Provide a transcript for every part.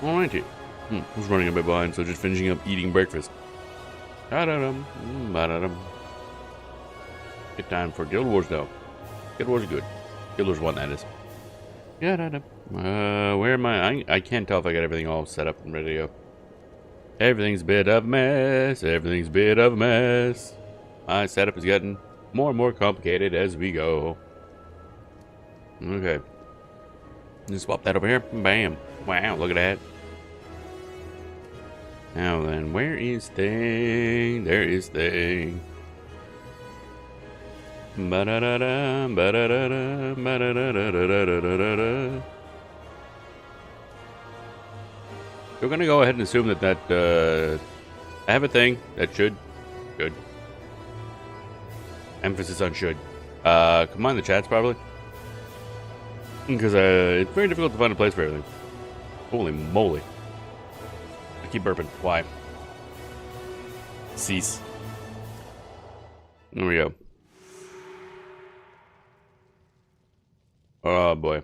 Alrighty. Was running a bit behind, so just finishing up eating breakfast. Da-da-dum, ba-da-dum. Good time for Guild Wars, though. Guild Wars is good. Guild Wars 1, that is. Da-da-dum. Where am I? I can't tell if I got everything all set up and ready to go. Everything's a bit of a mess. Everything's a bit of a mess. My setup is getting more and more complicated as we go. Okay. Just swap that over here. Bam. Wow, look at that. Now then, where is thing? There is thing. Ba-da-da-da, ba-da-da-da, ba-da-da-da-da-da-da-da. We're gonna go ahead and assume that I have a thing that should. Emphasis on should. Combine the chats probably. Because it's very difficult to find a place for everything. Holy moly. I keep burping. Why? Cease. There we go. Oh boy.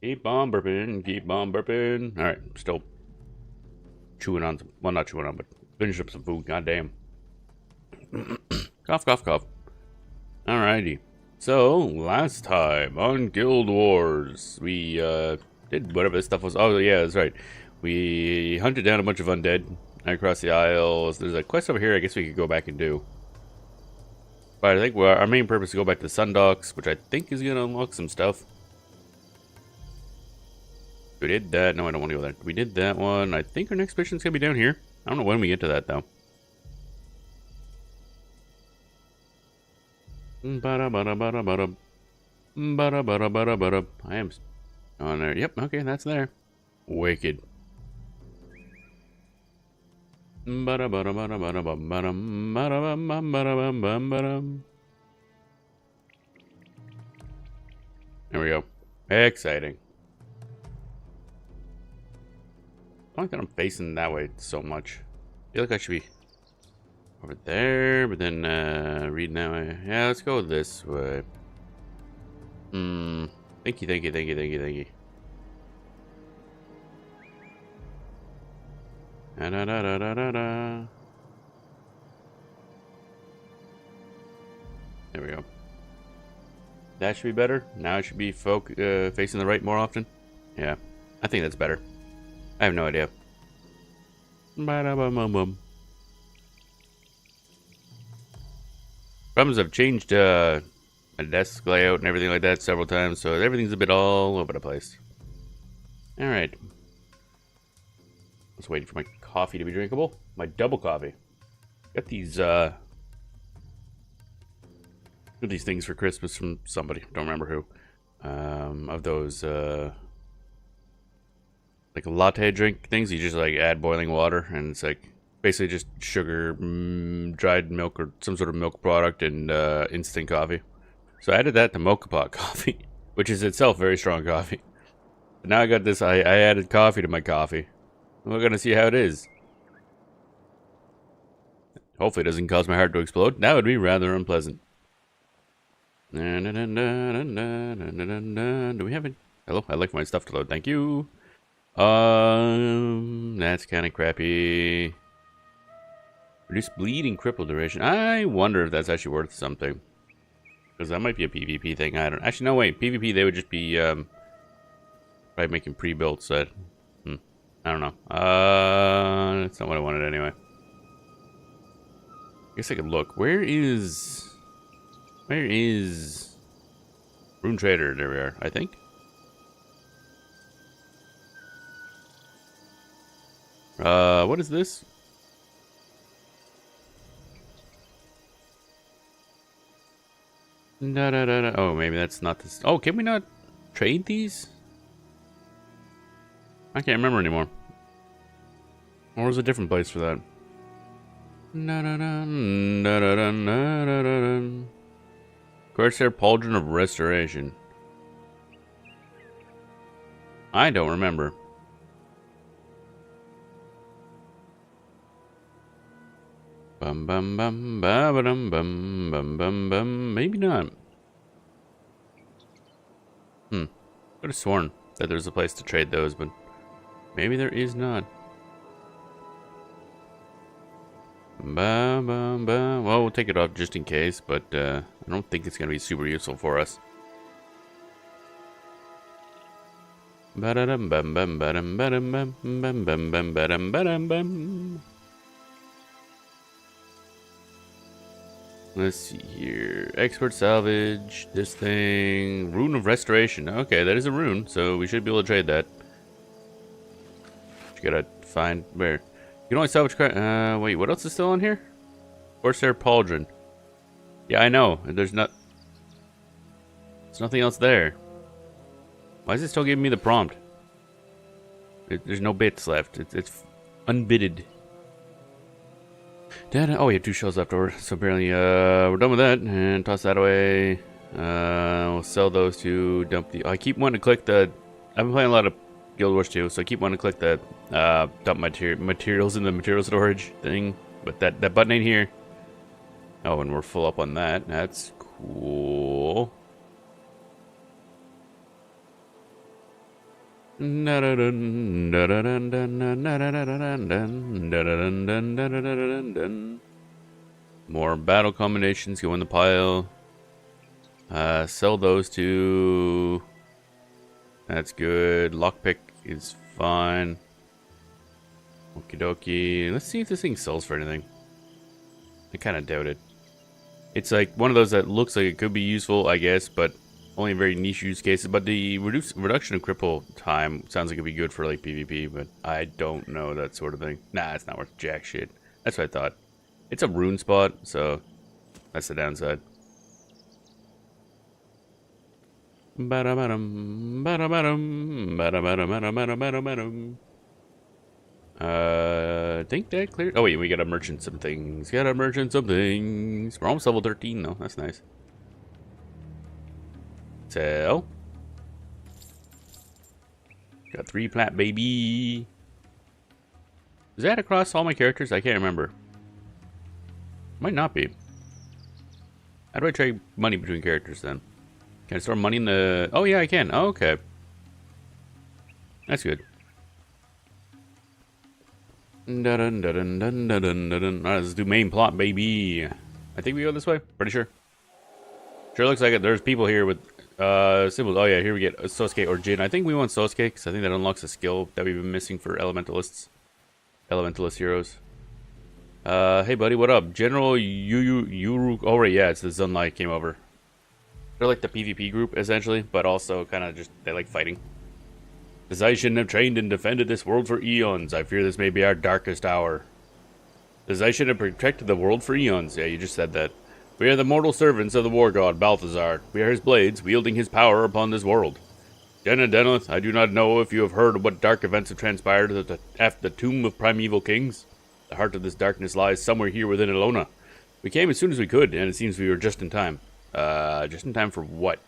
Keep on burping, keep on burping. Alright, still chewing on some, well, not chewing on, but finishing up some food. Goddamn. Cough, cough, cough. Alrighty. So, last time on Guild Wars, we did whatever this stuff was. Oh, yeah, that's right. We hunted down a bunch of undead across the Isles. There's a quest over here I guess we could go back and do. But I think our main purpose is to go back to Sundocks, which I think is going to unlock some stuff. We did that. No, I don't want to go there. We did that one. I think our next mission's going to be down here. I don't know when we get to that, though. I am on there. Yep, okay, that's there. Wicked. There we go. Exciting. I don't like that I'm facing that way so much. I feel like I should be over there, but then reading that way. Yeah, let's go this way. Thank you, thank you, thank you, thank you, thank you. Da da da da da da. There we go. That should be better. Now I should be facing the right more often. Yeah, I think that's better. I have no idea. Ba-da-bum-bum-bum. Problems have changed my desk layout and everything like that several times, so everything's a bit all over the place. Alright. I was waiting for my coffee to be drinkable. My double coffee. Got these things for Christmas from somebody. Don't remember who. Of those like latte drink things. You just like add boiling water and it's like basically just sugar, dried milk or some sort of milk product and instant coffee. So I added that to Mocha Pot coffee, which is itself very strong coffee. But now I got this, I added coffee to my coffee. We're gonna see how it is. Hopefully it doesn't cause my heart to explode. That would be rather unpleasant. Do we have it? Hello, I'd like my stuff to load, thank you. That's kind of crappy. Reduce bleeding cripple duration. I wonder if that's actually worth something. Because that might be a PvP thing. I don't. Actually, no, wait. PvP, they would just be probably making pre-built set. I don't know. That's not what I wanted anyway. I guess I could look. Where is Rune Trader? There we are. I think. What is this? Da, da, da, da. Oh, maybe that's not this. Oh, can we not trade these? I can't remember anymore. Or was a different place for that? Da, da, da, da, da, da, da, da, da. Corsair Pauldron of Restoration. I don't remember. Bum bum bum ba ba dum bum bum bum bum. Maybe not. Could have sworn that there's a place to trade those, but maybe there is not. Well, we'll take it off just in case, but I don't think it's going to be super useful for us. Let's see here. Expert salvage. This thing. Rune of restoration. Okay, that is a rune, so we should be able to trade that. Just gotta find where. You can only salvage. Wait, what else is still on here? Corsair Pauldron. Yeah, I know. There's nothing else there. Why is it still giving me the prompt? There's no bits left. It's unbidded. Oh, we have 2 shells left over, so apparently we're done with that, and toss that away. We'll sell those to dump the... I keep wanting to click the... I've been playing a lot of Guild Wars 2, so I keep wanting to click the dump materials in the material storage thing, but that button ain't here. Oh, and we're full up on that. That's cool. More battle combinations go in the pile. Sell those to... That's good. Lockpick is fine. Okie dokie. Let's see if this thing sells for anything. I kind of doubt it. It's like one of those that looks like it could be useful, I guess, but only in very niche use cases. But the reduction of cripple time sounds like it'd be good for like PvP, but I don't know that sort of thing. Nah, it's not worth jack shit. That's what I thought. It's a rune spot, so that's the downside. Think that cleared. Oh wait, we gotta merchant some things. Gotta merchant some things. We're almost level 13 though. That's nice. Sell. Got 3 plat, baby. Is that across all my characters? I can't remember. Might not be. How do I trade money between characters then? Can I store money in the... Oh yeah, I can. Oh, okay. That's good. Alright, let's do main plot, baby. I think we go this way. Pretty sure. Sure looks like it. There's people here with symbols. Oh yeah, here we get Sosuke or Jin. I think we want Sosuke because I think that unlocks a skill that we've been missing for elementalists. Elementalist heroes. Hey buddy, what up? General Yuru. Oh right, yeah, it's the Zunlight came over. They're like the PvP group essentially, but also kind of just they like fighting. The Zaishin have trained and defended this world for eons. I fear this may be our darkest hour. The Zaishin have protected the world for eons. Yeah, you just said that. We are the mortal servants of the war god, Balthazar. We are his blades, wielding his power upon this world. Jenna Denlith, I do not know if you have heard of what dark events have transpired at the tomb of primeval kings. The heart of this darkness lies somewhere here within Elona. We came as soon as we could, and it seems we were just in time. Just in time for what?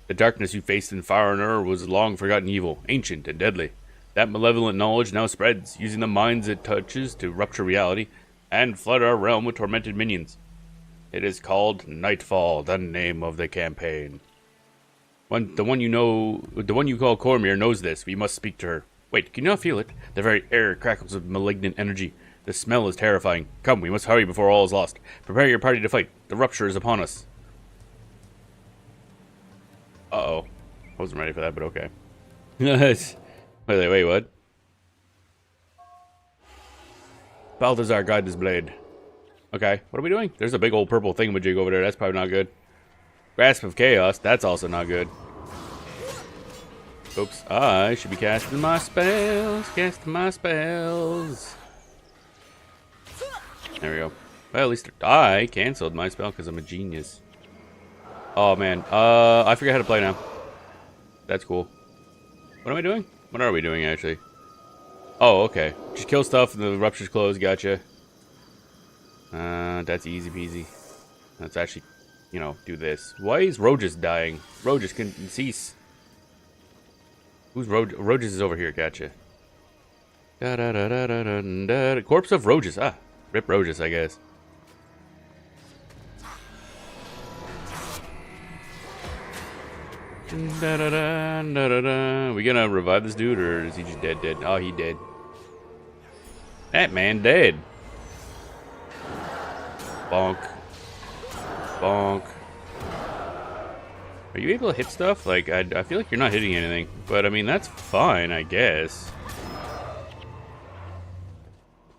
The darkness you faced in Fire and Ur was long forgotten evil, ancient and deadly. That malevolent knowledge now spreads, using the minds it touches to rupture reality and flood our realm with tormented minions. It is called Nightfall, the name of the campaign. The one you call Cormier knows this. We must speak to her. Wait, can you not feel it? The very air crackles with malignant energy. The smell is terrifying. Come, we must hurry before all is lost. Prepare your party to fight. The rupture is upon us. Uh-oh. I wasn't ready for that, but okay. Wait, what? Balthazar, guide this blade. Okay, what are we doing? There's a big old purple thingamajig over there. That's probably not good. Grasp of Chaos. That's also not good. Oops. I should be casting my spells. Casting my spells. There we go. Well, at least I canceled my spell because I'm a genius. Oh, man. I forget how to play now. That's cool. What am I doing? What are we doing, actually? Oh, okay. Just kill stuff and the rupture's closed. Gotcha. That's easy peasy. Let's actually, you know, do this. Why is Rogus dying? Rogus can cease. Who's Rogus? Rogus is over here. Gotcha. Corpse of Rogus. Ah, rip Rogus, I guess. Da-da-da, da-da-da. We gonna revive this dude, or is he just dead? Oh, he dead. That man dead. Bonk. Bonk. Are you able to hit stuff? Like, I feel like you're not hitting anything. But, I mean, that's fine, I guess.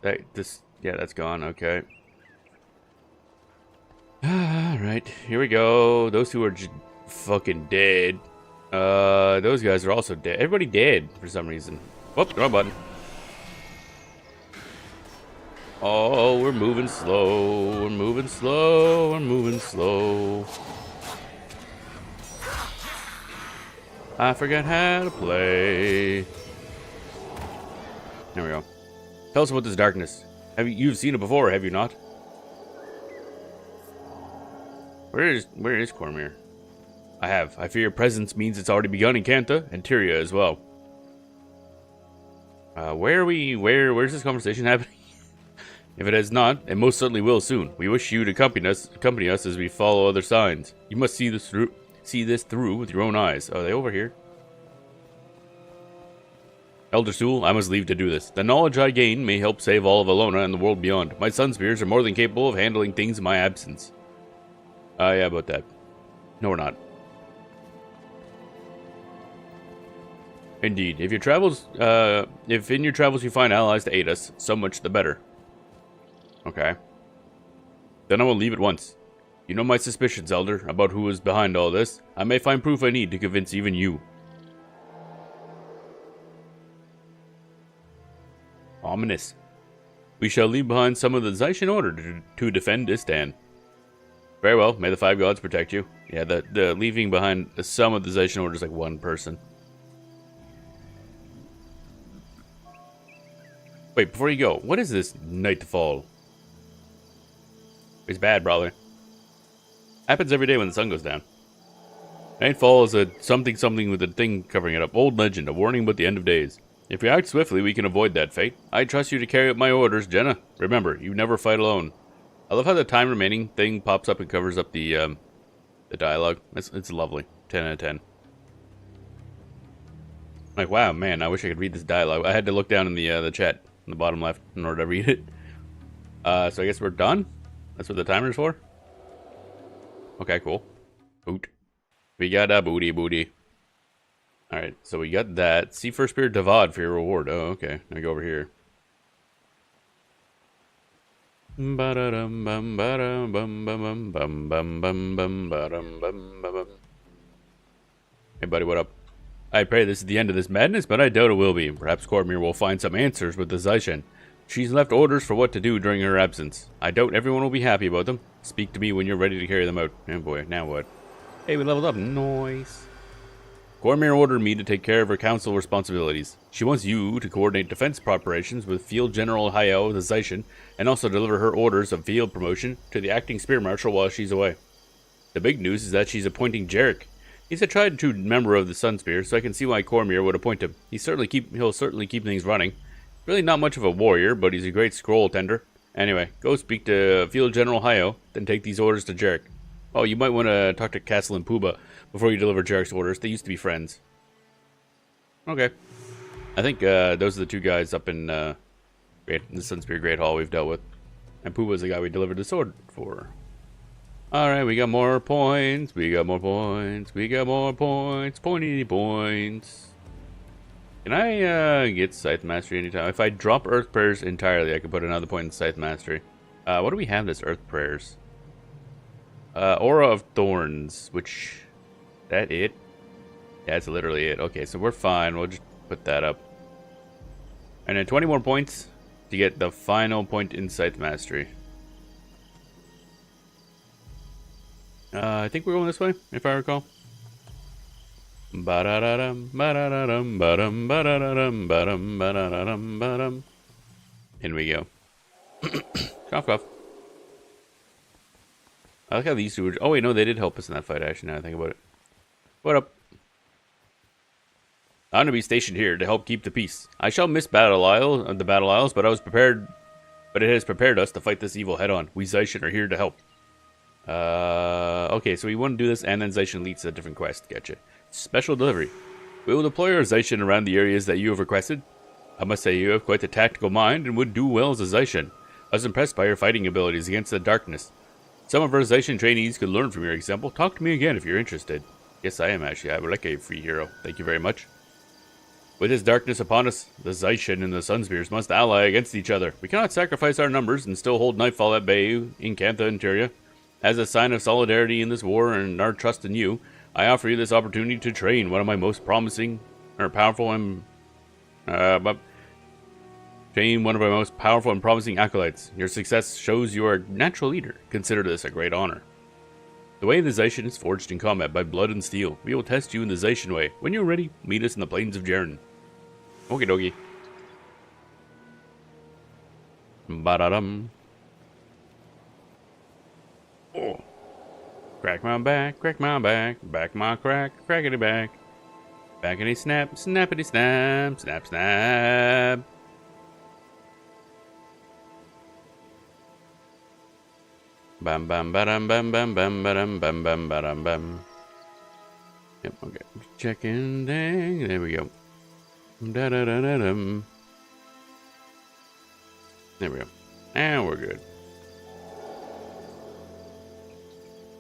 Yeah, that's gone. Okay. Alright, here we go. Those two are just fucking dead. Those guys are also dead. Everybody dead for some reason. Whoop, wrong button. Oh, we're moving slow. We're moving slow. We're moving slow. I forgot how to play. There we go. Tell us about this darkness. You've seen it before, have you not? Where is Cormyr? I have. I fear your presence means it's already begun in Kanta and Tyria as well. Where's this conversation happening? If it has not, it most certainly will soon. We wish you to accompany us as we follow other signs. You must see this through with your own eyes. Are they over here? Elder Stool, I must leave to do this. The knowledge I gain may help save all of Alona and the world beyond. My sun spears are more than capable of handling things in my absence. Yeah, about that. No, we're not. Indeed. If in your travels you find allies to aid us, so much the better. Okay. Then I will leave at once. You know my suspicions, Elder, about who is behind all this. I may find proof I need to convince even you. Ominous. We shall leave behind some of the Zaishin order to defend Istan. Very well. May the five gods protect you. Yeah, the leaving behind some of the Zaishin order is like one person. Wait, before you go, what is this Nightfall? It's bad, brother. Happens every day when the sun goes down. Nightfall is a something with a thing covering it up. Old legend, a warning about the end of days. If we act swiftly, we can avoid that fate. I trust you to carry out my orders, Jenna. Remember, you never fight alone. I love how the time remaining thing pops up and covers up the dialogue. It's lovely. 10 out of 10. Like, wow, man, I wish I could read this dialogue. I had to look down in the chat in the bottom left in order to read it. So I guess we're done? That's what the timer's for? Okay, cool. Boot. We got a booty. Alright, so we got that. See First Spear Davad for your reward. Oh, okay. Now go over here. Hey, buddy, what up? I pray this is the end of this madness, but I doubt it will be. Perhaps Cormyr will find some answers with the Zaishin. She's left orders for what to do during her absence. I doubt everyone will be happy about them. Speak to me when you're ready to carry them out. Oh boy, now what? Hey, we leveled up. Nice. Cormyr ordered me to take care of her council responsibilities. She wants you to coordinate defense preparations with Field General Hayao of the Zaishin, and also deliver her orders of field promotion to the acting spear marshal while she's away. The big news is that she's appointing Jarek. He's a tried and true member of the Sun Spear, so I can see why Cormyr would appoint him. He'll certainly keep things running. Really not much of a warrior, but he's a great scroll tender. Anyway, go speak to Field General Hayao, then take these orders to Jarek. Oh, you might want to talk to Castle and Puba before you deliver Jarek's orders. They used to be friends. Okay. I think those are the two guys up in the Sunspear Great Hall we've dealt with. And Puba's the guy we delivered the sword for. Alright, we got more points. We got more points. We got more points. Pointy points. Can I get Scythe Mastery anytime? If I drop Earth Prayers entirely, I can put another point in Scythe Mastery. What do we have this Earth Prayers? Aura of Thorns, which... That it? Yeah, that's literally it. Okay, so we're fine. We'll just put that up. And then 20 more points to get the final point in Scythe Mastery. I think we're going this way, if I recall. Ba-da-da-dum, ba-da-da-dum, ba-dum, ba-da-da-dum, ba-dum, ba-da-da-dum, ba-dum. In we go. Cough, cough. I like how these two were... Oh, wait, no, they did help us in that fight, actually, now I think about it. What up? I'm gonna be stationed here to help keep the peace. I shall miss the Battle Isles, but it has prepared us to fight this evil head-on. We Zaishin are here to help. Okay, so we want to do this, and then Zaishin leads to a different quest. Gotcha. Special delivery. We will deploy our Zaishin around the areas that you have requested. I must say you have quite the tactical mind and would do well as a Zaishin. I was impressed by your fighting abilities against the darkness. Some of our Zaishin trainees could learn from your example. Talk to me again if you're interested. Yes, I am actually. I would like a free hero. Thank you very much. With this darkness upon us, the Zaishin and the Sunspears must ally against each other. We cannot sacrifice our numbers and still hold Nightfall at bay in Cantha Interia. As a sign of solidarity in this war and our trust in you, I offer you this opportunity to train one of my most promising, or powerful and, train one of my most powerful and promising acolytes. Your success shows you are a natural leader. Consider this a great honor. The way of the Zaishin is forged in combat by blood and steel. We will test you in the Zaishin way. When you're ready, meet us in the plains of Jaren. Okie dokie. Ba-da-dum. Oh. Crack my back, back my crack, crackety back. Backity snap, snappity snap, snap snap. Bam bam badam bam bam bam badam bam bam badam bam. Yep, okay. Checking dang. There we go. Da da da da dum. There we go. And we're good.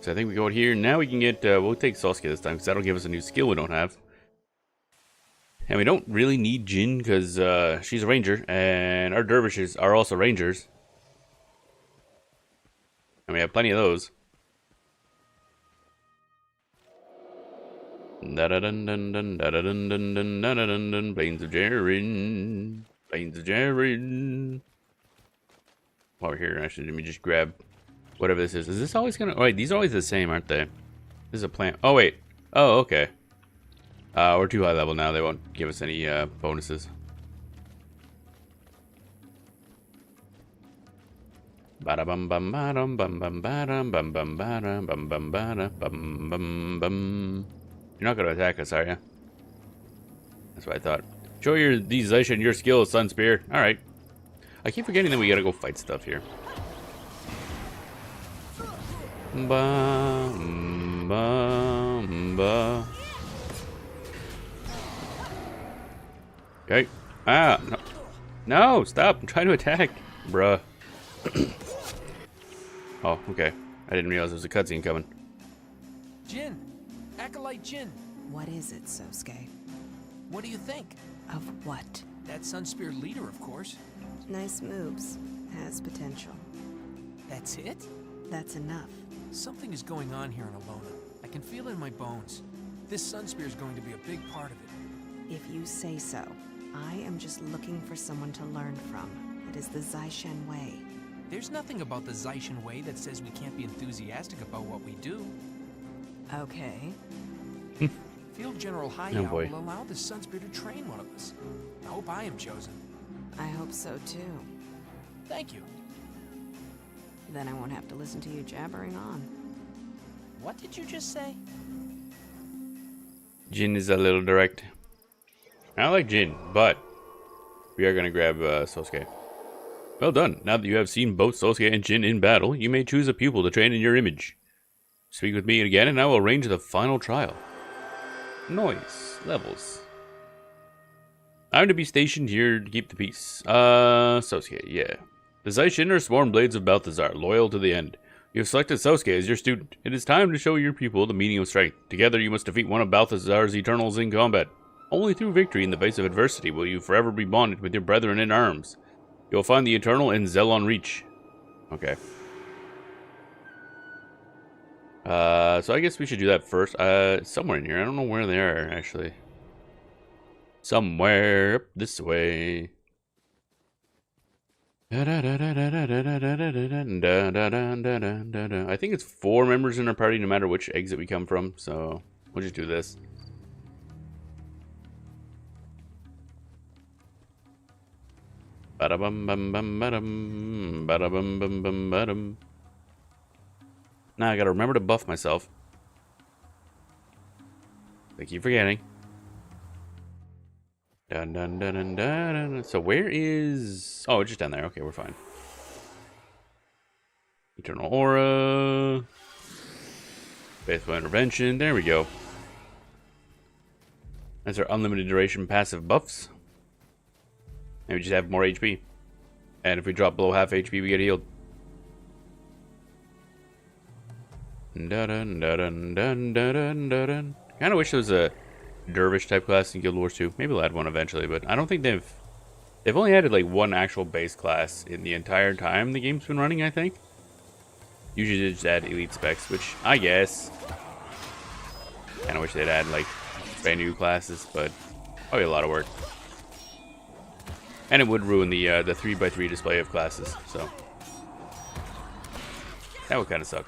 So I think we go out here. Now we can get, we'll take Sasuke this time, because that'll give us a new skill we don't have. And we don't really need Jin, because she's a ranger, and our dervishes are also rangers. And we have plenty of those. Da-da-dun-dun-dun, da-da-dun-dun-dun, da-da-dun-dun, Plains of Jaren. Plains of Jaren. While we're here, actually, let me just grab whatever this is. Is this always gonna... Oh, wait, these are always the same, aren't they? This is a plant. Oh, wait. Oh, okay. We're too high level now. They won't give us any bonuses. Ba-da-bum bum ba-dum bum bum ba-dum bum bum ba-dum bum bum ba-dum bum bum bum. You're not gonna attack us, are you? That's what I thought. Show these Zaishin your skills, Sunspear. Alright. I keep forgetting that we gotta go fight stuff here. Ba, ba, ba. Okay. Ah, no. No, stop. I'm trying to attack. Bruh. Oh, okay. I didn't realize there was a cutscene coming. Jin! Acolyte Jin! What is it, Sosuke? What do you think? Of what? That Sunspear leader, of course. Nice moves. Has potential. That's it? That's enough. Something is going on here in Alona. I can feel it in my bones. This Sunspear is going to be a big part of it. If you say so. I am just looking for someone to learn from. It is the Zaishin way. There's nothing about the Zaishin way that says we can't be enthusiastic about what we do. Okay. Field General Hayao will allow the Sunspear to train one of us. I hope I am chosen. I hope so too. Thank you. Then I won't have to listen to you jabbering on. What did you just say? Jin is a little direct. I like Jin, but we are going to grab Sosuke. Well done. Now that you have seen both Sosuke and Jin in battle, you may choose a pupil to train in your image. Speak with me again, and I will arrange the final trial. Noise. Levels. I'm to be stationed here to keep the peace. Sosuke, yeah. The Zaishin are sworn blades of Balthazar, loyal to the end. You have selected Sosuke as your student. It is time to show your pupil the meaning of strength. Together you must defeat one of Balthazar's Eternals in combat. Only through victory in the face of adversity will you forever be bonded with your brethren in arms. You will find the Eternal in Zelon Reach. Okay. So I guess we should do that first. Somewhere in here. I don't know where they are, actually. Somewhere up this way. I think it's 4 members in our party no matter which exit we come from, so we'll just do this. Ba-da-bum bum bum ba-dum. Ba-da-bum bum bum ba-dum. Now I gotta remember to buff myself. I keep forgetting. Dun dun dun dun dun dun. So where is... Oh, it's just down there. Okay, we're fine. Eternal Aura. Faithful Intervention. There we go. That's our unlimited duration passive buffs. And we just have more HP. And if we drop below half HP, we get healed. Dun, dun, dun, dun, dun, dun, dun. Kind of wish there was a dervish type class in Guild Wars 2. Maybe they'll add one eventually, but I don't think they've only added like one actual base class in the entire time the game's been running, I think. Usually they just add elite specs, which I guess kind of wish they'd add like brand new classes, but probably a lot of work. And it would ruin the 3x3 display of classes, so that would kind of suck.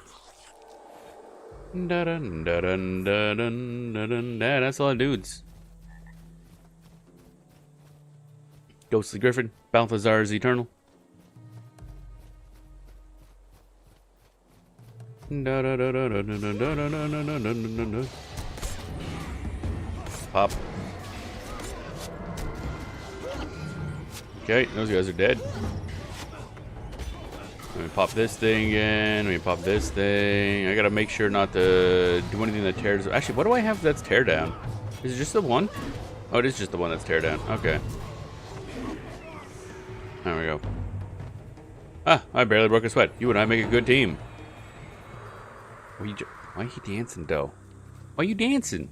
Dun, dun, dun, dun, dun, dun, dun. Yeah, that's a lot of dudes. Ghostly Griffin, Balthazar is eternal. Pop. Okay, those guys are dead. Let me pop this thing again. Let me pop this thing. I gotta make sure not to do anything that tears. Actually, what do I have that's tear down? Is it just the one? Oh, it is just the one that's tear down. Okay. There we go. Ah, I barely broke a sweat. You and I make a good team. Why are you dancing, though? Why are you dancing?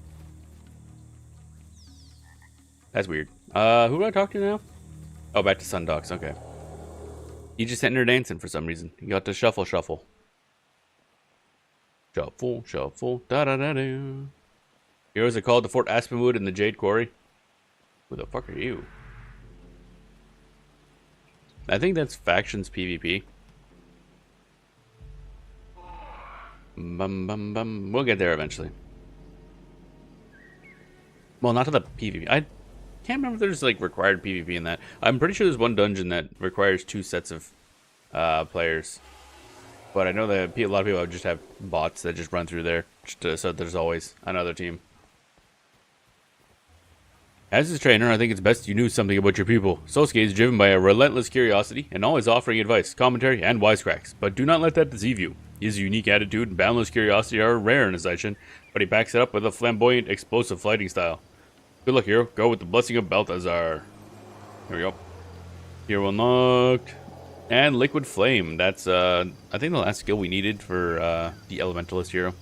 That's weird. Who do I talk to now? Oh, back to Sundogs. Okay. You just sitting there dancing for some reason. You got to shuffle. Shuffle, da da da da. Heroes are called to Fort Aspenwood in the Jade Quarry. Who the fuck are you? I think that's factions PvP. Bum bum bum. We'll get there eventually. Well, not to the PvP. I can't remember if there's like required PvP in that. I'm pretty sure there's one dungeon that requires 2 sets of players. But I know that a lot of people just have bots that just run through there, just so there's always another team. As his trainer, I think it's best you knew something about your pupil. Sosuke is driven by a relentless curiosity and always offering advice, commentary, and wisecracks. But do not let that deceive you. His unique attitude and boundless curiosity are rare in a Zaishin, but he backs it up with a flamboyant, explosive fighting style. Good luck, hero. Go with the blessing of Balthazar. Here we go. Hero unlocked. And Liquid Flame. That's, I think the last skill we needed for the Elementalist hero.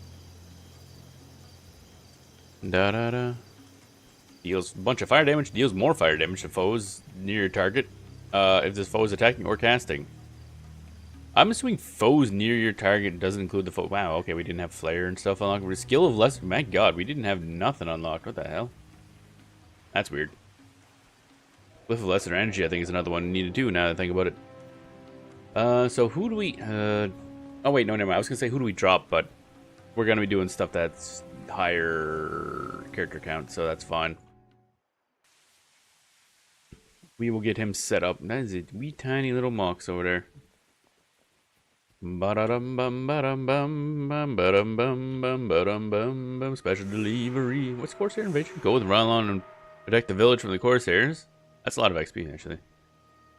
Da-da-da. Deals a bunch of fire damage. Deals more fire damage to foes near your target. If this foe is attacking or casting. I'm assuming foes near your target doesn't include the foe. Wow, okay, we didn't have Flare and stuff unlocked. We're skill of less. My god, we didn't have nothing unlocked. What the hell? That's weird. Glyph of Lesser Energy, I think, is another one needed too, now that I think about it. So who do we... oh, wait, no, never mind. I was going to say who do we drop, but we're going to be doing stuff that's higher character count, so that's fine. We will get him set up. That is a wee tiny little Mox over there. Ba-da-dum bum ba-dum bum bum ba-dum bum bum ba-dum bum bum. Special delivery. What's Corsair Invasion? Go with Rylon and protect the village from the Corsairs. That's a lot of XP, actually.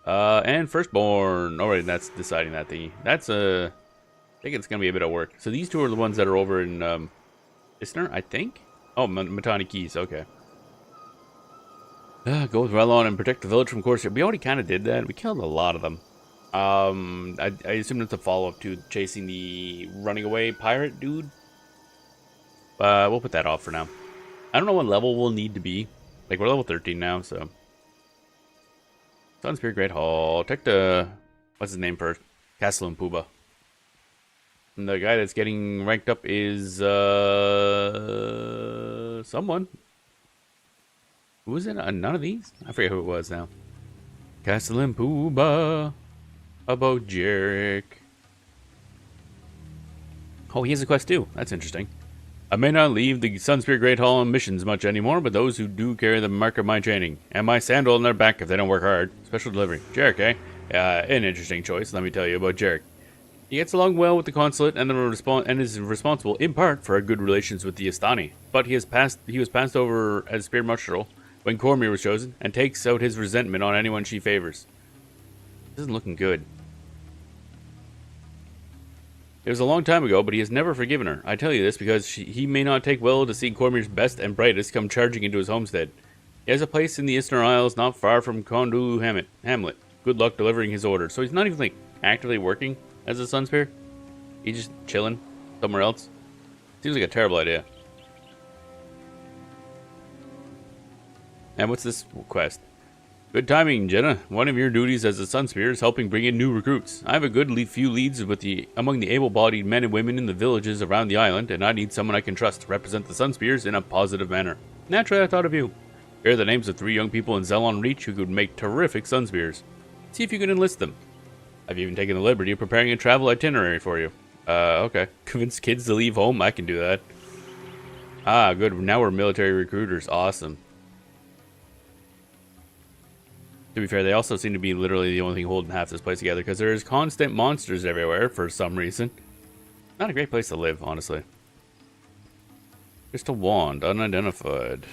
And Firstborn. Alright, that's deciding that thingy. That's I think it's gonna be a bit of work. So these two are the ones that are over in Isner, I think? Oh, Matani Keys, okay. Go with Rylon and protect the village from Corsair. We already kind of did that. We killed a lot of them. I assume it's a follow-up to chasing the running away pirate dude. We'll put that off for now. I don't know what level we'll need to be. Like, we're level 13 now, so. Sunspirit Great Hall. Take the... What's his name first? Castle and Puba. And the guy that's getting ranked up is, someone. Who was it? None of these? I forget who it was now. Castle and Puba. About Jarek. Oh, he has a quest too. That's interesting. I may not leave the Sunspirit Great Hall on missions much anymore, but those who do carry the mark of my training. And my sandal on their back if they don't work hard. Special delivery. Jarek, eh? An interesting choice, let me tell you about Jarek. He gets along well with the consulate and is responsible, in part, for our good relations with the Istani. But he was passed over as Spear Marshal when Cormier was chosen, and takes out his resentment on anyone she favors. This isn't looking good. It was a long time ago, but he has never forgiven her. I tell you this because he may not take well to see Cormier's best and brightest come charging into his homestead. He has a place in the Eastern Isles not far from Condu Hamlet. Good luck delivering his orders. So he's not even, like, actively working as a Sunspear? He's just chilling somewhere else? Seems like a terrible idea. And what's this quest? Good timing, Jenna. One of your duties as a Sunspear is helping bring in new recruits. I have a good few leads among the able-bodied men and women in the villages around the island, and I need someone I can trust to represent the Sunspears in a positive manner. Naturally, I thought of you. Here are the names of 3 young people in Zelon Reach who could make terrific Sunspears. See if you can enlist them. I've even taken the liberty of preparing a travel itinerary for you. Okay. Convince kids to leave home? I can do that. Ah, good. Now we're military recruiters. Awesome. To be fair, they also seem to be literally the only thing holding half this place together, because there's constant monsters everywhere for some reason. Not a great place to live, honestly. Crystal Wand, unidentified.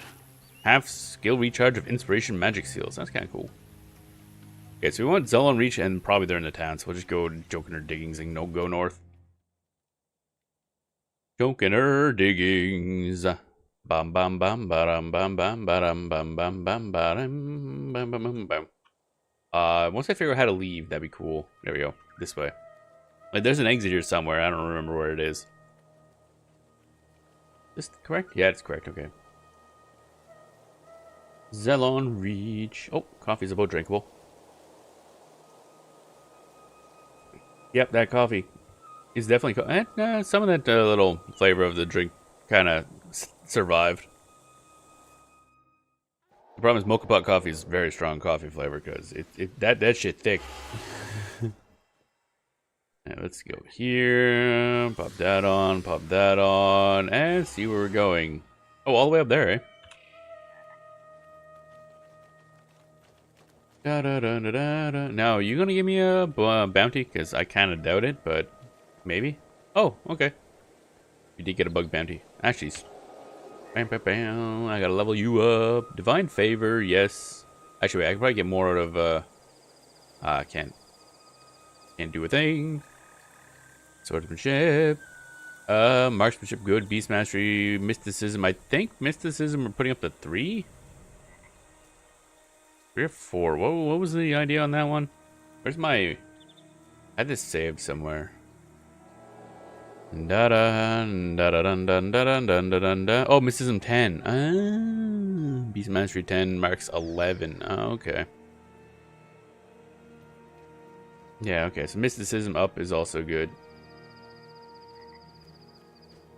Half skill recharge of inspiration magic seals. That's kind of cool. Okay, so we want Zelon Reach, and probably they're in the town, so we'll just go Jokinder Diggings and go north. Jokinder Diggings. Bam bam bam bam bam bam bam bam bam bam bam bam bam bam. Once I figure out how to leave, that'd be cool. There we go. This way. Like, there's an exit here somewhere. I don't remember where it is. Is this correct? Yeah, it's correct. Okay. Zelon Reach. Oh, coffee's about drinkable. Yep, that coffee is definitely. Some of that little flavor of the drink kind of survived. The problem is mocha pot coffee is very strong coffee flavor because that shit thick. Right, let's go here. Pop that on, and see where we're going. Oh, all the way up there, eh? Da, da, da, da, da, da. Now, are you gonna give me a bounty? Because I kind of doubt it, but maybe. Oh, okay. You did get a bug bounty. Actually, bam, bam, bam. I gotta level you up. Divine favor, yes. Actually, wait, I could probably get more out of. I can't do a thing. Swordsmanship. Marksmanship, good. Beast mastery, mysticism. I think mysticism we're putting up to 3. 3 or 4. What was the idea on that one? Where's my... I had this saved somewhere. Da da da da da da da da da da. Oh, mysticism 10. Ah, beast mastery 10, marks 11. Oh, okay. Yeah, okay. So mysticism up is also good.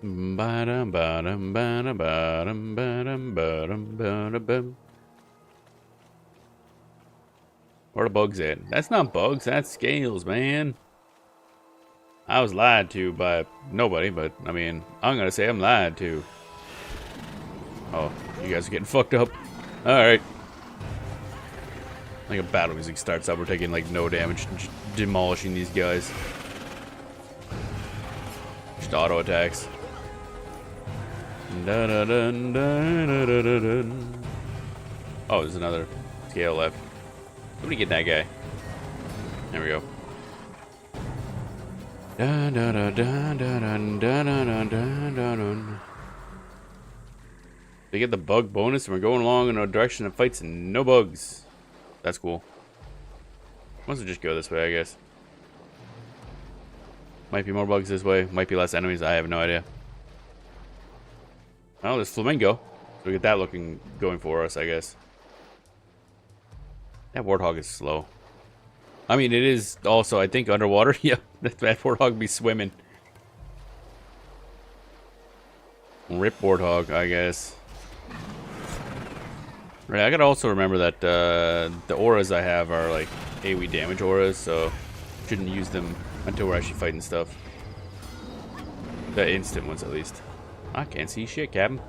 Ba-dum, ba-dum, ba-dum, ba-dum, ba-dum, ba-dum, ba-dum. Where the bugs at? That's not bugs, that's scales, man. I was lied to by nobody, but I mean, I'm gonna say I'm lied to. Oh, you guys are getting fucked up. Alright. Like a battle music starts up, we're taking like no damage, just demolishing these guys. Just auto attacks. Da, da, da, da, da, da, da, da. Oh, there's another scale left. Somebody get that guy. There we go. Da, da, da, da, da, da, da, da, da, da. They get the bug bonus, and we're going along in a direction of fights and no bugs. That's cool. Must just go this way, I guess. Might be more bugs this way. Might be less enemies. I have no idea. Oh, there's Flamingo. So we get that going for us, I guess. That warthog is slow. I mean, it is also, I think, underwater. Yeah, that warthog be swimming. Rip warthog, I guess. Right, I gotta also remember that the auras I have are like AoE damage auras, so shouldn't use them until we're actually fighting stuff. The instant ones, at least. I can't see shit, Captain.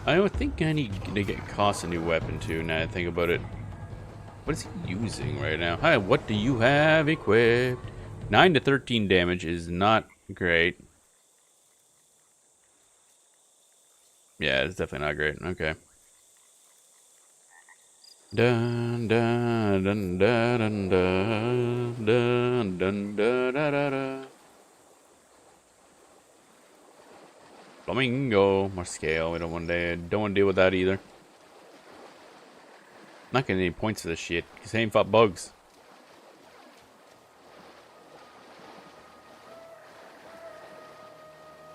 I don't think I need to get cost a new weapon too, now that I think about it. What is he using right now? Hi, what do you have equipped? 9 to 13 damage is not great. Yeah, it's definitely not great. Okay. Dun dun dun dun dun dun dun dun dun da da da. Flamingo, more scale. We don't want to deal with that either. Not getting any points for this shit because I ain't fought bugs.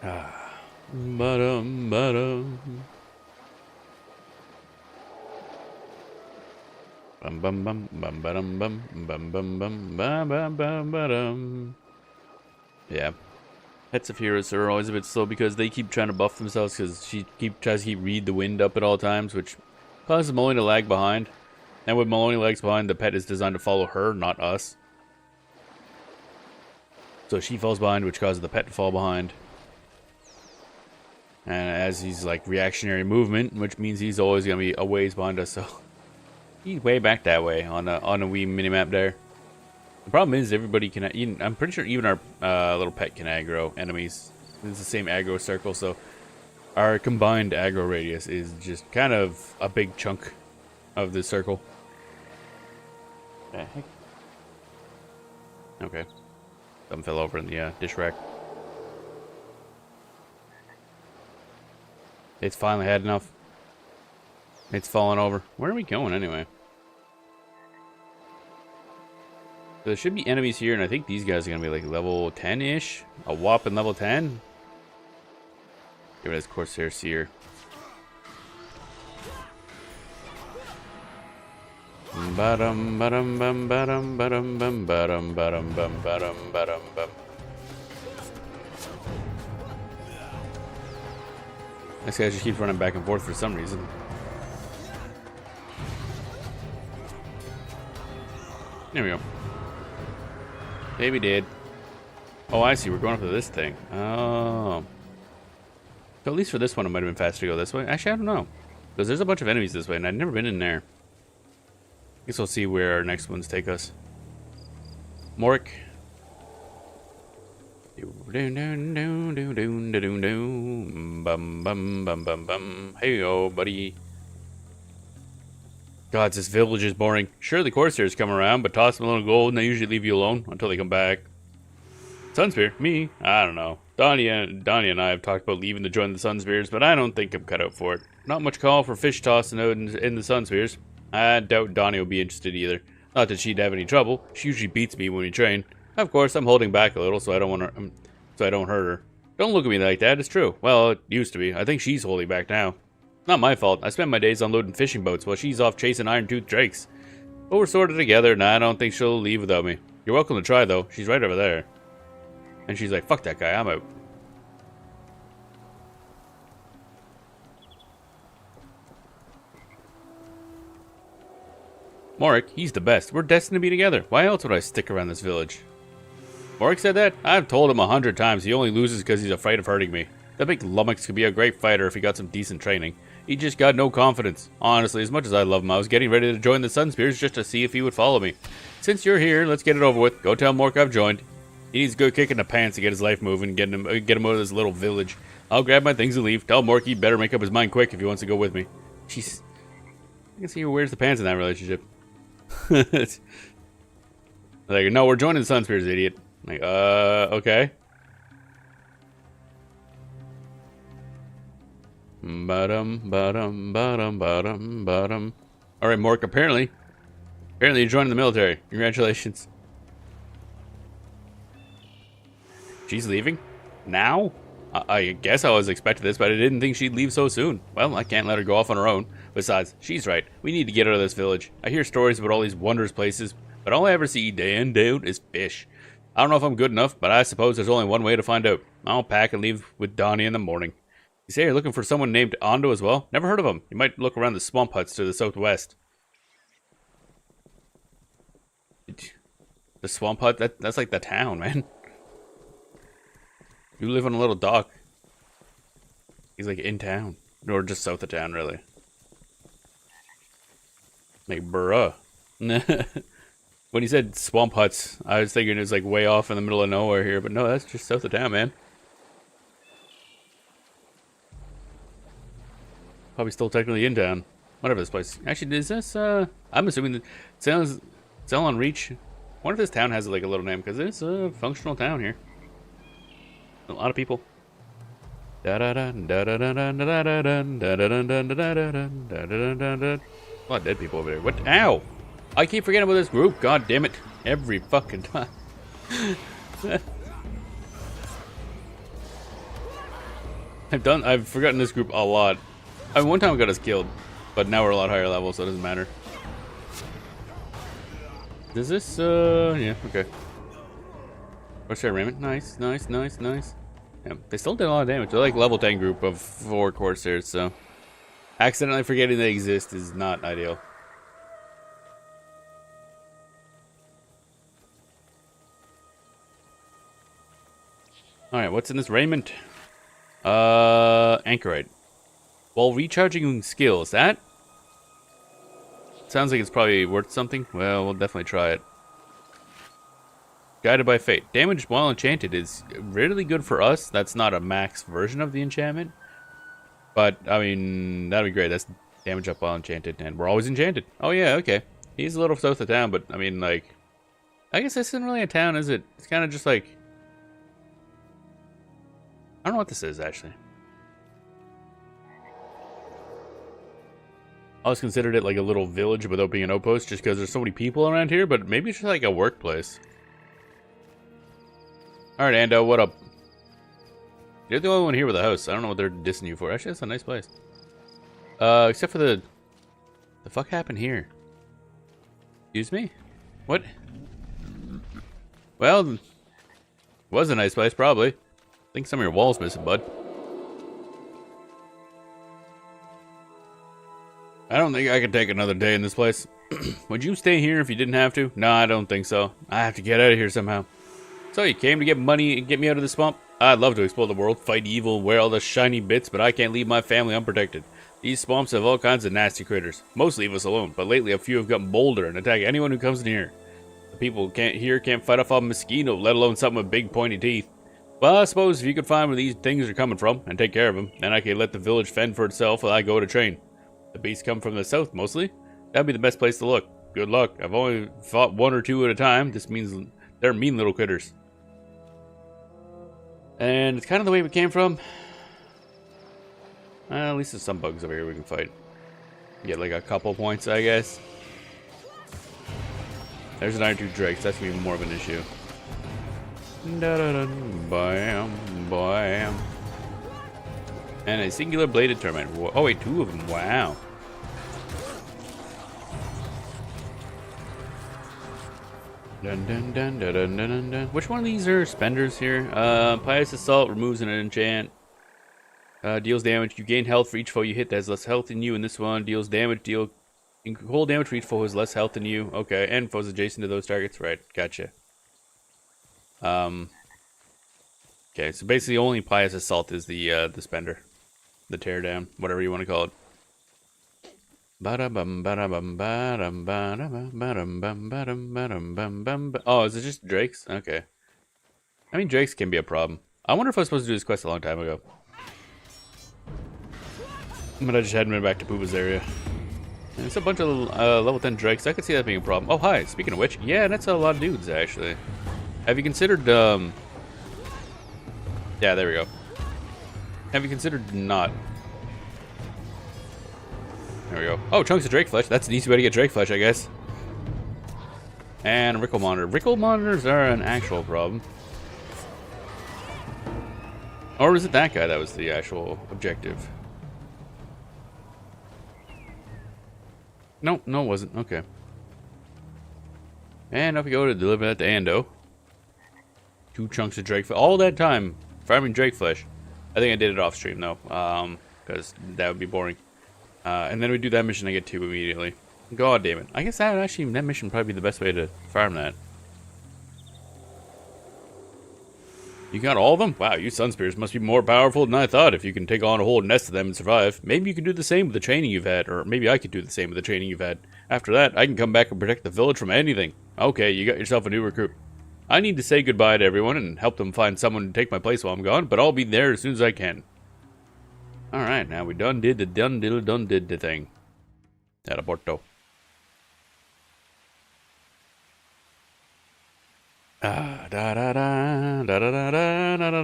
Ba-dum, ba-dum. Bum bum bum bum ba-dum bum bum bum bum bum bum bum ba-dum. Yeah. Pets of heroes are always a bit slow because they keep trying to buff themselves because she tries to keep read the wind up at all times, which causes Maloney to lag behind. And when Maloney lags behind, the pet is designed to follow her, not us. So she falls behind, which causes the pet to fall behind. And as he's like reactionary movement, which means he's always gonna be a ways behind us, so he's way back that way on a wee minimap there. The problem is everybody can. I'm pretty sure even our little pet can aggro enemies. It's the same aggro circle, so our combined aggro radius is just kind of a big chunk of the circle. The heck? Okay, something fell over in the dish rack. It's finally had enough. It's fallen over. Where are we going anyway? So there should be enemies here, and I think these guys are going to be like level 10-ish. A whopping level 10. Give it as Corsair Seer. Ba-dum, ba-dum, bum, ba-dum, ba-dum, bum, ba-dum, ba-dum, bum, ba-dum, ba-dum, bum. This guy just keeps running back and forth for some reason. There we go. Maybe did. Oh, I see. We're going up to this thing. Oh. So at least for this one, it might have been faster to go this way. Actually, I don't know. Because there's a bunch of enemies this way, and I've never been in there. Guess we'll see where our next ones take us. Morik. Bum bum bum bum bum. Hey yo, buddy. God, this village is boring. Sure, the Corsairs come around, but toss them a little gold and they usually leave you alone until they come back. Sunspear? Me? I don't know. Donnie and I have talked about leaving to join the Sunspears, but I don't think I'm cut out for it. Not much call for fish tossing out in the Sunspears. I doubt Donnie will be interested either. Not that she'd have any trouble. She usually beats me when we train. Of course, I'm holding back a little so I don't hurt her. Don't look at me like that. It's true. Well, it used to be. I think she's holding back now. Not my fault. I spend my days unloading fishing boats while she's off chasing iron-toothed drakes. But we're sorted together, and I don't think she'll leave without me. You're welcome to try, though. She's right over there. And she's like, fuck that guy. I'm out. Morik, he's the best. We're destined to be together. Why else would I stick around this village? Morik said that? I've told him 100 times he only loses because he's afraid of hurting me. That big lummox could be a great fighter if he got some decent training. He just got no confidence. Honestly, as much as I love him, I was getting ready to join the Sunspears just to see if he would follow me. Since you're here, let's get it over with. Go tell Morik I've joined. He needs a good kick in the pants to get his life moving, get him out of this little village. I'll grab my things and leave. Tell Morik he better make up his mind quick if he wants to go with me. Jeez. I can see who wears the pants in that relationship. Like, no, we're joining the Sunspears, idiot. Like, okay. Ba-dum, ba-dum, ba-dum, ba-dum, ba-dum. Alright, Morik, apparently you're joining the military. Congratulations. She's leaving? Now? I guess I was expecting this, but I didn't think she'd leave so soon. Well, I can't let her go off on her own. Besides, she's right. We need to get out of this village. I hear stories about all these wondrous places, but all I ever see day in, day out is fish. I don't know if I'm good enough, but I suppose there's only one way to find out. I'll pack and leave with Donnie in the morning. You say you're looking for someone named Ondo as well? Never heard of him. You might look around the swamp huts to the southwest. The swamp hut? That's like the town, man. You live on a little dock. He's like in town. Or just south of town, really. Like, bruh. When he said swamp huts, I was thinking it was like way off in the middle of nowhere here. But no, that's just south of town, man. Probably still technically in town. Whatever this place. Actually, is this, I'm assuming that it's on Reach. I wonder if this town has like a little name, because it's a functional town here. A lot of people. A lot of dead people over there. What? Ow! I keep forgetting about this group. God damn it! Every fucking time. I've forgotten this group a lot. I mean, one time it got us killed, but now we're a lot higher level, so it doesn't matter. Does this? Yeah, okay. What's that, Raymond? Nice, nice, nice, nice. Yeah, they still did a lot of damage. They're like level 10 group of 4 Corsairs, so accidentally forgetting they exist is not ideal. Alright, what's in this raiment? Anchorite. While recharging skills, that sounds like it's probably worth something. Well, we'll definitely try it. Guided by Fate. Damage while enchanted is really good for us. That's not a max version of the enchantment. But, I mean, that'd be great. That's damage up while enchanted. And we're always enchanted. Oh, yeah, okay. He's a little south of town, but, I mean, like... I guess this isn't really a town, is it? It's kind of just like... I don't know what this is, actually. I always considered it like a little village without being an outpost, just because there's so many people around here, but maybe it's just like a workplace. Alright, Ando, what up? You're the only one here with a house. I don't know what they're dissing you for. Actually, that's a nice place. Except for the fuck happened here? Excuse me? What? Well, was a nice place, probably. I think some of your walls missing, bud. I don't think I could take another day in this place. Would you stay here if you didn't have to? No, I don't think so. I have to get out of here somehow. So you came to get money and get me out of the swamp? I'd love to explore the world, fight evil, wear all the shiny bits, but I can't leave my family unprotected. These swamps have all kinds of nasty critters. Most leave us alone, but lately a few have gotten bolder and attack anyone who comes near. The people can't fight off a mosquito, let alone something with big pointy teeth. Well, I suppose if you could find where these things are coming from and take care of them, then I could let the village fend for itself while I go to train. The beasts come from the south, mostly. That'd be the best place to look. Good luck. I've only fought 1 or 2 at a time. This means they're mean little critters. And it's kind of the way we came from. At least there's some bugs over here we can fight. Get like a couple points, I guess. There's an Iron Tooth Drake, so that's gonna be more of an issue. Da-da-dun, bam, bam. And a singular bladed termite. Oh wait, 2 of them. Wow. Dun, dun, dun, dun, dun, dun, dun. Which one of these are spenders here? Pious Assault removes an enchant. Deals damage. You gain health for each foe you hit that has less health than you. And this one deals damage. Whole damage for each foe who has less health than you. Okay, and foes adjacent to those targets. Right, gotcha. Okay, so basically only Pious Assault is the spender. The teardown, whatever you want to call it. Oh, is it just drakes? Okay. I mean, drakes can be a problem. I wonder if I was supposed to do this quest a long time ago. But I just hadn't been back to Pooba's area. And it's a bunch of level 10 drakes. I could see that being a problem. Oh, hi. Speaking of which, yeah, that's a lot of dudes, actually. Have you considered, yeah, there we go. Have you considered not... There we go. Oh, chunks of drake flesh. That's an easy way to get drake flesh, I guess. And a Rickle monitor. Rickle monitors are an actual problem. Or was it that guy that was the actual objective? No, no it wasn't. Okay. And up we go to deliver that to Ando. 2 chunks of drake flesh. All that time farming drake flesh. I think I did it off stream though. Because that would be boring. And then we do that mission, I get 2 immediately. God damn it. I guess that mission would probably be the best way to farm that. You got all of them? Wow, you sun spears must be more powerful than I thought if you can take on a whole nest of them and survive. Maybe you can do the same with the training you've had, or maybe I could do the same with the training you've had. After that, I can come back and protect the village from anything. Okay, you got yourself a new recruit. I need to say goodbye to everyone and help them find someone to take my place while I'm gone, but I'll be there as soon as I can. Alright, now we done did the thing. Teleporto. Ah, da da da da da da da da da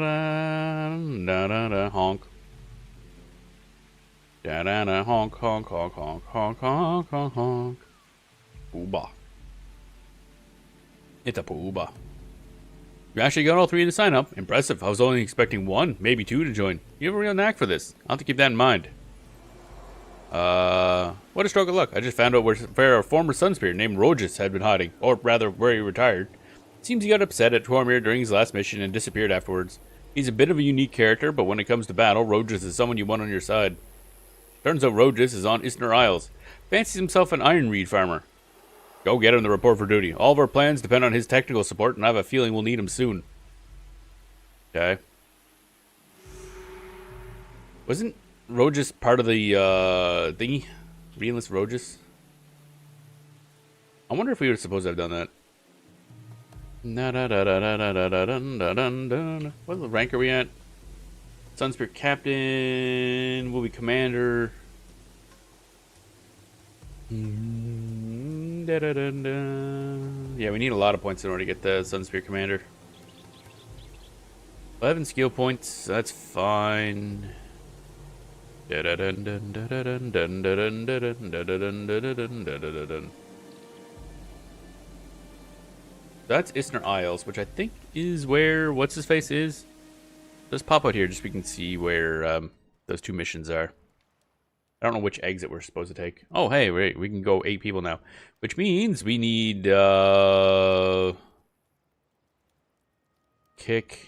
da da da honk. Da da da honk honk honk honk honk honk honk honk. Pooba. It's a pooba. You actually got all three to sign up. Impressive. I was only expecting one, maybe two to join. You have a real knack for this. I'll have to keep that in mind. What a stroke of luck. I just found out where a former Sunspear named Rogus had been hiding. Or rather, where he retired. Seems he got upset at Tormir during his last mission and disappeared afterwards. He's a bit of a unique character, but when it comes to battle, Rogus is someone you want on your side. Turns out Rogus is on Isner Isles. Fancies himself an iron reed farmer. Go get him to report for duty. All of our plans depend on his technical support, and I have a feeling we'll need him soon. Okay. Wasn't Rogus part of the thingy? Reenlist Rogus? I wonder if we were supposed to have done that. What rank are we at? Sunspear Captain. Will be Commander. Yeah, we need a lot of points in order to get the Sunspear Commander. 11 skill points. That's fine. That's Isner Isles, which I think is where what's his face is. Let's pop out here just so we can see where those two missions are. I don't know which exit we're supposed to take. Oh, hey, wait, we can go 8 people now, which means we need kick,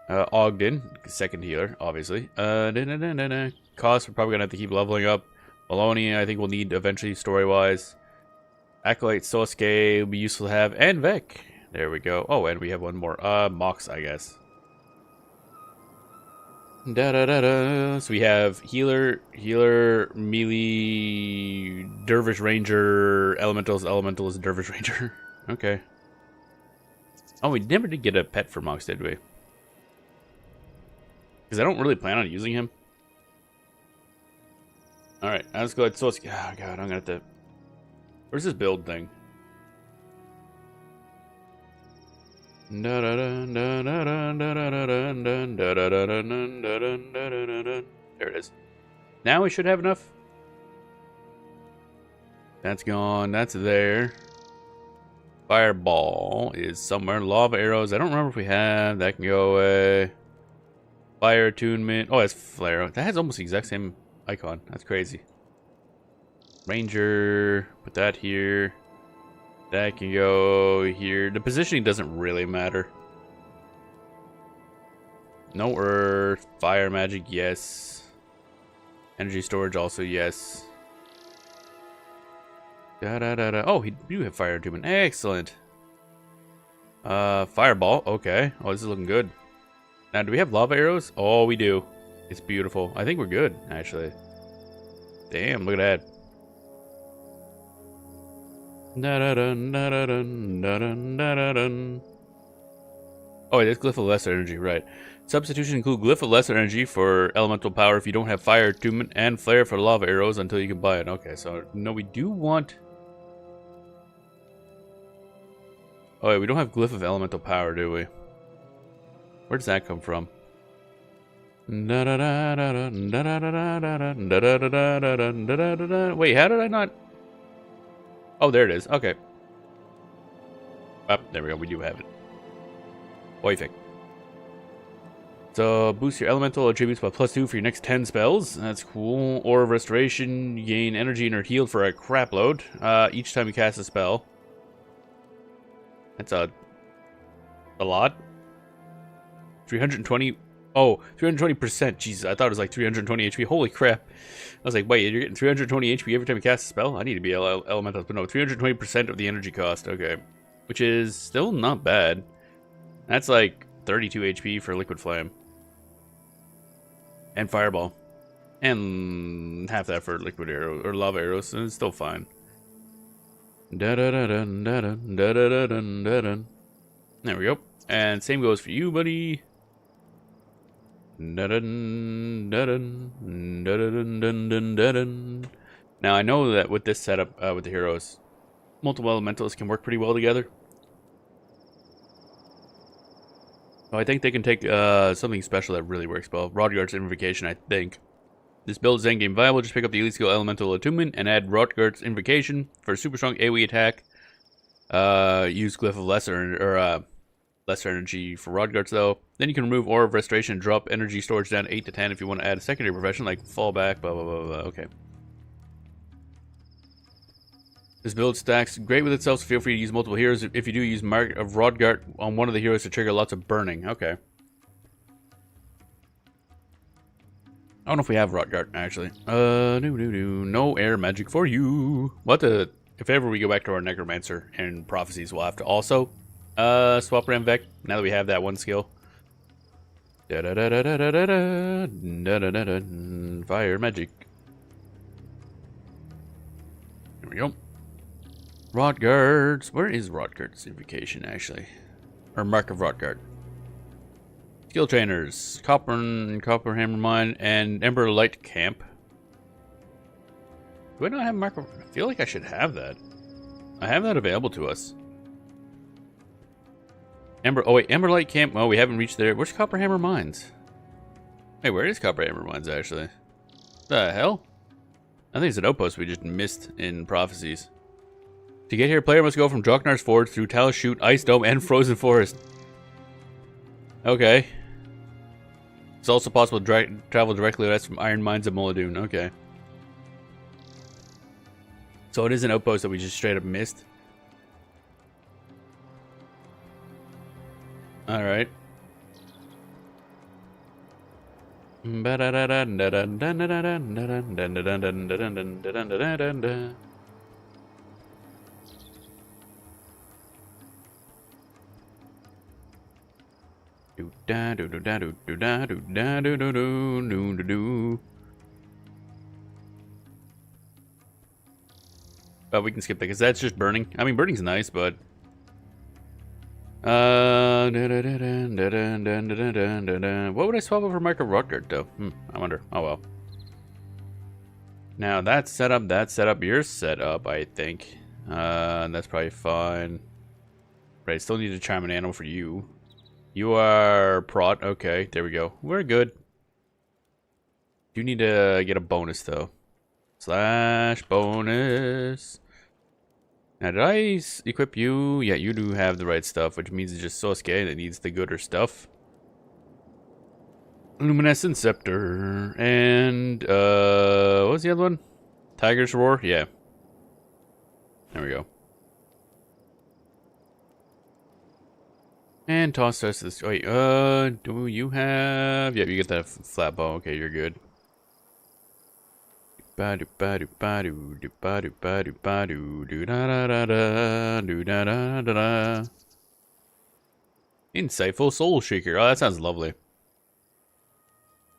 Ogden, second healer, obviously. Cost, we're probably gonna have to keep leveling up. Maloney, I think we'll need eventually story-wise. Acolyte, Sosuke will be useful to have, and Vec. There we go. Oh, and we have one more. Mox, I guess. So we have healer, melee, dervish ranger, elementalist, dervish ranger. Okay. Oh, we never did get a pet for Mox, did we? Because I don't really plan on using him. Alright, let's go ahead. Oh, God, I'm gonna have to... Where's this build thing? There it is. Now we should have enough. That's gone. That's there. Fireball is somewhere. Lava arrows. I don't remember if we have. That can go away. Fire attunement. Oh, that's flare. That has almost the exact same icon. That's crazy. Ranger. Put that here. That can go here. The positioning doesn't really matter. No earth. Fire magic, yes. Energy storage also, yes. Oh, we do have fire attunement. Excellent. Fireball. Okay. Oh, this is looking good. Now, do we have lava arrows? Oh, we do. It's beautiful. I think we're good, actually. Damn, look at that. Oh, wait, that's Glyph of Lesser Energy, right. Substitution include Glyph of Lesser Energy for elemental power if you don't have fire attunement, and flare for lava arrows until you can buy it. Okay, so no, we do want... Oh, wait, we don't have Glyph of Elemental Power, do we? Where does that come from? Wait, how did I not... Oh, there it is. Okay. Oh, there we go. We do have it. Perfect. So, boost your elemental attributes by +2 for your next 10 spells. That's cool. Aura of Restoration. You gain energy and are healed for a crap load each time you cast a spell. That's a lot. 320... Oh, 320%. Jesus, I thought it was like 320 HP. Holy crap. I was like, wait, you're getting 320 HP every time you cast a spell? I need to be elemental. But no, 320% of the energy cost. Okay. Which is still not bad. That's like 32 HP for Liquid Flame. And Fireball. And half that for Liquid Arrow, or Lava Arrows, so it's still fine. There we go. And same goes for you, buddy. Dun, dun, dun, dun, dun, dun, dun. Now I know that with this setup with the heroes, multiple elementals can work pretty well together. So I think they can take something special that really works well. Rodguard's Invocation, I think. This build is endgame viable. Just pick up the Elite Skill Elemental Attunement and add Rodguard's Invocation for a super strong AoE attack. Use Glyph of lesser energy for Rodguards though. Then you can remove Aura of Restoration and drop energy storage down 8 to 10 if you want to add a secondary profession like Fallback, blah blah blah blah. Okay. This build stacks great with itself, so feel free to use multiple heroes. If you do, use Mark of Rodguard on one of the heroes to trigger lots of burning. Okay. I don't know if we have Rodguard, actually. No air magic for you. If ever we go back to our Necromancer and Prophecies, we'll have to also swap around Vec, now that we have that one skill. Fire magic. Here we go. Rodguards. Where is Rodguard's Invocation, actually? Or Mark of Rodguard. Skill Trainers. Copper Hammer Mine, and Ember Light Camp. Do I not have Mark of... I feel like I should have that. I have that available to us. Ember Light Camp. Oh, we haven't reached there. Where's Copper Hammer Mines? Hey, where is Copper Hammer Mines, actually? The hell? I think it's an outpost we just missed in Prophecies. To get here, player must go from Draknar's Forge through Talus Chute, Ice Dome, and Frozen Forest. Okay. It's also possible to travel directly west from Iron Mines of Muladun. Okay. So it is an outpost that we just straight up missed. Alright. But we can skip that because that's just burning. I mean, burning's nice, but what would I swap over Micro Rodguard though? I wonder. Oh well. Now that's set up. You're set up, I think. That's probably fine. Right, still need a Charm and Animal for you. You are Prot. Okay, there we go. We're good. You need to get a bonus though. Slash bonus. Now did I equip you? Yeah, you do have the right stuff, which means it's just Sosuke that needs the gooder stuff. Luminescent Scepter. And what was the other one? Tiger's Roar? Yeah. There we go. And toss us this. Wait, do you have? Yeah, you get that flat bow. Okay, you're good. Insightful Soul Shaker. Oh, that sounds lovely.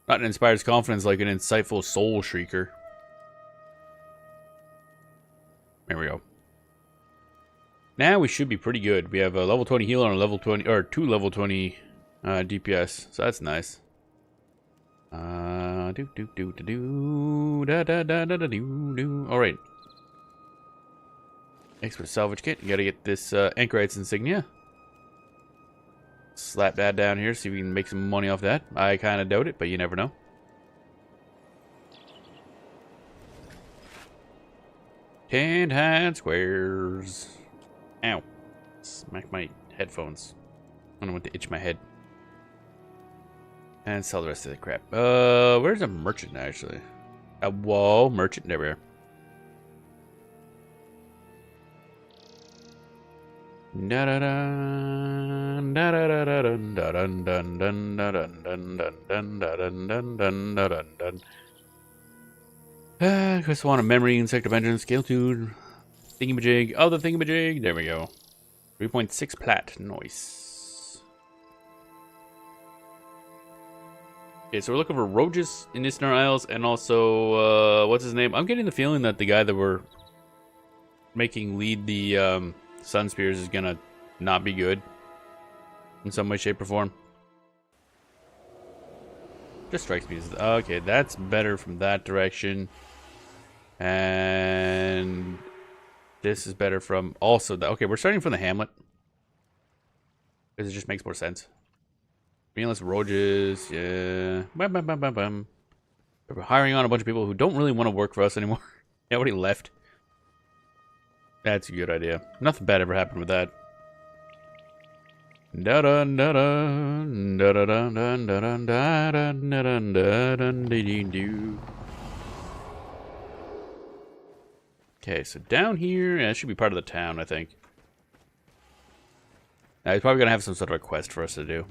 Not an inspires confidence like an insightful Soul Shaker. There we go. Now we should be pretty good. We have a level 20 healer and a level 20, or 2 level 20 DPS, so that's nice. All right. Expert salvage kit. You gotta get this Anchorite's insignia. Slap that down here, see if we can make some money off that. I kind of doubt it, but you never know. Ten hand squares. Ow. Smack my headphones. I don't want to itch my head. And sell the rest of the crap. Where's a merchant, actually? Whoa, merchant. There we are. Just want a memory, insect vengeance, scale 2, thingamajig, other thingamajig. There we go. 3.6 plat. Nice. Okay, so we're looking for Roges in Isnar Isles, and also, what's his name? I'm getting the feeling that the guy that we're making lead the Sun Spears is gonna not be good in some way, shape, or form. This strikes me as... Okay, that's better from that direction. And... This is better from also... Okay, we're starting from the hamlet. Because it just makes more sense. Meatless roaches, yeah. Bum, bum, bum, bum, bum. We're hiring on a bunch of people who don't really want to work for us anymore. Nobody left. That's a good idea. Nothing bad ever happened with that. Okay, so down here, that should be part of the town, I think. Now, he's probably gonna have some sort of a quest for us to do.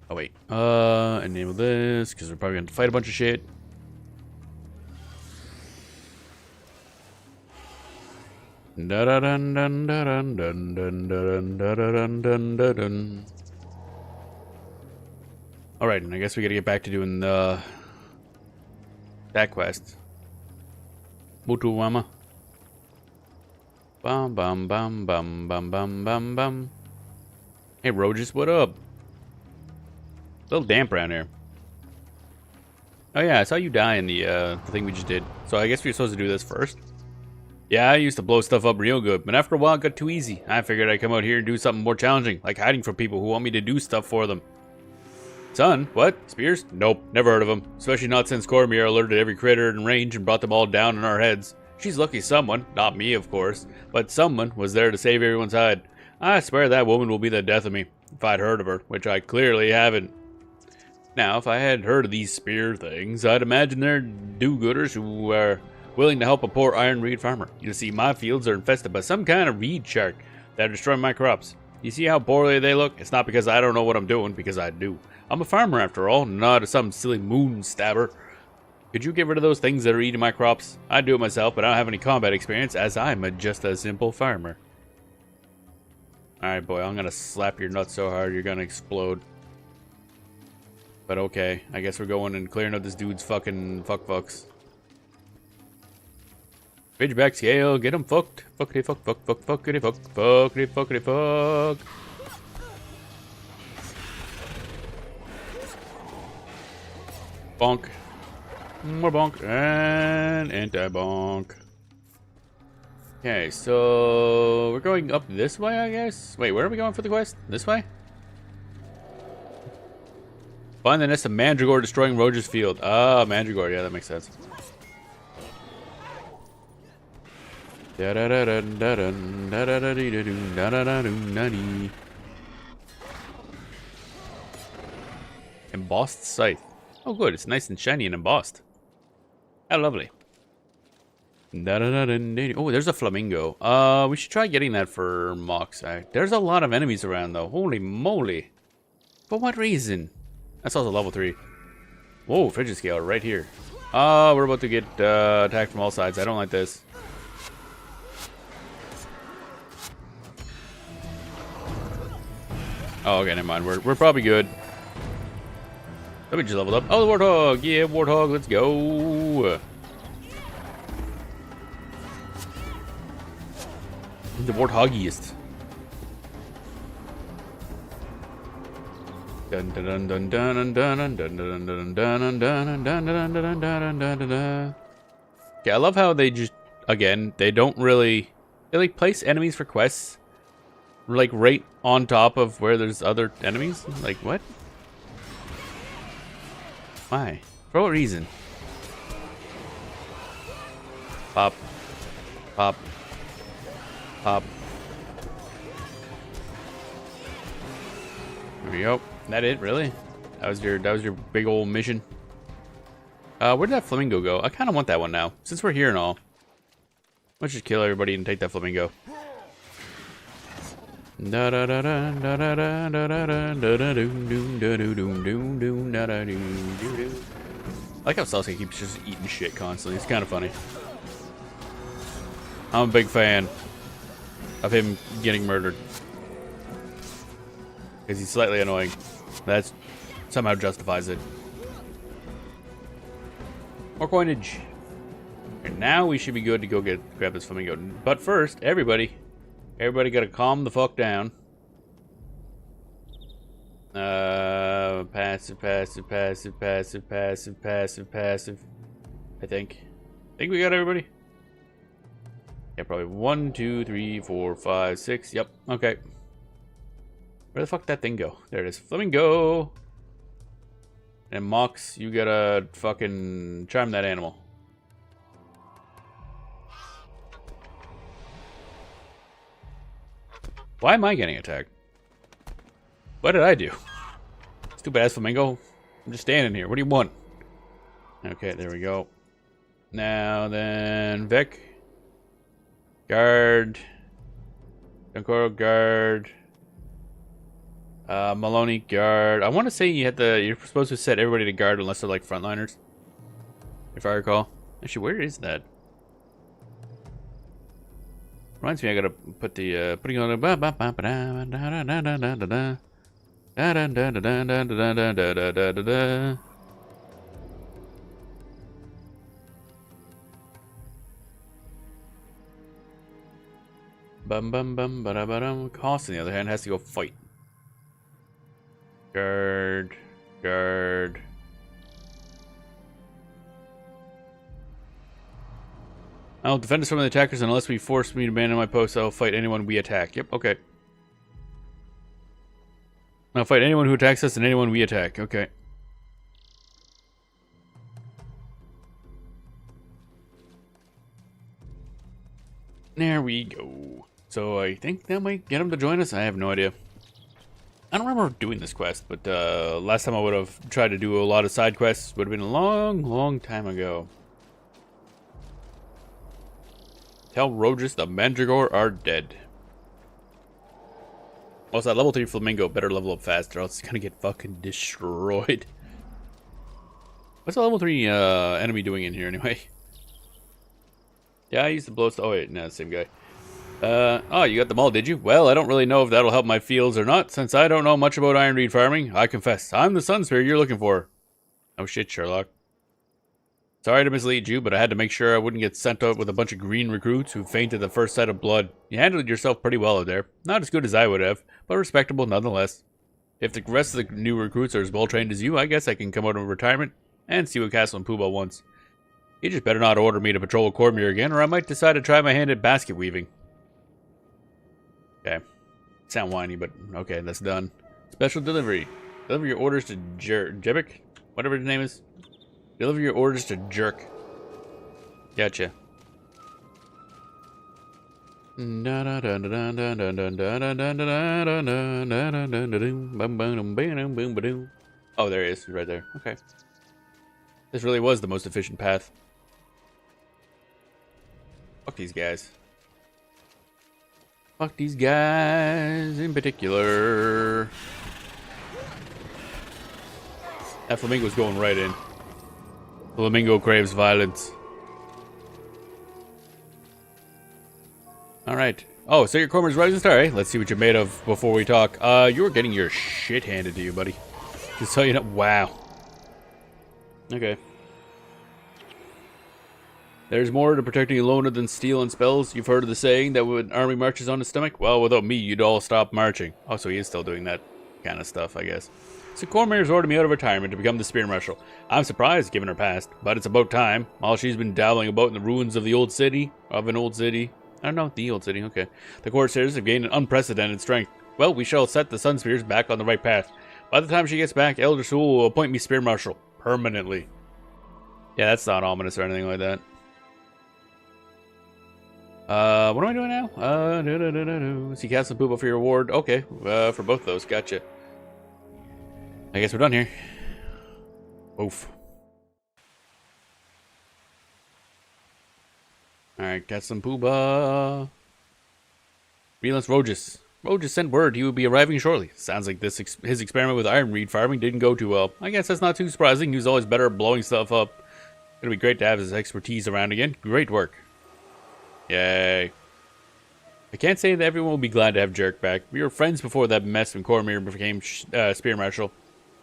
Oh wait, enable this because we're probably gonna fight a bunch of shit. Alright, and I guess we gotta get back to doing that quest. Mutuwama. Bum bum bum bum bum bum bum bum. Hey Roges, what up? A little damp around here. Oh yeah, I saw you die in the thing we just did. So I guess we're supposed to do this first. Yeah, I used to blow stuff up real good, but after a while it got too easy. I figured I'd come out here and do something more challenging, like hiding from people who want me to do stuff for them. Son, what? Spears? Nope, never heard of them. Especially not since Cormier alerted every critter in range and brought them all down on our heads. She's lucky someone, not me of course, but someone was there to save everyone's hide. I swear that woman will be the death of me, if I'd heard of her, which I clearly haven't. Now, if I had heard of these spear things, I'd imagine they're do-gooders who are willing to help a poor iron reed farmer. You see, my fields are infested by some kind of reed shark that are destroying my crops. You see how poorly they look? It's not because I don't know what I'm doing, because I do. I'm a farmer after all, not some silly moon stabber. Could you get rid of those things that are eating my crops? I'd do it myself, but I don't have any combat experience, as I'm just a simple farmer. Alright, boy, I'm gonna slap your nuts so hard you're gonna explode. But okay, I guess we're going and clearing up this dude's fucking fucks. Ridgeback scale, get him fucked. Fuckity fuck, fuck, fuck, fuckity fuck, fuckity fuckity fuck. Bonk. More bonk. And anti-bonk. Okay, so we're going up this way, I guess? Wait, where are we going for the quest? This way? Find the nest of Mandragore destroying Roger's field. Ah, Mandragore, yeah, that makes sense. Embossed scythe. Oh good, it's nice and shiny and embossed. How lovely. Oh, there's a flamingo. We should try getting that for Mox. There's a lot of enemies around though. Holy moly. For what reason? That's also level 3. Whoa, frigid scale right here. We're about to get attacked from all sides. I don't like this. Oh, okay, never mind. We're probably good. Let me just leveled up. Oh, the Warthog! Yeah, Warthog, let's go! The Warthogiest. Dun dun dun dun dun dun dun dun dun dun dun dun dun dun dun dun dun dun. Okay, I love how they just, again, they don't really, they like place enemies for quests, like right on top of where there's other enemies. Like what? Why? For what reason? Pop, pop, pop. There we go. That it? Really? That was your big old mission. Where did that flamingo go? I kind of want that one now, since we're here and all. Let's just kill everybody and take that flamingo. I like how Sasuke keeps just eating shit constantly. It's kind of funny. I'm a big fan of him getting murdered. Because he's slightly annoying. That somehow justifies it. More coinage. And now we should be good to go grab this flamingo. But first, everybody gotta calm the fuck down. Passive, passive, passive, passive, passive, passive, passive. I think we got everybody. Yeah, probably 1, 2, 3, 4, 5, 6. Yep. Okay. Where the fuck did that thing go? There it is. Flamingo. And Mox, you gotta fucking charm that animal. Why am I getting attacked? What did I do? Stupid ass flamingo. I'm just standing here. What do you want? Okay, there we go. Now then, Vic. Guard. Dunkoro, guard. Maloney, guard. I want to say you're supposed to set everybody to guard unless they're like frontliners. If I recall. Actually, where is that? Reminds me, I gotta put the putting on a bum bum bum ba da ba dum. Cost on the other hand has to go fight. Guard, guard. I'll defend us from the attackers unless we force me to abandon my post. I'll fight anyone we attack. Yep, okay. I'll fight anyone who attacks us and anyone we attack. Okay. There we go. So I think that might get him to join us. I have no idea. I don't remember doing this quest, but last time I would have tried to do a lot of side quests would have been a long, long time ago. Tell Rogus the Mandragora are dead. Also, that level 3 Flamingo better level up faster, or else it's gonna get fucking destroyed. What's the level 3 enemy doing in here anyway? Yeah, I used to blow stuff. Oh wait, no, same guy. Oh, you got them all, did you? Well, I don't really know if that'll help my fields or not, since I don't know much about ironweed farming. I confess, I'm the sun spear you're looking for. Oh shit, Sherlock. Sorry to mislead you, but I had to make sure I wouldn't get sent out with a bunch of green recruits who fainted the first sight of blood. You handled yourself pretty well out there. Not as good as I would have, but respectable nonetheless. If the rest of the new recruits are as well trained as you, I guess I can come out of retirement and see what Castle and Poobah wants. You just better not order me to patrol Cormier again, or I might decide to try my hand at basket weaving. Okay. Sound whiny, but okay, that's done. Special delivery. Deliver your orders to Jebik? Whatever his name is. Deliver your orders to Jerk. Gotcha. Oh, there he is. He's right there. Okay. This really was the most efficient path. Fuck these guys. Fuck these guys in particular. That flamingo's going right in. Flamingo craves violence. Alright. Oh, so your Cormier's Rising Star, eh? Let's see what you're made of before we talk. You're getting your shit handed to you, buddy. Just so you know. Wow. Okay. There's more to protecting a loner than steel and spells. You've heard of the saying that when an army marches on its stomach? Well, without me, you'd all stop marching. Oh, so he is still doing that kind of stuff, I guess. So Cormier's ordered me out of retirement to become the Spear Marshal. I'm surprised, given her past, but it's about time. While she's been dabbling about in the ruins of the old city, I don't know, the old city, okay. The Corsairs have gained an unprecedented strength. Well, we shall set the Sun Spears back on the right path. By the time she gets back, Elder Sewell will appoint me Spear Marshal. Permanently. Yeah, that's not ominous or anything like that. What am I doing now? See Castle and Poobah for your reward. Okay, for both of those, gotcha. I guess we're done here. Oof. Alright, Castle and Poobah. Relance Rogus. Rogus sent word he would be arriving shortly. Sounds like his experiment with ironweed farming didn't go too well. I guess that's not too surprising. He was always better at blowing stuff up. It'll be great to have his expertise around again. Great work. Yay. I can't say that everyone will be glad to have Jerk back. We were friends before that mess when Cormier became Spear Marshal.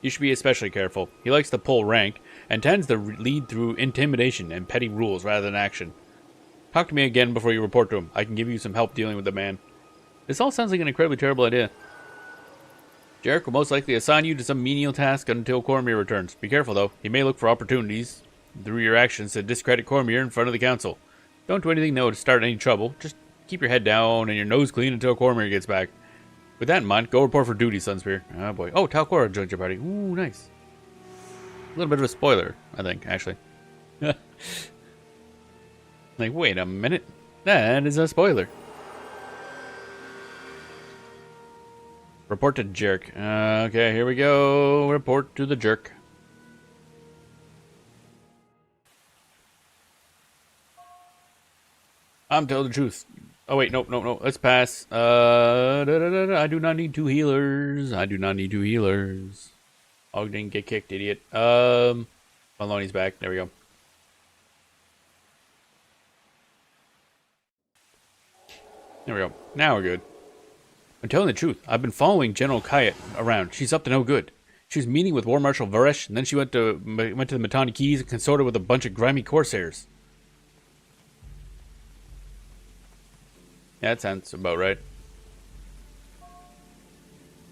You should be especially careful. He likes to pull rank, and tends to lead through intimidation and petty rules rather than action. Talk to me again before you report to him. I can give you some help dealing with the man. This all sounds like an incredibly terrible idea. Jarek will most likely assign you to some menial task until Cormier returns. Be careful, though. He may look for opportunities through your actions to discredit Cormier in front of the council. Don't do anything, though, to start any trouble. Just keep your head down and your nose clean until Cormier gets back. With that in mind, go report for duty, Sunspear. Oh, boy. Oh, Talcora joined your party. Ooh, nice. A little bit of a spoiler, I think, actually. Like, wait a minute. That is a spoiler. Report to Jerk. Okay, here we go. Report to the Jerk. I'm telling the truth. Oh, wait, nope. Let's pass. I do not need 2 healers. Ogden, get kicked, idiot. Maloney's back. There we go. There we go. Now we're good. I'm telling the truth. I've been following General Kayat around. She's up to no good. She was meeting with War Marshal Varesh, and then she went to the Mittani Keys and consorted with a bunch of grimy corsairs. Yeah, that sounds about right.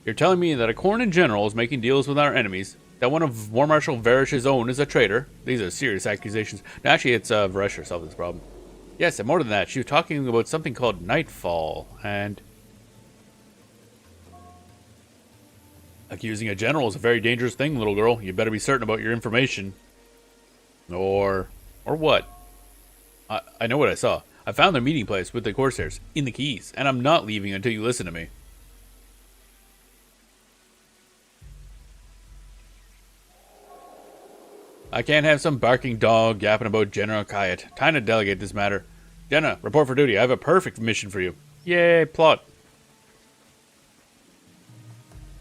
You're telling me that a Cornin general is making deals with our enemies, that one of War Marshal Varesh's own is a traitor? These are serious accusations. No, actually, it's Varesh herself that's the problem. Yes, and more than that, she was talking about something called Nightfall, and... Accusing a general is a very dangerous thing, little girl. You better be certain about your information. Or what? I know what I saw. I found their meeting place with the Corsairs in the Keys, and I'm not leaving until you listen to me. I can't have some barking dog yapping about General Kayat. Time to delegate this matter. Jenna, report for duty. I have a perfect mission for you. Yay, plot.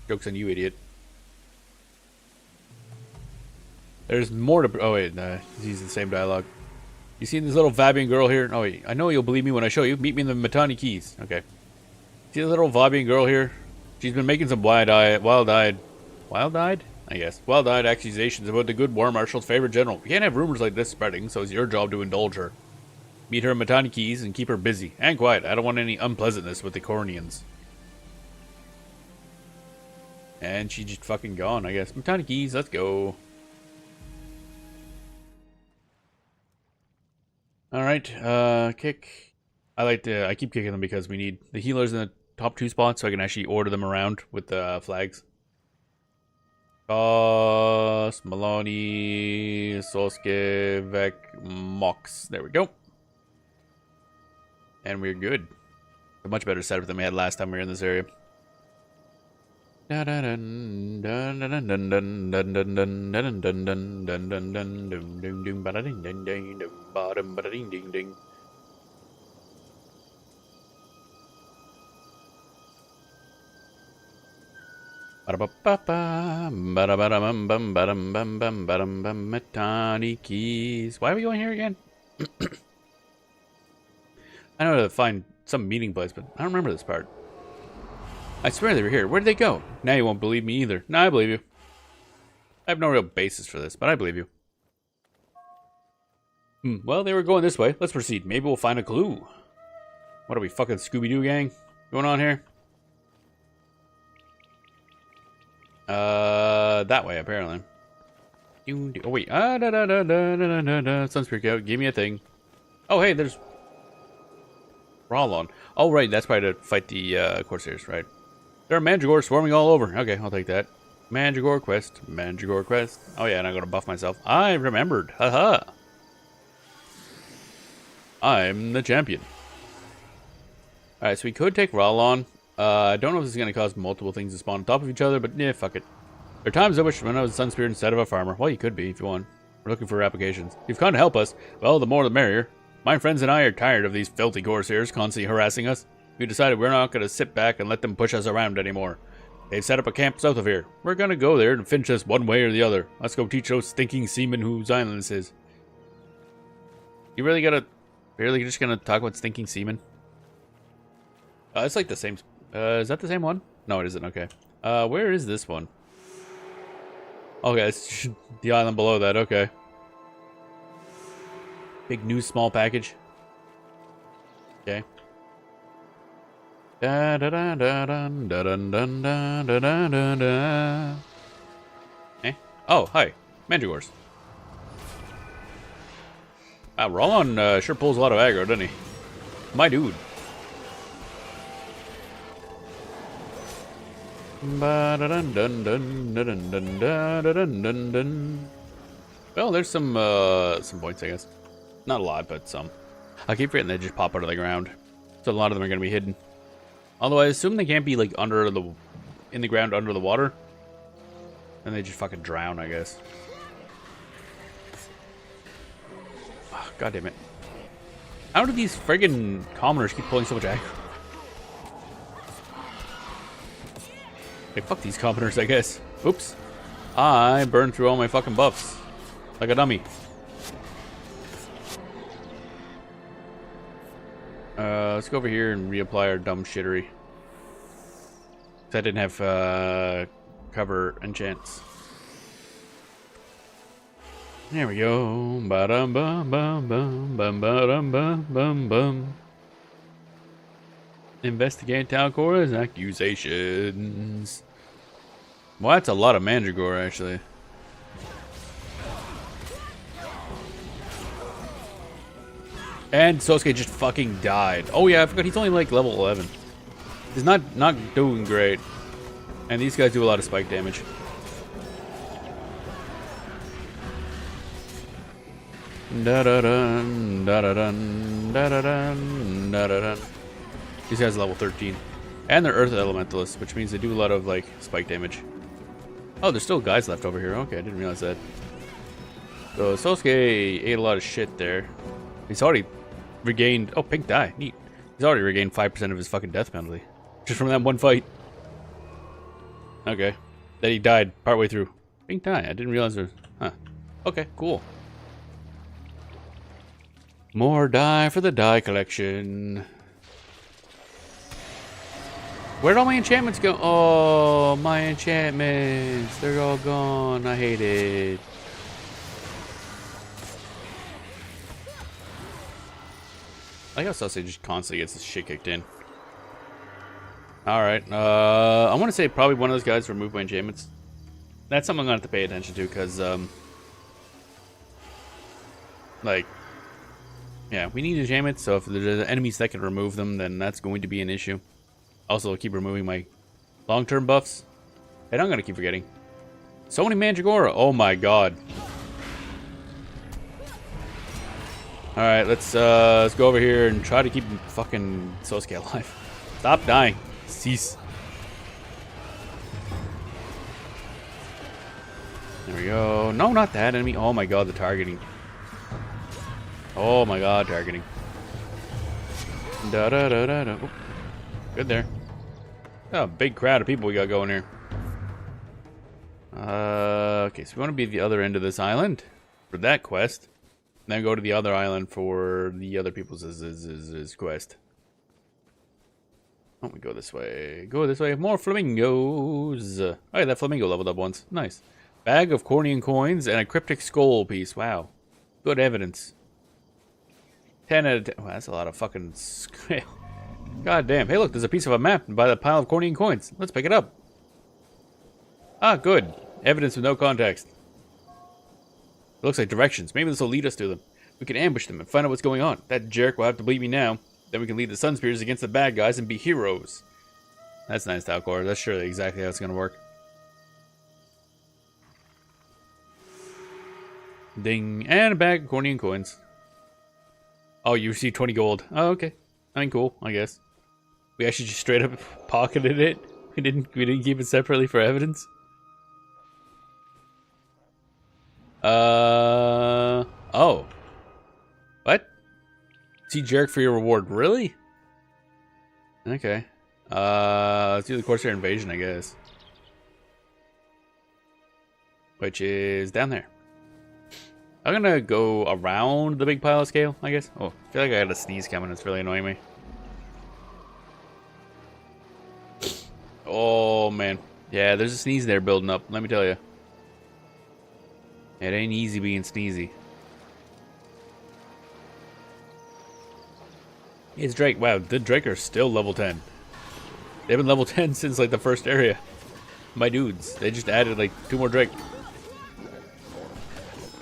Joke's on you, idiot. There's more to... Oh, wait. He's the same dialogue. You seen this little Vabian girl here? Oh, wait. I know you'll believe me when I show you. Meet me in the Mittani Keys. Okay. See the little Vabian girl here? She's been making some wild-eyed, I guess. Wild-eyed accusations about the good War Marshal's favorite general. We can't have rumors like this spreading, so it's your job to indulge her. Meet her in Mittani Keys and keep her busy. And quiet. I don't want any unpleasantness with the Cornians. And she's just fucking gone, I guess. Mittani Keys, let's go. Alright, kick. I keep kicking them because we need the healers in the top 2 spots so I can actually order them around with the flags. Maloney, Soske, Vec, Mox. There we go. And we're good. A much better setup than we had last time we were in this area. Mittani Keys. Why are we going here again? I know to find some meeting place, but I don't remember this part. I swear they were here. Where did they go? Now you won't believe me either. No, I believe you. I have no real basis for this, but I believe you. Well, they were going this way. Let's proceed. Maybe we'll find a clue. What are we, fucking Scooby-Doo gang going on here? That way, apparently. Oh, wait. Sunspear out. Give me a thing. Oh, hey, there's... Rawlon. Oh, right. That's probably to fight the Corsairs, right? There are Mandragores swarming all over. Okay, I'll take that. Mandragore quest. Mandragore quest. Oh, yeah, and I'm going to buff myself. I remembered. Haha. I'm the champion. Alright, so we could take Rawlon. I don't know if this is going to cause multiple things to spawn on top of each other, but yeah, fuck it. There are times I wish when I was a Sunspear instead of a farmer. Well, you could be if you want. We're looking for applications. If you've come to help us, well, the more the merrier. My friends and I are tired of these filthy Corsairs constantly harassing us. We decided we're not going to sit back and let them push us around anymore. They've set up a camp south of here. We're going to go there and finish this one way or the other. Let's go teach those stinking seamen whose island this is. You really just going to talk about stinking seamen? It's like the same... is that the same one? No, it isn't. Okay. Where is this one? Okay, it's the island below that. Okay. Big new small package. Okay. Da da da da dun da dun dun da da da da da. Eh? Oh, hi. Mandragores. Wow, Rollon sure pulls a lot of aggro, doesn't he? My dude. Ba da dun dun dun da dun dun da da dun dun dun. Well, there's some points, I guess. Not a lot, but some. I keep forgetting they just pop out of the ground. So a lot of them are gonna be hidden. Although I assume they can't be like in the ground under the water. And they just fucking drown, I guess. Oh, God damn it. How do these friggin' commoners keep pulling so much aggro? Hey, fuck these commoners, I guess. Oops. I burned through all my fucking buffs. Like a dummy. Let's go over here and reapply our dumb shittery. I didn't have cover enchants. There we go. Ba-dum bum bum bum bum ba-dum bum bum bum. Investigate Talcora's accusations. Well, that's a lot of Mandragore, actually. And Sosuke just fucking died. Oh yeah, I forgot he's only like level 11. He's not doing great. And these guys do a lot of spike damage. Da-da-dun, da-da-dun, da-da-dun, da-da-dun. These guys are level 13. And they're Earth Elementalists, which means they do a lot of, like, spike damage. Oh, there's still guys left over here. Okay, I didn't realize that. So, Sosuke ate a lot of shit there. He's already regained... Oh, pink die. Neat. He's already regained 5% of his fucking death penalty. Just from that one fight. Okay. Then he died partway through. Pink die. I didn't realize there was... Huh. Okay, cool. More die for the die collection. Where'd all my enchantments go? Oh, my enchantments. They're all gone. I hate it. I guess Sausage just constantly gets this shit kicked in. Alright. I want to say probably one of those guys removed my enchantments. That's something I'm going to have to pay attention to because, like, yeah, we need enchantments, so if there's enemies that can remove them, then that's going to be an issue. Also, I'll keep removing my long-term buffs. And I'm going to keep forgetting. So many Mandragora. Oh my god. Alright, let's go over here and try to keep fucking Sosuke alive. Stop dying. Cease. There we go. No, not that enemy. Oh my god, the targeting. Oh my god, targeting. Da da da da da. Good there. Oh, big crowd of people we got going here. Okay, so we want to be at the other end of this island for that quest. And then go to the other island for the other people's quest. Why don't we go this way? Go this way. More flamingos. Oh yeah, that flamingo leveled up once. Nice. Bag of Cornean coins and a cryptic skull piece. Wow. Good evidence. 10 out of 10. Wow, that's a lot of fucking... God damn. Hey, look, there's a piece of a map by the pile of Cornean coins. Let's pick it up. Ah, good. Evidence with no context. It looks like directions. Maybe this will lead us to them. We can ambush them and find out what's going on. That jerk will have to believe me now. Then we can lead the Sun Spears against the bad guys and be heroes. That's nice, Talcor. That's surely exactly how it's going to work. Ding. And a bag of Cornean coins. Oh, you received 20 gold. Oh, okay. I mean, cool, I guess. We actually just straight up pocketed it. We didn't keep it separately for evidence. Oh. What? See jerk for your reward. Really? Okay. Let's do the Corsair Invasion, I guess. Which is down there. I'm gonna go around the big pile of scale, I guess. Oh, I feel like I got a sneeze coming. It's really annoying me. Oh, man. Yeah, there's a sneeze there building up, let me tell you. It ain't easy being sneezy. It's Drake. Wow, the Drake are still level 10. They've been level 10 since like the first area. My dudes. They just added like 2 more Drake.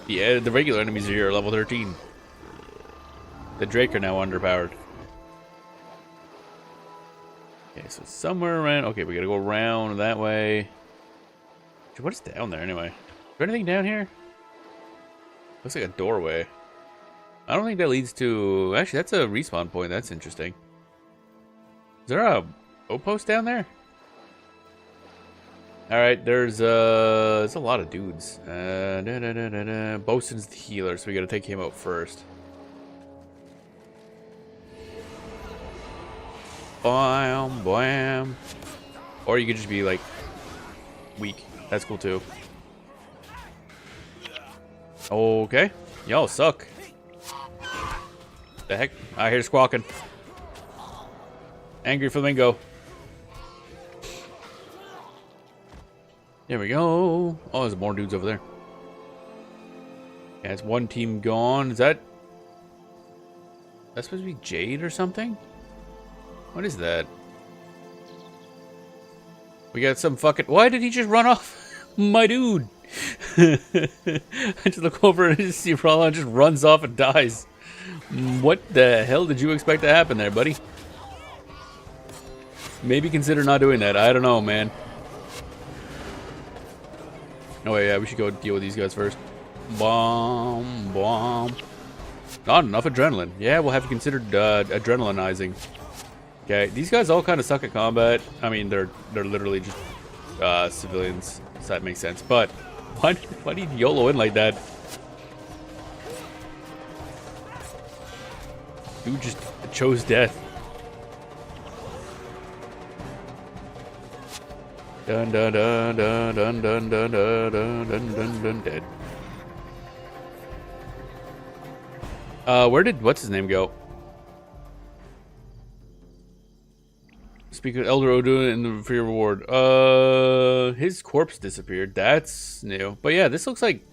The regular enemies here are level 13. The Drake are now underpowered. Okay, so somewhere around... Okay, we gotta go around that way. What is down there anyway? Is there anything down here? Looks like a doorway. I don't think that leads to... Actually, that's a respawn point. That's interesting. Is there a outpost down there? Alright, there's a lot of dudes. Bosun's the healer, so we gotta take him out first. Bam, bam. Or you could just be like weak. That's cool too. Okay. Y'all suck. The heck? I hear squawking. Angry Flamingo. There we go. Oh, there's more dudes over there. Yeah, it's one team gone. Is that... That's supposed to be Jade or something? What is that? We got some fucking... Why did he just run off? My dude. I just look over and just see Roland just runs off and dies. What the hell did you expect to happen there, buddy? Maybe consider not doing that. I don't know, man. Oh, yeah, we should go deal with these guys first. Bomb, bomb. Not enough adrenaline. Yeah, we'll have to consider adrenalinizing. Okay, these guys all kind of suck at combat. I mean, they're literally just civilians, so that makes sense. But why do you YOLO in like that? Dude just chose death. Dun dun dun dun dun dun dun dun dun dun dun dead. Where did what's his name go? Speak of Elder Odin and for your reward. His corpse disappeared. That's new. But yeah, this looks like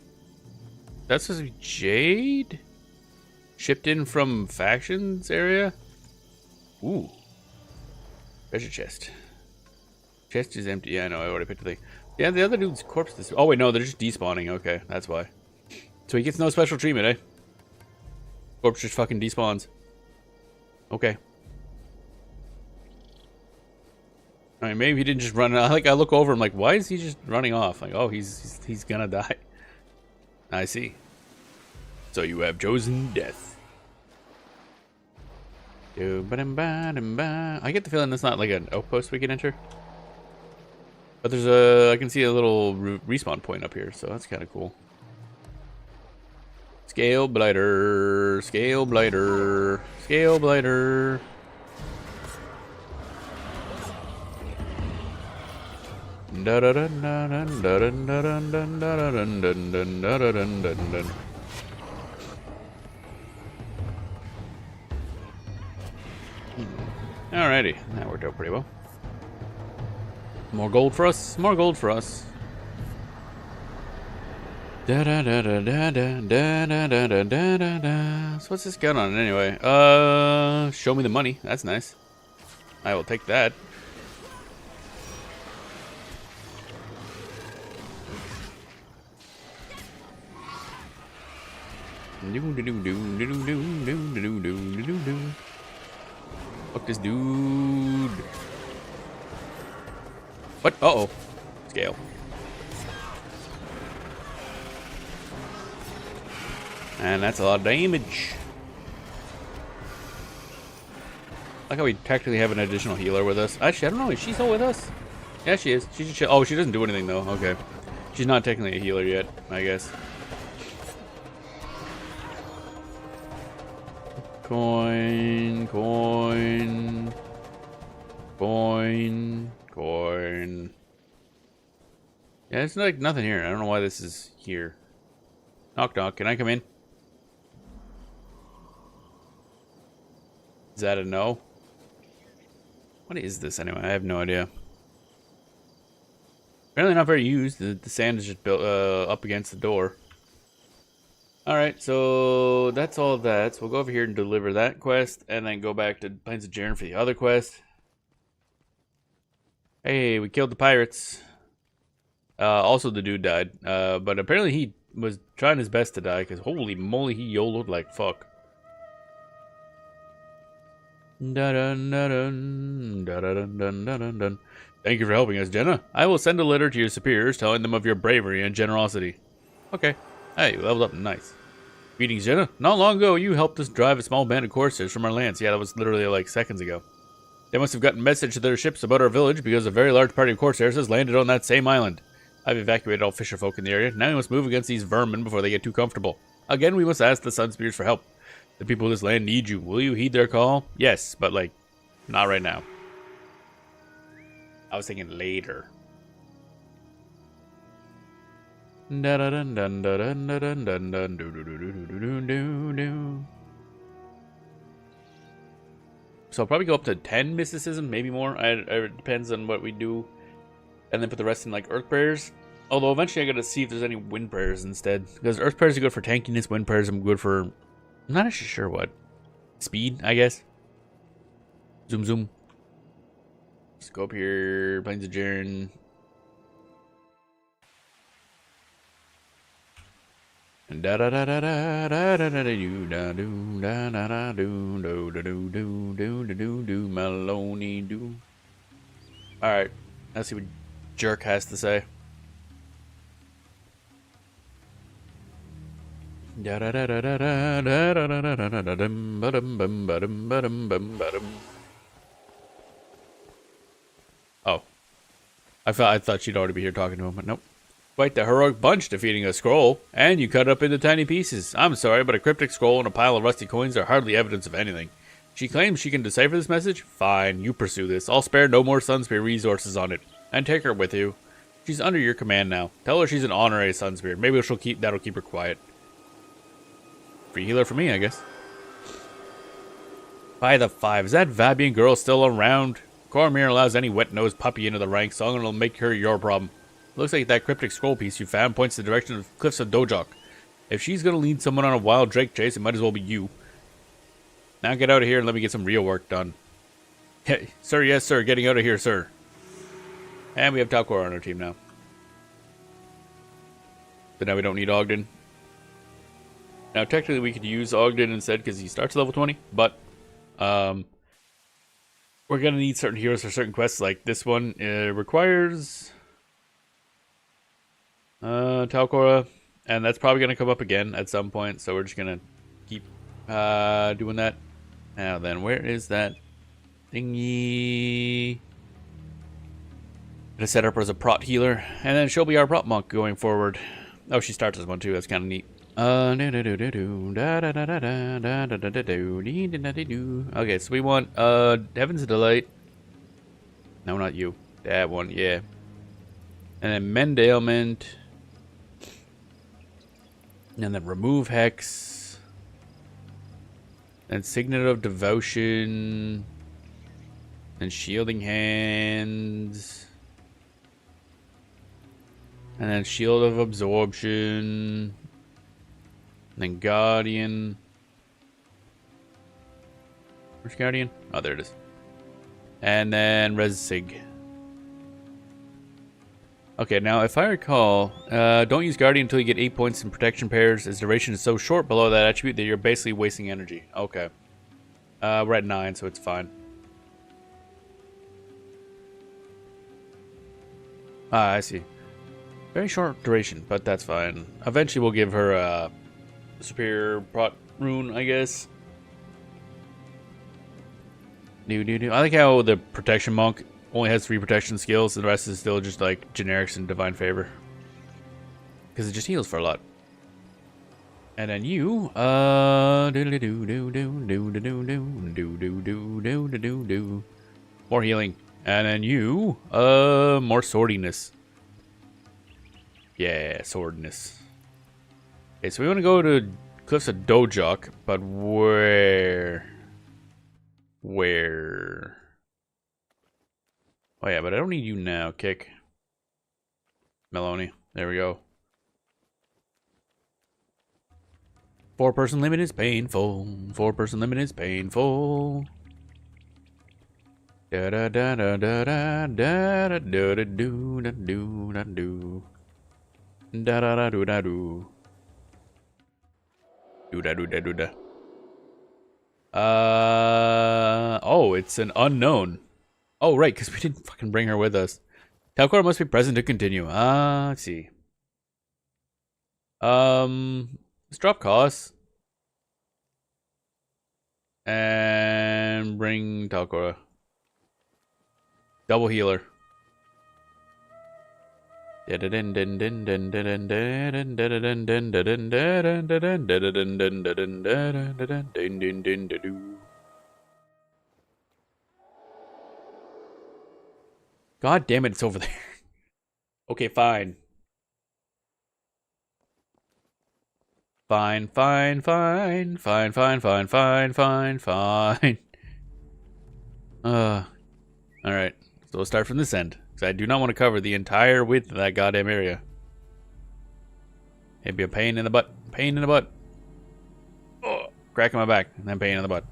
that's supposed to be Jade? Shipped in from factions area? Ooh. Treasure chest. Chest is empty. Yeah, I know. I already picked the thing. Yeah, the other dude's corpse disappeared. Oh, wait, no. They're just despawning. Okay, that's why. So he gets no special treatment, eh? Corpse just fucking despawns. Okay. I mean, maybe he didn't just run. Like I look over, I'm like, why is he just running off? Like, oh, he's gonna die. I see. So you have chosen death. I get the feeling that's not like an outpost we can enter. But there's I can see a little respawn point up here, so that's kind of cool. Scale blighter, scale blighter, scale blighter. Alrighty, that worked out pretty well. More gold for us, more gold for us. So what's this gun on anyway? Show me the money. That's nice. I will take that. Fuck this dude. What? Uh-oh. Scale. And that's a lot of damage. Like how we technically have an additional healer with us. Actually, I don't know. Is she still with us? Yeah, she is. She's just oh, she doesn't do anything though. Okay. She's not technically a healer yet, I guess. Coin, coin, coin, coin. Yeah, it's like nothing here. I don't know why this is here. Knock, knock. Can I come in? Is that a no? What is this anyway? I have no idea. Apparently not very used. The sand is just built up against the door. Alright, so that's all that. So we'll go over here and deliver that quest, and then go back to Plains of Jaren for the other quest. Hey, we killed the pirates. Also, the dude died. But apparently he was trying his best to die, because holy moly, he YOLO'd like fuck. Dun, dun, dun, dun, dun, dun, dun, dun. Thank you for helping us, Jenna. I will send a letter to your superiors telling them of your bravery and generosity. Okay. Hey, you leveled up. Nice. Greetings, Jenna. Not long ago, you helped us drive a small band of corsairs from our lands. Yeah, that was literally like seconds ago. They must have gotten a message to their ships about our village because a very large party of corsairs has landed on that same island. I've evacuated all fisherfolk in the area. Now we must move against these vermin before they get too comfortable. Again, we must ask the Sun Spears for help. The people of this land need you. Will you heed their call? Yes, but like, not right now. I was thinking later. So I'll probably go up to 10 mysticism, maybe more. It depends on what we do. And then put the rest in like earth prayers. Although eventually I gotta see if there's any wind prayers instead. Because earth prayers are good for tankiness, wind prayers I'm good for... I'm not actually sure what. Speed, I guess. Zoom zoom. Let's go up here. Plains adjourn. Da da da da da da da da do da do da da da do do do do do do do do Maloney do. All right, let's see what Jerk has to say. Da da da da da da da da da da da da dum ba-dum bum ba-dum ba-dum bum ba-dum. Oh, I thought she'd already be here talking to him, but nope. Quite the heroic bunch defeating a scroll, and you cut it up into tiny pieces. I'm sorry, but a cryptic scroll and a pile of rusty coins are hardly evidence of anything. She claims she can decipher this message? Fine, you pursue this. I'll spare no more Sunspear resources on it. And take her with you. She's under your command now. Tell her she's an honorary Sunspear. Maybe that'll keep her quiet. Free healer for me, I guess. By the 5, is that Vabian girl still around? Cormir allows any wet-nosed puppy into the ranks, so I'm gonna make her your problem. Looks like that cryptic scroll piece you found points the direction of the cliffs of Dojok. If she's gonna lead someone on a wild drake chase, it might as well be you. Now get out of here and let me get some real work done. Hey, sir, yes, sir. Getting out of here, sir. And we have Talcor on our team now. But now we don't need Ogden. Now, technically, we could use Ogden instead because he starts level 20. But, we're going to need certain heroes for certain quests. Like this one requires... Talcora, and that's probably going to come up again at some point, so we're just going to keep doing that. Now then, where is that thingy? Gonna set up her as a prot healer, and then she'll be our prot monk going forward. Oh, she starts as one too, that's kind of neat. Okay, so we want Heaven's Delight. No, not you. That one, yeah. And then Mend Ailment. And then Remove Hex. And Signet of Devotion. And Shielding Hands. And then Shield of Absorption. And then Guardian. Where's Guardian? Oh, there it is. And then Res Sig. Okay, now if I recall, don't use Guardian until you get 8 points in protection pairs. Its duration is so short below that attribute that you're basically wasting energy. Okay. We're at 9, so it's fine. Ah, I see. Very short duration, but that's fine. Eventually we'll give her a superior prot rune, I guess. I like how the protection monk only has 3 protection skills, and the rest is still just like generics and divine favor. Because it just heals for a lot. And then you, more healing. And then you, more swordiness. Yeah, swordness. Okay, so we want to go to Cliffs of Dojok, but where? Where? Oh yeah, but I don't need you now, Kick. Meloni. There we go. 4-person limit is painful. 4-person limit is painful. Da da da da da da da da da da do da do da do da da da do da do do da do da do da. Oh, it's an unknown. Oh, right, because we didn't fucking bring her with us. Talcor must be present to continue. Let's see. Let's drop costs and bring Talcor. Double healer. God damn it, it's over there. Okay, fine. Fine. Alright. So we'll start from this end. Because I do not want to cover the entire width of that goddamn area. It'd be a pain in the butt. Pain in the butt. Oh, cracking my back. And then pain in the butt.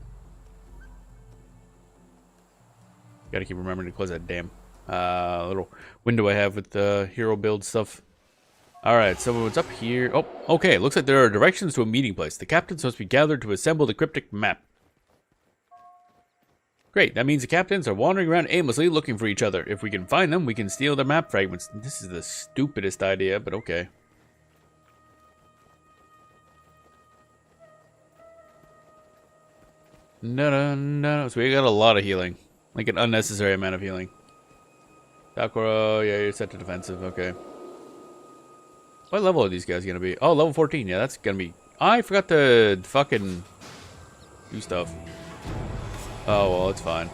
Gotta keep remembering to close that damn little window I have with the hero build stuff. Alright, so what's up here? Oh, okay. Looks like there are directions to a meeting place. The captains must be gathered to assemble the cryptic map. Great, that means the captains are wandering around aimlessly looking for each other. If we can find them, we can steal their map fragments. This is the stupidest idea, but okay. No. So we got a lot of healing. Like an unnecessary amount of healing. Sakura, yeah, you're set to defensive, okay. What level are these guys gonna be? Oh, level 14, yeah, that's gonna be... I forgot to fucking do stuff. Oh, well, it's fine.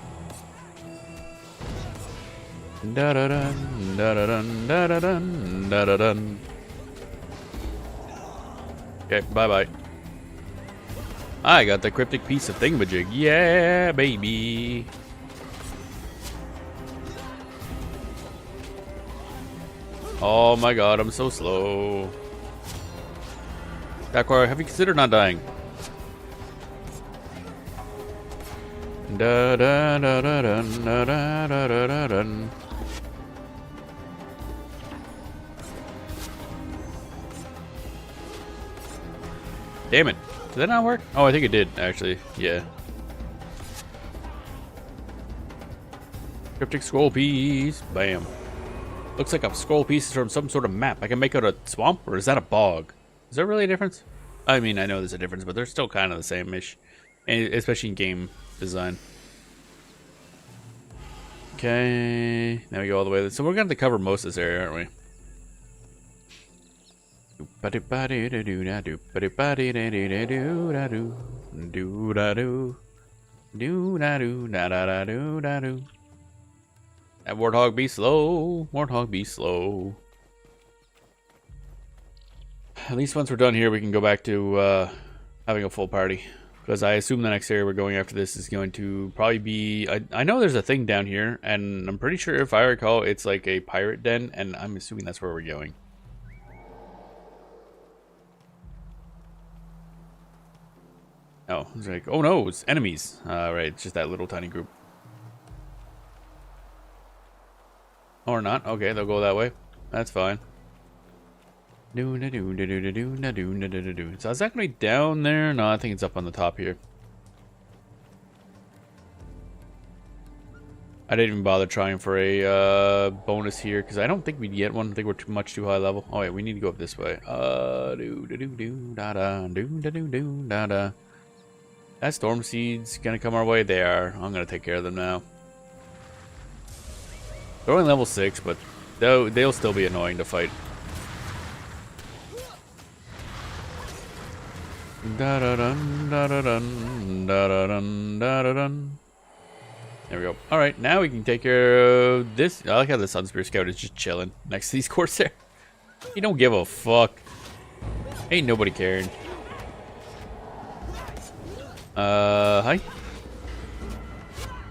Da-da-dun, da-da-dun, da-da-dun, da-da-dun. Okay, bye-bye. I got the cryptic piece of thingamajig. Yeah, baby. Oh my god, I'm so slow. Dakar, have you considered not dying? Da da da da dun, da da da da da dun. Damn it. Did that not work? Oh, I think it did, actually. Yeah. Cryptic scroll piece. Bam. Looks like a scroll piece is from some sort of map. I can make out a swamp, or is that a bog? Is there really a difference? I mean, I know there's a difference, but they're still kind of the same-ish. Especially in game design. Okay. Now we go all the way. So we're going to cover most of this area, aren't we? That warthog be slow. Warthog be slow. At least once we're done here, we can go back to having a full party. Because I assume the next area we're going after this is going to probably be... I know there's a thing down here, and I'm pretty sure if I recall, it's like a pirate den, and I'm assuming that's where we're going. Oh, it's like, oh no, it's enemies. Right, it's just that little tiny group. Or not. Okay, they'll go that way. That's fine. So is that gonna be down there? No, I think it's up on the top here. I didn't even bother trying for a bonus here because I don't think we'd get one. I think we're too high level. Oh wait, we need to go up this way. That storm seed's gonna come our way. They are. I'm gonna take care of them now. They're only level 6, but they'll still be annoying to fight. Da-da-dun, da-da-dun, da-da-dun, da-da-dun. There we go. Alright, now we can take care of this. I like how the Sunspear Scout is just chilling next to these Corsair. He don't give a fuck. Ain't nobody caring. Hi.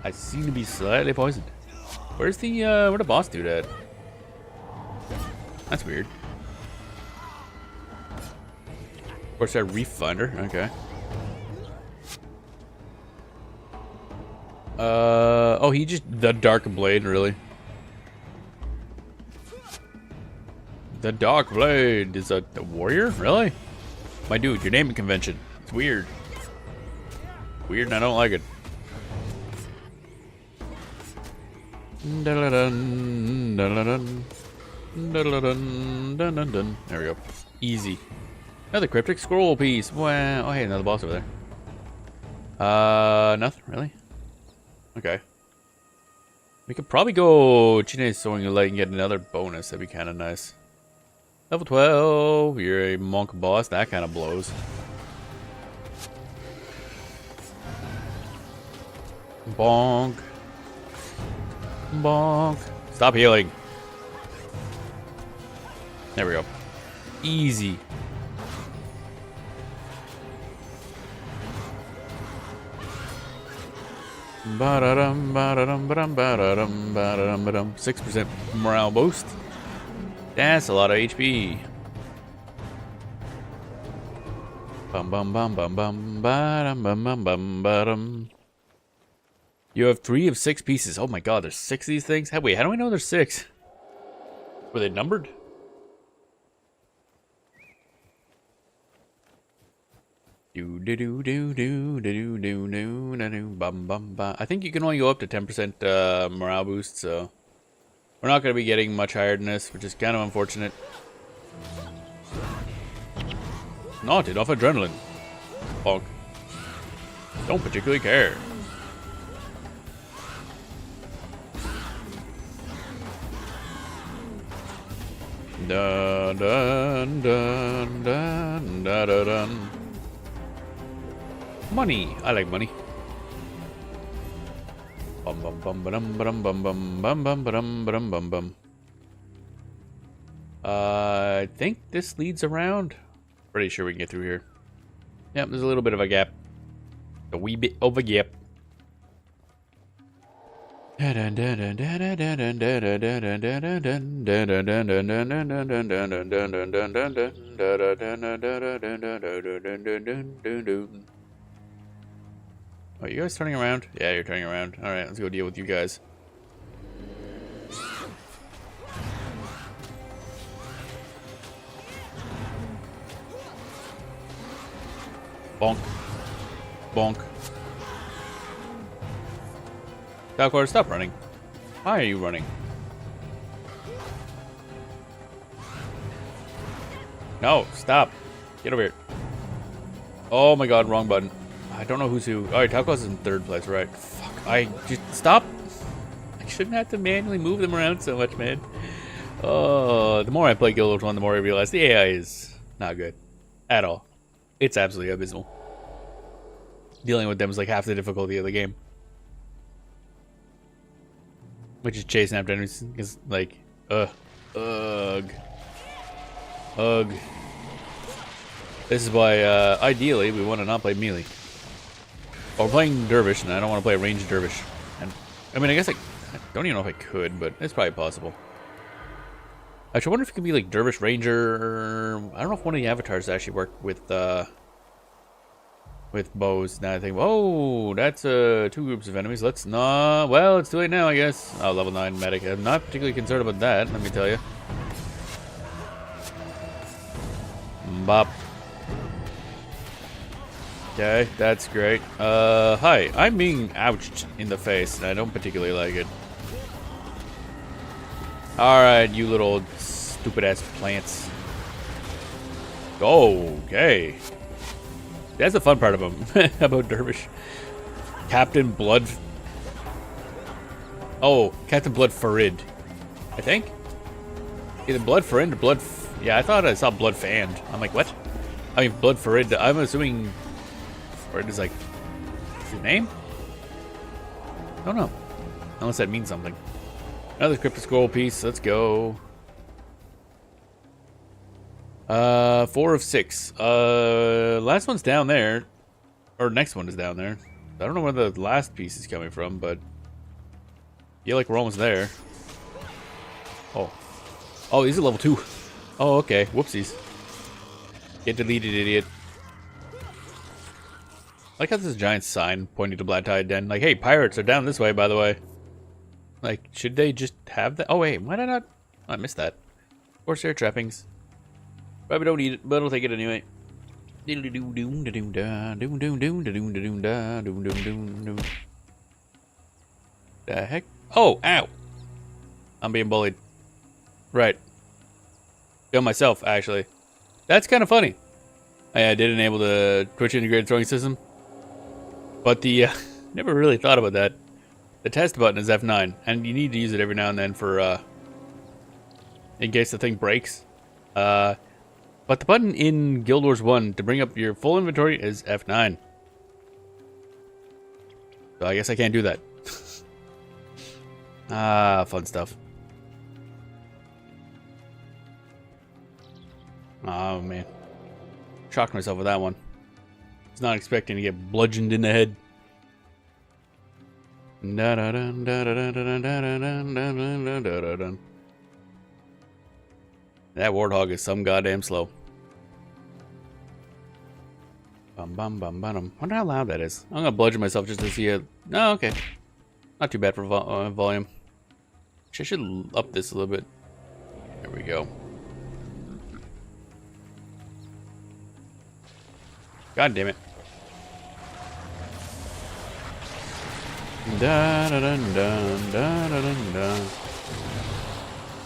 I seem to be slightly poisoned. Where's the, where the boss dude at? That's weird. Corsair Reef Finder, okay. Oh, he just... The Dark Blade, really. The Dark Blade is a warrior? Really? My dude, your naming convention. It's weird. Weird and I don't like it. There we go. Easy. Another cryptic scroll piece. Wow. Oh, hey, another boss over there. Nothing, really? Okay. We could probably go Chine's Sewing Light and get another bonus. That'd be kind of nice. Level 12. You're a monk boss. That kind of blows. Bonk. Bonk. Stop healing. There we go. Easy. Ba-da-dum, ba-da-dum, ba-dum, ba-da-dum, ba-da-dum, ba-dum. 6% morale boost. That's a lot of HP. Bum bum bum bum bum ba-dum bum bum bum ba-dum. You have 3 of 6 pieces. Oh my god, there's 6 of these things? Wait, how do I know there's 6? Were they numbered? Do do do do do do do do do bum bum bum. I think you can only go up to 10% morale boost, so we're not going to be getting much higher than this, which is kind of unfortunate. Not enough adrenaline. Bonk. Don't particularly care. Dun dun dun dun dun dun dun. Money. I like money. Bum bum bum bum bum bum bum bum bum bum bum bum bum. I think this leads around. Pretty sure we can get through here. Yep, there's a little bit of a gap. A wee bit of a gap. Oh, you guys turning around? Yeah, you're turning around. Alright, let's go deal with you guys. Bonk. Bonk. Falcor, stop running. Why are you running? No, stop. Get over here. Oh my god, wrong button. I don't know who's who. Alright, Talcos is in 3rd place, right? Fuck, I just... Stop! I shouldn't have to manually move them around so much, man. Oh, the more I play Guild Wars 1, the more I realize the AI is not good. At all. It's absolutely abysmal. Dealing with them is like half the difficulty of the game. Which is chasing after enemies is like, ugh. Ugh. This is why, ideally, we want to not play melee. Or we're playing dervish, and I don't want to play a ranged dervish. And I mean, I guess I don't even know if I could, but it's probably possible. Actually, I wonder if it could be like dervish ranger. I don't know if one of the avatars actually work with bows. Now I think, whoa, that's 2 groups of enemies. Let's not. Well, it's too late now, I guess. Oh, level 9 medic. I'm not particularly concerned about that. Let me tell you. Bop. Okay, that's great. Hi. I'm being ouched in the face, and I don't particularly like it. Alright, you little stupid-ass plants. Okay. That's the fun part of them. About Dervish. Captain Blood... Oh, Captain Blood Farid. I think? Either Blood Farid or Blood... Yeah, I thought I saw Blood Fanned. I'm like, what? I mean, Blood Farid. I'm assuming... Farid is like... his name? I don't know. Unless that means something. Another cryptic scroll piece. Let's go. 4 of 6. Last one's down there. Or next one is down there. I don't know where the last piece is coming from, but... I feel like we're almost there. Oh. Oh, these are level 2. Oh, okay. Whoopsies. Get deleted, idiot. like how there's a giant sign pointing to Black Tide Den. Like, hey, pirates are down this way, by the way. Like, should they just have that? Oh, wait, why did I not? Oh, I missed that. Corsair trappings. Probably don't need it, but I'll take it anyway. The heck? Oh, ow! I'm being bullied. Right. Kill myself, actually. That's kind of funny. I did enable the Twitch integrated throwing system. But the, never really thought about that. The test button is F9, and you need to use it every now and then for, in case the thing breaks. But the button in Guild Wars 1 to bring up your full inventory is F9. So I guess I can't do that. Fun stuff. Oh, man. Shocked myself with that one. I was not expecting to get bludgeoned in the head. That warthog is some goddamn slow. Bum bum bum bum. Wonder how loud that is. I'm gonna bludgeon myself just to see it. Oh, okay. Not too bad for volume. Actually, I should up this a little bit. There we go. God damn it.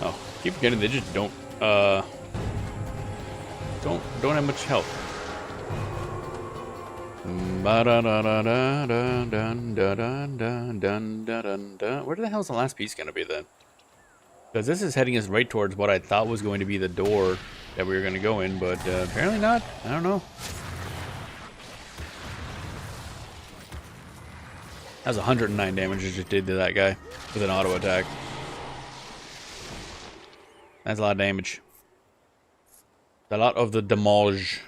Oh, keep forgetting they just don't have much health. Where the hell is the last piece gonna be then? Because this is heading us right towards what I thought was going to be the door that we were gonna go in, but apparently not. I don't know. That was 109 damage I just did to that guy with an auto attack. That's a lot of damage. A lot of the damage.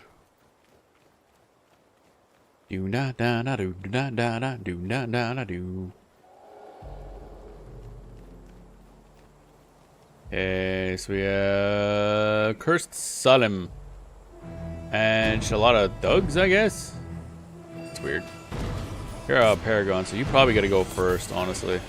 Do da da da do da da da do da da da do. Okay, so we have Cursed Salim and a lot of thugs, I guess. It's weird. You're a Paragon, so you probably gotta go first, honestly.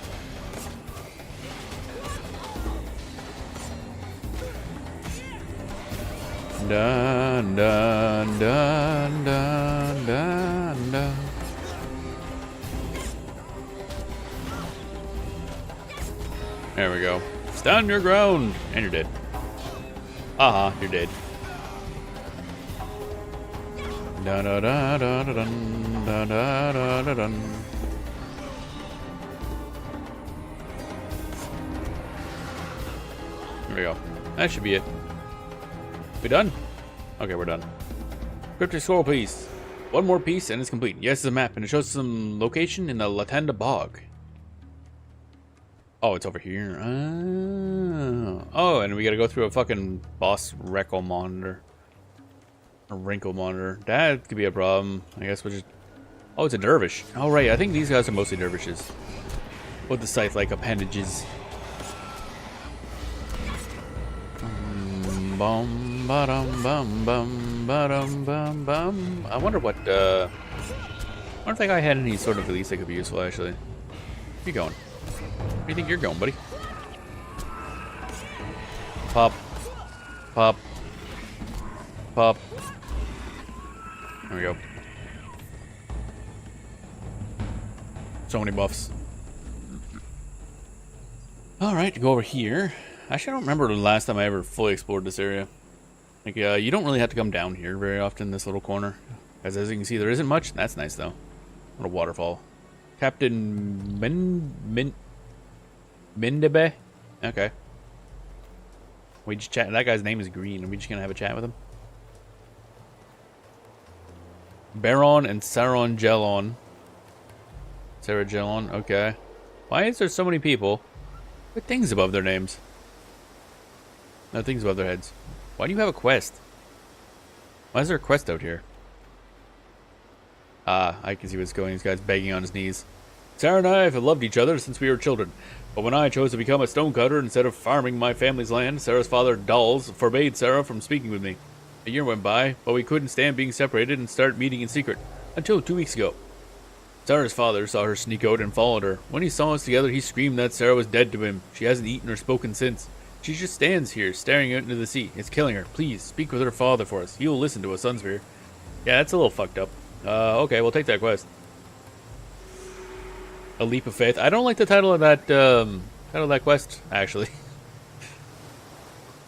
Dun dun dun dun dun dun. There we go. Stand your ground, and you're dead. Aha, you're dead. Dun dun dun dun dun dun dun dun dun. There we go. That should be it. We done? Okay, we're done. Cryptic scroll piece. One more piece and it's complete. Yes, it's a map and it shows some location in the Latanda Bog. Oh, it's over here. Oh, and we gotta go through a fucking boss wrinkle monitor. A wrinkle monitor. That could be a problem. I guess we'll just... Oh, it's a dervish. Oh, right. I think these guys are mostly dervishes. With the scythe-like appendages. Bum, ba-dum, bum, bum, ba-dum, bum, bum. I wonder what, I don't think I had any sort of release that could be useful, actually. Where you going? Where do you think you're going, buddy? Pop. Pop. Pop. There we go. So many buffs. Alright, go over here. Actually, I don't remember the last time I ever fully explored this area. Like, you don't really have to come down here very often, this little corner. As you can see, there isn't much. That's nice, though. What a waterfall. Captain Mindebe? Okay. We just chat. That guy's name is Green. Are we just gonna have a chat with him? Baron and Saron Gelon. Sarah Gelon, okay. Why is there so many people with things above their names? No, things above their heads. Why do you have a quest? Why is there a quest out here? Ah, I can see what's going. This guy's begging on his knees. Sarah and I have loved each other since we were children. But when I chose to become a stonecutter instead of farming my family's land, Sarah's father, Dolls, forbade Sarah from speaking with me. A year went by, but we couldn't stand being separated and started meeting in secret. Until 2 weeks ago. Sarah's father saw her sneak out and followed her. When he saw us together, he screamed that Sarah was dead to him. She hasn't eaten or spoken since. She just stands here, staring out into the sea. It's killing her. Please, speak with her father for us. He will listen to a Sunsphere. Yeah, that's a little fucked up. Okay, we'll take that quest. A Leap of Faith. I don't like the title of that quest, actually.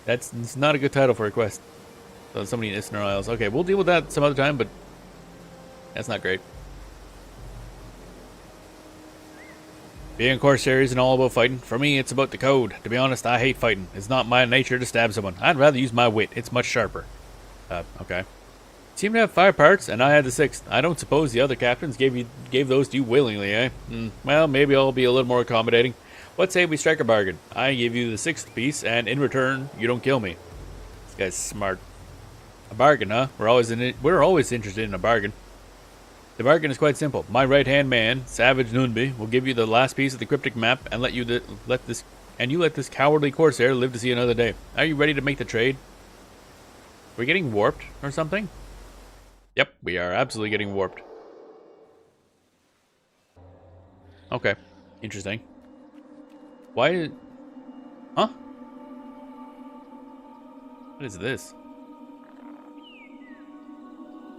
It's not a good title for a quest. So somebody in Isner Isles. Okay, we'll deal with that some other time, but that's not great. Being a Corsair isn't all about fighting. For me, it's about the code. To be honest, I hate fighting. It's not my nature to stab someone. I'd rather use my wit. It's much sharper. Okay. Seem to have 5 parts, and I had the 6th. I don't suppose the other captains gave those to you willingly, eh? Well, maybe I'll be a little more accommodating. What say we strike a bargain? I give you the 6th piece, and in return, you don't kill me. This guy's smart. A bargain, huh? We're always interested in a bargain. The bargain is quite simple. My right-hand man, Savage Nunbi, will give you the last piece of the cryptic map and let this cowardly Corsair live to see another day. Are you ready to make the trade? We're getting warped or something? Yep, we are absolutely getting warped. Okay, interesting. Why? Huh? What is this?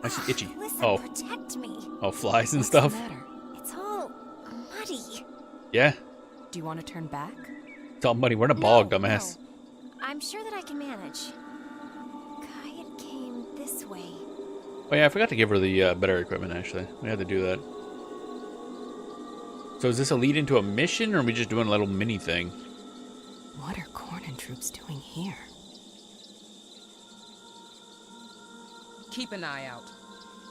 I see itchy. Listen, protect me. Oh, flies and What's stuff. the matter? It's all muddy. Yeah, Do you want to turn back? it's all muddy. We're in a bog, dumbass. No. I'm sure that I can manage. Kayat came this way. Oh yeah, I forgot to give her the better equipment, actually. We had to do that. So is this a lead into a mission, or are we just doing a little mini thing? What are Cornin troops doing here? Keep an eye out.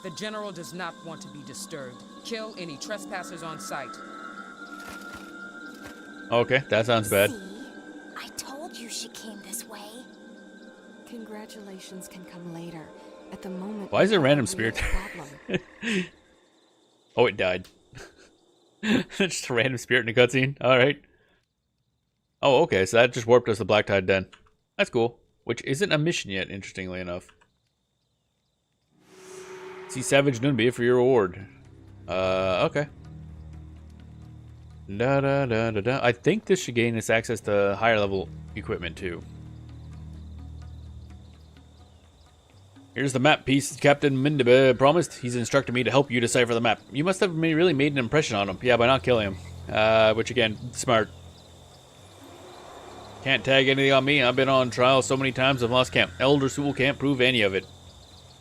The General does not want to be disturbed. Kill any trespassers on sight. Okay, that sounds bad. See? I told you she came this way. Congratulations can come later. At the moment, Why is there we have random a real spirit? problem. Oh, it died. Just a random spirit in a cutscene. Alright. Oh, okay, so that just warped us to Black Tide Den. That's cool. Which isn't a mission yet, interestingly enough. See Savage Nunbi for your reward. Okay. Da. I think this should gain us access to higher level equipment too. Here's the map piece Captain Mindabe promised. He's instructed me to help you decipher the map. You must have really made an impression on him. Yeah, by not killing him. Which again, smart. Can't tag anything on me. I've been on trial so many times I've lost count. Elder Sewell can't prove any of it.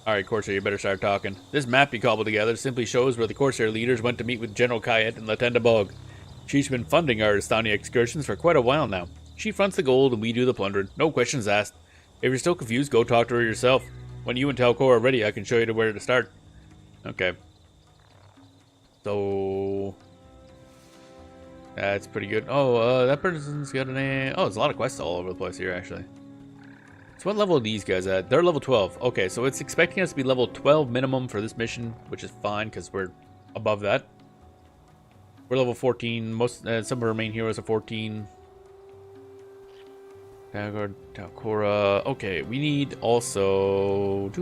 Alright, Corsair, you better start talking. This map you cobbled together simply shows where the Corsair leaders went to meet with General Kayat and Latenda Bog. She's been funding our Estania excursions for quite a while now. She fronts the gold and we do the plundering. No questions asked. If you're still confused, go talk to her yourself. When you and Talcor are ready, I can show you where to start. Okay. So... that's pretty good. Oh, that person's got an... oh, there's a lot of quests all over the place here, actually. So what level are these guys at? They're level 12. Okay, so it's expecting us to be level 12 minimum for this mission, which is fine, because we're above that. We're level 14. Some of our main heroes are 14. Dagor, Talcora. Okay, we need also... I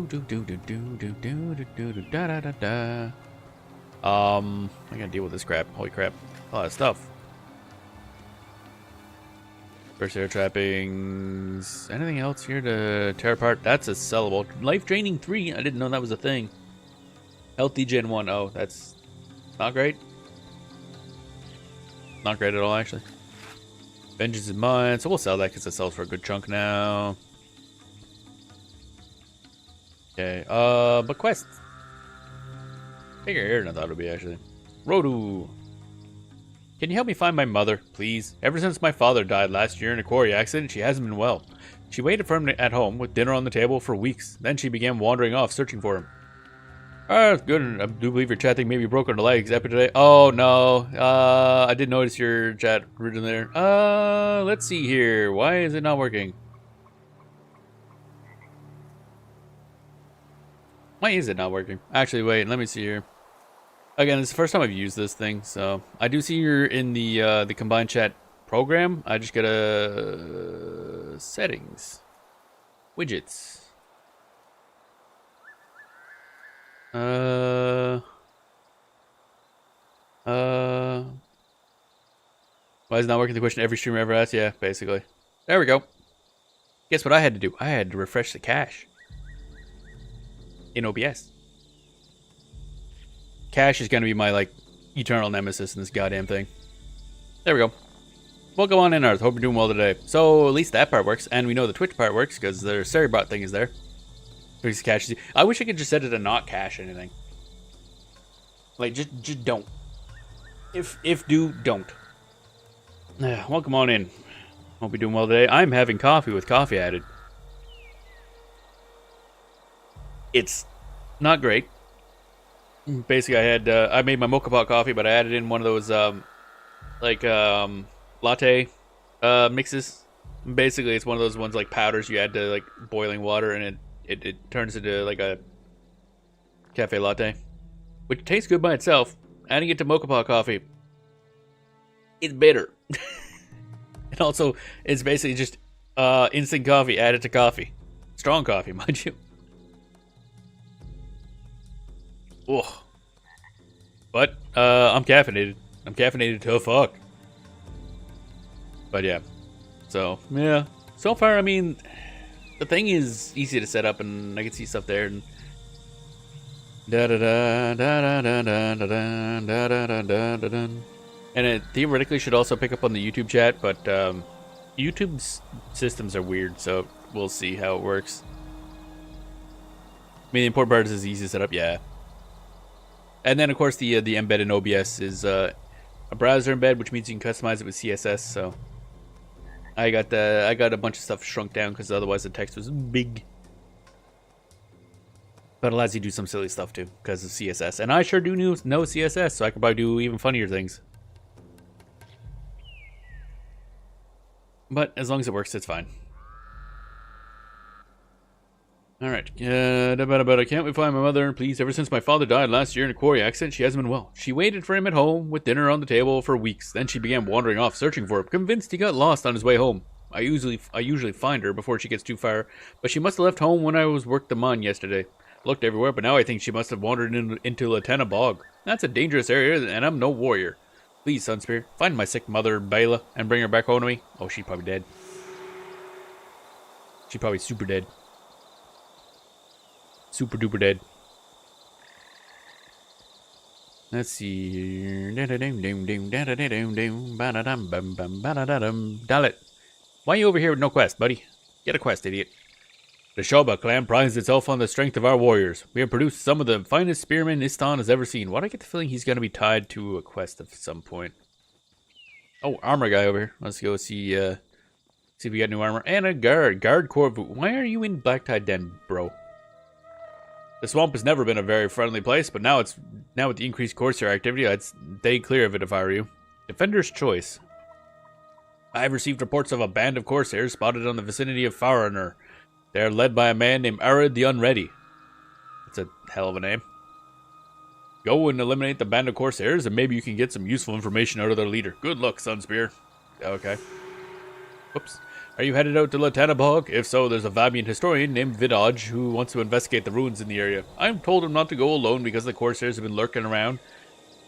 gotta deal with this crap. Holy crap. A lot of stuff. First air trappings. Anything else here to tear apart? That's a sellable. Life draining 3. I didn't know that was a thing. Healthy Gen 1. Oh, that's not great. Not great at all, actually. Vengeance is mine, so we'll sell that because it sells for a good chunk now. Okay, but quests. Bigger here than I thought it would be, actually. Rodu. Can you help me find my mother, please? Ever since my father died last year in a quarry accident, she hasn't been well. She waited for him at home with dinner on the table for weeks. Then she began wandering off, searching for him. That's good. I do believe your chat thing may be broken her legs. Epic today. Oh, no. I did notice your chat written there. Let's see here. Why is it not working? Why is it not working? Actually, wait. Let me see here. Again, it's the first time I've used this thing, so I do see you're in the combined chat program. I just gotta settings, widgets. Why is it not working? The question every streamer ever asks. Yeah, basically. There we go. Guess what I had to do? I had to refresh the cache in OBS. Cache is going to be my, like, eternal nemesis in this goddamn thing. There we go. Welcome on in, Earth. Hope you're doing well today. So, at least that part works. And we know the Twitch part works because their Seribot thing is there. Fix cache. I wish I could just set it to not cache anything. Like, just don't. If do, don't. Welcome on in. Hope you're doing well today. I'm having coffee with coffee added. It's not great. Basically, I made my mocha pot coffee, but I added in one of those latte mixes. Basically, it's one of those ones like powders you add to like boiling water, and it turns into like a cafe latte, which tastes good by itself. Adding it to mocha pot coffee, it's bitter. And also, it's basically just instant coffee added to coffee. Strong coffee, mind you. Ugh. But, I'm caffeinated. I'm caffeinated to fuck. But yeah. So, yeah. So far, I mean, the thing is easy to set up, and I can see stuff there, and and it theoretically should also pick up on the YouTube chat, but YouTube's systems are weird, so we'll see how it works. I mean, the important part is it's easy to set up, yeah. And then, of course, the embed in OBS is a browser embed, which means you can customize it with CSS. So I got a bunch of stuff shrunk down because otherwise the text was big. But it allows you to do some silly stuff too because of CSS, and I sure do know CSS, so I could probably do even funnier things. But as long as it works, it's fine. Alright, can't we find my mother, please? Ever since my father died last year in a quarry accident, she hasn't been well. She waited for him at home with dinner on the table for weeks. Then she began wandering off, searching for him, convinced he got lost on his way home. I usually find her before she gets too far, but she must have left home when I worked the mine yesterday. Looked everywhere, but now I think she must have wandered into Latena Bog. That's a dangerous area, and I'm no warrior. Please, Sunspear, find my sick mother, Bela, and bring her back home to me. Oh, she's probably dead. She's probably super dead. Super duper dead. Let's see. Dalit, why are you over here with no quest, buddy? Get a quest, idiot. The Shoba clan prides itself on the strength of our warriors. We have produced some of the finest spearmen Istan has ever seen. Why do I get the feeling he's going to be tied to a quest at some point? Oh, armor guy over here. Let's go see if we got new armor. And a guard corps. Why are you in Black Tide Den, bro? The swamp has never been a very friendly place, but now with the increased Corsair activity, I'd stay clear of it if I were you. Defender's choice. I have received reports of a band of Corsairs spotted on the vicinity of Faranur. They are led by a man named Arid the Unready. That's a hell of a name. Go and eliminate the band of Corsairs, and maybe you can get some useful information out of their leader. Good luck, Sunspear. Okay. Whoops. Are you headed out to Latena Bog? If so, there's a Vabian historian named Vidaj who wants to investigate the ruins in the area. I've told him not to go alone because the Corsairs have been lurking around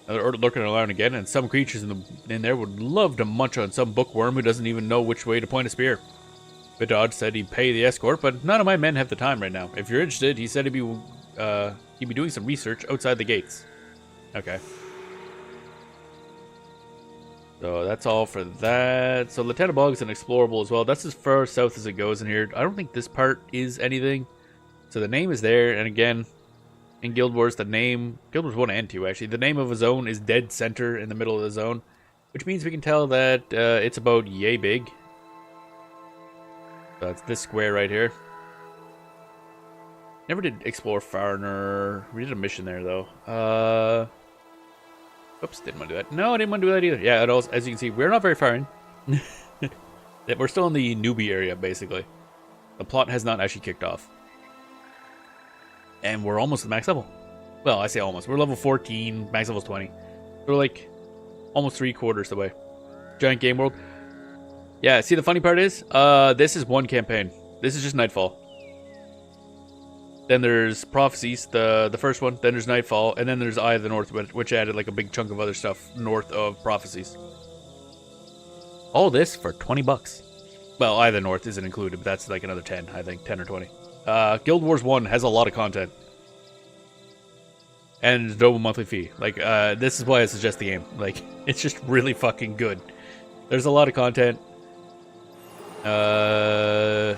again, and some creatures in there would love to munch on some bookworm who doesn't even know which way to point a spear. Vidaj said he'd pay the escort, but none of my men have the time right now. If you're interested, he said he'd be doing some research outside the gates. Okay. So that's all for that. So Latena Bog is an explorable as well. That's as far south as it goes in here. I don't think this part is anything. So the name is there, and again, in Guild Wars, Guild Wars 1 and 2 actually, the name of a zone is dead center in the middle of the zone, which means we can tell that it's about yay big. So it's this square right here. Never did explore Faranur. We did a mission there though. Oops, didn't want to do that. No, I didn't want to do that either. Yeah, as you can see, we're not very far in. We're still in the newbie area, basically. The plot has not actually kicked off. And we're almost at max level. Well, I say almost. We're level 14, max level's 20. We're like almost 3/4 the way. Giant game world. Yeah, see the funny part is, this is one campaign. This is just Nightfall. Then there's Prophecies, the first one. Then there's Nightfall, and then there's Eye of the North, which added like a big chunk of other stuff north of Prophecies. All this for 20 bucks. Well, Either North isn't included, but that's like another 10, I think. 10 or 20. Guild Wars 1 has a lot of content. And no monthly fee. Like, this is why I suggest the game. Like, it's just really fucking good. There's a lot of content. Yeah.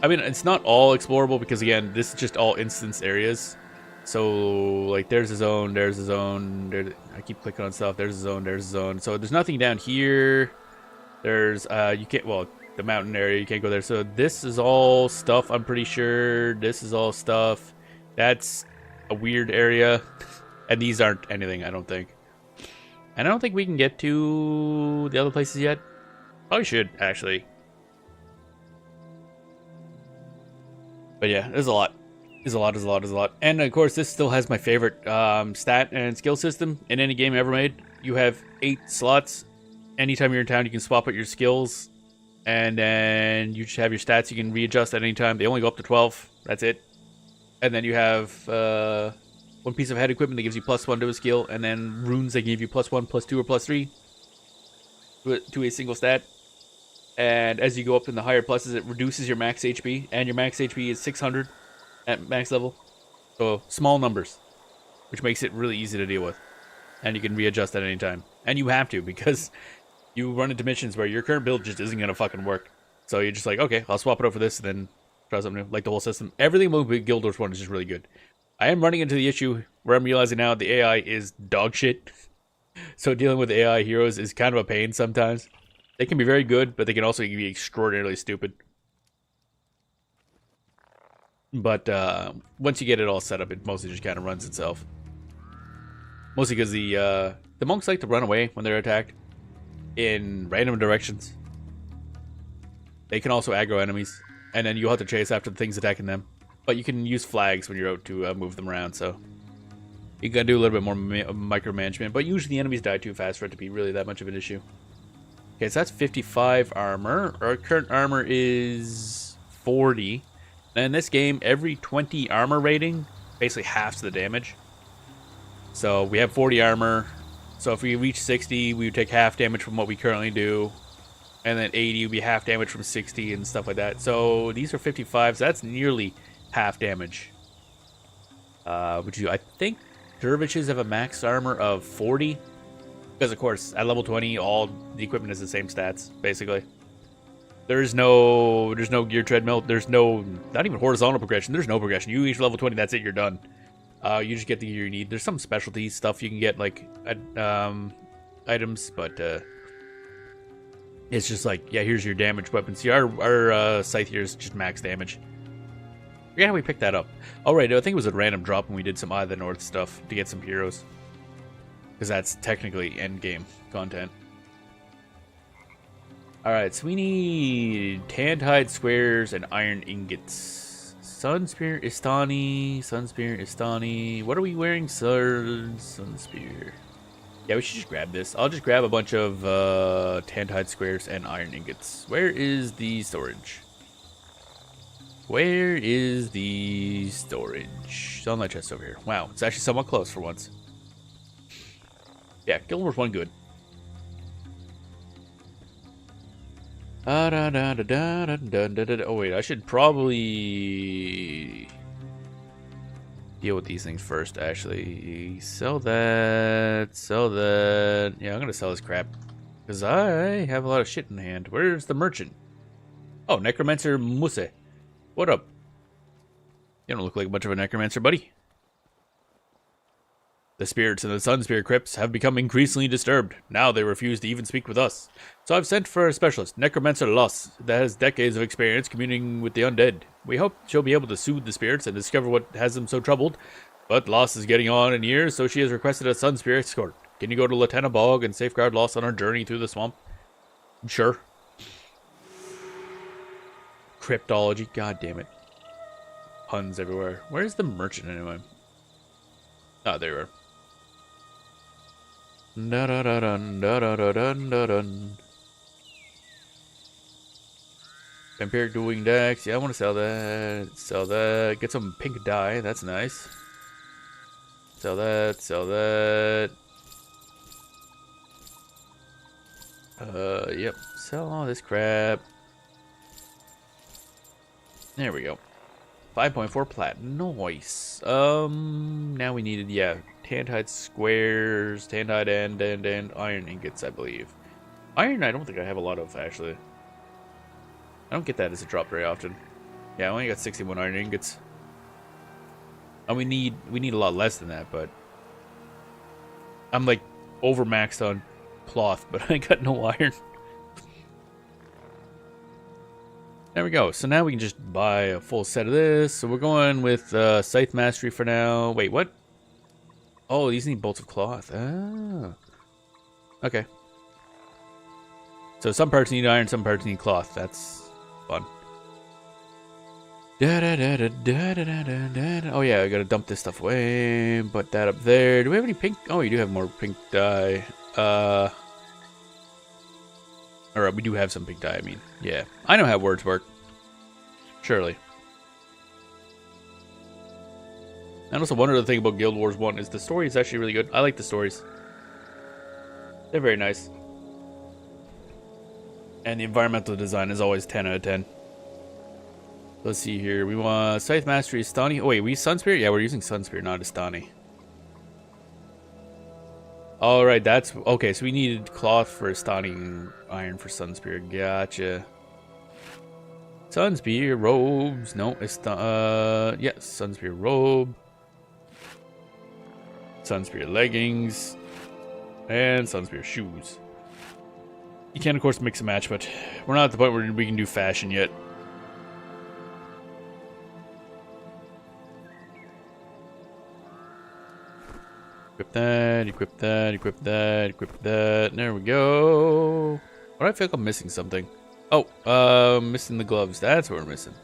I mean, it's not all explorable because, again, this is just all instance areas. So, like, there's a zone, there's a zone. I keep clicking on stuff. There's a zone, there's a zone. So, there's nothing down here. There's, you can't, well, the mountain area, you can't go there. So, this is all stuff, I'm pretty sure. This is all stuff. That's a weird area. And these aren't anything, I don't think. And I don't think we can get to the other places yet. Probably should, actually. But yeah, there's a lot. There's a lot. And of course, this still has my favorite stat and skill system in any game ever made. You have 8 slots. Anytime you're in town, you can swap out your skills. And then you just have your stats you can readjust at any time. They only go up to 12. That's it. And then you have 1 piece of head equipment that gives you +1 to a skill. And then runes that give you +1, +2, or +3 to a single stat. And as you go up in the higher pluses, it reduces your max HP. And your max HP is 600 at max level. So small numbers, which makes it really easy to deal with. And you can readjust at any time. And you have to, because you run into missions where your current build just isn't going to fucking work. So you're just like, okay, I'll swap it out for this and then try something new. Like the whole system. Everything about Guild Wars 1 is just really good. I am running into the issue where I'm realizing now the AI is dog shit. So dealing with AI heroes is kind of a pain sometimes. They can be very good, but they can also be extraordinarily stupid. But once you get it all set up, it mostly just kind of runs itself. Mostly because the monks like to run away when they're attacked in random directions. They can also aggro enemies, and then you'll have to chase after the things attacking them. But you can use flags when you're out to move them around, so you can do a little bit more micromanagement. But usually the enemies die too fast for it to be really that much of an issue. Okay, so that's 55 armor. Our current armor is 40. And in this game, every 20 armor rating basically halves the damage. So we have 40 armor. So if we reach 60, we would take half damage from what we currently do. And then 80 would be half damage from 60 and stuff like that. So these are 55, so that's nearly half damage. I think dervishes have a max armor of 40. Because, of course, at level 20, all the equipment is the same stats, basically. There's no gear treadmill. There's no, not even horizontal progression. There's no progression. You reach level 20, that's it, you're done. You just get the gear you need. There's some specialty stuff you can get, like, items, but it's just like, yeah, here's your damage weapon. See, our scythe here is just max damage. I forget how we picked that up. Oh, right, I think it was a random drop when we did some Eye of the North stuff to get some heroes. Because that's technically endgame content. Alright, so we need tanned hide squares and iron ingots. Sunspear Istani. What are we wearing? Sunspear. Yeah, we should just grab this. I'll just grab a bunch of tanned hide squares and iron ingots. Where is the storage? Where is the storage? It's on my chest over here. Wow, it's actually somewhat close for once. Yeah, Guild Wars 1 good. Oh wait, I should probably deal with these things first, actually. Sell that. Yeah, I'm gonna sell this crap. Because I have a lot of shit in hand. Where's the merchant? Oh, Necromancer Muse. What up? You don't look like much of a necromancer, buddy. The spirits in the Sunspear crypts have become increasingly disturbed. Now they refuse to even speak with us. So I've sent for a specialist, Necromancer Loss, that has decades of experience communing with the undead. We hope she'll be able to soothe the spirits and discover what has them so troubled. But Loss is getting on in years, so she has requested a Sunspear escort. Can you go to Latena Bog and safeguard Loss on our journey through the swamp? Sure. Cryptology, god damn it. Puns everywhere. Where's the merchant anyway? Oh, there you are. Vampiric Dueling Decks. Yeah, I want to sell that. Sell that. Get some pink dye. That's nice. Sell that. Sell that. Yep. Sell all this crap. There we go. 5.4 plat. Nice. Now we needed, yeah, tantite squares, tantite and iron ingots, I believe. Iron, I don't think I have a lot of, actually. I don't get that as a drop very often. Yeah, I only got 61 iron ingots. And we need a lot less than that, but I'm like overmaxed on cloth, but I got no iron. There we go. So now we can just buy a full set of this. So we're going with Scythe Mastery for now. Wait, what? Oh, these need bolts of cloth. Ah. Okay. So some parts need iron, some parts need cloth. That's fun. Oh yeah, I gotta dump this stuff away. Put that up there. Do we have any pink? Oh, you do have more pink dye. Or we do have some pink dye, I mean. Yeah. I know how words work. Surely. And also one other thing about Guild Wars 1 is the story is actually really good. I like the stories. They're very nice. And the environmental design is always 10 out of 10. Let's see here. We want Scythe Mastery, Stani. Oh wait, we use Sunspear? Yeah, we're using Sunspear, not Astani. Alright, that's... Okay, so we needed cloth for Astani, iron for Sunspear. Gotcha. Sunspear robes. No, yeah, Sunspear robe. Sunspear leggings. And Sunspear shoes. You can, of course, mix and match, but we're not at the point where we can do fashion yet. Equip that, equip that, equip that, equip that. There we go. Why do I feel like I'm missing something? Oh, missing the gloves. That's what we're missing.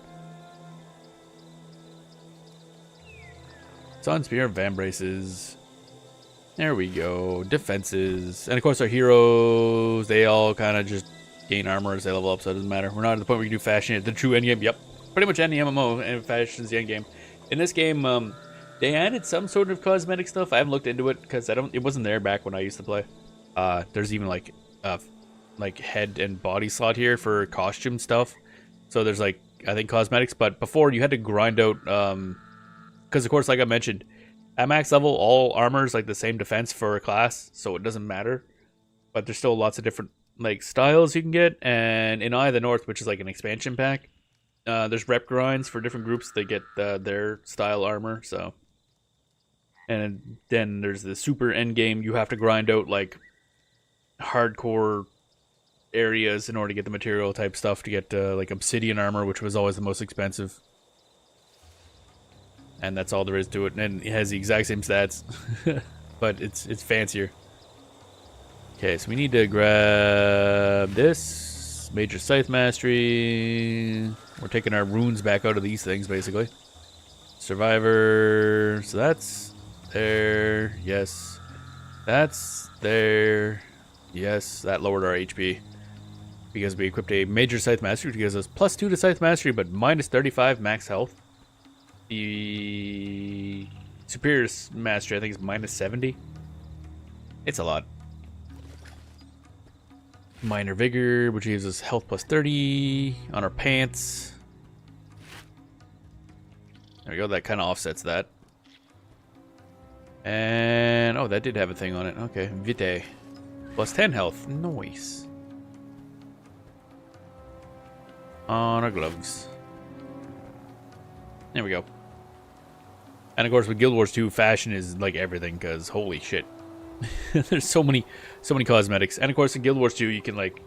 Sunspear, van braces. There we go. Defenses. And of course our heroes, they all kind of just gain armor as they level up, so it doesn't matter. We're not at the point where you can do fashion yet. The true endgame, yep. Pretty much any MMO, and fashion's the endgame. In this game, they added some sort of cosmetic stuff. I haven't looked into it because it wasn't there back when I used to play. There's even like head and body slot here for costume stuff. So there's like, I think, cosmetics, but before you had to grind out, because of course, like I mentioned, at max level, all armor is like the same defense for a class, so it doesn't matter. But there's still lots of different like styles you can get, and in Eye of the North, which is like an expansion pack, there's rep grinds for different groups. They get their style armor, so. And then there's the super end game. You have to grind out like hardcore areas in order to get the material type stuff to get like obsidian armor, which was always the most expensive. And that's all there is to it. And it has the exact same stats, but it's fancier. Okay, so we need to grab this major scythe mastery. We're taking our runes back out of these things, basically. Survivor. So that's there. Yes. That's there. Yes. That lowered our HP. Because we equipped a major scythe mastery, which gives us +2 to scythe mastery, but -35 max health. The superior mastery, I think, is -70. It's a lot. Minor vigor, which gives us health +30 on our pants. There we go. That kind of offsets that. And oh, that did have a thing on it. Okay, vitae +10 health. Nice. On our gloves. There we go. And of course, with Guild Wars 2, fashion is like everything, because holy shit. There's so many cosmetics. And of course, in Guild Wars 2, you can like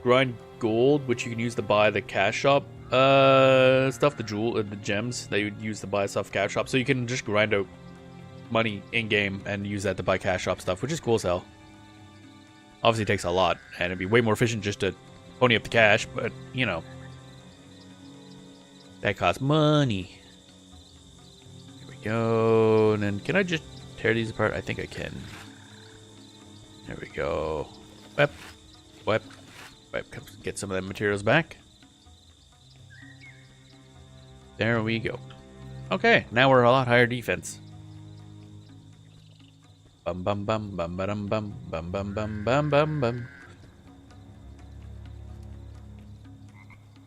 grind gold, which you can use to buy the cash shop stuff, the gems that you would use to buy stuff cash shop. So you can just grind out money in game and use that to buy cash shop stuff, which is cool as hell. Obviously, it takes a lot, and it'd be way more efficient just to pony up the cash, but you know, that costs money. Here we go. And then can I just tear these apart? I think I can. There we go. Wep. Wep. Wep. Get some of them materials back. There we go. Okay, now we're a lot higher defense. Bum bum bum bum bum bum bum bum bum bum bum bum.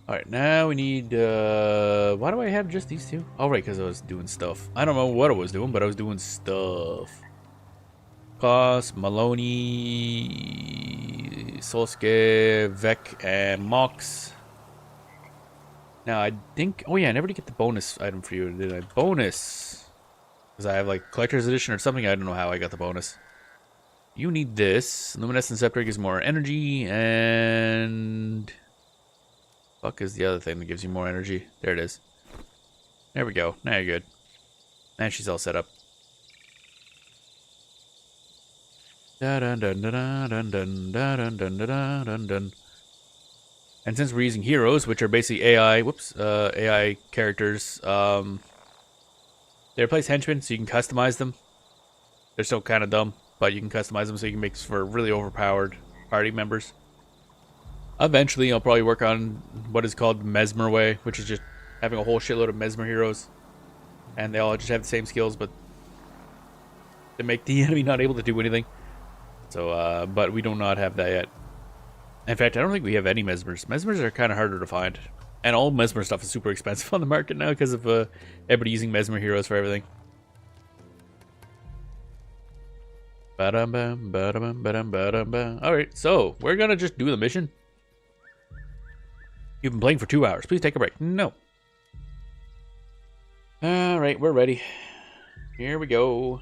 Alright, now we need, why do I have just these two? Oh, right, because I was doing stuff. I don't know what I was doing, but I was doing stuff. Koss, Maloney, Solske, Vec, and Mox. Now, I think, oh yeah, I never did get the bonus item for you, did I? Bonus! Because I have, like, Collector's Edition or something, I don't know how I got the bonus. You need this. Luminescent Scepter gives more energy, and... fuck is the other thing that gives you more energy? There it is. There we go. Now you're good. And she's all set up. Dun dun dun dun dun dun dun dun dun dun. And since we're using heroes, which are basically AI, AI characters, they replace henchmen, so you can customize them. They're still kind of dumb, but you can customize them so you can make for really overpowered party members. Eventually, I'll probably work on what is called Mesmer Way, which is just having a whole shitload of Mesmer heroes. And they all just have the same skills, but to make the enemy not able to do anything. So, but we do not have that yet. In fact, I don't think we have any Mesmers. Mesmers are kind of harder to find. And all Mesmer stuff is super expensive on the market now because of everybody using Mesmer heroes for everything. Ba-dum-bum, ba-dum-bum, ba-dum, ba-dum-bum. Alright, so we're gonna just do the mission. You've been playing for 2 hours. Please take a break. No. Alright, we're ready. Here we go.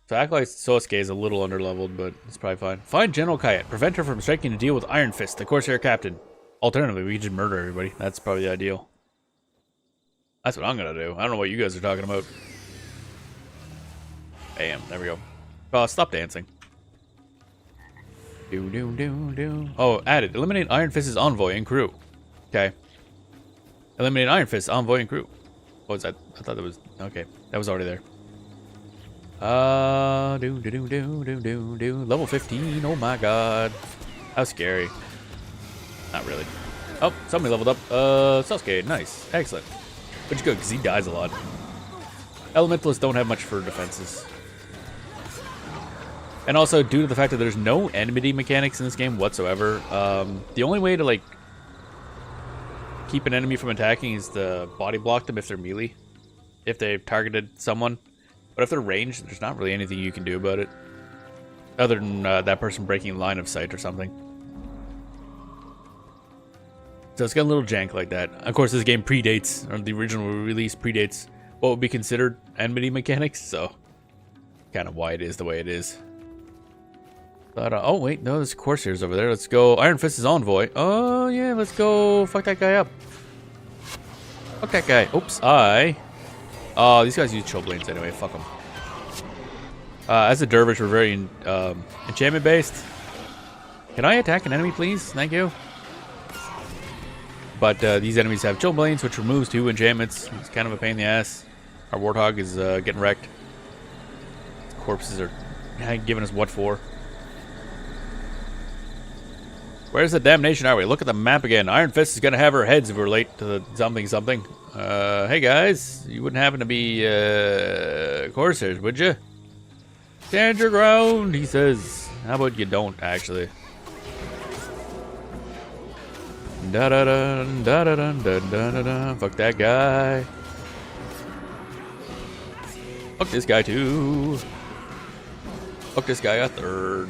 So Acolyte Sosuke is a little underleveled, but it's probably fine. Find General Kayet. Prevent her from striking a deal with Iron Fist, the Corsair captain. Alternatively, we can just murder everybody. That's probably the ideal. That's what I'm gonna do. I don't know what you guys are talking about. Bam. There we go. Stop dancing. Do do do do. Oh, added. Eliminate Iron Fist's envoy and crew. Okay. Eliminate Iron Fist's envoy and crew. What was that? I thought that was okay. That was already there. Do do do do do do do. Level 15. Oh my god. How scary. Not really. Oh, somebody leveled up. Sasuke. Nice. Excellent. Which is good because he dies a lot. Elementalists don't have much for defenses. And also, due to the fact that there's no enmity mechanics in this game whatsoever, the only way to, like, keep an enemy from attacking is to body block them if they're melee. If they've targeted someone. But if they're ranged, there's not really anything you can do about it. Other than that person breaking line of sight or something. So it's got a little jank like that. Of course, this game predates, or the original release predates, what would be considered enmity mechanics, so kind of why it is the way it is. But, oh wait, no, there's Corsairs over there. Let's go. Iron Fist's envoy. Oh yeah, let's go fuck that guy up. Fuck that guy. Oops, oh, these guys use Chillblains anyway. Fuck them. As a dervish, we're very enchantment based. Can I attack an enemy, please? Thank you. But these enemies have Chillblains, which removes 2 enchantments. It's kind of a pain in the ass. Our Warthog is getting wrecked. Corpses are giving us what for? Where's the damnation are we? Look at the map again. Iron Fist is gonna have her heads if we're late to the something. Hey guys, you wouldn't happen to be Corsairs, would you? Stand your ground, he says. How about you don't, actually? Da da da da da da da da da. Fuck that guy. Fuck this guy too. Fuck this guy a third.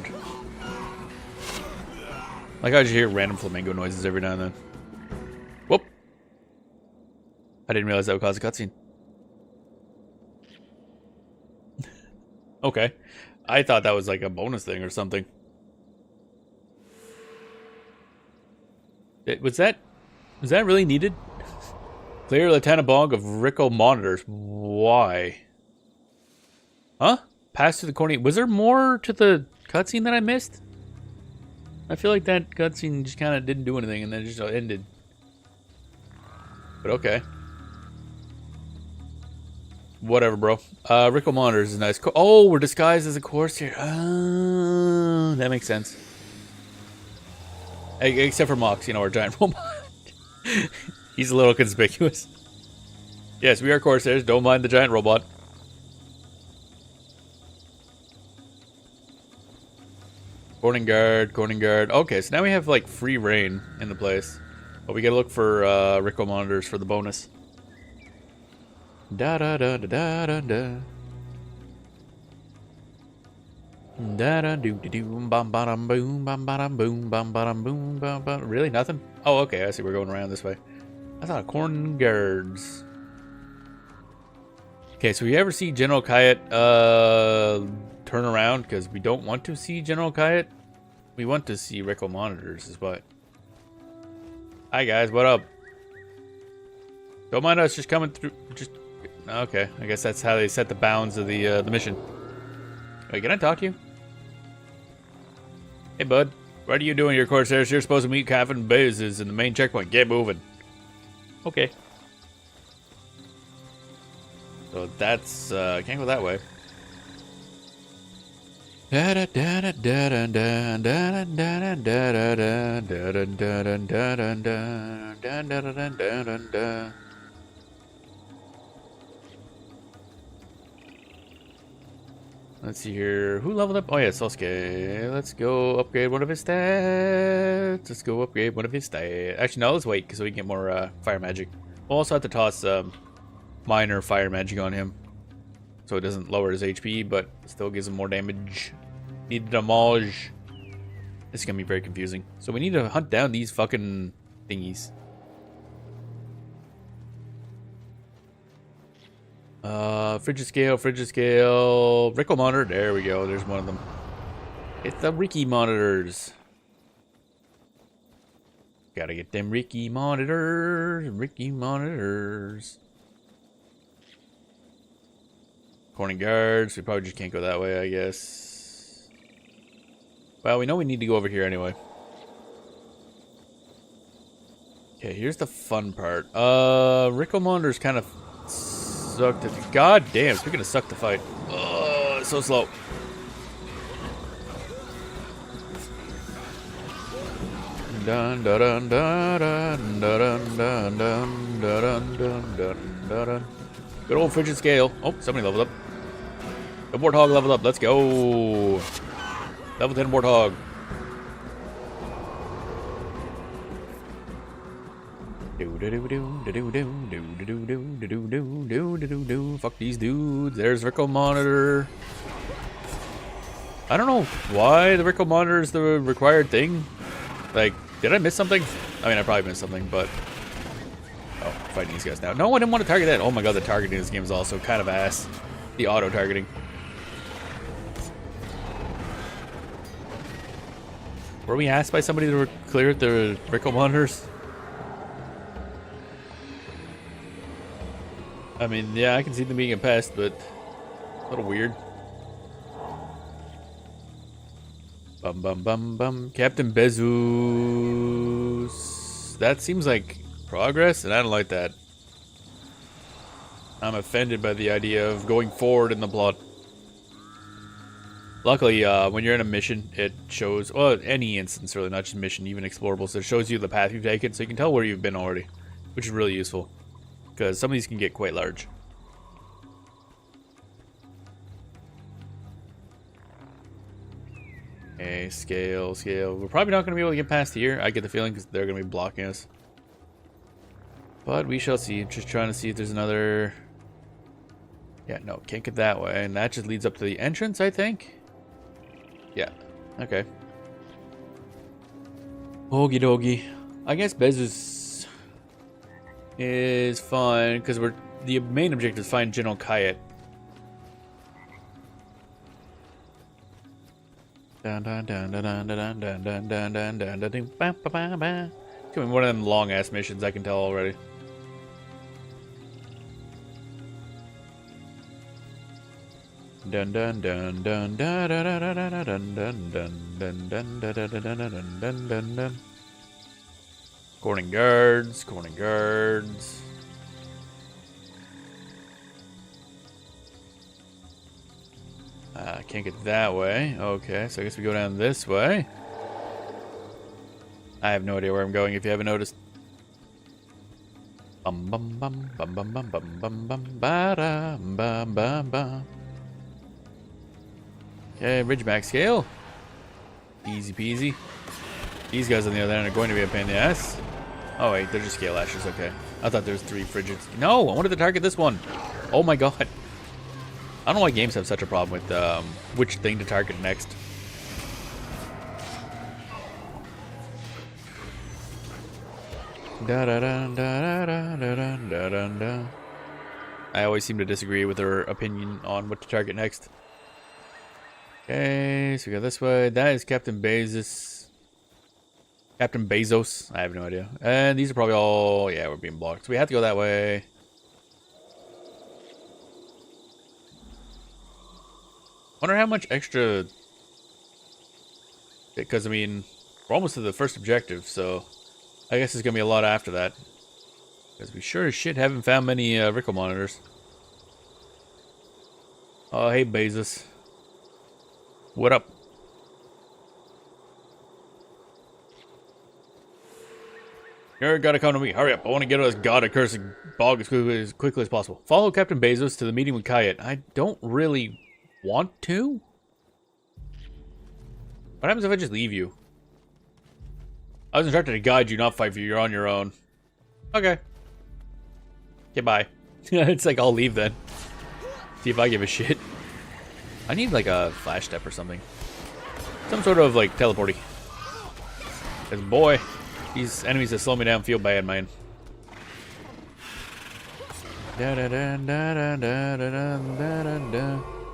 Like I just hear random flamingo noises every now and then. Whoop! I didn't realize that would cause a cutscene. Okay. I thought that was like a bonus thing or something. Was that really needed? Clear Lieutenant Bog of Rico monitors. Why? Huh? Pass through the corner. Was there more to the cutscene that I missed? I feel like that cutscene just kind of didn't do anything and then it just ended. But okay. Whatever, bro. Rico monitors is nice. Oh, we're disguised as a Corsair. Oh, that makes sense. Except for Mox, you know, our giant robot. He's a little conspicuous. Yes, we are Corsairs. Don't mind the giant robot. Corning guard. Okay, so now we have, like, free reign in the place. But we gotta look for Rico monitors for the bonus. Da da da da da da da. Da da do do do bam bam boom bam bam boom bam bam boom bam bam. Really nothing? Oh, okay. I see. We're going around this way. I thought corn guards. Okay, so you ever see General Kayet turn around? Because we don't want to see General Kayet. We want to see Rico monitors is what. Hi guys, what up? Don't mind us just coming through. Just okay. I guess that's how they set the bounds of the mission. Wait, can I talk to you? Hey bud, what are you doing here, Corsairs? You're supposed to meet Captain Bezos in the main checkpoint. Get moving. Okay. So that's can't go that way. Let's see here. Who leveled up? Oh yeah, Sosuke. Let's go upgrade one of his stats. Let's go upgrade one of his stats. Actually, no, let's wait so we can get more fire magic. We'll also have to toss minor fire magic on him, so it doesn't lower his HP, but still gives him more damage. Need damage. This is gonna be very confusing. So we need to hunt down these fucking thingies. Frigid scale, Rico monitor. There we go. There's one of them. It's the Ricky monitors. Gotta get them Ricky monitors. Ricky monitors. Corning guards. We probably just can't go that way, I guess. Well, we know we need to go over here anyway. Okay, here's the fun part. Rico monitors kind of suck to. God damn, speaking of suck to fight. Oh, it's so slow. Dun dun dun dun dun dun dun dun dun dun dun dun. Good old frigid scale. Oh, somebody leveled up. The warthog leveled up. Let's go. Level 10 warthog. Fuck these dudes. There's Rico monitor. I don't know why the Rico monitor is the required thing. Like, did I miss something? I mean, I probably missed something, but oh, fighting these guys now. No, I didn't want to target that. Oh my god, the targeting in this game is also kind of ass. The auto targeting. Were we asked by somebody to clear the Rico monitors? I mean, yeah, I can see them being a pest, but a little weird. Bum bum bum bum. Captain Bezos. That seems like progress, and I don't like that. I'm offended by the idea of going forward in the plot. Luckily, when you're in a mission, it shows, well, any instance really, not just mission, even explorables, it shows you the path you've taken, so you can tell where you've been already, which is really useful, because some of these can get quite large. Okay, scale. We're probably not going to be able to get past here. I get the feeling because they're going to be blocking us. But we shall see. Just trying to see if there's another... Yeah, no, can't get that way. And that just leads up to the entrance, I think. Yeah, okay. Okie dokie. I guess Bezos is fine because the main objective is find General Kayet. Dun dun dun dun dun dun dun dun dun dun dun dun dun ba ba ba ba. It's gonna be one of them long ass missions, I can tell already. Dun dun dun dun dun dun dun dun dun dun dun dun dun dun dun dun dun. Corning guards. Can't get that way. Okay, so I guess we go down this way. I have no idea where I'm going if you haven't noticed. Bum bum bum bum bum bum bum bum bum ba da bum bum bum. Okay, Ridgeback scale. Easy peasy. These guys on the other end are going to be a pain in the ass. Oh wait, they're just scale ashes. Okay, I thought there was 3 frigids. No, I wanted to target this one. Oh my god. I don't know why games have such a problem with which thing to target next. Da da da da da da da da da. I always seem to disagree with her opinion on what to target next. Okay, so we go this way. That is Captain Bezos. Captain Bezos. I have no idea. And these are probably all... Yeah, we're being blocked. So we have to go that way. Wonder how much extra... Because, I mean, we're almost to the first objective, so... I guess there's going to be a lot after that. Because we sure as shit haven't found many Rickle monitors. Oh, hey, Bezos. What up? You're gotta come to me. Hurry up. I want to get out of this god-accursed bog as quickly as possible. Follow Captain Bezos to the meeting with Kayet. I don't really want to. What happens if I just leave you? I was instructed to guide you, not fight for you. You're on your own. Okay. Goodbye. It's like, I'll leave then. See if I give a shit. I need like a flash step or something. Some sort of like teleporty. Because boy, these enemies that slow me down feel bad, man.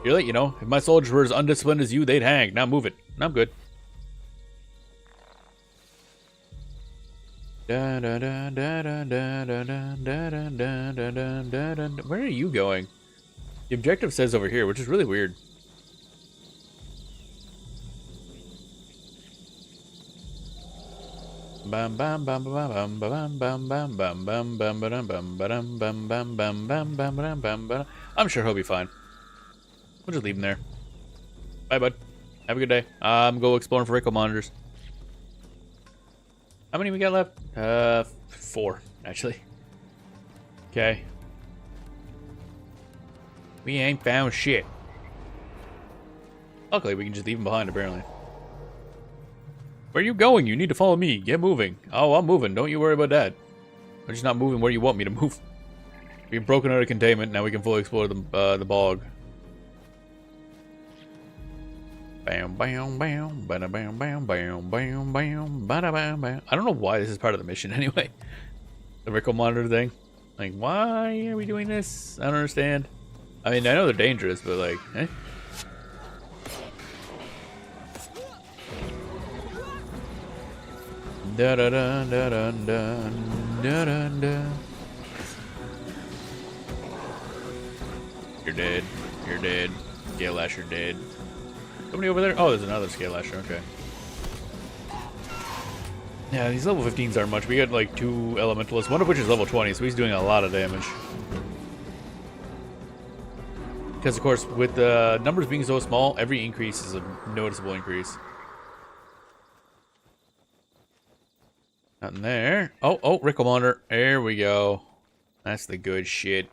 You're like, you know, if my soldiers were as undisciplined as you, they'd hang. Now move it. I'm good. Where are you going? The objective says over here, which is really weird. I'm sure he'll be fine. We'll just leave him there. Bye, bud. Have a good day. Go exploring for Rickle monitors. How many we got left? 4, actually. Okay. We ain't found shit. Luckily, we can just leave him behind, apparently. Where are you going? You need to follow me. Get moving. Oh, I'm moving. Don't you worry about that. I'm just not moving where you want me to move. We've broken out of containment. Now we can fully explore the bog. Bam, bam, bam, bam, bam, bam, bam, bam, bam, bam, bam. I don't know why this is part of the mission anyway. The Rickle monitor thing. Like, why are we doing this? I don't understand. I mean, I know they're dangerous, but like, eh? Da da da da da da da da da. You're dead. You're dead. Scale Asher dead. Somebody over there? Oh, there's another Scale Asher. Okay. Yeah, these level 15s aren't much. We got like 2 elementalists, one of which is level 20, so he's doing a lot of damage. Because, of course, with the numbers being so small, every increase is a noticeable increase. Nothing there. Oh, Rickle monitor. There we go. That's the good shit.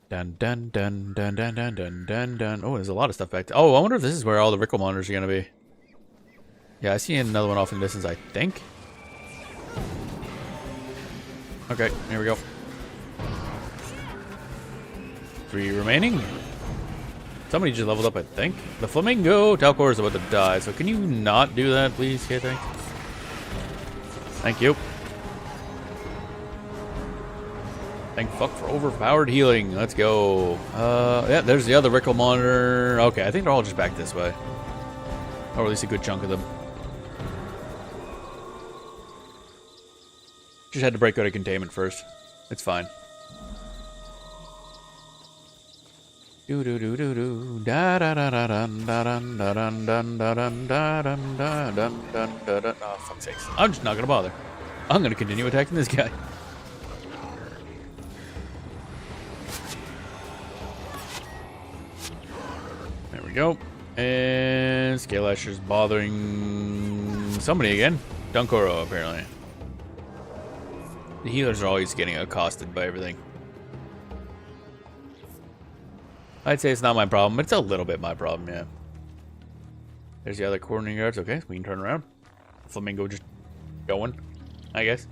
Dun dun dun dun dun dun dun dun dun. Oh, there's a lot of stuff back there. Oh, I wonder if this is where all the Rickle monitors are gonna be. Yeah, I see another one off in the distance, I think. Okay, here we go. 3 remaining. Somebody just leveled up, I think. The Flamingo Talcor is about to die, so can you not do that, please? Okay, thanks. Thank you. Thank fuck for overpowered healing. Let's go. Yeah, there's the other Rickle monitor. Okay, I think they're all just back this way. Or at least a good chunk of them. Just had to break out of containment first. It's fine. Do do do do do da da da da dun da dun da dun dun da dun da dun da dun dun da dun. Oh, fuck's sakes. I'm just not gonna bother. I'm gonna continue attacking this guy. There we go. And Scale Asher's bothering somebody again. Dunkoro, apparently. The healers are always getting accosted by everything. I'd say it's not my problem, but it's a little bit my problem, yeah. There's the other coordinating guards. Okay, we can turn around. flamingo just going, I guess.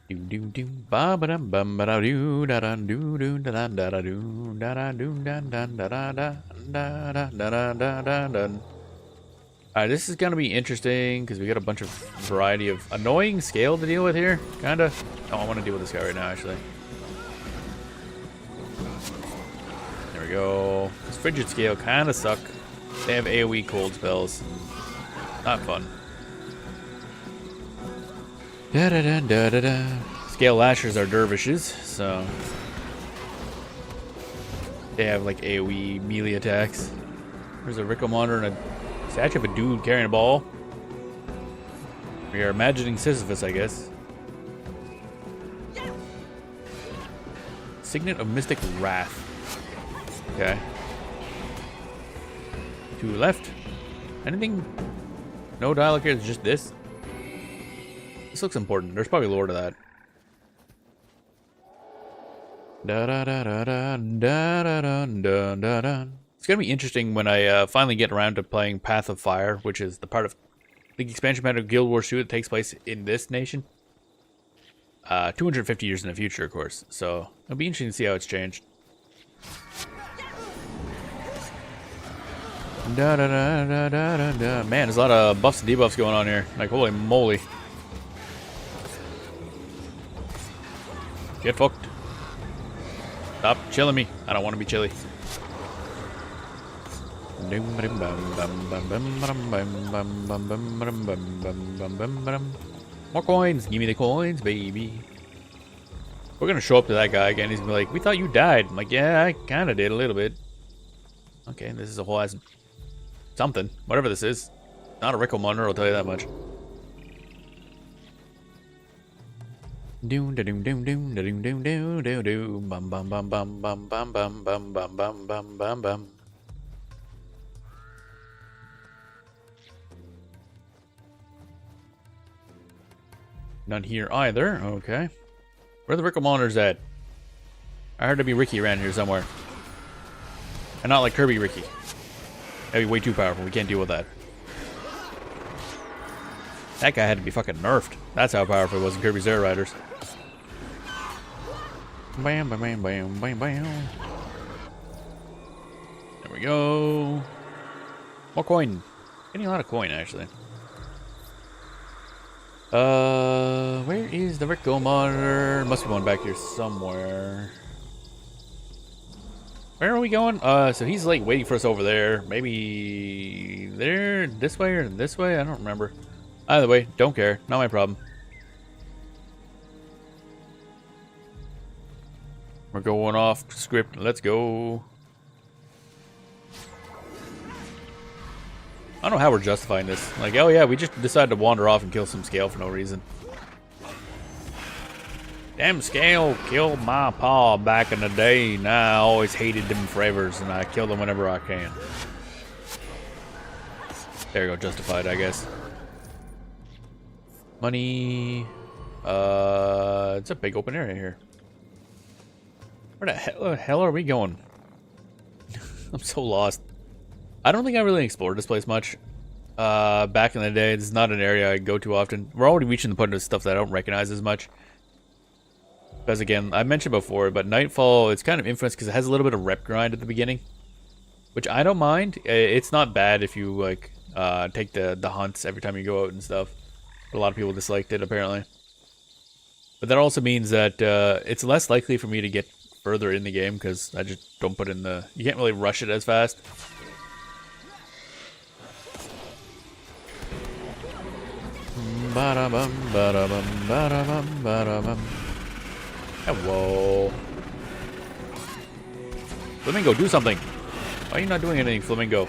Do do do ba ba dum bum ba da do da da do do da da da do da da do da da da da da da da da da da. Alright, this is gonna be interesting because we got a bunch of variety of annoying scale to deal with here. Kinda. Oh, I want to deal with this guy right now, actually. There we go. This frigid scale kinda suck. They have AoE cold spells. Not fun. Da da da da da da. Scale lashers are dervishes, so they have like AoE melee attacks. There's a Rico monitor and a statue of a dude carrying a ball. We are imagining Sisyphus, I guess. Signet of Mystic Wrath. Okay. To left. Anything? No dialogue here, it's just this. This looks important. There's probably lore to that. Da da da da da da da da da da. It's gonna be interesting when I finally get around to playing Path of Fire, which is the part of the expansion pack of Guild Wars 2 that takes place in this nation. 250 years in the future, of course. So it'll be interesting to see how it's changed. Da da da da da da da. Man, there's a lot of buffs and debuffs going on here. Like, holy moly. Get fucked. Stop chilling me. I don't want to be chilly. More coins. Give me the coins, baby. We're going to show up to that guy again. He's going to be like, we thought you died. I'm like, yeah, I kind of did a little bit. Okay, this is a whole ass something. Whatever this is. Not a Rico monitor, I'll tell you that much. Doom da doom doom doom da doom doom doom doom doom bum bum bum bum bum bum bum bum bum bum bum bum bum. None here either. Okay. Where are the Rico monitors at? I heard there'd be Ricky around here somewhere. And not like Kirby Ricky. That'd be way too powerful. We can't deal with that. That guy had to be fucking nerfed. That's how powerful it was in Kirby's Air Riders. Bam, bam, bam, bam, bam, bam. There we go. More coin. Getting a lot of coin, actually. Where is the Rico monitor? Must be one back here somewhere. Where are we going? So he's like waiting for us over there. Maybe there, this way or this way? I don't remember. Either way, don't care. Not my problem. We're going off script. Let's go. I don't know how we're justifying this. Like, oh yeah, we just decided to wander off and kill some scale for no reason. Damn scale killed my pa back in the day. Now I always hated them forevers and I kill them whenever I can. There you go, justified, I guess. Money. It's a big open area here. Where the hell are we going? I'm so lost. I don't think I really explored this place much. Back in the day, this is not an area I go to often. We're already reaching the point of stuff that I don't recognize as much. Because again, I mentioned before, but Nightfall, it's kind of infamous because it has a little bit of rep grind at the beginning. Which I don't mind. It's not bad if you like take the hunts every time you go out and stuff. But a lot of people disliked it, apparently. But that also means that it's less likely for me to get further in the game because I just don't put in the... You can't really rush it as fast. Ba-da-bum, ba-da-bum, ba-da-bum, ba-da-bum. Hello. Flamingo, do something. Why are you not doing anything, Flamingo?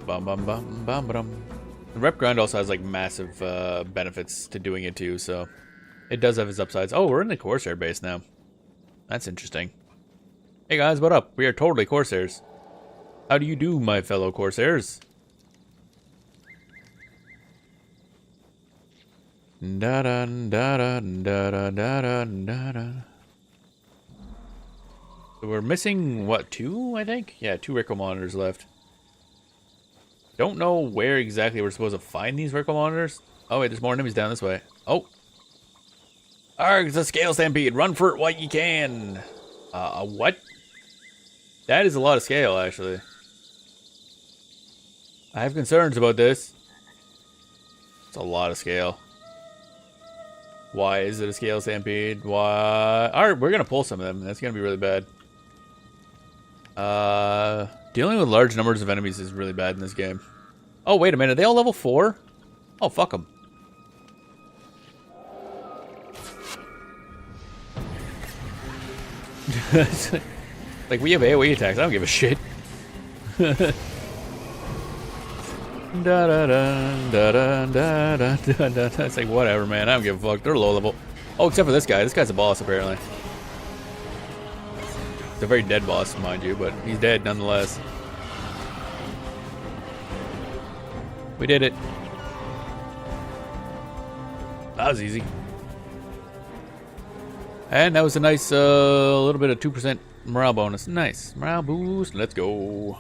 Bum bum bum bum bum. The rep grind also has like massive benefits to doing it too, so it does have its upsides. Oh, we're in the Corsair base now. That's interesting. Hey guys, what up? We are totally Corsairs. How do you do, my fellow Corsairs? Da da da da da da da da da. We're missing, what, 2, I think? Yeah, 2 Rico monitors left. Don't know where exactly we're supposed to find these Rico monitors. Oh, wait, there's more enemies down this way. Oh. Arg, it's a scale stampede. Run for it while you can. What? That is a lot of scale, actually. I have concerns about this. It's a lot of scale. Why is it a scale stampede? Why? Alright, we're gonna pull some of them. That's gonna be really bad. Dealing with large numbers of enemies is really bad in this game. Oh, wait a minute. Are they all level 4? Oh, fuck them. Like, we have AoE attacks. I don't give a shit. Da da da da da da da da da. It's like, whatever, man. I don't give a fuck. They're low level. Oh, except for this guy. This guy's a boss, apparently. It's a very dead boss, mind you, but he's dead nonetheless. We did it. That was easy. And that was a nice little bit of 2% morale bonus. Nice. Morale boost. Let's go.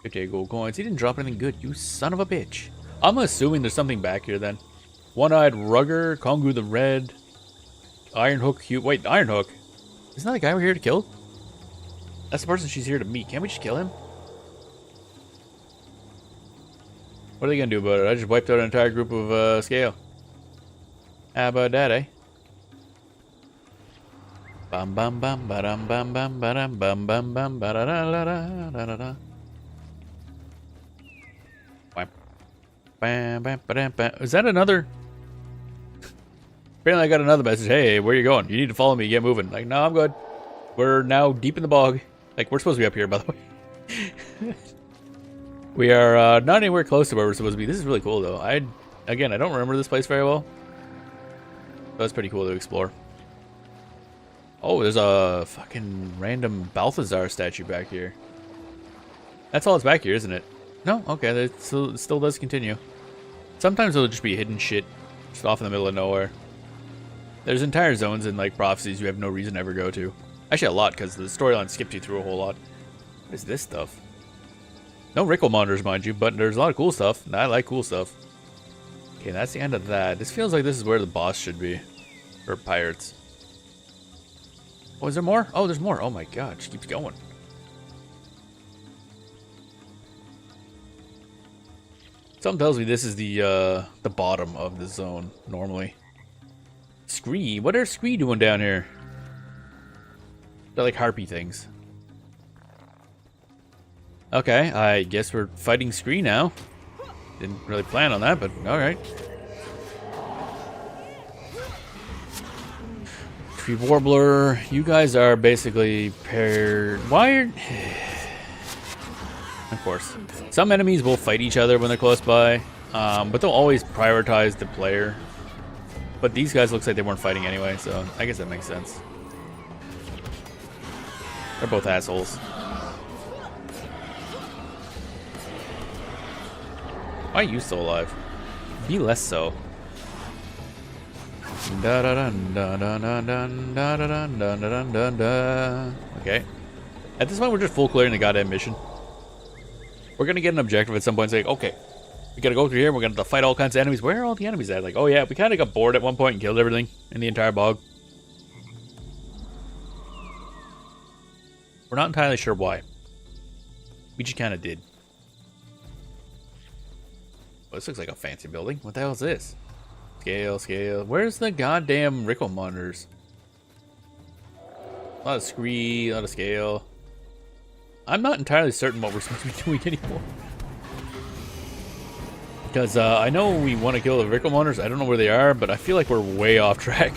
58 gold coins. He didn't drop anything good, you son of a bitch. I'm assuming there's something back here then. One-eyed Rugger, Kongu the Red, Iron Hook, wait, Iron Hook? Isn't that the guy we're here to kill? That's the person she's here to meet. Can't we just kill him? What are they gonna do about it? I just wiped out an entire group of scale. How about that, eh? Bum bum bum ba-dum bum bum ba-dum bum bum bum ba-da-da-da-da-da-da-da. Bam, bam, bam, bam. Is that another? Apparently I got another message. Hey, where are you going? You need to follow me. Get moving. Like, no, I'm good. We're now deep in the bog. Like, we're supposed to be up here, by the way. We are not anywhere close to where we're supposed to be. This is really cool, though. Again, I don't remember this place very well. That's pretty cool to explore. Oh, there's a fucking random Balthazar statue back here. That's all that's back here, isn't it? No? Okay, it still does continue. Sometimes it'll just be hidden shit just off in the middle of nowhere. There's entire zones in, like, Prophecies you have no reason to ever go to. Actually, a lot, because the storyline skipped you through a whole lot. What is this stuff? No Rickle monitors, mind you, but there's a lot of cool stuff. And I like cool stuff. Okay, that's the end of that. This feels like this is where the boss should be. For pirates. Oh, is there more? Oh, there's more. Oh my god, she keeps going. Something tells me this is the bottom of the zone, normally. Scree? What are Scree doing down here? They're like harpy things. Okay, I guess we're fighting Scree now. Didn't really plan on that, but alright. Tree Warbler, you guys are basically paired. Wired. Of course. Some enemies will fight each other when they're close by, but they'll always prioritize the player. But these guys looks like they weren't fighting anyway, so I guess that makes sense. They're both assholes. Why are you still alive? Be less so. Okay. At this point, we're just full clearing the goddamn mission. We're gonna get an objective at some point. It's like, okay, we gotta go through here. We're gonna fight all kinds of enemies. Where are all the enemies at? Like, oh yeah, we kind of got bored at one point and killed everything in the entire bog. We're not entirely sure why. We just kind of did. Oh, this looks like a fancy building. What the hell is this? Scale, scale. Where's the goddamn Rickle monitors? A lot of scree, a lot of scale. I'm not entirely certain what we're supposed to be doing anymore. Because I know we want to kill the Rickle monitors. I don't know where they are, but I feel like we're way off track.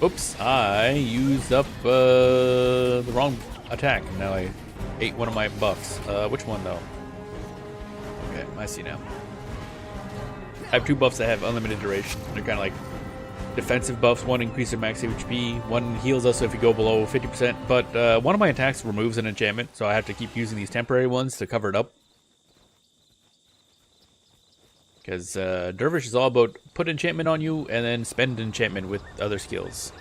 Oops, I used up the wrong attack. Now I ate one of my buffs. Which one though? Okay, I see now. I have two buffs that have unlimited duration. They're kind of like defensive buffs. One increases max HP, one heals us if we go below 50%. But one of my attacks removes an enchantment, so I have to keep using these temporary ones to cover it up. Because dervish is all about put enchantment on you and then spend enchantment with other skills.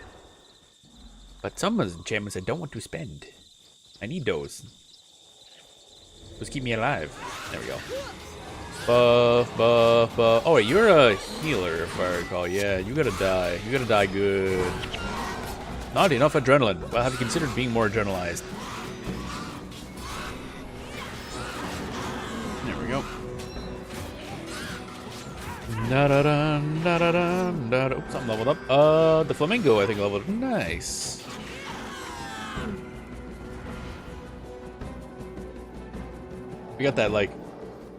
But some of the enchantments I don't want to spend. I need those. Those keep me alive. There we go. Buff, buff, buff. Oh, wait, you're a healer, if I recall. Yeah, you gotta die. You gotta die good. Not enough adrenaline. Well, have you considered being more adrenalized? There we go. Da-da-dun, da-da-dun, da-da. Oops, something leveled up. The flamingo, I think, leveled up. Nice. We got that, like,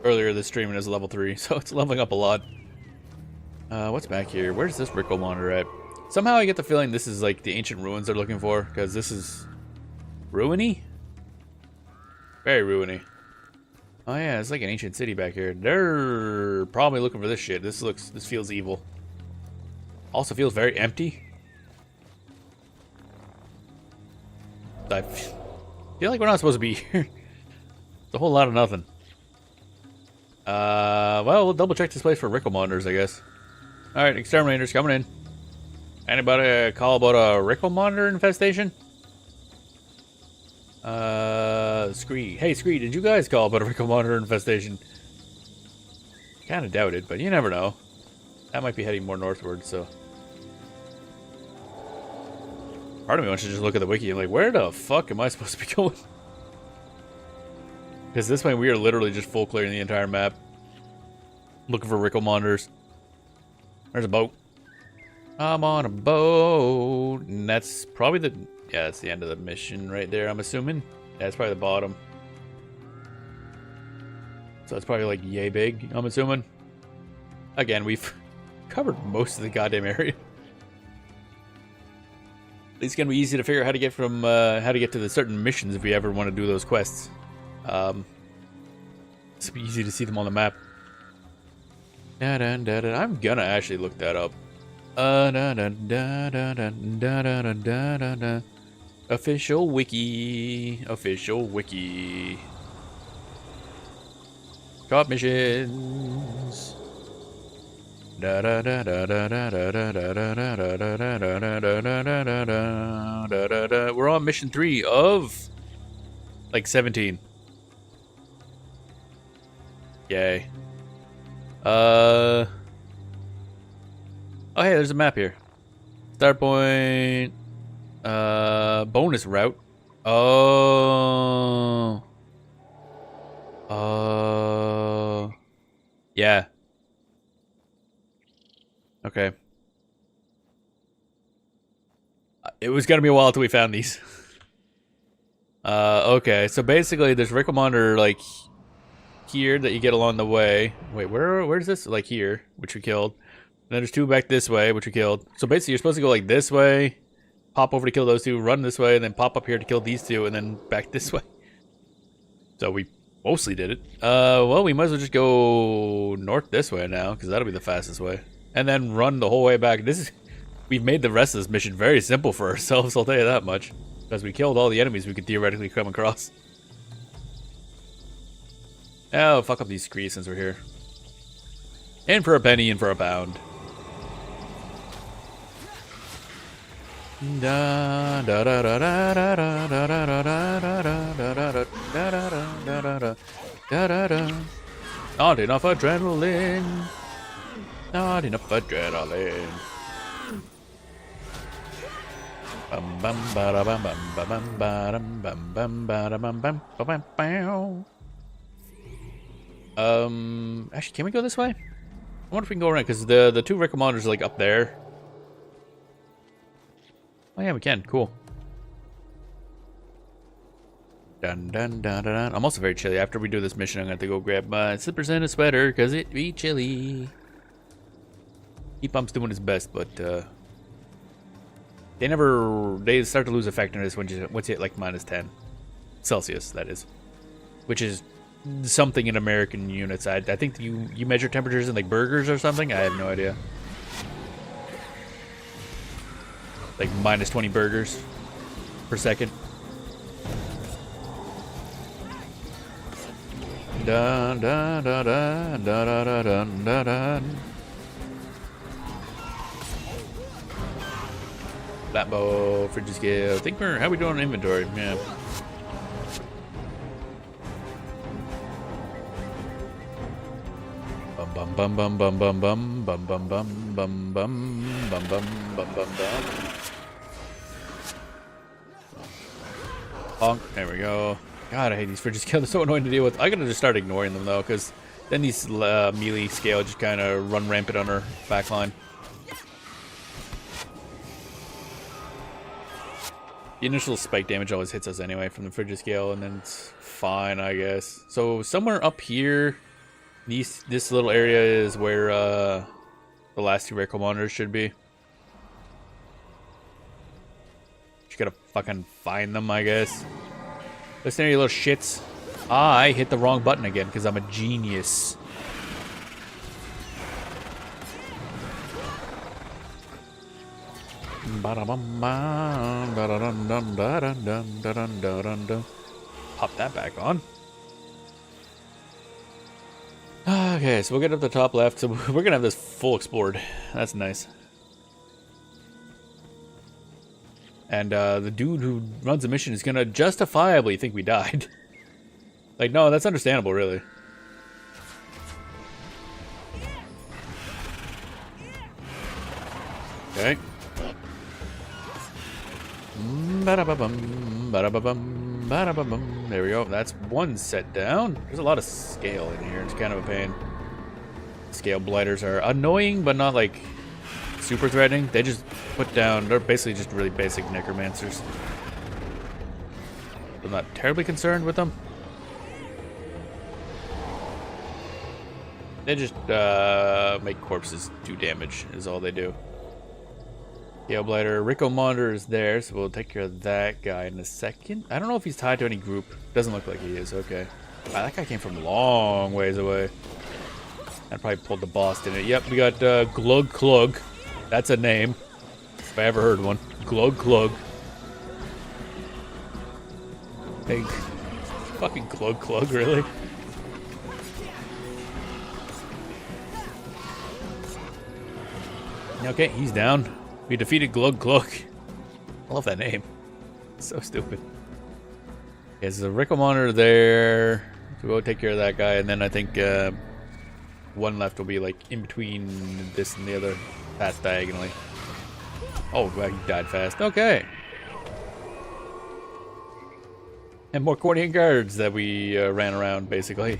earlier this stream and it's level 3, so it's leveling up a lot. What's back here? Where's this Rico monitor at? Somehow I get the feeling this is, like, the ancient ruins they're looking for, because this is... ruiny? Very ruiny. Oh yeah, it's like an ancient city back here. They're probably looking for this shit. This feels evil. Also feels very empty. I feel like we're not supposed to be here. It's a whole lot of nothing. Well, we'll double check this place for Rico monitors, I guess. Alright, exterminators coming in. Anybody call about a Rico monitor infestation? Scree. Hey, Scree, did you guys call about a Rico monitor infestation? Kinda doubt it, but you never know. That might be heading more northward, so. Part of me wants to just look at the wiki and like, where the fuck am I supposed to be going? Because this way we are literally just full clearing the entire map. Looking for Rico monitors. There's a boat. I'm on a boat. And that's probably the... yeah, that's the end of the mission right there, I'm assuming. Yeah, it's probably the bottom. So it's probably like yay big, I'm assuming. Again, we've covered most of the goddamn area. It's gonna be easy to figure out how to get from how to get to the certain missions if we ever want to do those quests. It's be easy to see them on the map. I'm gonna actually look that up. Official wiki. Official wiki. Co-op missions. We're on mission 3 of like 17. Yay. Oh hey, there's a map here. Start point. Bonus route. Oh. Yeah. Okay. It was gonna be a while till we found these. Okay, so basically there's Rico monitor like here that you get along the way. Wait, where's this? Like here, which we killed. And then there's 2 back this way, which we killed. So basically you're supposed to go like this way, pop over to kill those 2, run this way, and then pop up here to kill these 2, and then back this way. So we mostly did it. Well, we might as well just go north this way now, because that'll be the fastest way. And then run the whole way back. We've made the rest of this mission very simple for ourselves, I'll tell you that much. Because we killed all the enemies we could theoretically come across. Oh, fuck up these screes since we're here. In for a penny, in for a pound. Not enough adrenaline. Not enough adrenaline. Bum bum ba bum bum bum bum bum bum bum bum bum. Actually, can we go this way? I wonder if we can go around because the 2 Rico monitors are like up there. Oh yeah, we can. Cool. Dun dun dun dun dun. I'm also very chilly. After we do this mission, I'm gonna have to go grab my slippers and a sweater because it be chilly. Heat pump's doing its best, but they start to lose effectiveness once you hit like -10 Celsius, that is, which is something in American units. I think you measure temperatures in like burgers or something. I have no idea. Like -20 burgers per second. Dun dun dun dun dun dun dun dun dun. Flatbow, frigid scale. I think we're, how we doing on inventory? Yeah. Bum bum bum bum bum bum bum bum bum bum bum bum bum bum bum bum bum. Bonk. There we go. God, I hate these frigid scale. They're so annoying to deal with. I gotta just start ignoring them though, because then these melee scale just kind of run rampant on our backline. The initial spike damage always hits us anyway from the frigid scale, and then it's fine, I guess. So somewhere up here, this little area is where the last 2 Reiko monitors should be. Just gotta fucking find them, I guess. Listen here, you little shits. I hit the wrong button again because I'm a genius. Pop that back on. Okay, so we'll get up the top left. So we're gonna have this full explored. That's nice. And the dude who runs the mission is gonna justifiably think we died. Like, no, that's understandable, really. Okay. There we go. That's one set down. There's a lot of scale in here. It's kind of a pain. Scale blighters are annoying, but not like super threatening. They just put down. They're basically just really basic necromancers. I'm not terribly concerned with them. They just make corpses do damage. Is all they do. Scale blighter. Rico monitor is there, so we'll take care of that guy in a second. I don't know if he's tied to any group. Doesn't look like he is. Okay. Wow, that guy came from a long ways away. That probably pulled the boss, didn't it? Yep, we got Glug Clug. That's a name. If I ever heard one. Glug Clug. Hey, fucking Glug Clug, really? Okay, he's down. We defeated Glug Glug. I love that name. It's so stupid. Okay, there's a Rico monitor there. So we'll take care of that guy, and then I think one left will be like in between this and the other path diagonally. Oh, well, he died fast. Okay. And more Cornian guards that we ran around, basically.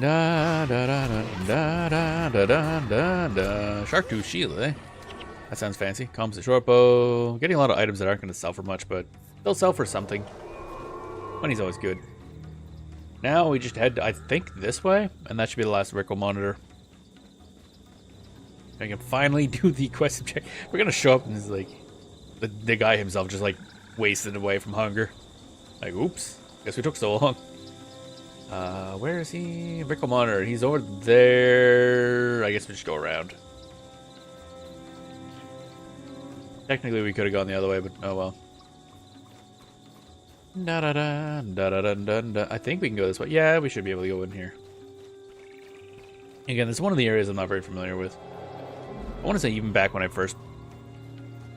Da da da da da da da da da. Shark tooth shield, eh? That sounds fancy. Composite short bow. Getting a lot of items that aren't going to sell for much, but they'll sell for something. Money's always good. Now we just head, I think, this way, and that should be the last Rico monitor. I can finally do the quest objective. We're gonna show up and it's like the guy himself just like wasted away from hunger. Like, oops. Guess we took so long. Where is he? Rico monitor. He's over there. I guess we just go around. Technically, we could have gone the other way, but oh well. Da da da da da da da. I think we can go this way. Yeah, we should be able to go in here. Again, this is one of the areas I'm not very familiar with. I want to say even back when I first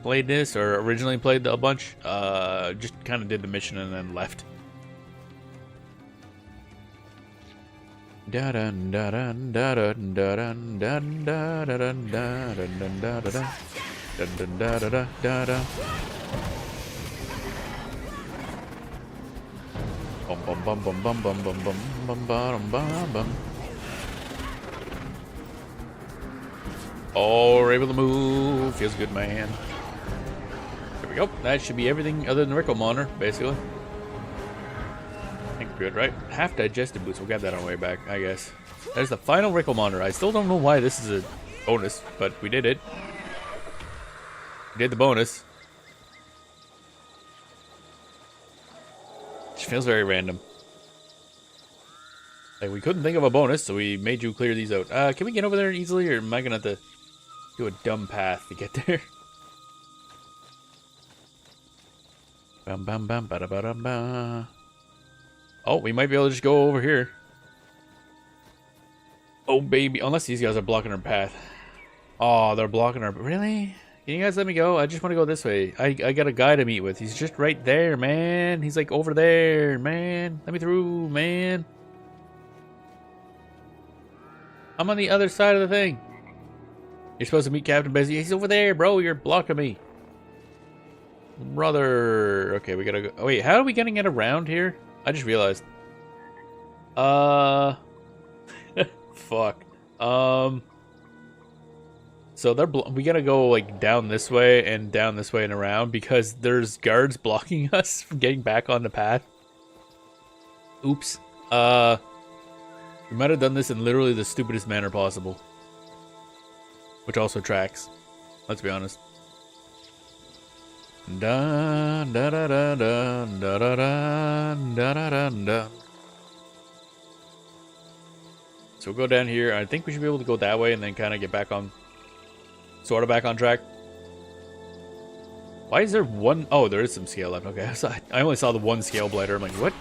played this, or originally played a bunch, just kind of did the mission and then left. Da da da da da da da da da da da da da da da da da. Bum bum bum bum bum bum bum bum bum bum bum. Oh, we're able to move. Feels good, man. There we go. That should be everything other than Rico monitor, basically. I think we're good, right? Half digested boots. We'll grab that on the way back, I guess. There's the final Rico monitor. I still don't know why this is a bonus, but we did it. We did the bonus. It feels very random. Like, we couldn't think of a bonus, so we made you clear these out. Can we get over there easily, or am I gonna have to do a dumb path to get there? Bum bum bum ba da ba dum ba. Oh, we might be able to just go over here. Oh baby, unless these guys are blocking our path. Oh, they're blocking our... Really? Can you guys let me go? I just want to go this way. I got a guy to meet with. He's just right there, man. He's like over there, man. Let me through, man. I'm on the other side of the thing. You're supposed to meet Captain Busy. He's over there, bro. You're blocking me. Brother. Okay, we gotta go. Oh, wait, how are we getting it around here? I just realized. Fuck. So we gotta go like down this way and around because there's guards blocking us from getting back on the path. Oops. We might have done this in literally the stupidest manner possible. Which also tracks. Let's be honest. Dun da da da dun da da dun da da dun dun. So we'll go down here. I think we should be able to go that way and then kind of get back on, sort of back on track. Why is there one? Oh, there is some scale left. Okay, I only saw the one scale blighter. I'm like, what?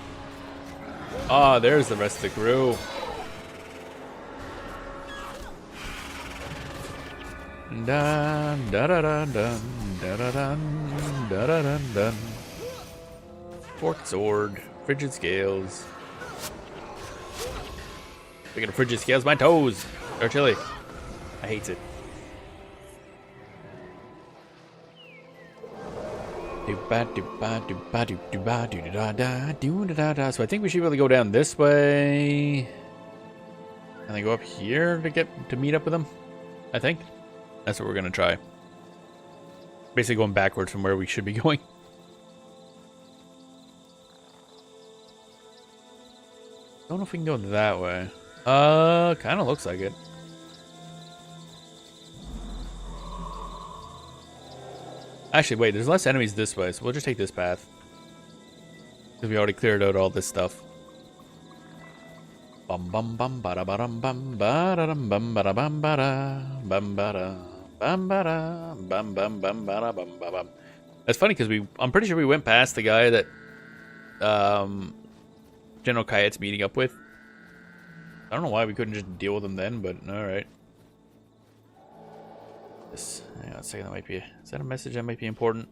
Ah, there's the rest of the crew. Dun da da dun dun da da dun da da dun dun. Forked sword, frigid scales. Speaking of frigid scales, my toes are chilly. I hate it. So I think we should really go down this way and then go up here to meet up with them. I think that's what we're gonna try. Basically going backwards from where we should be going. Don't know if we can go that way. Kind of looks like it. Actually, wait, there's less enemies this way, so we'll just take this path. Because we already cleared out all this stuff. Bum bum bum bada bum bum bada bum bada bum bada bum bada bum bada bum bum bum bada bum bum. That's funny because I'm pretty sure we went past the guy that General Kayet's meeting up with. I don't know why we couldn't just deal with him then, but alright. This, hang on a second, that might be, is that a message that might be important?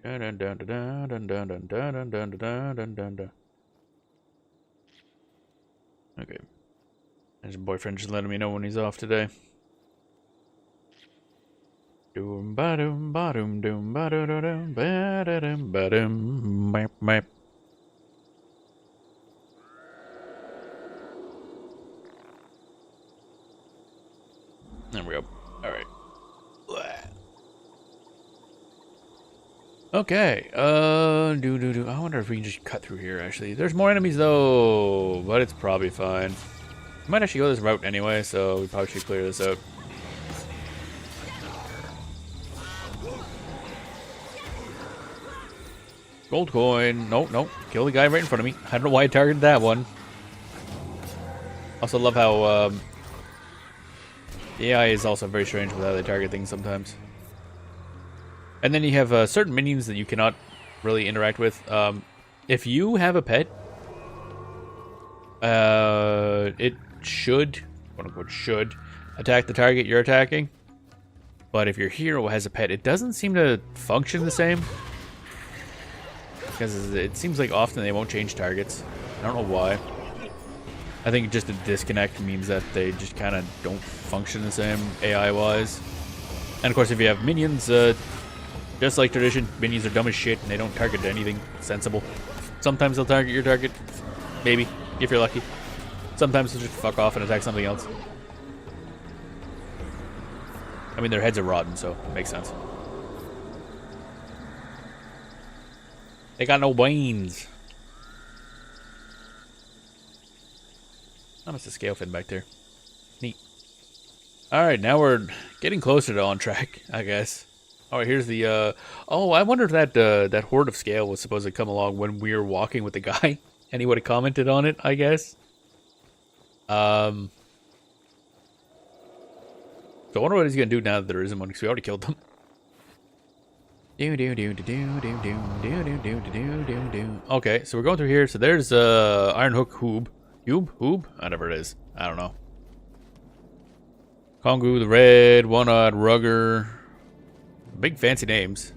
Dun dun dun dun dun dun dun dun dun dun dun dun dun. Okay. His boyfriend just letting me know when he's off today. Doom ba doom ba doom doom ba doo doo doom ba da dum ba dum bap bap. There we go. All right. Okay. I wonder if we can just cut through here. Actually, there's more enemies though, but it's probably fine. We might actually go this route anyway, so we probably should clear this out. Gold coin. Nope, nope. Kill the guy right in front of me. I don't know why I targeted that one. Also love how the AI is also very strange with how they target things sometimes. And then you have certain minions that you cannot really interact with. If you have a pet, it should, quote unquote, should attack the target you're attacking. But if your hero has a pet, it doesn't seem to function the same. Because it seems like often they won't change targets. I don't know why. I think just a disconnect means that they just kind of don't function the same AI-wise. And of course, if you have minions, just like tradition, minions are dumb as shit and they don't target anything sensible. Sometimes they'll target your target, maybe, if you're lucky. Sometimes they'll just fuck off and attack something else. I mean, their heads are rotten, so it makes sense. They got no brains. Oh, it's a scale fin back there. Neat. Alright, now we're getting closer to on track, I guess. Alright, here's the, oh, I wonder if that horde of scale was supposed to come along when we were walking with the guy. And he would have commented on it, I guess. So I wonder what he's going to do now that there isn't one, because we already killed them. Okay, so we're going through here. So there's Iron Hook Hoob. Hoob? Whatever it is. I don't know. Kongu the Red, One-Eyed Rugger. Big fancy names.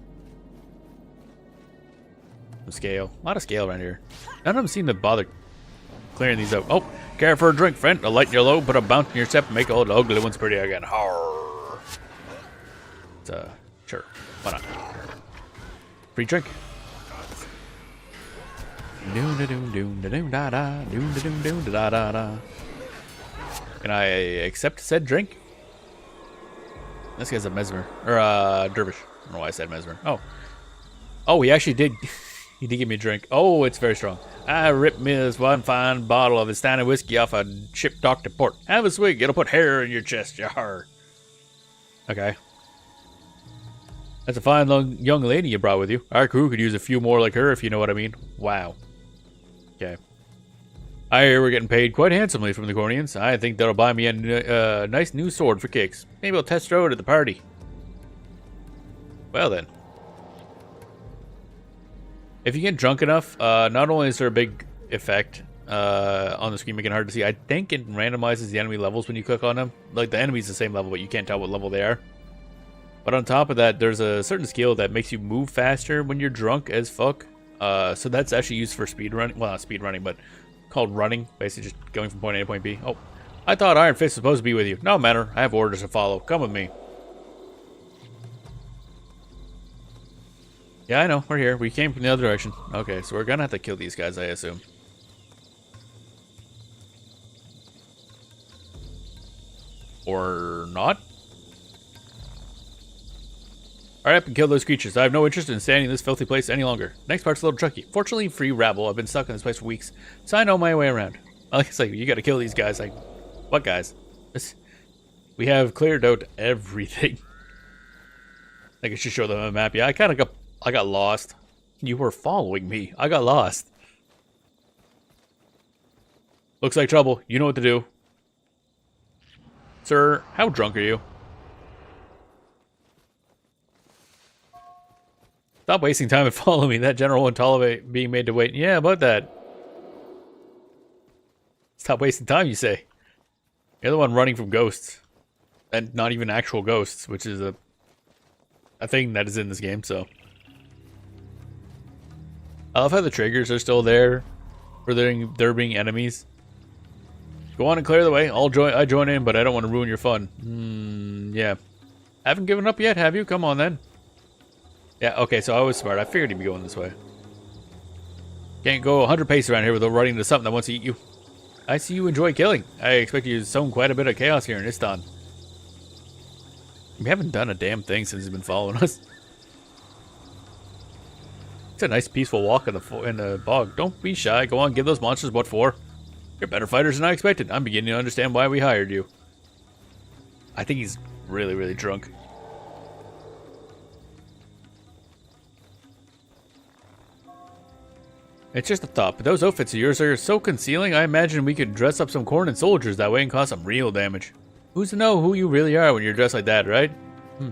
Some scale. A lot of scale around here. None of them seem to bother clearing these up. Oh, care for a drink, friend? A light in your load, put a bounce in your step, and make all the ugly ones pretty again. Arr. It's, sure. Why not? Free drink. Can I accept said drink? This guy's a mesmer. Or, dervish. I don't know why I said mesmer. Oh. Oh, he actually did. He did give me a drink. Oh, it's very strong. I ripped me this one fine bottle of his standard whiskey off a ship docked at port. Have a swig. It'll put hair in your chest. Yar. Okay. That's a fine young lady you brought with you. Our crew could use a few more like her, if you know what I mean. Wow. Okay. I hear we're getting paid quite handsomely from the Cornians. I think that'll buy me a nice new sword for kicks. Maybe I'll test it out at the party. Well then. If you get drunk enough, not only is there a big effect on the screen making it hard to see, I think it randomizes the enemy levels when you click on them. Like, the enemy's the same level, but you can't tell what level they are. But on top of that, there's a certain skill that makes you move faster when you're drunk as fuck. So that's actually used for speed running. Well, not speed running, but called running. Basically just going from point A to point B. Oh, I thought Iron Fist was supposed to be with you. No matter. I have orders to follow. Come with me. Yeah, I know. We're here. We came from the other direction. Okay, so we're gonna have to kill these guys, I assume. Or not? Alright, up and kill those creatures. I have no interest in standing in this filthy place any longer. Next part's a little tricky. Fortunately, free rabble. I've been stuck in this place for weeks, so I know my way around. Like I say, you gotta kill these guys. Like, what guys? We have cleared out everything. I can just show them a map. Yeah, I got lost. You were following me. I got lost. Looks like trouble. You know what to do. Sir, how drunk are you? Stop wasting time and follow me. That general won't tolerate being made to wait. Yeah, about that. Stop wasting time, you say. You're the one running from ghosts. And not even actual ghosts, which is a thing that is in this game, so. I love how the triggers are still there for there being enemies. Go on and clear the way. I join in, but I don't want to ruin your fun. Yeah. Haven't given up yet, have you? Come on, then. Yeah, okay, so I was smart. I figured he'd be going this way. Can't go 100 paces around here without running into something that wants to eat you. I see you enjoy killing. I expect you to sown quite a bit of chaos here in Istan. We haven't done a damn thing since he's been following us. It's a nice peaceful walk in the bog. Don't be shy. Go on, give those monsters what for. You're better fighters than I expected. I'm beginning to understand why we hired you. I think he's really, really drunk. It's just a thought, but those outfits of yours are so concealing, I imagine we could dress up some Cornin soldiers that way and cause some real damage. Who's to know who you really are when you're dressed like that, right?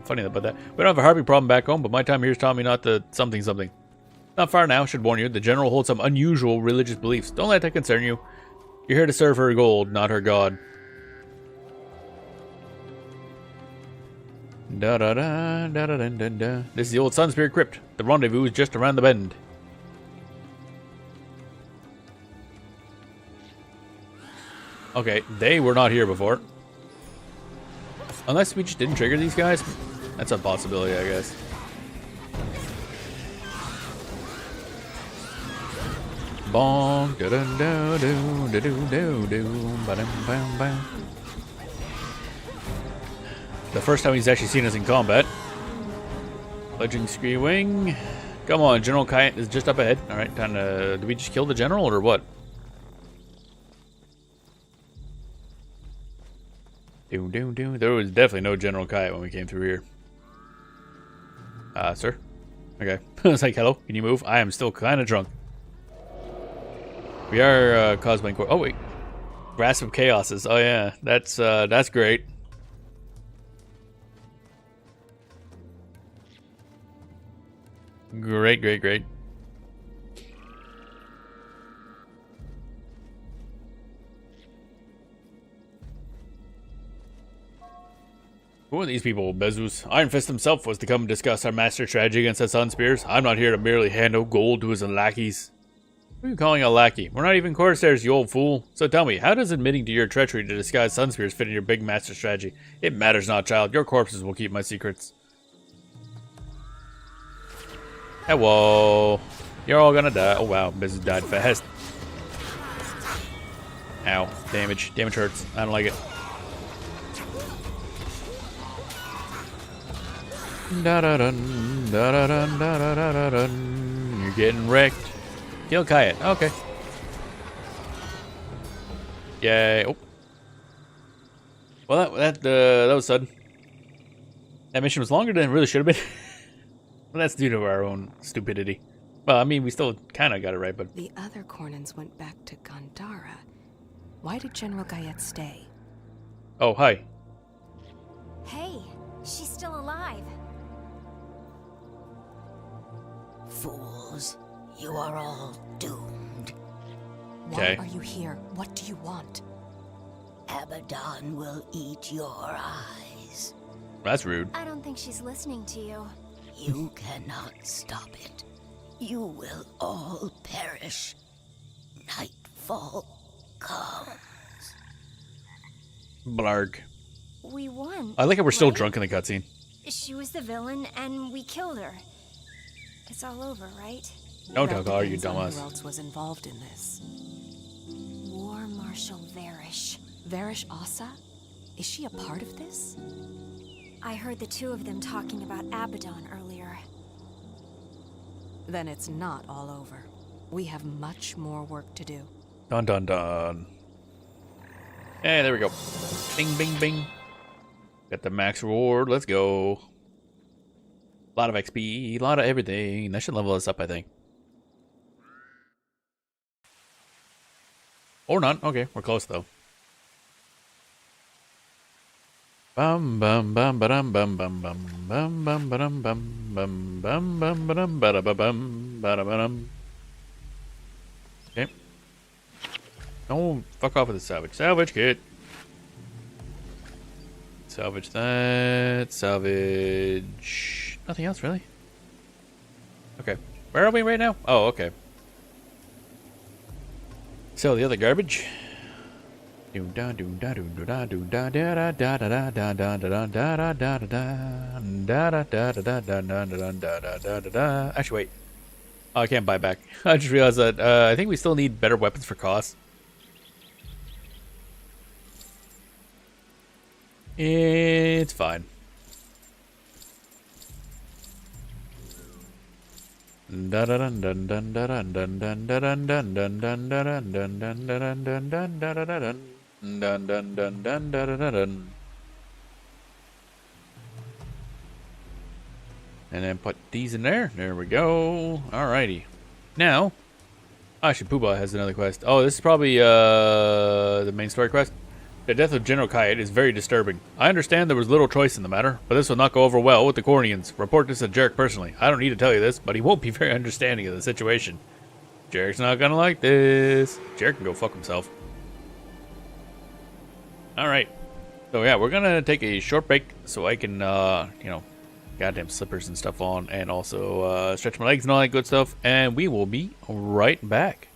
Funny about that. We don't have a heartbeat problem back home, but my time here's taught me not to something. Not far now, should warn you. The general holds some unusual religious beliefs. Don't let that concern you. You're here to serve her gold, not her god. Da-da-da, This is the old Sun Spirit Crypt. The rendezvous is just around the bend. Okay, they were not here before. Unless we just didn't trigger these guys. That's a possibility, I guess. Bong, da da da do da do do do ba dum bam bam. The first time he's actually seen us in combat. Legend Scree Wing. Come on, General Kite is just up ahead. Alright, time to. Did we just kill the general or what? There was definitely no General Kite when we came through here. Sir? Okay. I was like, hello, can you move? I am still kind of drunk. We are, cosplaying core. Oh, wait. Grasp of Chaoses. Oh, yeah. That's great. Great, great, great. Who are these people, Bezus? Iron Fist himself was to come discuss our master strategy against the Sun Spears. I'm not here to merely hand out gold to his lackeys. Who are you calling a lackey? We're not even Corsairs, you old fool. So tell me, how does admitting to your treachery to disguise Sun Spears fit in your big master strategy? It matters not, child. Your corpses will keep my secrets. Hello. You're all gonna die. Oh wow, Bezus died fast. Ow. Damage. Damage hurts. I don't like it. Da-da-dun, da-da-dun, da-da-da-dun. You're getting wrecked. Kill Kayet. Okay. Yay. Oh. Well, that was sudden. That mission was longer than it really should have been. Well, that's due to our own stupidity. Well, I mean, we still kind of got it right, but... The other Cornins went back to Gandhara. Why did General Gayet stay? Oh, hi. Hey, she's still alive. Fools, you are all doomed. Why Okay. are you here? What do you want? Abaddon will eat your eyes. That's rude. I don't think she's listening to you. You cannot stop it. You will all perish. Nightfall comes. Blarg. We won. I like how we're still right? drunk in the cutscene. She was the villain, and we killed her. It's all over, right? Don't That talk, are you depends on dumbass? Who else was involved in this? War Marshal Varish. Varish Asa? Is she a part of this? I heard the two of them talking about Abaddon earlier. Then it's not all over. We have much more work to do. Dun dun dun. Hey, there we go. Bing, bing, bing. Got the max reward. Let's go. A lot of XP, a lot of everything. That should level us up, I think. Or not. Okay, we're close though. Bum bum bum ba-dum bum bum bum bum bum ba-dum bum bum bum bum ba-dum ba-da ba-bum ba-da-ba-dum. Okay. Oh, fuck off with the salvage. Salvage kit. Salvage that. Salvage. Nothing else, really. Okay. Where are we right now? Oh, okay. Sell the other garbage. Actually, wait. Oh, I can't buy back. I just realized that I think we still need better weapons for cost. It's fine. And then put these in there. There we go. Alrighty. Now, actually, Pooba has another quest. Oh, this is probably the main story quest. The death of General Kayet is very disturbing. I understand there was little choice in the matter, but this will not go over well with the Cornians. Report this to Jarek personally. I don't need to tell you this, but he won't be very understanding of the situation. Jarek's not gonna like this. Jarek can go fuck himself. Alright. So yeah, we're gonna take a short break so I can, you know, goddamn slippers and stuff on, and also stretch my legs and all that good stuff, and we will be right back.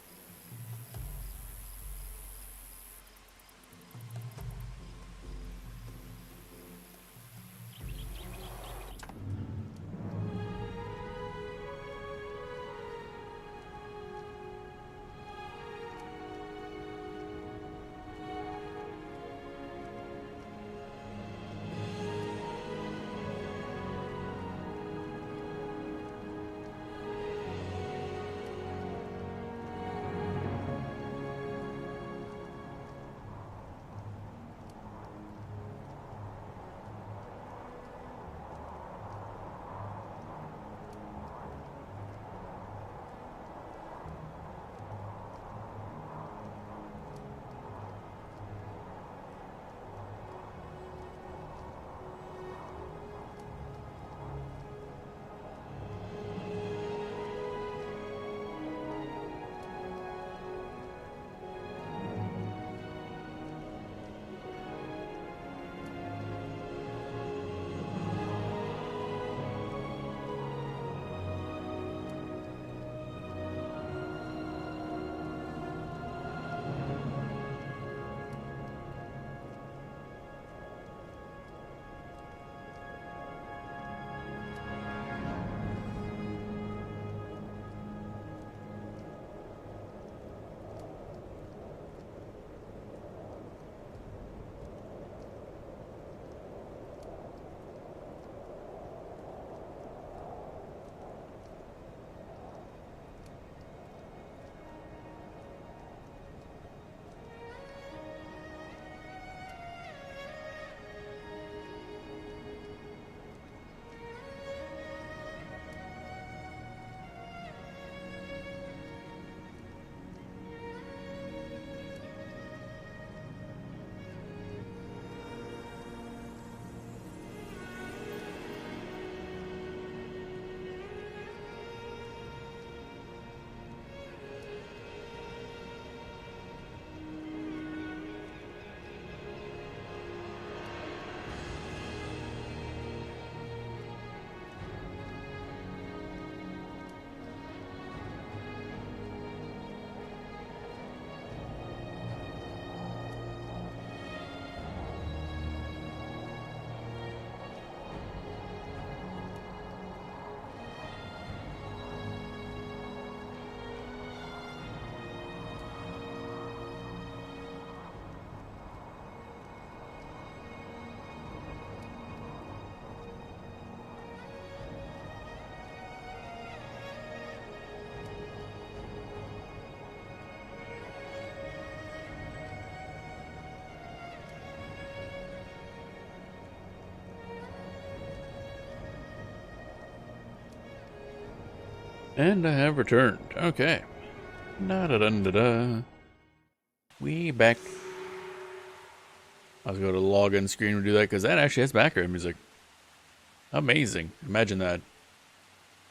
And I have returned. Okay. Da da da da da. We back. I was going to the login screen and do that because that actually has background music. Amazing. Imagine that.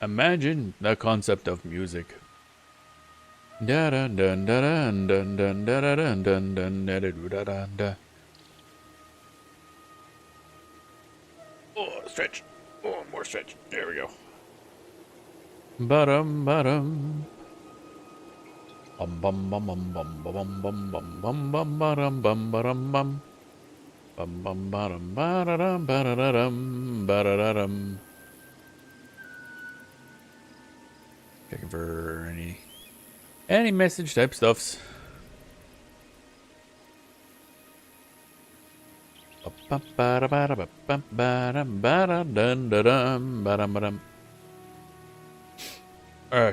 Imagine the concept of music. Da da da da da da da da da da da da da da da. Oh, stretch. Oh, more stretch. There we go. Bottom, bottom. Bum bum bum bum bum bum bum bum bum bum bum bum bum bum. Bum bum bottom ba-da-dum ba-da-da-dum ba-da-da-dum. Checking for any message type stuffs.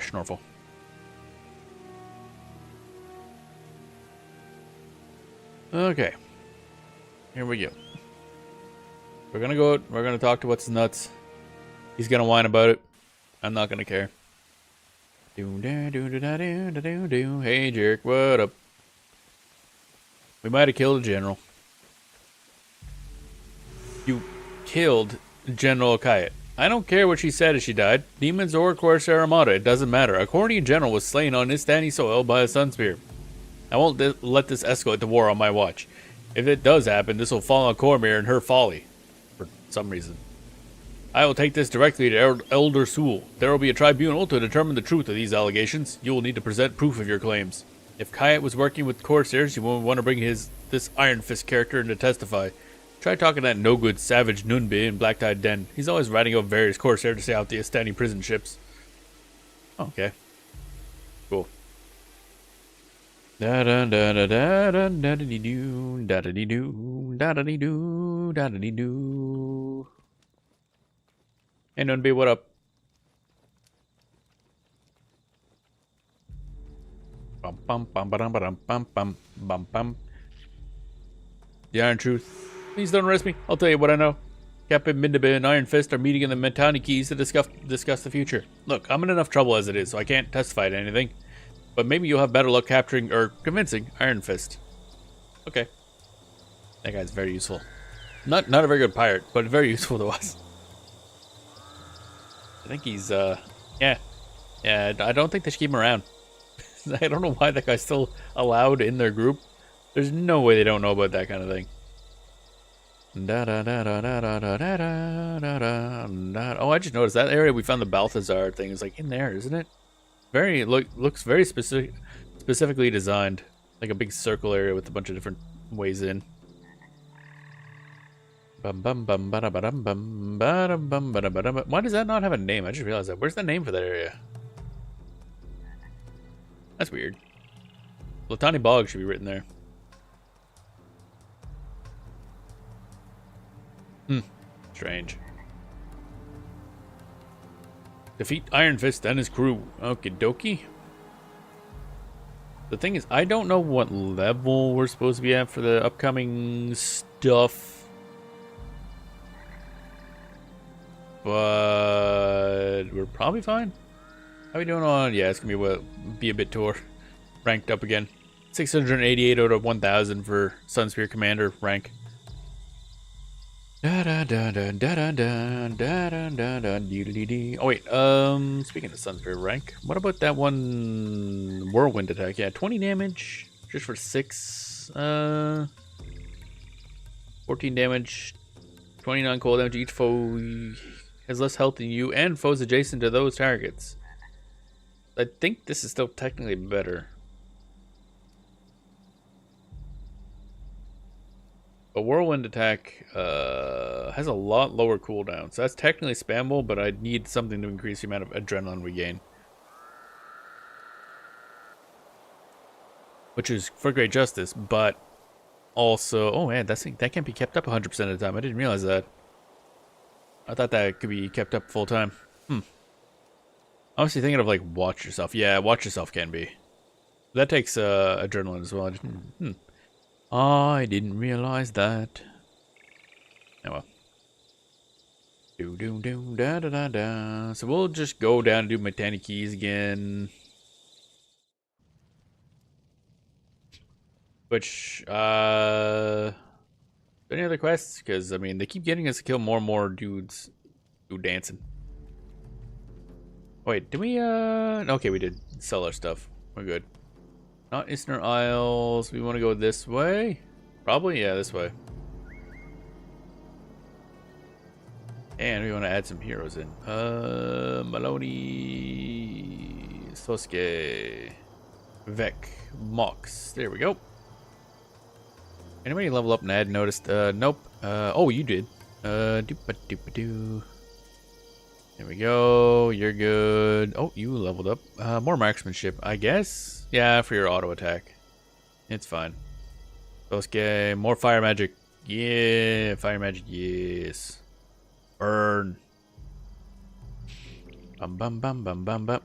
Snorkel. Okay. Here we go. We're gonna go out. We're gonna talk to what's nuts. He's gonna whine about it. I'm not gonna care. Hey, Jerk, what up? We might have killed a general. You killed General Kayet. I don't care what she said as she died. Demons or Corsair Armada, it doesn't matter. A Cornian general was slain on Istani soil by a Sunspear. I won't let this escalate to war on my watch. If it does happen, this will fall on Cormir and her folly. For some reason. I will take this directly to Elder Sewell. There will be a tribunal to determine the truth of these allegations. You will need to present proof of your claims. If Kayet was working with Corsairs, you will want to bring this Iron Fist character in to testify. Try talking to that no-good savage Nunbe in Black Tide Den. He's always writing out various Corsairs to stay out the Estani prison ships. Okay. Cool. Da da da da da da da dee doo da da dee doo da da dee doo da da dee doo. Hey Nunbe, what up? Bum bum bum bum bum bum bum bum bum. The Iron Truth. Please don't arrest me. I'll tell you what I know. Captain Mindabe and Iron Fist are meeting in the Mentani Keys to discuss the future. Look, I'm in enough trouble as it is, so I can't testify to anything. But maybe you'll have better luck capturing or convincing Iron Fist. Okay. That guy's very useful. Not a very good pirate, but very useful to us. I think he's yeah. I don't think they should keep him around. I don't know why that guy's still allowed in their group. There's no way they don't know about that kind of thing. Oh, I just noticed that area we found the Balthazar thing is like in there, isn't it? Looks very specifically designed, like a big circle area with a bunch of different ways in. Why does that not have a name? I just realized that. Where's the name for that area? That's weird. Latani Bog should be written there. Strange. Defeat Iron Fist and his crew. Okie dokie. The thing is, I don't know what level we're supposed to be at for the upcoming stuff. But we're probably fine. How are we doing on? Yeah, it's gonna be a bit tour. Ranked up again. 688 out of 1,000 for Sunspear Commander rank. Da da da da da da da da da da da dee. Oh wait, speaking of Sunspear rank, what about that one whirlwind attack? Yeah, 20 damage just for 6. 14 damage, 29 cold damage. Each foe has less health than you and foes adjacent to those targets. I think this is still technically better. A whirlwind attack has a lot lower cooldown, so that's technically spammable, but I need something to increase the amount of adrenaline we gain. Which is for great justice, but also... Oh man, that can't be kept up 100% of the time. I didn't realize that. I thought that could be kept up full time. I was thinking of like watch yourself. Yeah, watch yourself can be. That takes adrenaline as well. I didn't realize that. Oh well. Do do do da da da da. So we'll just go down and do my tiny keys again. Which any other quests? Because I mean they keep getting us to kill more and more dudes who dancing. Wait, did we okay, we did sell our stuff. We're good. Not Eastern Isles. We want to go this way? Probably, yeah, this way. And we want to add some heroes in. Maloney, Sosuke, Vec, Mox. There we go. Anybody level up and add noticed? Nope. Oh, you did. Doop-a-doop-a-doo. There we go. You're good. Oh, you leveled up. More marksmanship, I guess. Yeah, for your auto attack. It's fine. Sosuke, more fire magic. Yeah, fire magic. Yes. Burn. Bum bum bum bum bum bum.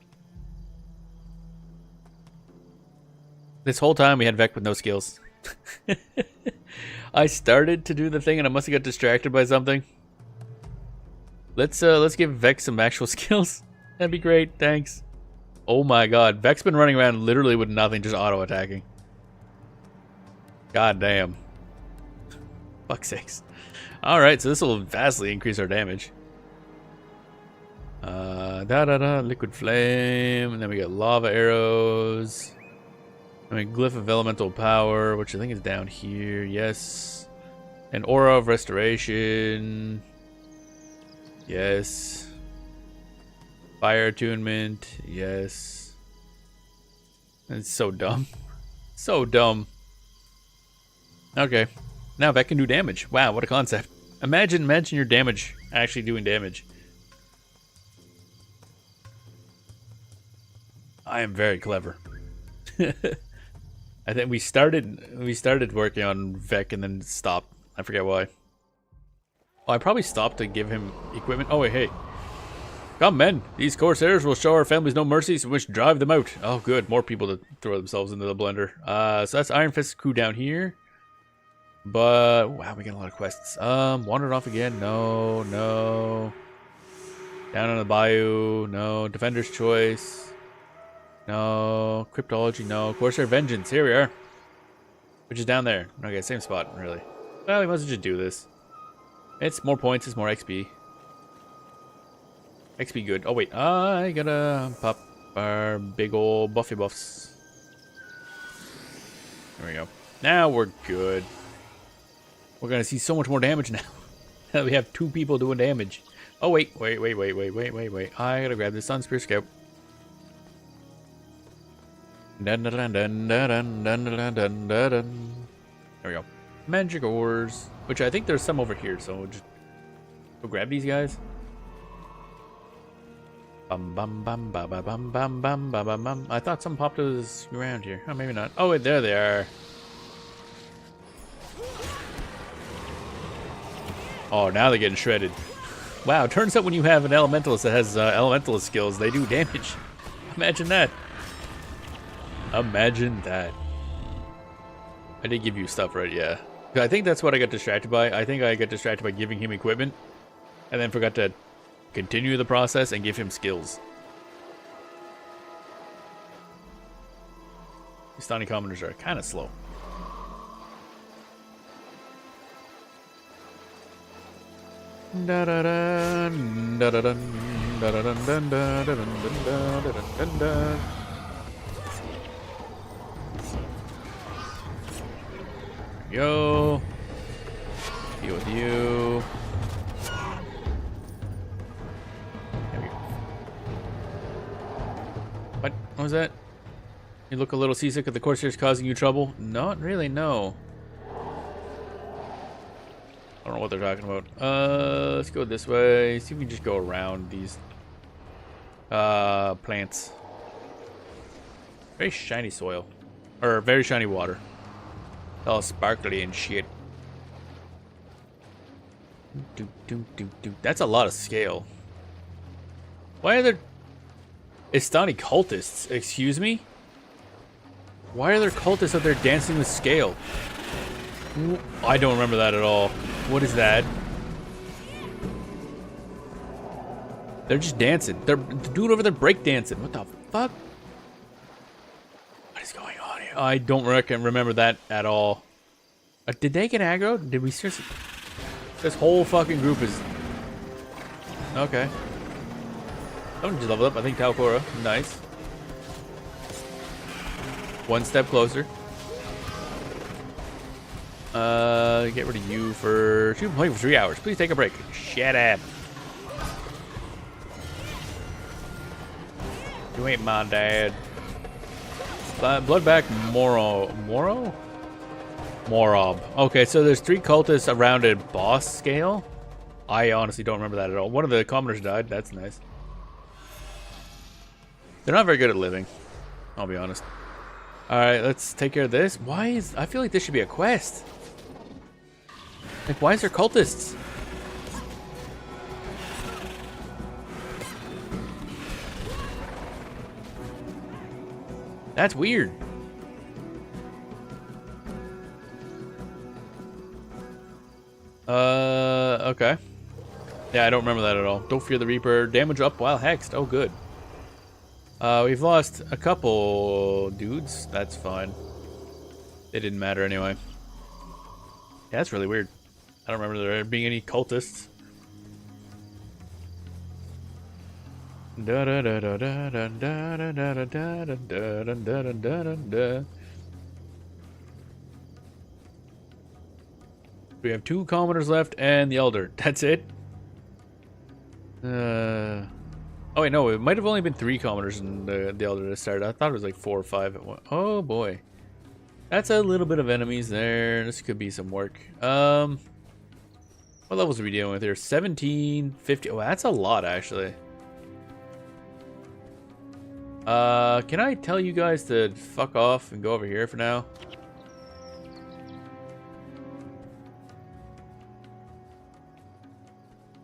This whole time we had Vec with no skills. I started to do the thing and I must have got distracted by something. Let's give Vec some actual skills. That'd be great, thanks. Oh my god, Vec's been running around literally with nothing, just auto attacking. God damn. Fuck sakes. Alright, so this will vastly increase our damage. Liquid flame, and then we got lava arrows. I mean, glyph of elemental power, which I think is down here. Yes. An aura of restoration. Yes. Fire attunement. Yes. It's so dumb. So dumb. Okay. Now Vec can do damage. Wow, what a concept. Imagine your damage actually doing damage. I am very clever. I think we started working on Vec and then stopped. I forget why. Oh, I probably stopped to give him equipment. Oh wait, hey. Come men, these Corsairs will show our families no mercy, so we should drive them out. Oh good, more people to throw themselves into the blender. So that's Iron Fist crew down here. But wow, we got a lot of quests. Wandered off again. No, no. Down on the bayou. No. Defender's Choice. No. Cryptology. No. Corsair Vengeance. Here we are. Which is down there. Okay, same spot, really. Well, we might as well just do this. It's more points. It's more XP. XP good. Oh wait, I gotta pop our big old buffy buffs. There we go. Now we're good. We're gonna see so much more damage now. Now we have 2 people doing damage. Oh wait. I gotta grab this Sunspear Scout. Dun, dun, dun, dun, dun, dun, dun, dun, dun, dun. There we go. Magic ores, which I think there's some over here, so we'll just go grab these guys. Bum bum bum bum bum bum bum bum bum bum. I thought some popped us around here. Oh, maybe not. Oh wait, there they are. Oh, now they're getting shredded. Wow, turns out when you have an elementalist that has elementalist skills, they do damage. Imagine that. Imagine that. I did give you stuff, right? Yeah. I think that's what I got distracted by. I think I got distracted by giving him equipment and then forgot to continue the process and give him skills. These tiny commoners are kind of slow. Da da da da da da da da da da da da da da. Yo, deal with you. There we go. What was that? You look a little seasick. Are the Corsairs causing you trouble? Not really, no. I don't know what they're talking about. Let's go this way. See if we can just go around these plants. Very shiny soil. Or very shiny water. All sparkly and shit. That's a lot of scale. Why are there Istani cultists? Excuse me? Why are there cultists out there dancing with scale? I don't remember that at all. What is that? They're just dancing. They're the dude over there break dancing. What the fuck? What is going on here? I don't remember that at all. Did they get aggro? Did we seriously? This whole fucking group is... Okay. Someone just leveled up. I think Talcora. Nice. One step closer. Get rid of you for... You've been playing for 3 hours. Please take a break. Shut up. You ain't my dad. Bloodback Morob. Okay, so there's 3 cultists around a boss scale. I honestly don't remember that at all. One of the commoners died. That's nice. They're not very good at living. I'll be honest. Alright, let's take care of this. Why is... I feel like this should be a quest. Like, why is there cultists? That's weird. Okay. Yeah, I don't remember that at all. Don't fear the Reaper. Damage up while hexed. Oh, good. We've lost a couple dudes. That's fine. They didn't matter anyway. Yeah, that's really weird. I don't remember there being any cultists. We have 2 commoners left and the Elder. That's it? Oh wait, no, it might have only been 3 commoners in the Elder to start. I thought it was like 4 or 5 at one. Oh boy. That's a little bit of enemies there. This could be some work. What levels are we dealing with here? 17, 50. Oh, that's a lot actually. Can I tell you guys to fuck off and go over here for now?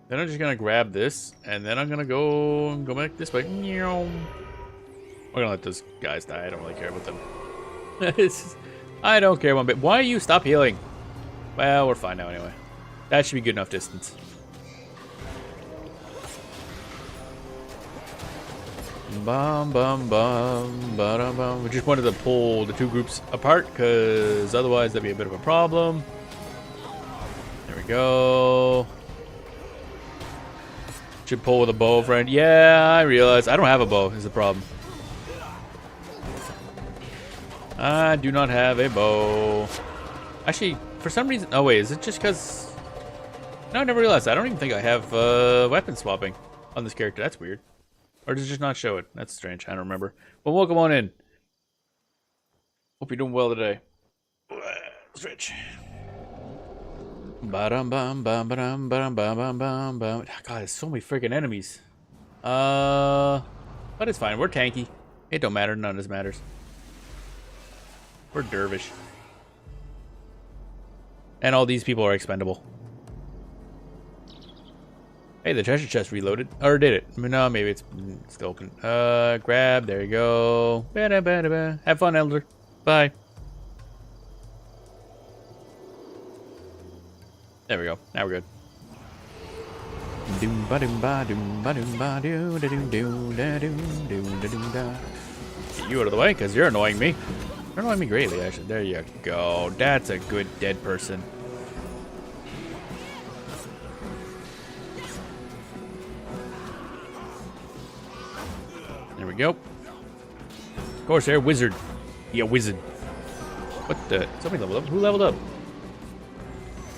Then I'm just gonna grab this, and then I'm gonna go back this way. We're gonna let those guys die. I don't really care about them. I don't care one bit. Why you stop healing? Well, we're fine now anyway. That should be good enough distance. Bum bum bum ba bum. We just wanted to pull the 2 groups apart, because otherwise that'd be a bit of a problem. There we go. Should pull with a bow, friend. Yeah, I realize. I don't have a bow, is the problem. I do not have a bow. Actually, for some reason... Oh, wait, is it just because... No, I never realized. I don't even think I have weapon swapping on this character. That's weird. Or does it just not show it? That's strange. I don't remember. Well, welcome on in. Hope you're doing well today. Stretch. God, there's so many freaking enemies. But it's fine. We're tanky. It don't matter. None of this matters. We're dervish. And all these people are expendable. Hey, the treasure chest reloaded. Or did it? No, maybe it's still open. Grab. There you go. Have fun, Elder. Bye. There we go. Now we're good. Get you out of the way, because you're annoying me. You're annoying me greatly, actually. There you go. That's a good dead person. There we go. Of course, there, wizard. Yeah, wizard. What the? Somebody leveled up. Who leveled up?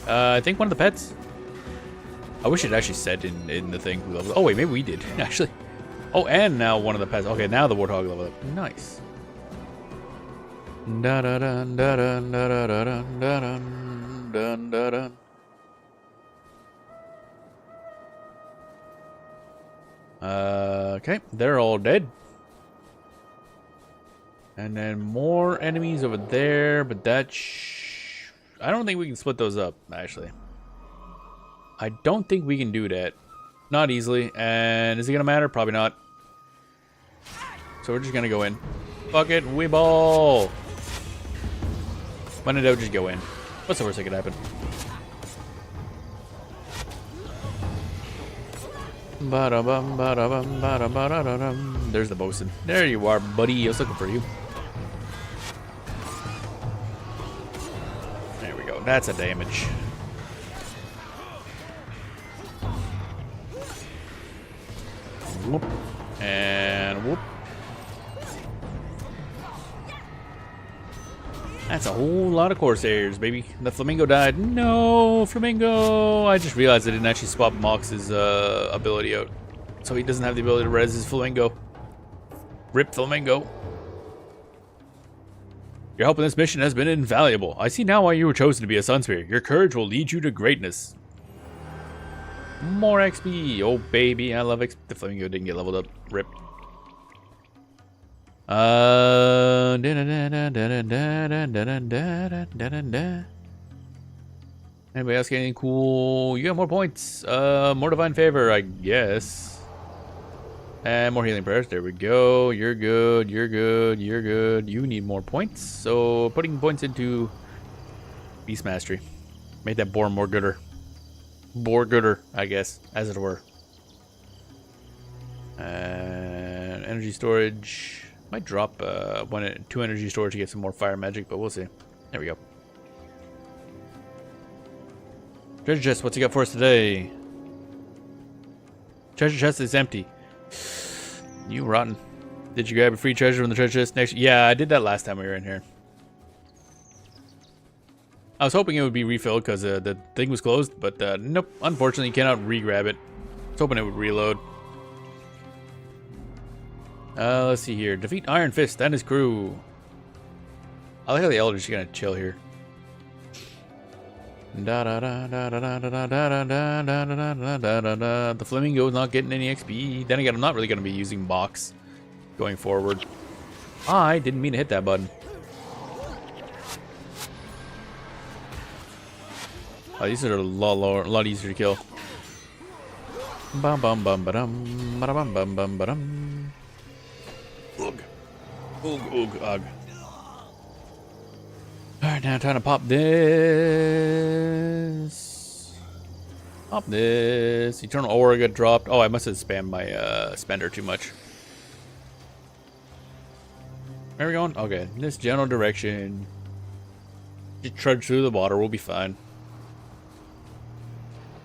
I think one of the pets. I wish it actually said in the thing who leveled up. Oh wait, maybe we did actually. Oh, and now one of the pets. Okay, now the warthog leveled up. Nice. Okay, they're all dead. And then more enemies over there, but that I don't think we can split those up, actually. I don't think we can do that. Not easily. And is it gonna matter? Probably not. So we're just gonna go in. Fuck it, we ball. When in doubt, just go in. What's the worst that could happen? Ba-da-bum, ba-da-bum, ba-da-ba-da-da-dum. There's the bosun. There you are, buddy. I was looking for you. There we go. That's a damage. Whoop. And whoop. That's a whole lot of Corsairs, baby. The Flamingo died. No, Flamingo! I just realized I didn't actually swap Mox's ability out. So he doesn't have the ability to res his Flamingo. Rip Flamingo. Your help in this mission has been invaluable. I see now why you were chosen to be a Sunspear. Your courage will lead you to greatness. More XP. Oh, baby. I love XP. The Flamingo didn't get leveled up. Rip. Anybody else get anything cool? You got more points. More divine favor, I guess. And more healing prayers. There we go. You're good. You're good. You're good. You need more points. So putting points into Beast Mastery. Make that boar more gooder. Boar gooder, I guess, as it were. And energy storage. Might drop 2 energy storage to get some more fire magic, but we'll see. There we go. Treasure chest, what's he got for us today? Treasure chest is empty. You rotten. Did you grab a free treasure from the treasure chest next? Yeah, I did that last time we were in here. I was hoping it would be refilled because the thing was closed, but nope. Unfortunately, you cannot re-grab it. I was hoping it would reload. Let's see here. Defeat Iron Fist and his crew. I like how the Elder's just gonna chill here. The Flamingo is not getting any XP. Then again, I'm not really gonna be using box going forward. I didn't mean to hit that button. Oh, these are a lot easier to kill. Bum bum bum ba-dum, ba-dum bum bum ba-dum. Ugh. Ugh, ugh, ugh. Alright, now time to pop this. Pop this. Eternal Aura got dropped. Oh, I must have spammed my spender too much. Where are we going? Okay, in this general direction. Just trudge through the water, we'll be fine.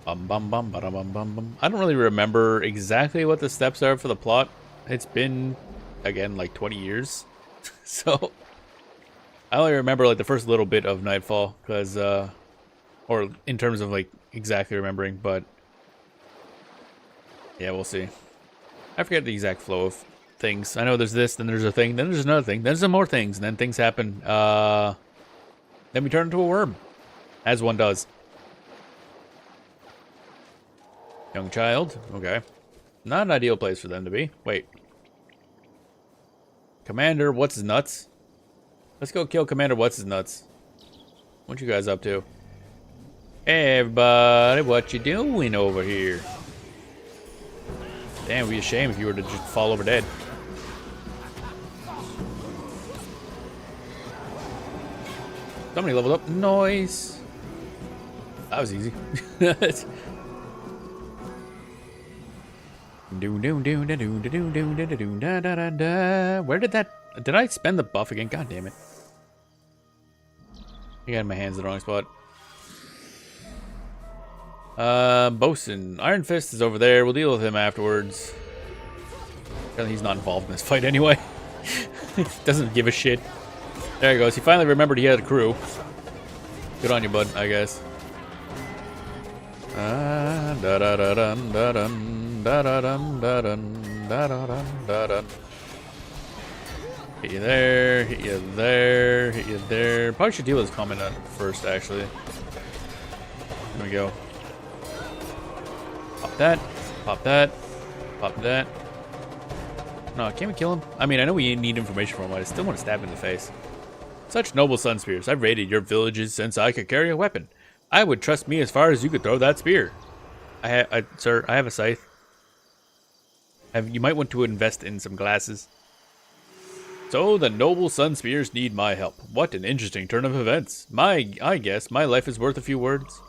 Bum bum bum ba bum bum bum. I don't really remember exactly what the steps are for the plot. It's been, again, like 20 years. So I only remember like the first little bit of Nightfall, because or in terms of like exactly remembering, but yeah, we'll see. I forget the exact flow of things. I know there's this, then there's a thing, then there's another thing, then there's some more things, and then things happen. Then we turn into a worm, as one does. Young child, okay. Not an ideal place for them to be. Wait. Commander, what's his nuts? Let's go kill Commander what's his nuts. What you guys up to? Hey everybody, what you doing over here? Damn, it'd be a shame if you were to just fall over dead. Somebody leveled up. Nice. That was easy. Where did that... Did I spend the buff again? God damn it. I got my hands in the wrong spot. Bosun. Iron Fist is over there. We'll deal with him afterwards. Apparently he's not involved in this fight anyway. He doesn't give a shit. There he goes. He finally remembered he had a crew. Good on you, bud, I guess. Hit you there, hit you there, hit you there. Probably should deal with this comment on first, actually. There we go. Pop that, pop that, pop that. No, can't we kill him? I mean, I know we need information from him, but I still want to stab him in the face. Such noble sun spears. I've raided your villages since I could carry a weapon. I would trust me as far as you could throw that spear. Sir, I have a scythe. You might want to invest in some glasses. So the noble sun spears need my help. What an interesting turn of events. I guess my life is worth a few words.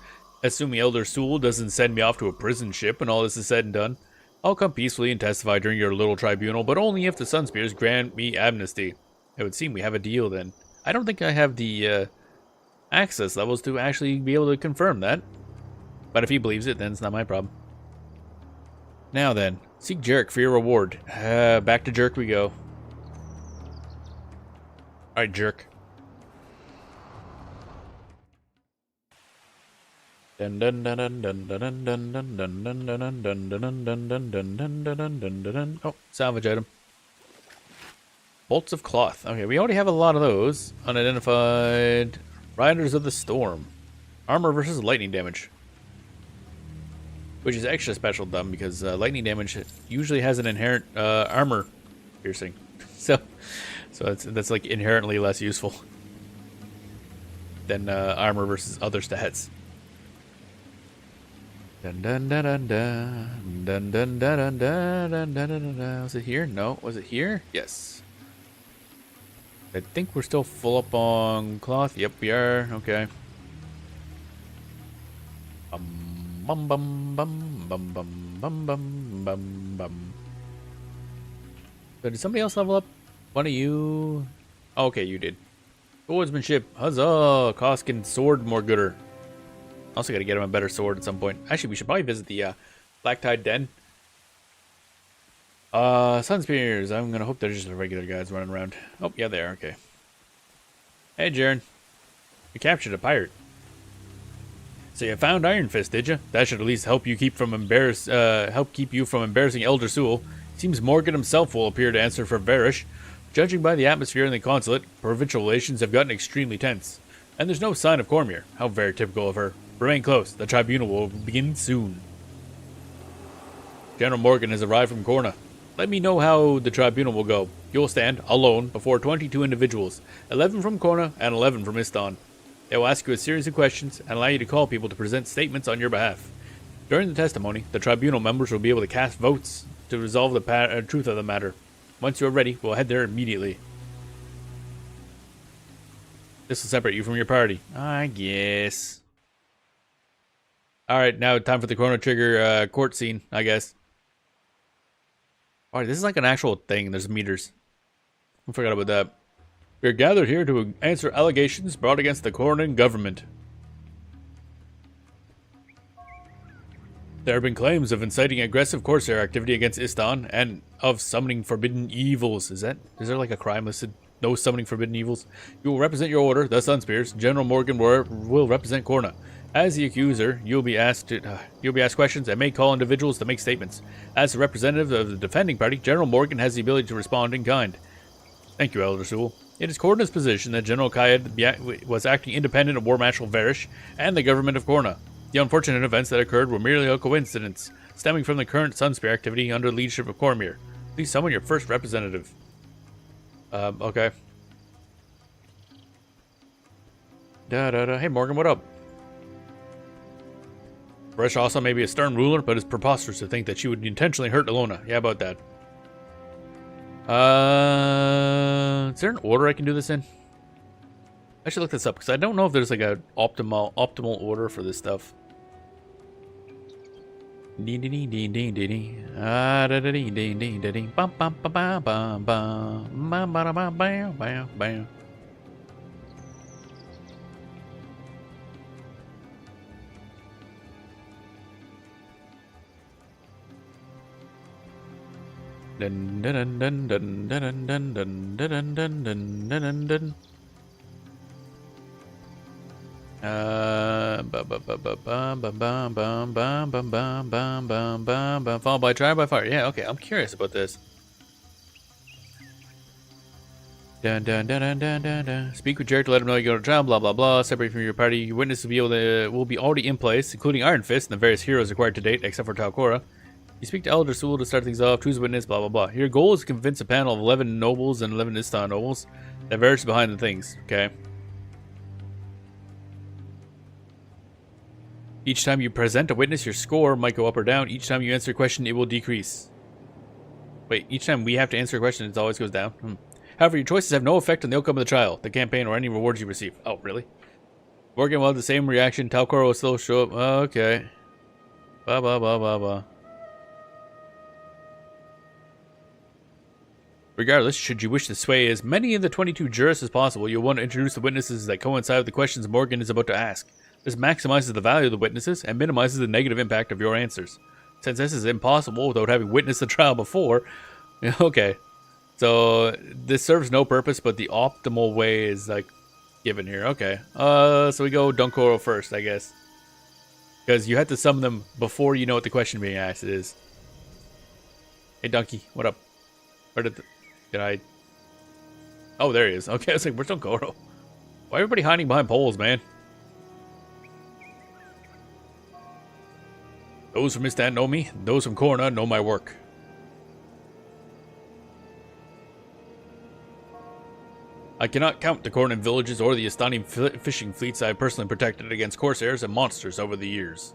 Assuming Elder Sewell doesn't send me off to a prison ship when all this is said and done. I'll come peacefully and testify during your little tribunal, but only if the Sunspears grant me amnesty. It would seem we have a deal then. I don't think I have the access levels to actually be able to confirm that. But if he believes it, then it's not my problem. Now then, seek Jerk for your reward. Back to Jerk we go. Alright, Jerk. Oh, salvage item. Bolts of cloth. Okay, we already have a lot of those. Unidentified Riders of the Storm. Armor versus lightning damage. Which is extra special dumb because lightning damage usually has an inherent armor piercing. So that's like inherently less useful than armor versus other stats. Dun dun dun dun dun dun dun dun dun dun dun dun. Was it here? No. Was it here? Yes. I think we're still full up on cloth. Yep, we are. Okay. Bum bum bum bum bum bum bum bum bum. So did somebody else level up? One of you? Oh, okay, you did. Swordsmanship. Huzzah! Koskin sword more gooder. Also got to get him a better sword at some point. Actually, we should probably visit the Black Tide Den. Sunspears. I'm gonna hope they're just the regular guys running around. Oh, yeah, they are. Okay. Hey, Jaren. You captured a pirate. So you found Iron Fist, did you? That should at least help you keep you from embarrassing Elder Sewell. Seems Morgan himself will appear to answer for Varish. Judging by the atmosphere in the consulate, provincial relations have gotten extremely tense. And there's no sign of Cormier. How very typical of her. Remain close. The tribunal will begin soon. General Morgan has arrived from Corna. Let me know how the tribunal will go. You'll stand, alone, before 22 individuals. 11 from Corna and 11 from Istan. They will ask you a series of questions and allow you to call people to present statements on your behalf. During the testimony, the tribunal members will be able to cast votes to resolve the truth of the matter. Once you are ready, we'll head there immediately. This will separate you from your party. I guess. Alright, now time for the Chrono Trigger court scene, I guess. Alright, this is like an actual thing. There's meters. I forgot about that. We are gathered here to answer allegations brought against the Cornan government. There have been claims of inciting aggressive Corsair activity against Istan and of summoning forbidden evils. Is there like a crime listed? No summoning forbidden evils. You will represent your order, the Sunspears. General Morgan will represent Corna. As the accuser, you'll be asked questions and may call individuals to make statements. As the representative of the defending party, General Morgan has the ability to respond in kind. Thank you, Elder Sewell. It is Corna's position that General Kayed was acting independent of War Marshal Varish and the government of Corna. The unfortunate events that occurred were merely a coincidence, stemming from the current Sunspear activity under the leadership of Cormier. Please summon your first representative. Okay. Hey, Morgan, what up? Varish also may be a stern ruler, but it's preposterous to think that she would intentionally hurt Ilona. Yeah, about that. Is there an order I can do this in? I should look this up because I don't know if there's like a optimal order for this stuff. Dun dun dun dun dun dun dun dun dun dun dun dun dun. Followed by trial by fire. Yeah, okay. I'm curious about this. Dun dun dun dun dun dun dun. Speak with Jarek to let him know you go to trial. Blah blah blah. Separate from your party. Your witness will be already in place, including Iron Fist and the various heroes acquired to date, except for Talcora. You speak to Elder Sewell to start things off. Choose a witness. Blah blah blah. Your goal is to convince a panel of 11 nobles and 11 Istan nobles that Varish is behind the things. Okay. Each time you present a witness, your score might go up or down. Each time you answer a question, it will decrease. Wait, each time we have to answer a question, it always goes down? However, your choices have no effect on the outcome of the trial, the campaign, or any rewards you receive. Oh, really? Morgan will have the same reaction. Talcora will still show up. Okay. Blah, blah, blah, blah, blah. Regardless, should you wish to sway as many of the 22 jurists as possible, you'll want to introduce the witnesses that coincide with the questions Morgan is about to ask. This maximizes the value of the witnesses and minimizes the negative impact of your answers. Since this is impossible without having witnessed the trial before, okay. So this serves no purpose, but the optimal way is like given here. Okay. So we go Dunkoro first, I guess. Because you have to summon them before you know what the question being asked is. Hey, Donkey, what up? Where did I... Oh, there he is. Okay, I was like, where's Dunkoro? Why everybody hiding behind poles, man? Those from Istan know me. Those from Korna know my work. I cannot count the Kornan villages or the Istani fishing fleets I have personally protected against corsairs and monsters over the years.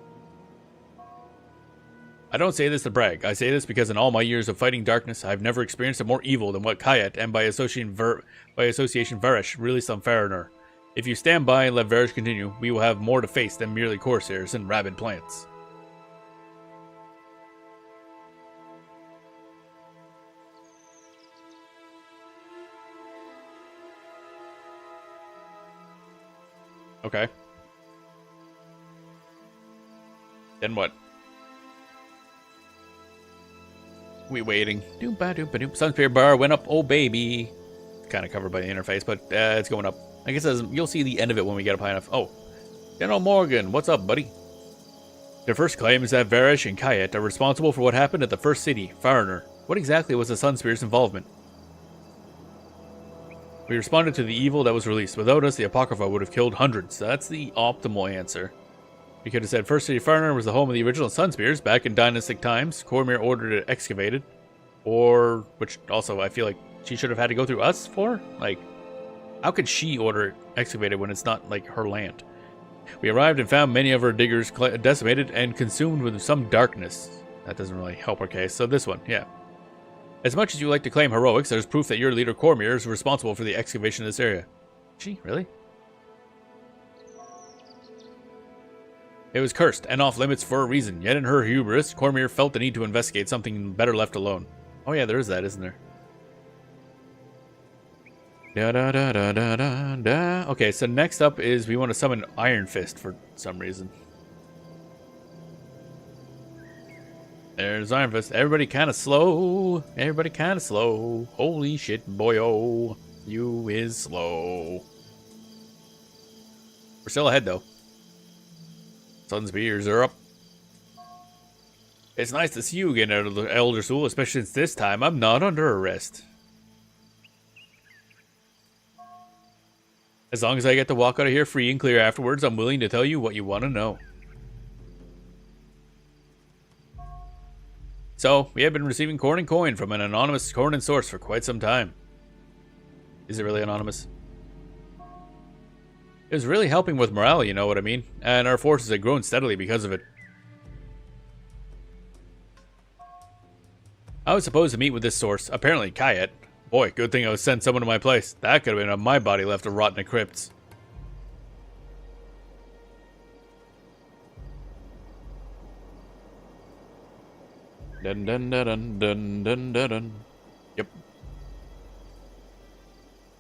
I don't say this to brag. I say this because in all my years of fighting darkness, I have never experienced a more evil than what Kayet and by association Varesh released on Faranur. If you stand by and let Varesh continue, we will have more to face than merely corsairs and rabid plants. Okay. Then what? We waiting. Sunspear bar went up. Oh, baby. Kind of covered by the interface, but it's going up. I guess you'll see the end of it when we get up high enough. Oh. General Morgan, what's up, buddy? Their first claim is that Varesh and Kayet are responsible for what happened at the first city, Faranur. What exactly was the Sunspear's involvement? We responded to the evil that was released. Without us, the Apocrypha would have killed hundreds. That's the optimal answer. We could have said First City Faranur was the home of the original Sunspears back in dynastic times. Cormyr ordered it excavated. Or, which also I feel like she should have had to go through us for? Like, how could she order it excavated when it's not, like, her land? We arrived and found many of her diggers decimated and consumed with some darkness. That doesn't really help our case. So this one, yeah. As much as you like to claim heroics, there's proof that your leader Cormyr is responsible for the excavation of this area. She? Really? It was cursed and off limits for a reason, yet in her hubris, Cormyr felt the need to investigate something better left alone. Oh yeah, there is that, isn't there? Da-da-da-da-da-da. Okay, so next up is we want to summon Iron Fist for some reason. There's Iron Fist. Everybody kind of slow. Everybody kind of slow. Holy shit, boyo. You is slow. We're still ahead, though. Sun spears are up. It's nice to see you again, Elder Soul, especially since this time I'm not under arrest. As long as I get to walk out of here free and clear afterwards, I'm willing to tell you what you want to know. So, we have been receiving corn and coin from an anonymous corn and source for quite some time. Is it really anonymous? It was really helping with morale, you know what I mean? And our forces had grown steadily because of it. I was supposed to meet with this source, apparently Kayet. Boy, good thing I was sent someone to my place. That could have been on my body left to rot in the crypts. Dun dun dun dun dun dun dun dun. Yep.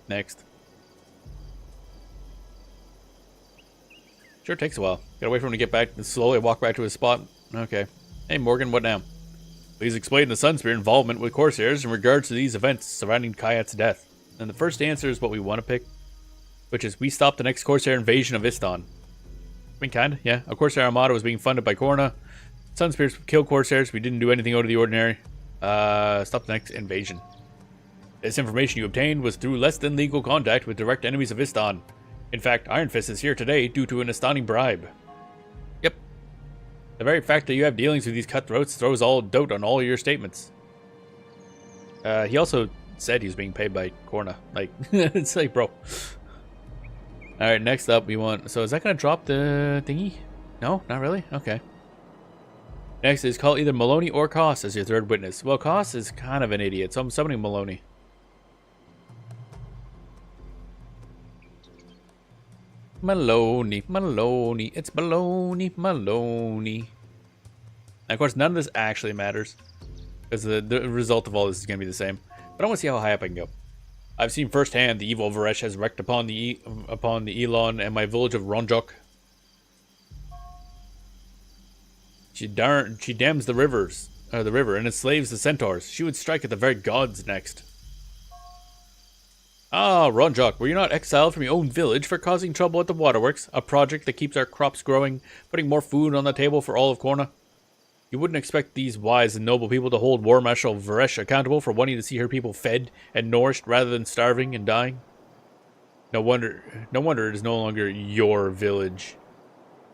Next. Sure takes a while. Gotta wait for him to get back and slowly walk back to his spot. Okay. Hey Morgan, what now? Please explain the Sunspear involvement with Corsairs in regards to these events surrounding Kayet's death. And the first answer is what we want to pick, which is we stopped the next Corsair invasion of Istan. I mean, kinda, yeah. A Corsair Armada was being funded by Korna. Sunspears killed Corsairs. We didn't do anything out of the ordinary. Stop the next invasion. This information you obtained was through less than legal contact with direct enemies of Istan. In fact, Iron Fist is here today due to an astounding bribe. Yep. The very fact that you have dealings with these cutthroats throws all doubt on all your statements. He also said he was being paid by Korna. Like, it's like, bro. Alright, next up we want... So is that going to drop the thingy? No? Not really? Okay. Next is call either Maloney or Koss as your third witness. Well, Koss is kind of an idiot, so I'm summoning Maloney. Maloney, Maloney, it's Maloney, Maloney. And of course, none of this actually matters, because the result of all this is going to be the same. But I want to see how high up I can go. I've seen firsthand the evil Varesh has wreaked upon the Elon and my village of Ronjok. She dams the river and enslaves the centaurs. She would strike at the very gods next. Ah, Ronjok, were you not exiled from your own village for causing trouble at the waterworks? A project that keeps our crops growing, putting more food on the table for all of Korna? You wouldn't expect these wise and noble people to hold War Marshal Varesh accountable for wanting to see her people fed and nourished rather than starving and dying? No wonder it is no longer your village.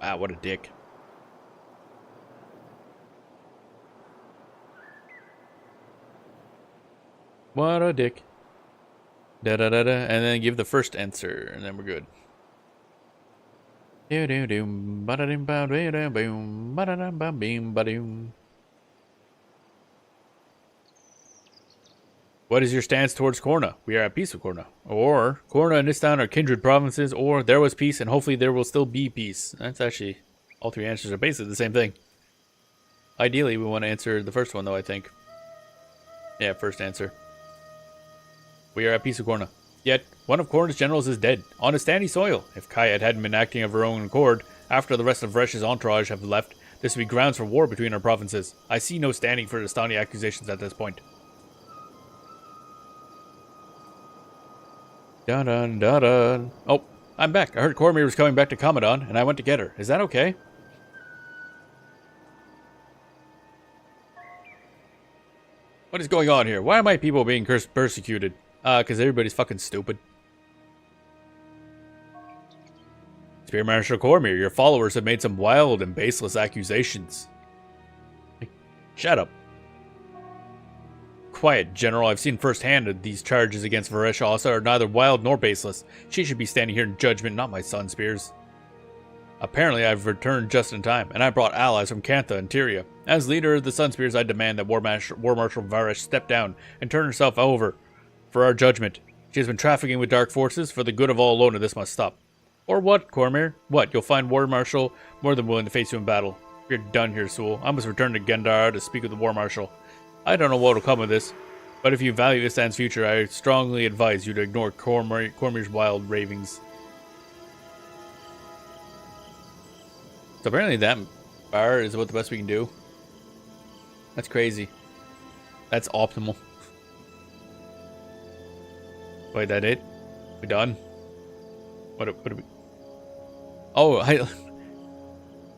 Ah, what a dick. What a dick. Da da da da, and then give the first answer, and then we're good. What is your stance towards Korna? We are at peace with Korna. Or, Korna and Nistan are kindred provinces, or there was peace, and hopefully there will still be peace. That's actually, all three answers are basically the same thing. Ideally, we want to answer the first one, though, I think. Yeah, first answer. We are at peace with Korna. Yet, one of Korna's generals is dead, on Istani soil. If Kayat hadn't been acting of her own accord, after the rest of Varesh's entourage have left, this would be grounds for war between our provinces. I see no standing for Istani accusations at this point. Dun dun dun dun. Oh, I'm back. I heard Cormir was coming back to Commandant, and I went to get her. Is that okay? What is going on here? Why are my people being persecuted? Because everybody's fucking stupid. Spear Marshal Cormir, your followers have made some wild and baseless accusations. Shut up. Quiet, General. I've seen firsthand that these charges against Varesh Asa are neither wild nor baseless. She should be standing here in judgment, not my son, Spears. Apparently, I've returned just in time, and I brought allies from Kantha and Tyria. As leader of the Sunspears, I demand that War Marshal Varesh step down and turn herself over for our judgment. She has been trafficking with dark forces. For the good of all alone, and this must stop. Or what, Cormir? What, you'll find War Marshal more than willing to face you in battle. You're done here, Sewell. I must return to Gendar to speak with the War Marshal. I don't know what will come of this, but if you value Istan's future, I strongly advise you to ignore Cormir's wild ravings. So apparently that bar is what the best we can do. That's crazy. That's optimal. Wait, that it? We done? What are we? Oh,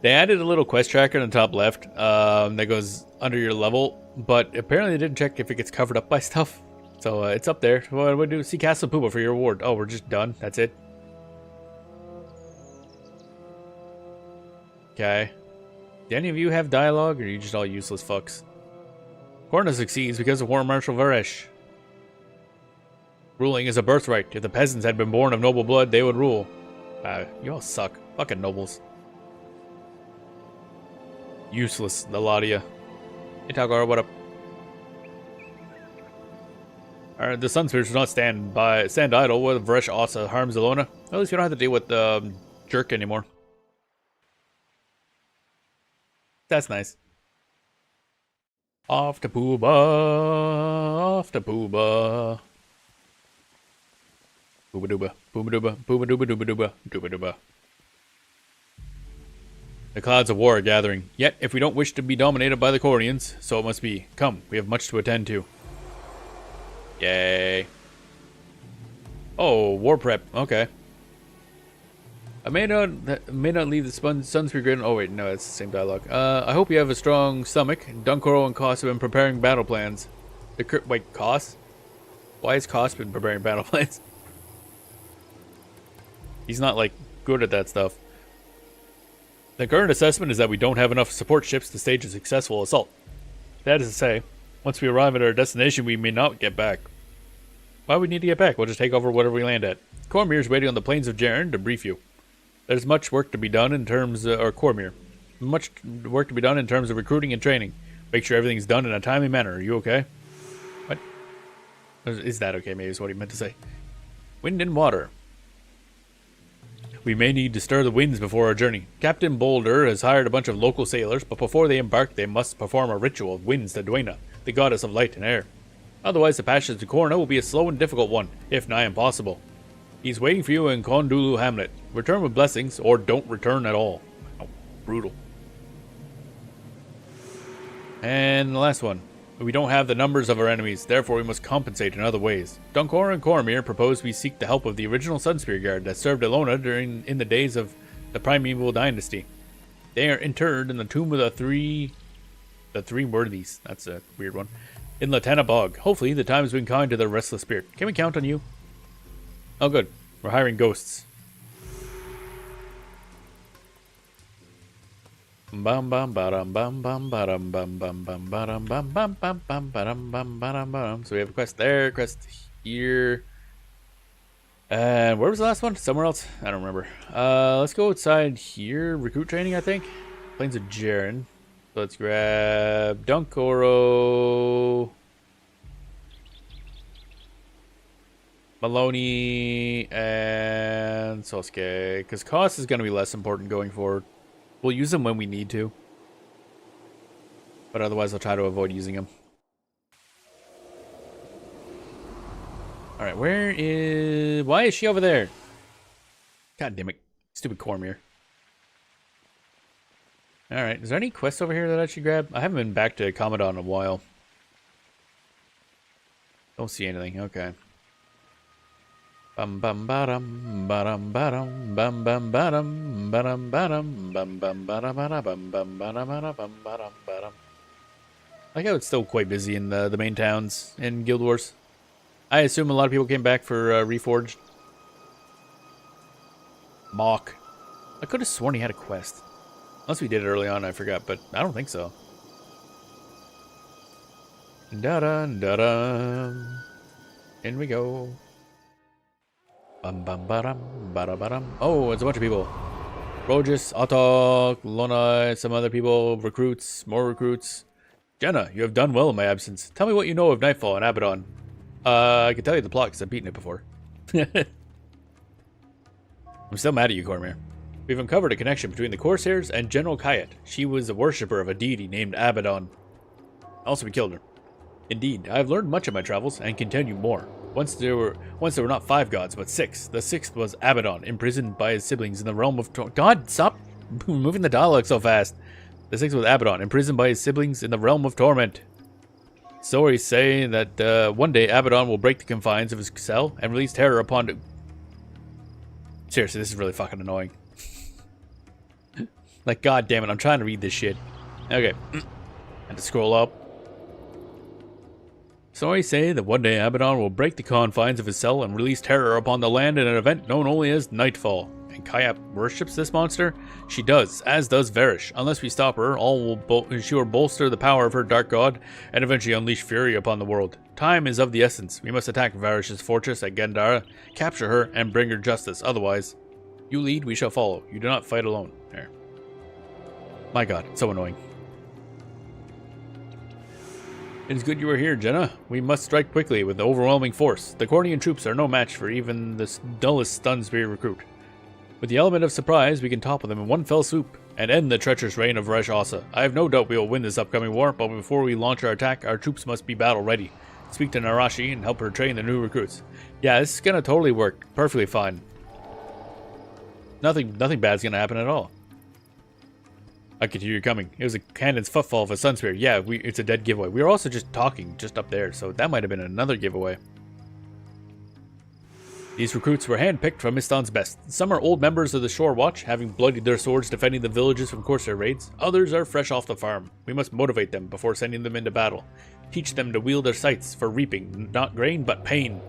they added a little quest tracker in the top left that goes under your level, but apparently they didn't check if it gets covered up by stuff. So it's up there. What do we do? See Castle Puma for your reward. Oh, we're just done. That's it. Okay. Do any of you have dialogue, or are you just all useless fucks? Korna succeeds because of War Marshal Varesh. Ruling is a birthright. If the peasants had been born of noble blood, they would rule. You all suck. Fucking nobles. Useless, the lot of you. Hey, Talgar, what up? Alright, the Sunspears do not stand idle where the Varesh Asa harms Alona. At least we don't have to deal with the jerk anymore. That's nice. Off to Pooba. Off to Pooba. Pooba dooba. Pooba dooba. Pooba dooba dooba dooba. Dooba dooba. The clouds of war are gathering. Yet, if we don't wish to be dominated by the Corians, so it must be. Come, we have much to attend to. Yay. Oh, war prep. Okay. I may not leave the Sunspear grid. Oh wait, no, it's the same dialogue. I hope you have a strong stomach. Dunkoro and Koss have been preparing battle plans. Wait, Koss? Why has Koss been preparing battle plans? He's not, like, good at that stuff. The current assessment is that we don't have enough support ships to stage a successful assault. That is to say, once we arrive at our destination, we may not get back. Why would we need to get back? We'll just take over whatever we land at. Cormir is waiting on the plains of Jaren to brief you. There's much work to be done in terms of, much work to be done in terms of recruiting and training. Make sure everything's done in a timely manner. Are you okay? What? Is that okay? Maybe is what he meant to say. Wind and water. We may need to stir the winds before our journey. Captain Boulder has hired a bunch of local sailors, but before they embark, they must perform a ritual of winds to Duena, the goddess of light and air. Otherwise, the passage to Korna will be a slow and difficult one, if nigh impossible. He's waiting for you in Kondulu Hamlet. Return with blessings, or don't return at all. Oh, brutal. And the last one. We don't have the numbers of our enemies, therefore we must compensate in other ways. Dunkor and Cormir propose we seek the help of the original Sunspear Guard that served Elona in the days of the Primeval Dynasty. They are interred in the tomb of the three worthies. That's a weird one. In Latana Bog. Hopefully, the time has been kind to their restless spirit. Can we count on you? Oh, good. We're hiring ghosts. Bam bam bam bam bam bam bam bam bam bam bam bam bam bam bam bam bam. So we have a quest there, quest here. And where was the last one? Somewhere else? I don't remember. Let's go outside here. Recruit training, I think. Plains of Jaren. So let's grab Dunkoro, Maloney, and Sosuke. Because cost is going to be less important going forward. We'll use them when we need to. But otherwise, I'll try to avoid using them. Alright, why is she over there? God damn it. Stupid Cormir. Alright, is there any quests over here that I should grab? I haven't been back to Commandant in a while. Don't see anything, okay. Bum bum badum badum badum bum bum badum badum badum bum bum badum badum bum badum badum badum badum. I like how it's still quite busy in the main towns in Guild Wars. I assume a lot of people came back for Reforged. Mock. I could have sworn he had a quest. Unless we did it early on, I forgot, but I don't think so. Da-da, da-da. In we go. Bum bum ba-dum, ba-da-ba-dum. Oh, it's a bunch of people. Rogus, Autok, Lona, some other people, recruits, more recruits. Jenna, you have done well in my absence. Tell me what you know of Nightfall and Abaddon. I can tell you the plot because I've beaten it before. I'm still mad at you, Cormir. We've uncovered a connection between the Corsairs and General Kayat. She was a worshipper of a deity named Abaddon. Also, we killed her. Indeed, I have learned much of my travels and continue more. Once there were not 5 gods, but 6. The 6th was Abaddon, imprisoned by his siblings in the realm of God, stop moving the dialogue so fast. The 6th was Abaddon, imprisoned by his siblings in the realm of torment. Stories say that one day Abaddon will break the confines of his cell and release terror upon... Seriously, this is really fucking annoying. Like, god damn it, I'm trying to read this shit. Okay. Had to scroll up. Stories say that one day Abaddon will break the confines of his cell and release terror upon the land in an event known only as Nightfall. And Kayap worships this monster? She does, as does Varish. Unless we stop her, she will bolster the power of her dark god and eventually unleash fury upon the world. Time is of the essence. We must attack Varish's fortress at Gandhara, capture her, and bring her justice. Otherwise, you lead, we shall follow. You do not fight alone. There. My god, so annoying. It is good you are here, Jenna. We must strike quickly with overwhelming force. The Cornian troops are no match for even the dullest Sunspear recruit. With the element of surprise, we can topple them in one fell swoop and end the treacherous reign of Resh Asa. I have no doubt we will win this upcoming war, but before we launch our attack, our troops must be battle ready. Speak to Narashi and help her train the new recruits. Yeah, this is gonna totally work. Perfectly fine. Nothing bad's gonna happen at all. I could hear you coming. It was a cannon's footfall of a Sunspear. Yeah, it's a dead giveaway. We were also just talking just up there, so that might have been another giveaway. These recruits were handpicked from Istan's best. Some are old members of the Shore Watch, having bloodied their swords defending the villages from Corsair raids. Others are fresh off the farm. We must motivate them before sending them into battle. Teach them to wield their scythes for reaping, not grain, but pain.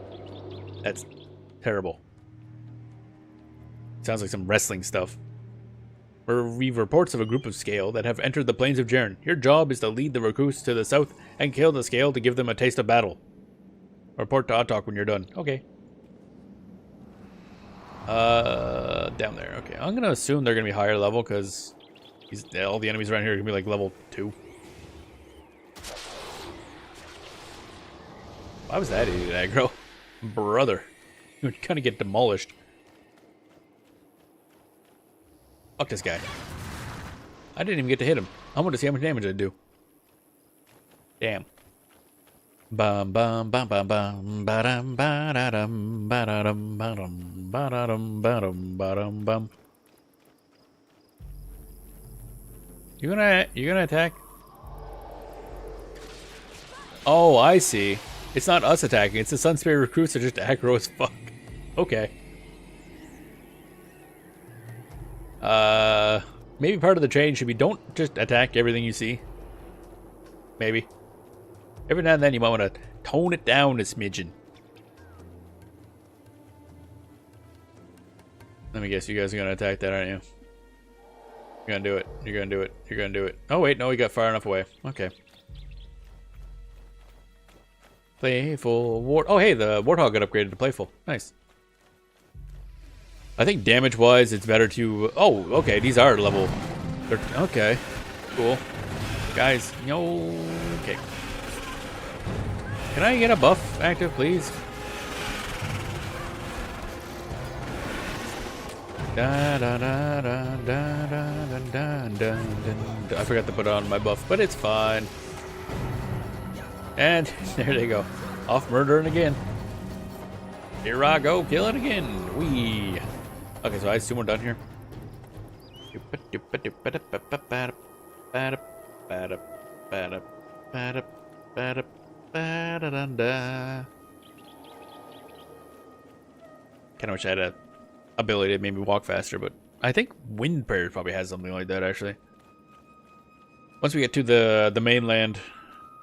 That's terrible. Sounds like some wrestling stuff. We've reports of a group of Scale that have entered the plains of Jaren. Your job is to lead the recruits to the south and kill the Scale to give them a taste of battle. Report to Autok when you're done. Okay. Down there. Okay, I'm gonna assume they're gonna be higher level because all the enemies around here are gonna be like level 2. Why was that idiot aggro? Brother. You would kind of get demolished. Fuck this guy. I didn't even get to hit him. I want to see how much damage I'd do. Damn. Bum bum bum bum bum ba-dum ba-da-dum ba-da-dum ba-dum ba-da-dum ba-dum ba-dum bum. You gonna attack? Oh, I see. It's not us attacking. It's the Sun Spirit recruits are just aggro as fuck. Okay. Maybe part of the training should be don't just attack everything you see. Maybe. Every now and then you might want to tone it down a smidgen. Let me guess, you guys are gonna attack that, aren't you? You're gonna do it. You're gonna do it. You're gonna do it. Oh wait, no, we got far enough away. Okay. Playful wart. Oh hey, the warthog got upgraded to playful. Nice. I think damage-wise, it's better to. Oh, okay, these are level. Okay, cool, guys. No, okay. Can I get a buff active, please? Da da da da da da da da da. I forgot to put on my buff, but it's fine. And there they go, off murdering again. Here I go, killing again. Wee. Okay, so I assume we're done here. Kinda wish I had a ability to maybe walk faster, but I think Wind Prayer probably has something like that actually. Once we get to the mainland,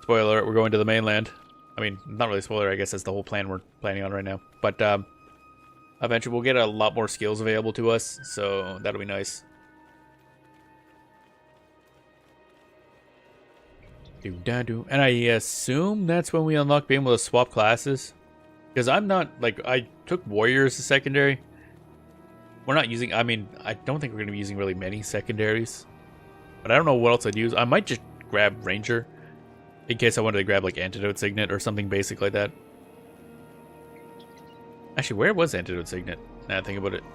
spoiler alert, we're going to the mainland. I mean, not really spoiler, I guess that's the whole plan we're planning on right now. But eventually we'll get a lot more skills available to us, so that'll be nice. And I assume that's when we unlock being able to swap classes. Because I'm not, like, I took Warrior as a secondary. We're not using, I mean, I don't think we're going to be using really many secondaries. But I don't know what else I'd use. I might just grab Ranger. In case I wanted to grab, like, Antidote Signet or something basic like that. Actually, where was Antidote Signet? Now I think about it.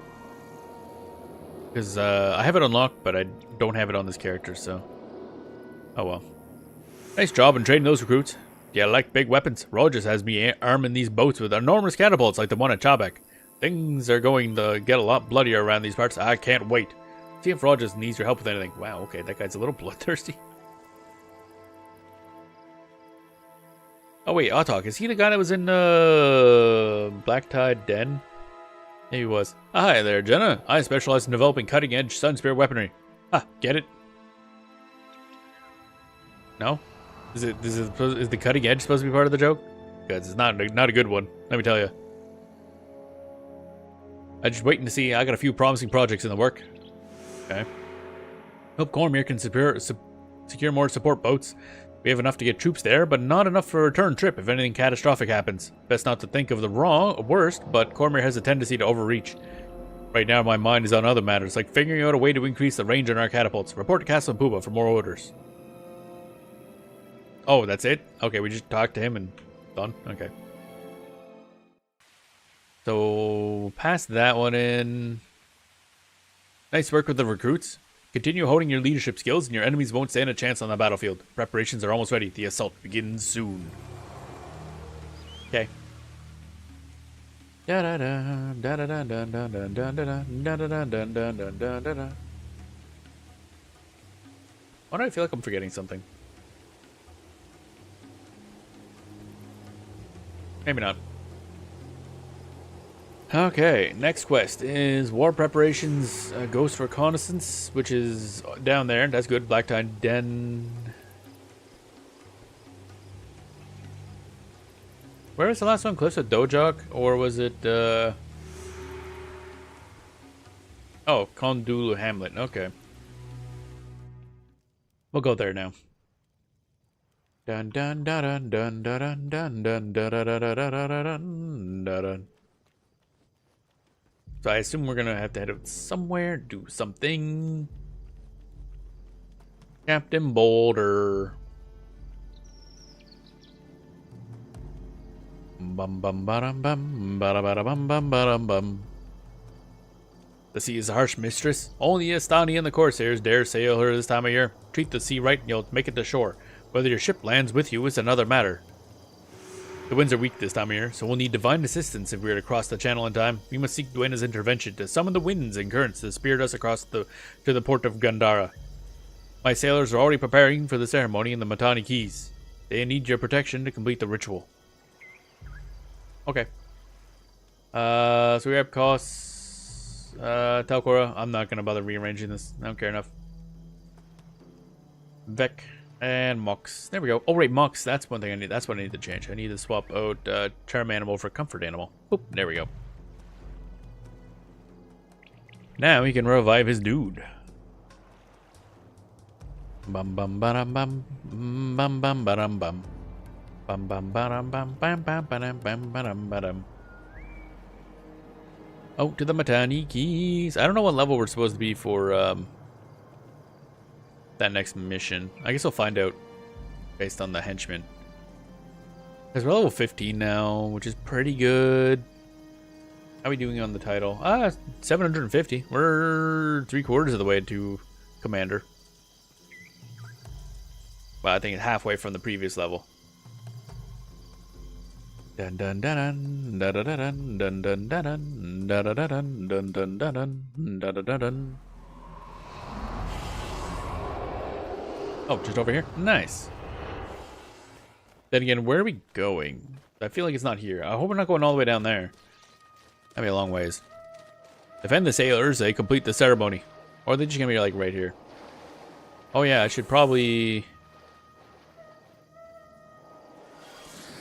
Because I have it unlocked, but I don't have it on this character, so. Oh well. Nice job in training those recruits. Yeah, I like big weapons. Rogers has me arming these boats with enormous catapults like the one at Chabak. Things are going to get a lot bloodier around these parts. I can't wait. See if Rogers needs your help with anything. Wow, okay, that guy's a little bloodthirsty. Oh wait, Autok, is he the guy that was in Black Tide Den? Yeah, he was. Hi there, Jenna. I specialize in developing cutting-edge Sun Spirit weaponry. Ah, get it? No? Is the cutting edge supposed to be part of the joke? Because it's not a good one, let me tell you. I'm just waiting to see. I got a few promising projects in the work. Okay. Hope Cormier can secure more support boats. We have enough to get troops there, but not enough for a return trip if anything catastrophic happens. Best not to think of the worst, but Cormier has a tendency to overreach. Right now my mind is on other matters, like figuring out a way to increase the range on our catapults. Report to Castle Pooba for more orders. Oh, that's it? Okay, we just talked to him and done? Okay. So, pass that one in. Nice work with the recruits. Continue honing your leadership skills and your enemies won't stand a chance on the battlefield. Preparations are almost ready. The assault begins soon. Okay. Why do I feel like I'm forgetting something? Maybe not. Okay, next quest is War Preparations, Ghost Reconnaissance, which is down there. That's good. Black Tide Den. Where was the last one? Cliffs of Dojok? Or was it, Oh, Kondulu Hamlet. Okay. We'll go there now. Dun dun dun dun dun dun dun dun dun dun dun dun. So I assume we're gonna have to head out somewhere, do something. Captain Boulder. Bum bum bum bum bum bum bum bum. The sea is a harsh mistress. Only Estani and the Corsairs dare sail her this time of year. Treat the sea right and you'll make it to shore. Whether your ship lands with you is another matter. The winds are weak this time of year, so we'll need divine assistance if we are to cross the channel in time. We must seek Duena's intervention to summon the winds and currents to spirit us across to the port of Gandara. My sailors are already preparing for the ceremony in the Matani Keys. They need your protection to complete the ritual. Okay. So we have costs. Talcora, I'm not going to bother rearranging this. I don't care enough. Vec and Mox. There we go. Oh, right, Mox. That's one thing I need. That's what I need to change. I need to swap out Charm Animal for Comfort Animal. Boop. There we go. Now we can revive his dude. Bum bum bam bum bum bum bum bum bum bum bam bum bam bam bam bam bam. Oh, to the Matani Keys. I don't know what level we're supposed to be for that next mission. I guess I'll find out based on the henchman. Because we're level 15 now, which is pretty good. How are we doing on the title? 750. We're 3/4 of the way to Commander. Well, I think it's halfway from the previous level. Dun dun dun dun dun dun dun dun dun dun dun dun dun dun dun dun dun dun. Oh, just over here? Nice. Then again, where are we going? I feel like it's not here. I hope we're not going all the way down there. That'd be a long ways. Defend the sailors, they complete the ceremony. Or are they just gonna be like right here? Oh yeah, I should probably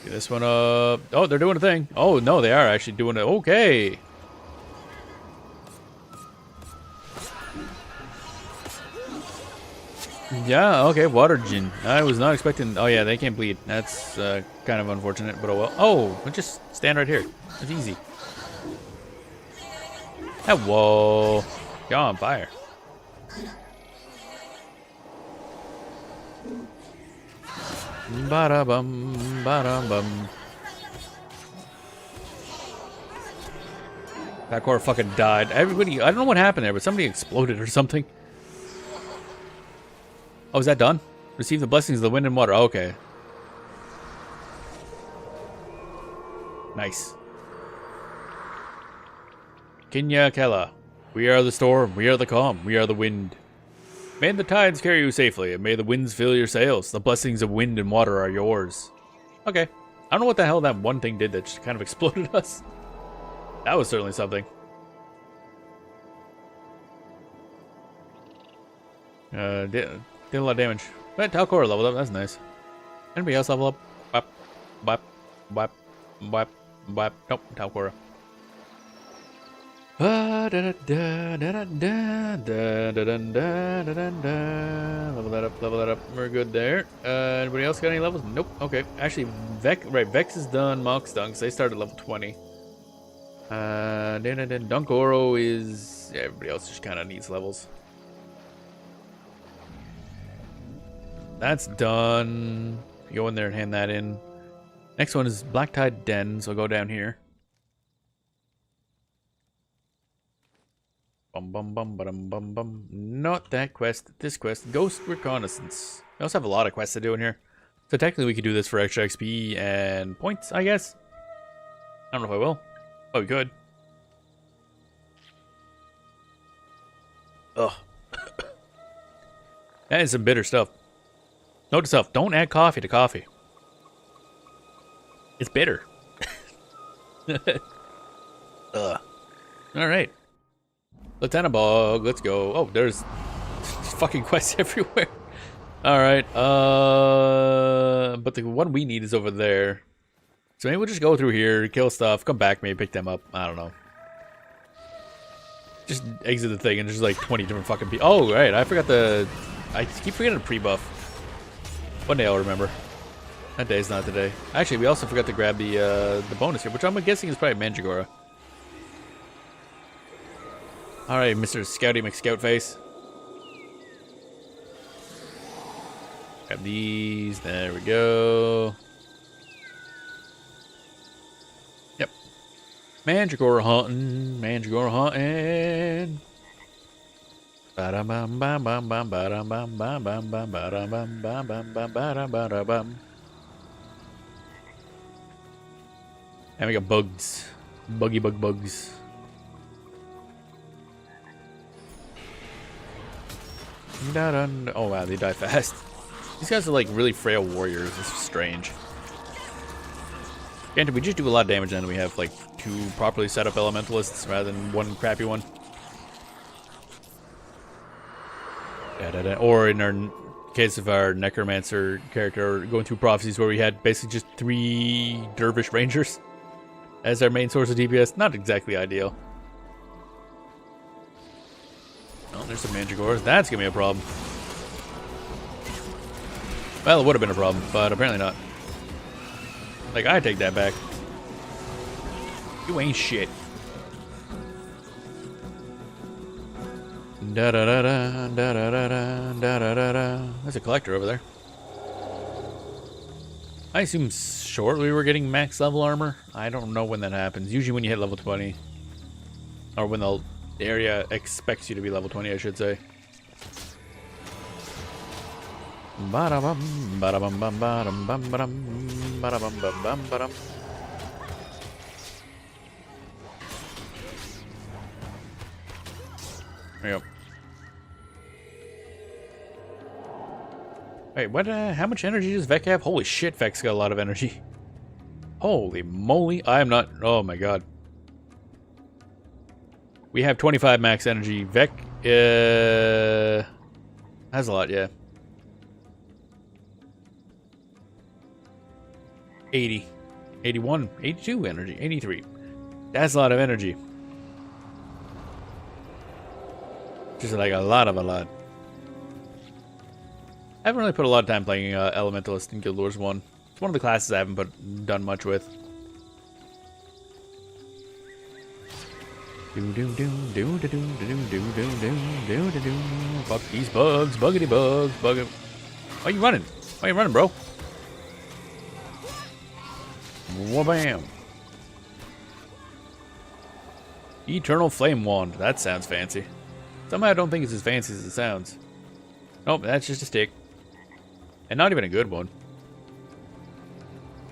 get this one up. Oh, they're doing a thing. Oh no, they are actually doing it. Okay. Yeah, okay, water gin. I was not expecting. Oh yeah, they can't bleed. That's kind of unfortunate, but oh well. Oh, we'll just stand right here. It's easy. Whoa. You're on fire. Ba-da-bum, ba-da-bum. That core fucking died. Everybody, I don't know what happened there, but somebody exploded or something. Oh, is that done? Receive the blessings of the wind and water. Oh, okay. Nice. Kinya Kela. We are the storm. We are the calm. We are the wind. May the tides carry you safely, and may the winds fill your sails. The blessings of wind and water are yours. Okay. I don't know what the hell that one thing did that just kind of exploded us. That was certainly something. Did a lot of damage. But Talcora leveled up, that's nice. Anybody else level up? Bop, bop, bop, bop, bop. Nope, Talcora. Level that up. We're good there. Anybody else got any levels? Nope. Okay. Actually, Vex is done, Mox done, because they started level 20. Dunkoro is... Yeah, everybody else just kind of needs levels. That's done. Go in there and hand that in. Next one is Black Tide Den, so I'll go down here. Bum bum bum bum bum bum. Not that quest. This quest. Ghost Reconnaissance. We also have a lot of quests to do in here. So technically we could do this for extra XP and points, I guess. I don't know if I will. Oh, we could. Ugh. That is some bitter stuff. Note to self, don't add coffee to coffee. It's bitter. Ugh. Alright. Lieutenant Bog, let's go. Oh, there's fucking quests everywhere. Alright, but the one we need is over there. So maybe we'll just go through here, kill stuff, come back, maybe pick them up. I don't know. Just exit the thing and there's like 20 different fucking people. Oh, right, I forgot the... I keep forgetting the pre-buff. One day I'll remember. That day's not today. Actually, we also forgot to grab the bonus here, which I'm guessing is probably Mandragora. Alright, Mr. Scouty McScoutface. Grab these. There we go. Yep. Mandragora hunting. Mandragora hunting. Ba-dum bum bum bum bum bum bum bum bum bum bum bum bum bum bum bum. And we got bugs. Bugs. Oh wow, they die fast. These guys are like really frail warriors. This is strange. Granted, we just do a lot of damage and we have like 2 properly set up elementalists rather than 1 crappy one. Or in our case of our necromancer character, going through prophecies where we had basically just 3 dervish rangers as our main source of DPS. Not exactly ideal. Oh, there's some mandragores. That's gonna be a problem. Well, it would have been a problem, but apparently not. Like, I take that back. You ain't shit. Da da da da da da da da da da da. There's a collector over there. I assume shortly we're getting max level armor. I don't know when that happens. Usually when you hit level 20. Or when the area expects you to be level 20, I should say. Ba-da-bum, ba-da-bum, bum, ba-dum, bum, ba-dum, ba-da-bum, bum, bum, ba-dum. There you go. Wait, what? How much energy does Vec have? Holy shit, Vec's got a lot of energy. Holy moly. I am not... Oh my god. We have 25 max energy. Vec has a lot, yeah. 80. 81. 82 energy. 83. That's a lot of energy. Just like a lot. I haven't really put a lot of time playing Elementalist in Guild Wars 1. It's one of the classes I haven't done much with. Fuck these bugs, buggity bugs, bug. Why you running? Why you running, bro? Wha-bam. Eternal Flame Wand. That sounds fancy. Somehow I don't think it's as fancy as it sounds. Nope, that's just a stick. And not even a good one.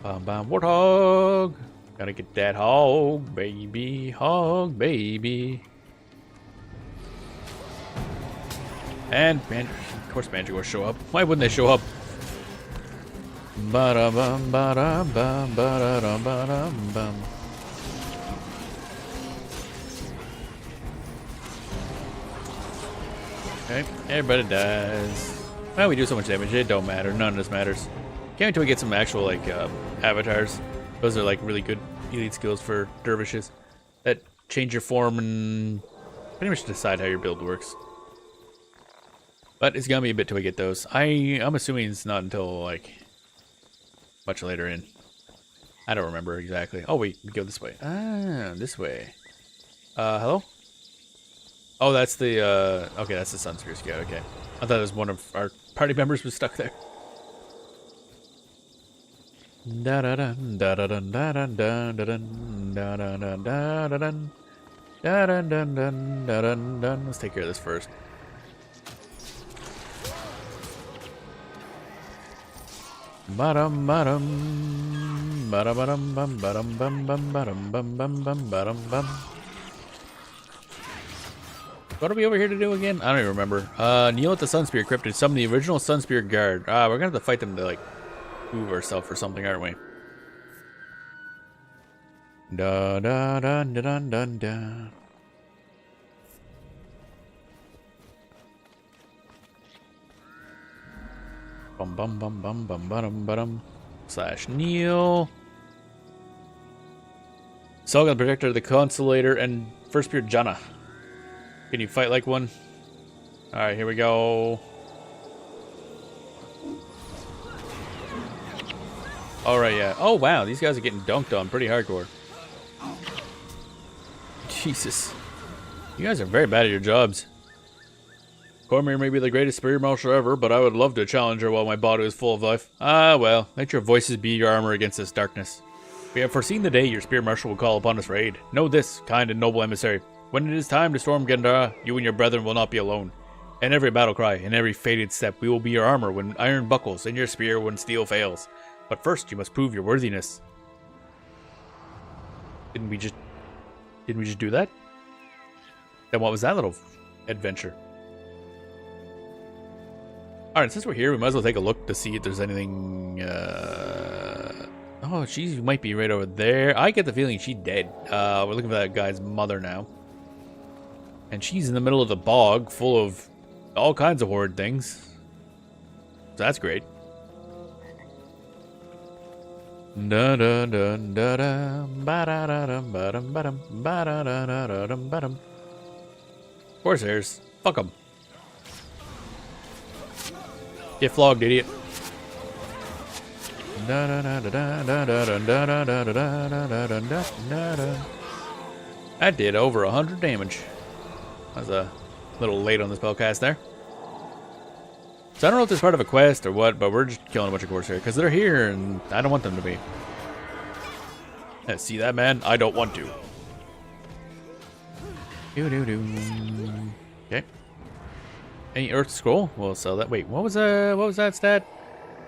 Warthog. Gotta get that hog, baby. Hog, baby. And, man, of course Mandragores show up. Why wouldn't they show up? Ba-da-bum, ba-da-bum, ba-da-dum, ba-dum-bum. Okay, everybody dies. Well, we do so much damage, it don't matter. None of this matters. Can't wait until we get some actual, like, avatars. Those are, like, really good elite skills for dervishes that change your form and pretty much decide how your build works. But it's gonna be a bit till we get those. I'm assuming it's not until, like, much later in. I don't remember exactly. Oh, wait, we go this way. Ah, this way. Hello? Oh, that's the, okay, that's the Sunspear Scout, okay. I thought it was one of our party members was stuck there. Da-da-dun, da-da-dun, da-dun, da-da-dun, da-da-dun, da-da-dun, da-dun, dun, da-dun, dun. Let's take care of this first. Ba-dum, ba-dum, ba-da-ba-dum, bum, ba-dum, bum, bum, ba-dum, bum, bum, bum, ba-dum, bum. What are we over here to do again? I don't even remember. Kneel at the Sunspear Crypt and summon the original Sunspear Guard. We're gonna have to fight them to, like, move ourselves or something, aren't we? Da da da da da da da. Bum bum bum bum bum bum bum. Slash kneel. Saga the Protector, the Consolator, and First Spear Janna. Can you fight like one? Alright, here we go. Alright, yeah. Oh, wow. These guys are getting dunked on pretty hardcore. Jesus. You guys are very bad at your jobs. Cormier may be the greatest spear marshal ever, but I would love to challenge her while my body is full of life. Ah, well. Let your voices be your armor against this darkness. We have foreseen the day your spear marshal will call upon us for aid. Know this, kind and noble emissary. When it is time to storm Gandhara, you and your brethren will not be alone. In every battle cry, in every fated step, we will be your armor when iron buckles, and your spear when steel fails. But first, you must prove your worthiness. Didn't we just do that? Then what was that little adventure? Alright, since we're here, we might as well take a look to see if there's anything, oh, she might be right over there. I get the feeling she's dead. We're looking for that guy's mother now. And she's in the middle of the bog, full of all kinds of horrid things. So that's great. Da da da da da ba da da da ba dum ba dum ba da da da da dum ba dum. Corsairs, fuck them. Get flogged, idiot. Da da da da da da da da da da da da da da da da. That did over 100 damage. I was a little late on the spell cast there. So I don't know if this is part of a quest or what, but we're just killing a bunch of Corsair because they're here and I don't want them to be. Yeah, see that, man? I don't want to. Okay. Any Earth Scroll? We'll sell that. Wait, what was that stat?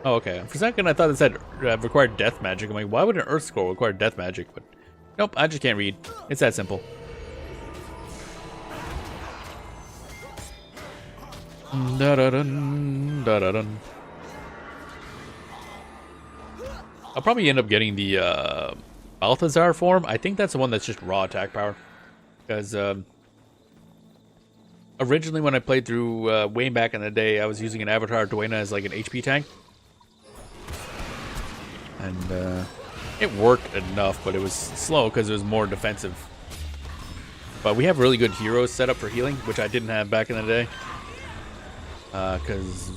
Oh, okay. For a second, I thought it said required death magic. I'm like, why would an Earth Scroll require death magic? But nope, I just can't read. It's that simple. Da-da-dun, da-da-dun. I'll probably end up getting the Balthazar form. I think that's the one that's just raw attack power. Because originally when I played through way back in the day, I was using an Avatar Duena as like an HP tank. And it worked enough, but it was slow because it was more defensive. But we have really good heroes set up for healing, which I didn't have back in the day. Because,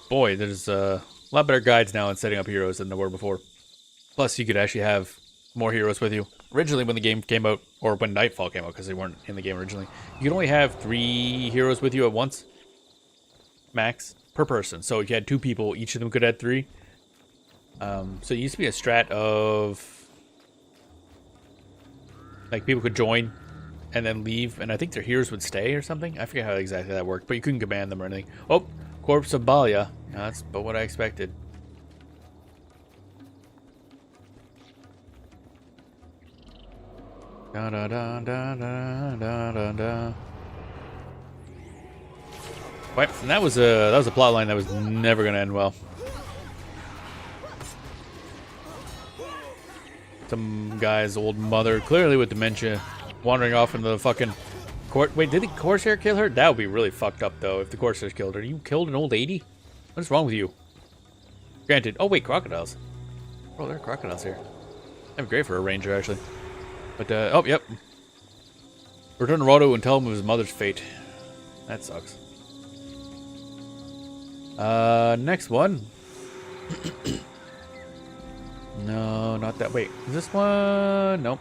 boy, there's a lot better guides now in setting up heroes than there were before. Plus, you could actually have more heroes with you. Originally, when the game came out, or when Nightfall came out, because they weren't in the game originally, you could only have 3 heroes with you at once. Max, per person. So if you had 2 people, each of them could add 3. So it used to be a strat of... like, people could join and then leave, and I think their heroes would stay or something. I forget how exactly that worked, but you couldn't command them or anything. Oh, Corpse of Balia. That's but what I expected. Da da da da da da da da. Right, and that was a plot line that was never gonna end well. Some guy's old mother, clearly with dementia, wandering off into the fucking court. Wait, did the Corsair kill her? That would be really fucked up, though, if the Corsairs killed her. You killed an old 80? What's wrong with you? Granted. Oh, wait, crocodiles. Oh, there are crocodiles here. That'd be great for a ranger, actually. But, oh, yep. Return to Roto and tell him of his mother's fate. That sucks. Next one. No, not that. Wait, is this one? Nope.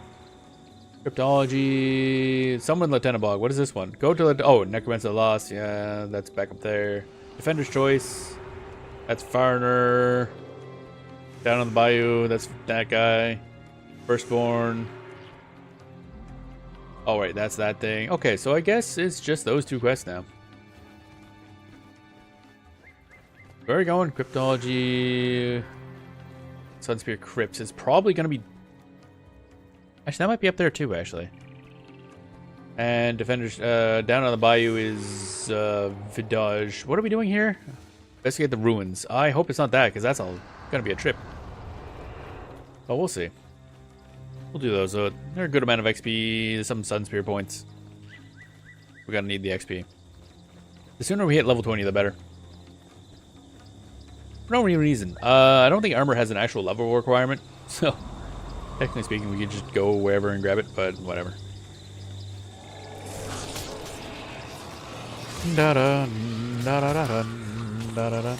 Cryptology. Someone Lieutenant Bog. What is this one? Go to the... oh, Necromancer Lost. Yeah, that's back up there. Defender's Choice. That's Foreigner. Down on the Bayou. That's that guy. Firstborn. Oh, wait, that's that thing. Okay, so I guess it's just those 2 quests now. Where are we going? Cryptology... Sunspear Crypts is probably going to be... actually, that might be up there too, actually. And Defenders... down on the Bayou is... Vidage. What are we doing here? Investigate the ruins. I hope it's not that, because that's all going to be a trip. But we'll see. We'll do those. They're a good amount of XP. Some Sunspear points. We're going to need the XP. The sooner we hit level 20, the better. For no reason. I don't think armor has an actual level requirement, so technically speaking, we could just go wherever and grab it, but whatever.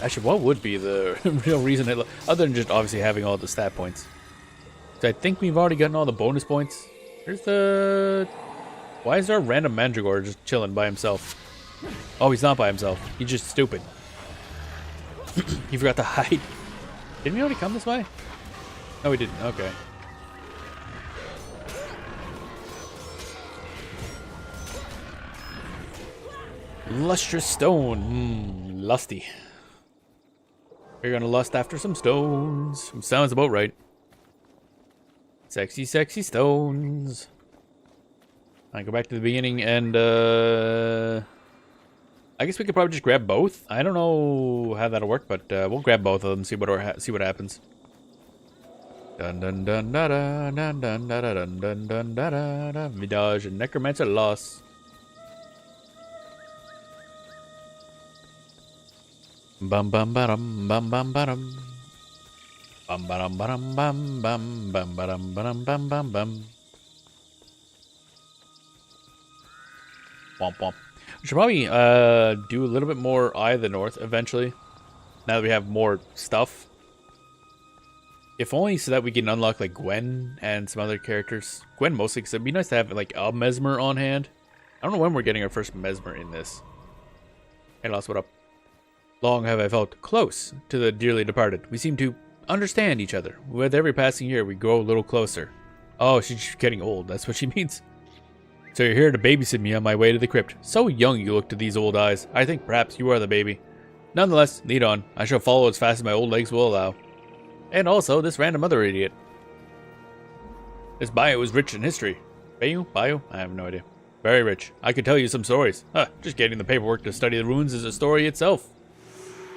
Actually, what would be the real reason, other than just obviously having all the stat points? So I think we've already gotten all the bonus points. Here's the... why is there a random Mandragora just chilling by himself? Oh, he's not by himself. He's just stupid. He forgot to hide. Didn't we already come this way? No, we didn't. Okay. Lustrous stone. Lusty. We're gonna lust after some stones. Sounds about right. Sexy, sexy stones. I go back to the beginning and I guess we could probably just grab both. I don't know how that'll work, but we'll grab both of them. See what happens. Dun dun dun da da dun dun da da dun dun dun da da da. Vidage and Necromancer loss. Bum bum bum bum bum bum. Bum bum bum bum bum bum bum bum bum bum bum. Womp womp. We should probably do a little bit more Eye of the North eventually. Now that we have more stuff. If only so that we can unlock like Gwen and some other characters. Gwen mostly because it'd be nice to have like a Mesmer on hand. I don't know when we're getting our first Mesmer in this. Hey Lost, what up? Long have I felt close to the dearly departed. We seem to understand each other. With every passing year we grow a little closer. Oh, she's getting old. That's what she means. So you're here to babysit me on my way to the crypt. So young you look to these old eyes. I think perhaps you are the baby. Nonetheless, lead on. I shall follow as fast as my old legs will allow. And also, this random other idiot. This bayou is rich in history. Bayou? Bayou? I have no idea. Very rich. I could tell you some stories. Just getting the paperwork to study the ruins is a story itself.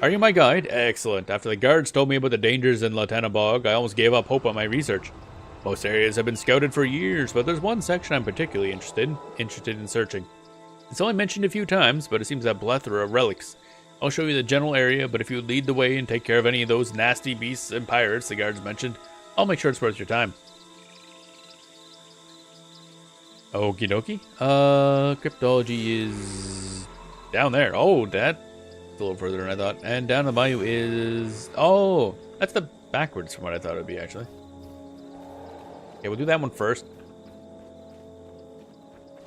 Are you my guide? Excellent. After the guards told me about the dangers in Latanabog, I almost gave up hope on my research. Most areas have been scouted for years, but there's one section I'm particularly interested in searching. It's only mentioned a few times, but it seems to have plethora of relics. I'll show you the general area, but if you would lead the way and take care of any of those nasty beasts and pirates the guards mentioned, I'll make sure it's worth your time. Okie dokie. Cryptology is down there. Oh, that's a little further than I thought. And down the bayou is... Oh, that's the backwards from what I thought it would be, actually. Okay, we'll do that one first.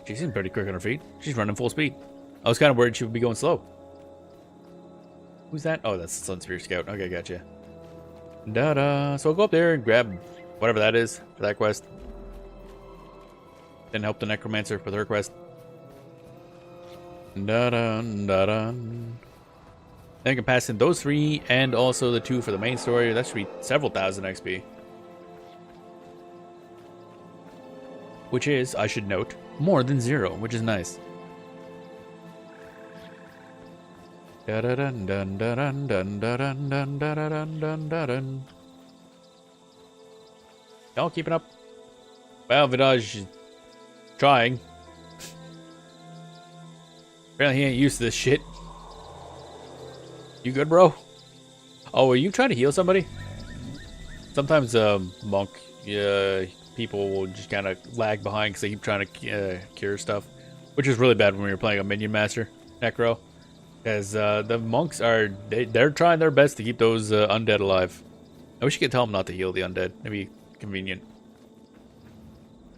She seems pretty quick on her feet. She's running full speed. I was kind of worried she would be going slow. Who's that? Oh, that's the Sunspear Scout. Okay, gotcha. Da-da. So I'll go up there and grab whatever that is for that quest. Then help the Necromancer with her quest. Da-da, da-da. Then I can pass in those 3 and also the 2 for the main story. That should be several thousand XP. Which is, I should note, more than 0, which is nice. Dun dun dun dun dun dun dun dun dun dun dun. Y'all keeping up? Well, Vidage is trying. Apparently he ain't used to this shit. You good, bro? Oh, are you trying to heal somebody? Sometimes, monk, people will just kind of lag behind because they keep trying to cure stuff, which is really bad when you're playing a minion master, Necro. Because the monks are, they're trying their best to keep those undead alive. I wish you could tell them not to heal the undead. That'd be convenient.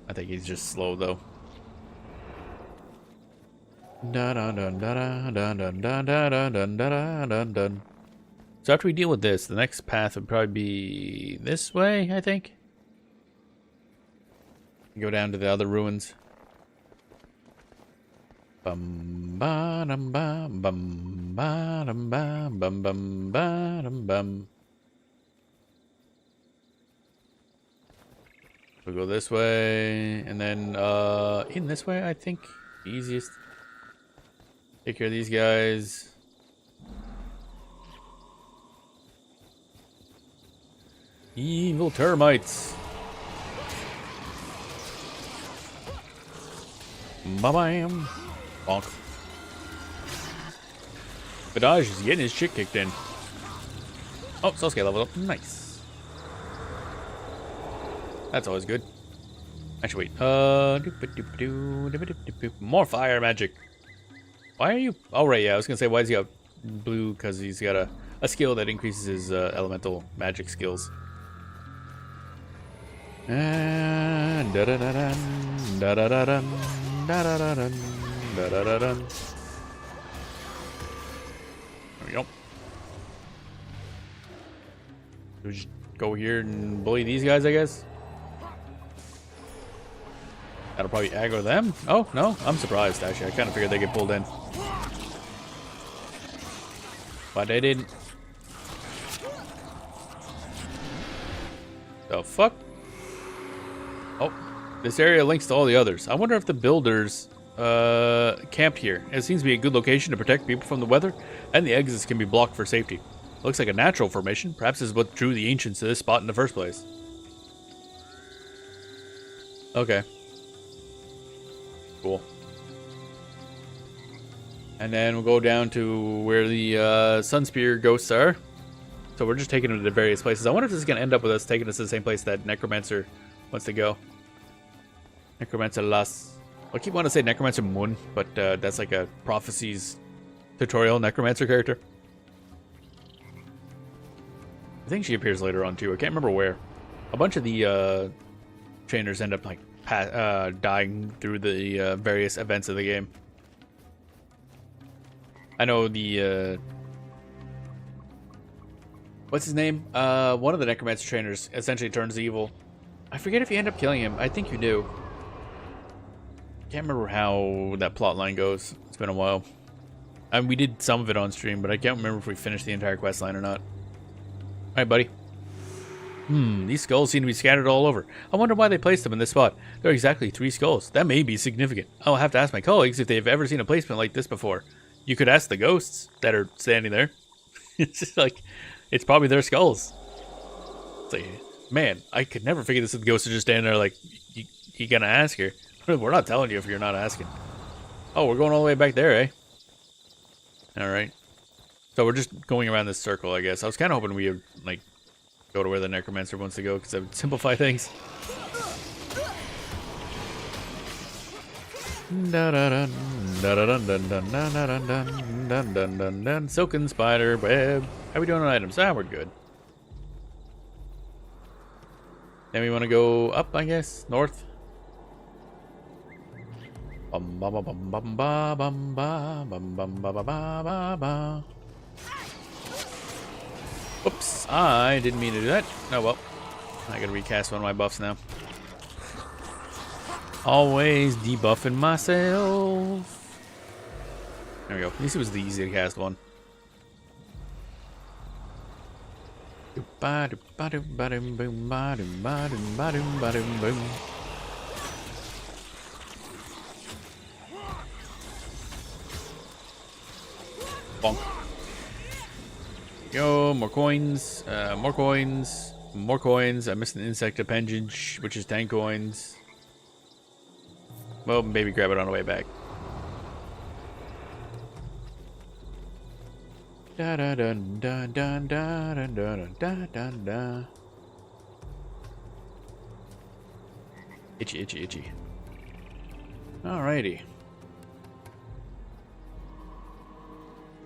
I think he's just slow though. So after we deal with this, the next path would probably be this way, I think. Go down to the other ruins. Bum ba dum bum bum ba dum bum bum bum ba dum bum. We'll go this way, and then in this way, I think the easiest. Take care of these guys. Evil termites. Ba-bam. Bonk. Vidage is getting his shit kicked in. Oh, Sasuke leveled up. Nice. That's always good. Actually, wait. More fire magic. Why are you... Oh, right, yeah. I was going to say, why does he have blue? Because he's got a skill that increases his elemental magic skills. And da-da-da-dun, da-da-da-dun, da-da-da-dun, da-da-da-dun. There we go. We just go here and bully these guys, I guess. That'll probably aggro them. Oh, no. I'm surprised, actually. I kind of figured they'd get pulled in. But they didn't. The fuck? This area links to all the others. I wonder if the builders camped here. It seems to be a good location to protect people from the weather, and the exits can be blocked for safety. Looks like a natural formation. Perhaps this is what drew the ancients to this spot in the first place. Okay. Cool. And then we'll go down to where the Sunspear ghosts are. So we're just taking them to various places. I wonder if this is going to end up with us taking us to the same place that Necromancer wants to go. Necromancer Las. I keep wanting to say Necromancer Moon, but that's like a Prophecies tutorial Necromancer character. I think she appears later on too. I can't remember where. A bunch of the trainers end up like dying through the various events of the game. I know the what's his name? One of the Necromancer trainers essentially turns evil. I forget if you end up killing him. I think you do. Can't remember how that plot line goes. It's been a while. We did some of it on stream, but I can't remember if we finished the entire quest line or not. Alright, buddy. These skulls seem to be scattered all over. I wonder why they placed them in this spot. There are exactly 3 skulls. That may be significant. I'll have to ask my colleagues if they've ever seen a placement like this before. You could ask the ghosts that are standing there. It's just like, it's probably their skulls. It's like, man, I could never figure this if the ghosts are just standing there like, you gonna ask her? We're not telling you if you're not asking. Oh, we're going all the way back there, eh? Alright. So we're just going around this circle, I guess. I was kind of hoping we would, like, go to where the Necromancer wants to go, because that would simplify things. Silken spider web. How we doing on items? Ah, we're good. Then we want to go up, I guess, north. Oops, I didn't mean to do that. Oh well. I gotta recast one of my buffs now. Always debuffing myself. There we go. At least it was the easy to cast one. Bonk. Yo, more coins, more coins, more coins. I missed an insect appendage, which is 10 coins. Well, maybe grab it on the way back. Da da dun dun dun dun dun dun dun dun. Itchy, itchy, itchy. Alrighty.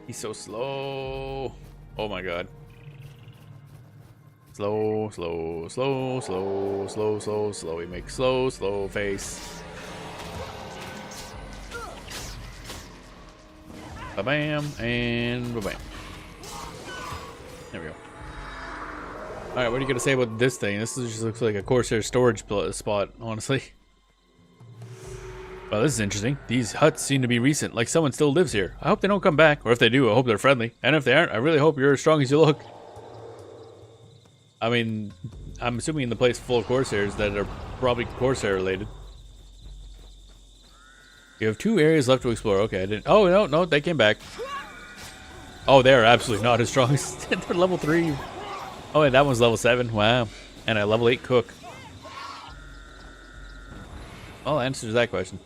He's so slow. Oh my god. Slow, slow, slow, slow, slow, slow, slow. He makes slow, slow face. Ba-bam, and ba-bam. There we go. Alright, what are you going to say about this thing? This just looks like a Corsair storage spot, honestly. Well, this is interesting. These huts seem to be recent, like someone still lives here. I hope they don't come back, or if they do, I hope they're friendly. And if they aren't, I really hope you're as strong as you look. I mean, I'm assuming the place full of Corsairs that are probably Corsair related. You have 2 areas left to explore. Okay, I didn't. Oh, no, they came back. Oh, they're absolutely not as strong as they're level 3. Oh, and that one's level 7. Wow. And a level 8 cook. Well, that answers that question.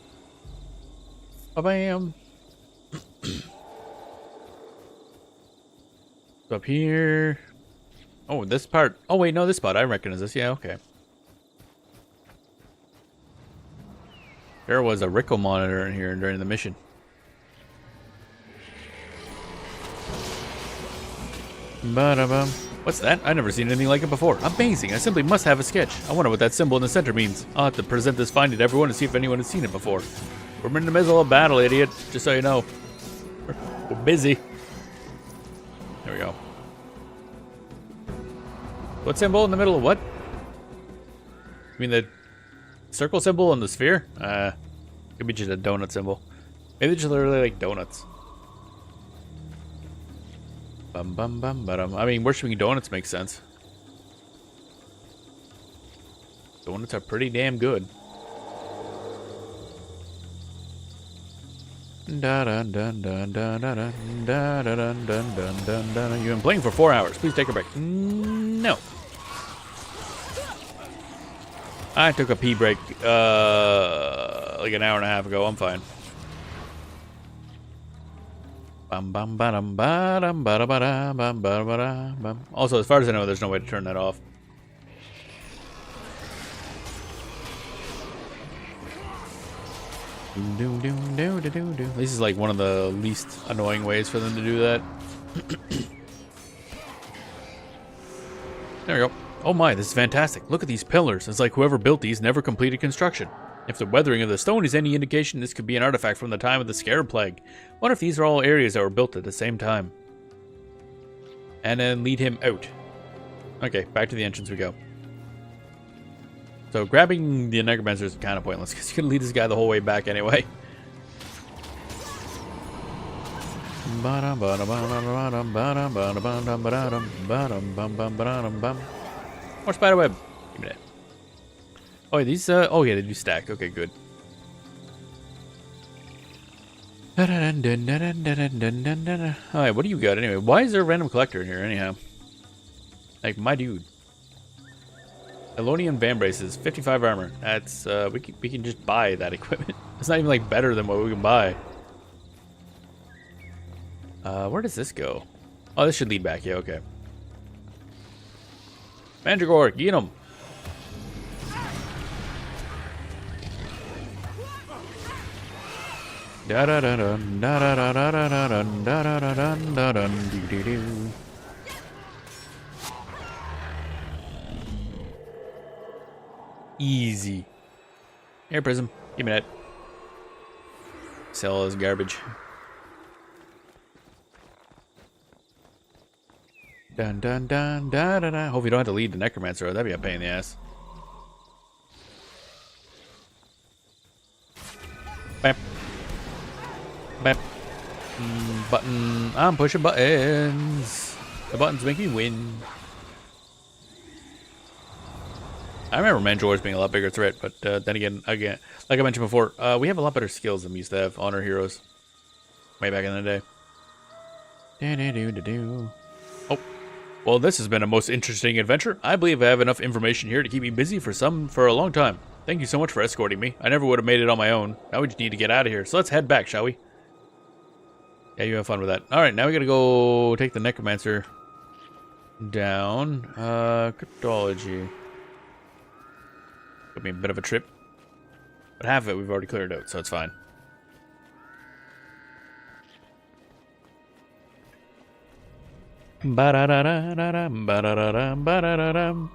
Ba-bam. Up here. Oh, this part. Oh, wait, no, this spot. I recognize this. Yeah, okay. There was a Rico monitor in here during the mission. Ba-da-bum. What's that? I've never seen anything like it before. Amazing. I simply must have a sketch. I wonder what that symbol in the center means. I'll have to present this finding to everyone to see if anyone has seen it before. We're in the middle of a battle, idiot. Just so you know. We're busy. There we go. What symbol in the middle of what? You mean the circle symbol and the sphere? Could be just a donut symbol. Maybe they just literally like donuts. Bum bum bum bum. I mean, worshipping donuts makes sense. Donuts are pretty damn good. Da dun dun dun dun dun dun dun dun dun dun dun dun. You've been playing for 4 hours. Please take a break. No. I took a pee break like an hour and a half ago. I'm fine. Bum bum ba-dum ba-dum ba-da-ba-da bum ba-da-ba-da bum. Also, as far as I know, there's no way to turn that off. This is like one of the least annoying ways for them to do that. There we go. Oh my, this is fantastic. Look at these pillars. It's like whoever built these never completed construction. If the weathering of the stone is any indication, this could be an artifact from the time of the Scarab Plague. What if these are all areas that were built at the same time? And then lead him out. Okay, back to the entrance we go. So grabbing the necromancer is kind of pointless because you're going to lead this guy the whole way back anyway. More spiderweb. Give me that. Oh, these, oh yeah, they do stack. Okay, good. Alright, what do you got anyway? Why is there a random collector in here anyhow? Like, my dude. Elonian Van Braces, 55 armor. That's, we can just buy that equipment. It's not even, like, better than what we can buy. Where does this go? Oh, this should lead back. Yeah, okay. Mandragore, get him! Da da da da da da da da da da da da da da da da. Easy. Air prism. Give me that. Sell as garbage. Dun dun dun da da da. Hope you don't have to lead the necromancer. That'd be a pain in the ass. Bam. Bam. Button. I'm pushing buttons. The buttons make me win. I remember Mandragores being a lot bigger threat, but then again, like I mentioned before, we have a lot better skills than we used to have on our heroes. Way back in the day. Oh. Well, this has been a most interesting adventure. I believe I have enough information here to keep me busy for a long time. Thank you so much for escorting me. I never would have made it on my own. Now we just need to get out of here. So let's head back, shall we? Yeah, you have fun with that. Alright, now we gotta go take the necromancer down. Cryptology. Could be a bit of a trip. But half of it we've already cleared out, so it's fine. Ba-da-da-da-da-dum, ba-da-da-dum, ba-da-da-dum,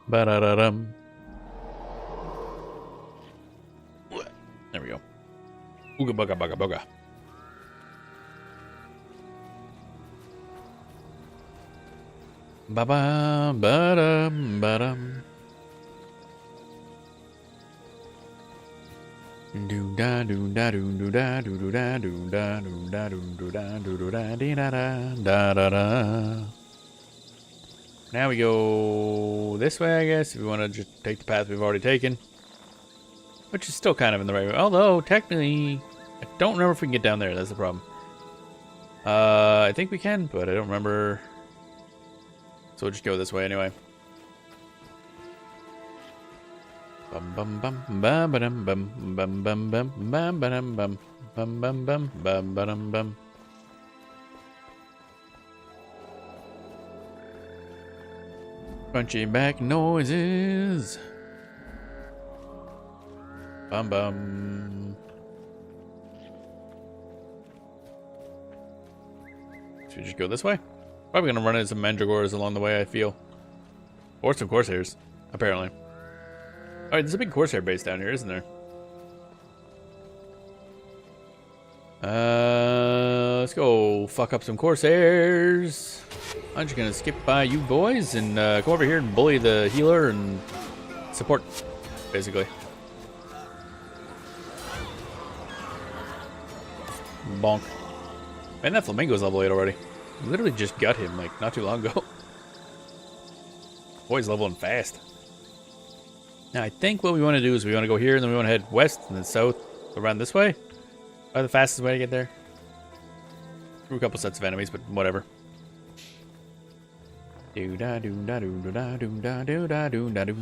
ba-da-da-dum. There we go. Ooga bugga bugga bugga. Ba-ba, ba-dum, ba-dum. Do da do da do do da do do da do da do da do do da do do da dee da da da da da. Now we go this way, I guess, if we want to just take the path we've already taken. Which is still kind of in the right way. Although, technically, I don't remember if we can get down there. That's the problem. I think we can, but I don't remember. So we'll just go this way anyway. Bum bum bum bum bum bum bum bum bum bum bum bum bum bum bum bum bum bum. Crunchy back noises. Bum bum. Should we just go this way? Probably gonna run into some mandragores along the way, I feel. Or some corsairs, apparently. Alright, there's a big corsair base down here, isn't there? Let's go fuck up some corsairs. I'm just gonna skip by you boys and come over here and bully the healer and support, basically. Bonk. Man, that flamingo's level 8 already. Literally just got him, like, not too long ago. Boy's leveling fast. Now, I think what we want to do is we want to go here, and then we want to head west and then south around this way. Probably the fastest way to get there. Through a couple sets of enemies, but whatever. Do da do da do da do da do da do da do.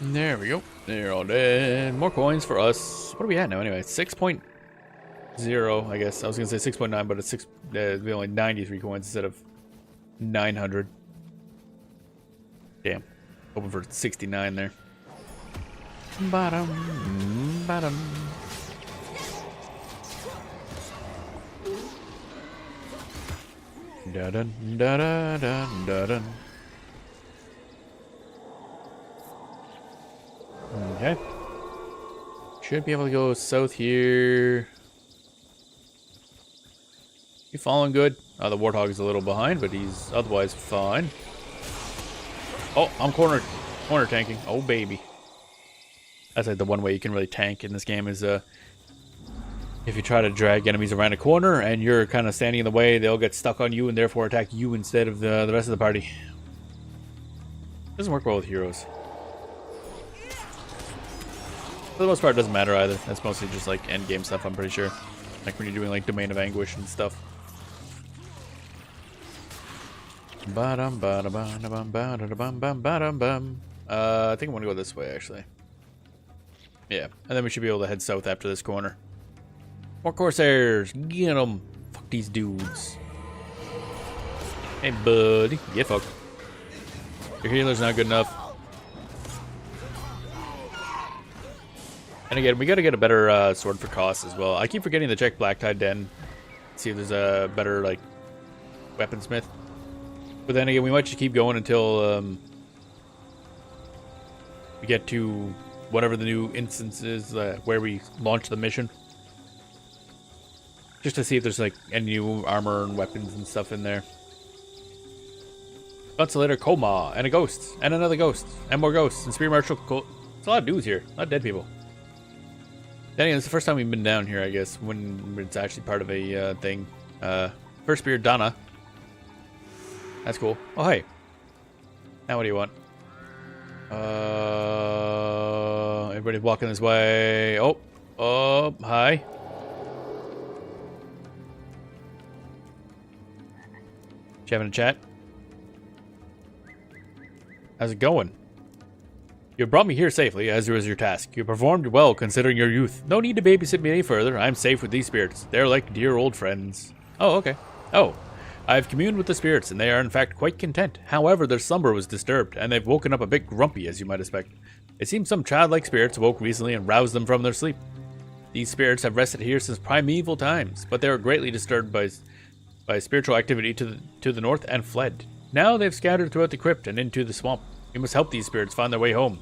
There we go. They're all dead. More coins for us. What are we at now anyway? 6.0, I guess. I was going to say 6.9, but it's we only 93 coins instead of 900. Damn. Hoping for 69 there. Bottom. Bottom. Da-dun, da-da-dun, da-dun. Okay. Should be able to go south here. You following good? The Warthog is a little behind, but he's otherwise fine. Oh, I'm corner tanking. Oh, baby. That's like the one way you can really tank in this game is if you try to drag enemies around a corner and you're kind of standing in the way, they'll get stuck on you and therefore attack you instead of the rest of the party. Doesn't work well with heroes. For the most part, it doesn't matter either. That's mostly just like end game stuff, I'm pretty sure. Like when you're doing like Domain of Anguish and stuff. I think I want to go this way actually. Yeah, and then we should be able to head south after this corner. More Corsairs! Get them! Fuck these dudes. Hey buddy, get fucked. Your healer's not good enough. And again, we gotta get a better sword for cost as well. I keep forgetting to check Black Tide Den. See if there's a better, like, weaponsmith. But then again, we might just keep going until we get to whatever the new instance is where we launch the mission. Just to see if there's, like, any new armor and weapons and stuff in there. Constellator Koma, and a ghost, and another ghost, and more ghosts, and Spear Marshal. It's a lot of dudes here, a lot of dead people. Then again, it's the first time we've been down here, I guess, when it's actually part of a thing. First Spear Donna. That's cool. Oh, hey. Now what do you want? Everybody walking this way. Oh, hi. You having a chat? How's it going? You brought me here safely, as was your task. You performed well, considering your youth. No need to babysit me any further. I'm safe with these spirits. They're like dear old friends. Oh, okay. Oh, I've communed with the spirits, and they are in fact quite content. However, their slumber was disturbed, and they've woken up a bit grumpy, as you might expect. It seems some childlike spirits woke recently and roused them from their sleep. These spirits have rested here since primeval times, but they were greatly disturbed by spiritual activity to the north and fled. Now they've scattered throughout the crypt and into the swamp. We must help these spirits find their way home.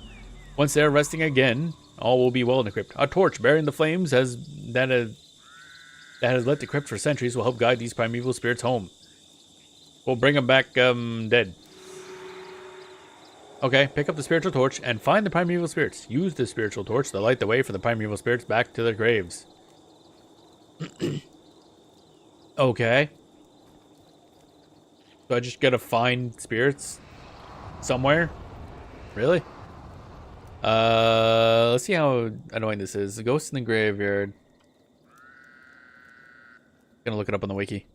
Once they are resting again, all will be well in the crypt. A torch bearing the flames that has lit the crypt for centuries will help guide these primeval spirits home. We'll bring them back dead. Okay, pick up the spiritual torch and find the primeval spirits. Use the spiritual torch to light the way for the primeval spirits back to their graves. Okay. So I just gotta find spirits somewhere? Really? Let's see how annoying this is. The ghost in the graveyard. Gonna look it up on the wiki.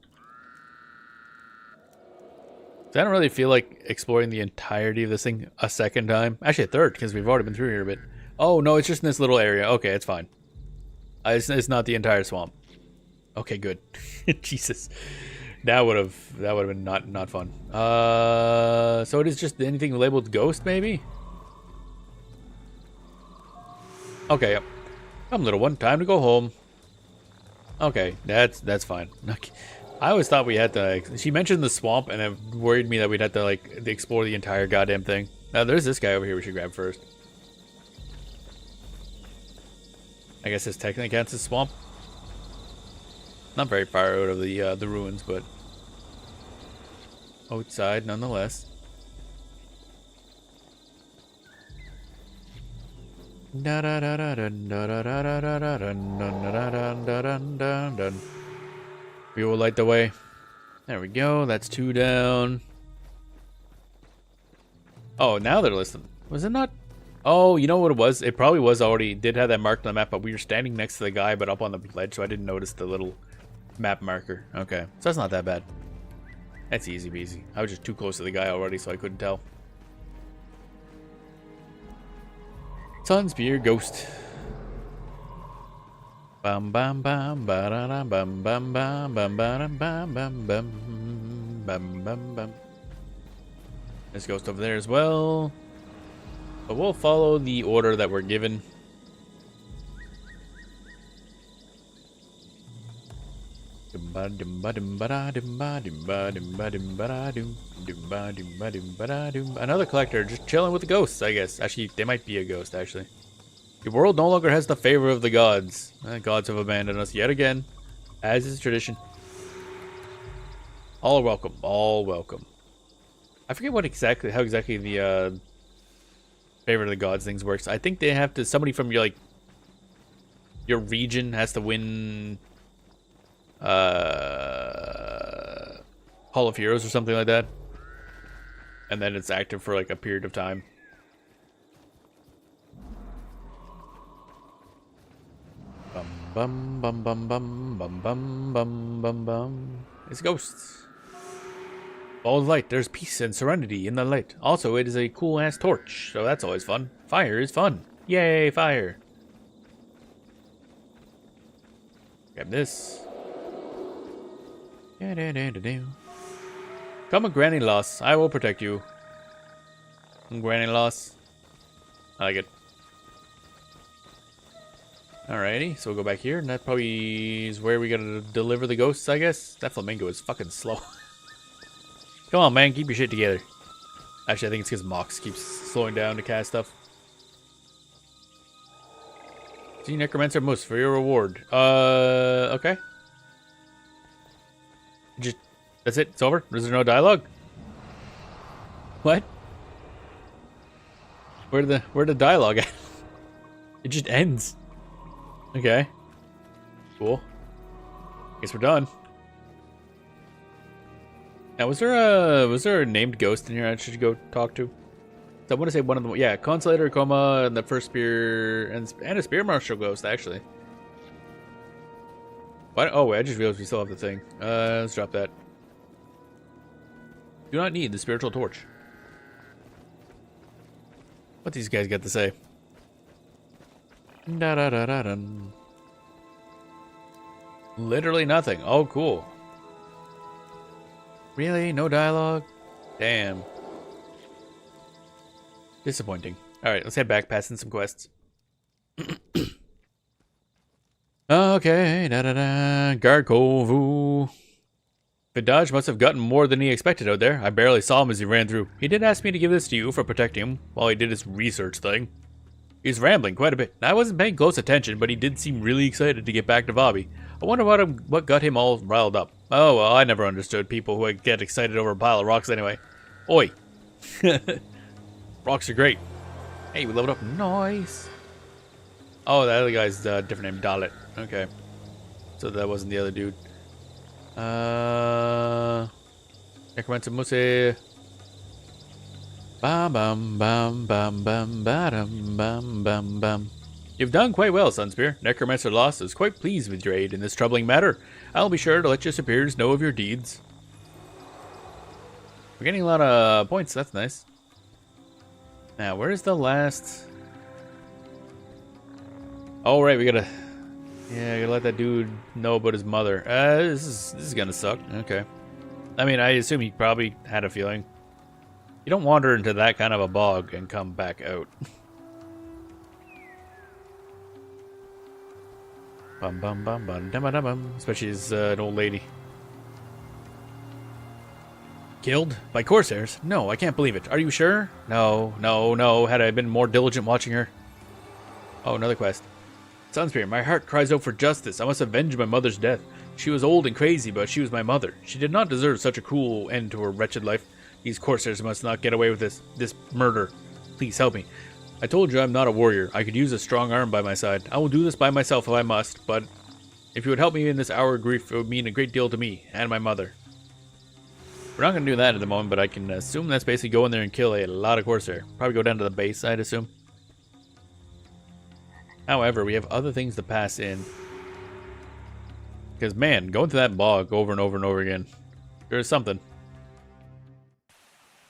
I don't really feel like exploring the entirety of this thing a second time. Actually, a third, because we've already been through here a bit. Oh, no, it's just in this little area. Okay, it's fine. It's not the entire swamp. Okay, good. Jesus. That would have been not fun. So it is just anything labeled ghost, maybe? Okay, yep. Come, little one. Time to go home. Okay, that's fine. Okay. I always thought we had to, like, she mentioned the swamp, and it worried me that we'd have to, like, explore the entire goddamn thing. Now, there's this guy over here we should grab first. I guess this technically counts as swamp. Not very far out of the ruins, but outside nonetheless. We will light the way. There we go. That's 2 down. Oh, now they're listed. Was it not? Oh, you know what it was? It probably was already, did have that marked on the map, but we were standing next to the guy, but up on the ledge, so I didn't notice the little map marker. Okay, so that's not that bad. That's easy peasy. I was just too close to the guy already, so I couldn't tell. Sunspear Ghost. Bam bam bam ba da da bam bam bam bam ba bam bam bam bam bam bam. There's Ghost over there as well. But we'll follow the order that we're given. Another collector just chilling with the ghosts, I guess. Actually, they might be a ghost, actually. The world no longer has the favor of the gods. The gods have abandoned us yet again, as is tradition. All are welcome. All welcome. I forget how exactly the favor of the gods things works. I think they have to, somebody from your region has to win Hall of Heroes or something like that, and then it's active for like a period of time. Bum bum bum bum bum bum bum bum bum. It's ghosts. All light, there's peace and serenity in the light. Also, it is a cool ass torch, so that's always fun. Fire is fun. Yay, fire. Grab this. Come on, Granny Loss. I will protect you. Granny Loss. I like it. Alrighty, so we'll go back here, and that probably is where we gotta deliver the ghosts, I guess. That flamingo is fucking slow. Come on, man, keep your shit together. Actually, I think it's because Mox keeps slowing down to cast stuff. See Necromancer Moose for your reward. Okay. Just, that's it? It's over? Is there no dialogue? What? Where'd the dialogue at? It just ends. Okay. Cool. Guess we're done. Now, was there a named ghost in here I should go talk to? So I want to say one of them. Yeah, Consolator, Coma, and the first spear, and a spear marshal ghost actually. What? Oh, wait, I just realized we still have the thing. Let's drop that. Do not need the spiritual torch. What these guys got to say? Da da da da dun. Literally nothing. Oh, cool. Really? No dialogue? Damn. Disappointing. Alright, let's head back, passing some quests. Okay, da-da-da. Guard Kovu. Vidaj must have gotten more than he expected out there. I barely saw him as he ran through. He did ask me to give this to you for protecting him while he did his research thing. He was rambling quite a bit. I wasn't paying close attention, but he did seem really excited to get back to Bobby. I wonder what got him all riled up. Oh, well, I never understood people who get excited over a pile of rocks anyway. Oi. Rocks are great. Hey, we leveled up. Nice. Oh, the other guy's different name. Dalit. Okay. So that wasn't the other dude. Necromancer Muse. Bam bam bam bam bam bam bam bam bam. You've done quite well, Sunspear. Necromancer Lost is quite pleased with your aid in this troubling matter. I'll be sure to let your superiors know of your deeds. We're getting a lot of points, that's nice. Now, where's the last... Oh, right, we gotta... Yeah, gotta let that dude know about his mother. This is gonna suck. Okay. I mean, I assume he probably had a feeling. You don't wander into that kind of a bog and come back out. Bum bum bum bum dum dum bum. Especially as an old lady. Killed by Corsairs? No, I can't believe it. Are you sure? No, no, no. Had I been more diligent watching her. Oh, another quest. Sunspear, my heart cries out for justice. I must avenge my mother's death. She was old and crazy, but she was my mother. She did not deserve such a cruel end to her wretched life. These Corsairs must not get away with this murder. Please help me. I told you I'm not a warrior. I could use a strong arm by my side. I will do this by myself if I must, but if you would help me in this hour of grief, it would mean a great deal to me and my mother. We're not going to do that at the moment, but I can assume that's basically go in there and kill a lot of Corsair. Probably go down to the base, I'd assume. However, we have other things to pass in. Because, man, going through that bog over and over and over again, there's something.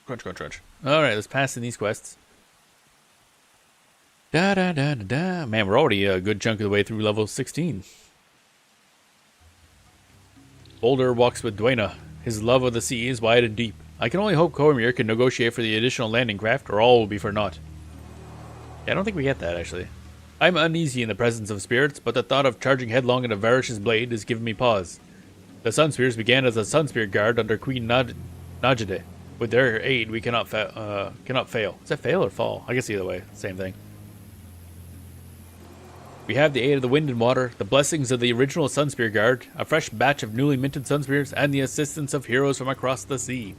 Crunch, crunch, crunch. Alright, let's pass in these quests. Da-da-da-da-da. Man, we're already a good chunk of the way through level 16. Boulder walks with Dwayna. His love of the sea is wide and deep. I can only hope Cormyr can negotiate for the additional landing craft, or all will be for naught. Yeah, I don't think we get that, actually. I'm uneasy in the presence of spirits, but the thought of charging headlong into Varish's blade is giving me pause. The Sun Spears began as a Sun Spear guard under Queen Najide. With their aid, we cannot fail. Is that fail or fall? I guess either way, same thing. We have the aid of the wind and water, the blessings of the original Sunspear Guard, a fresh batch of newly minted Sunspears, and the assistance of heroes from across the sea.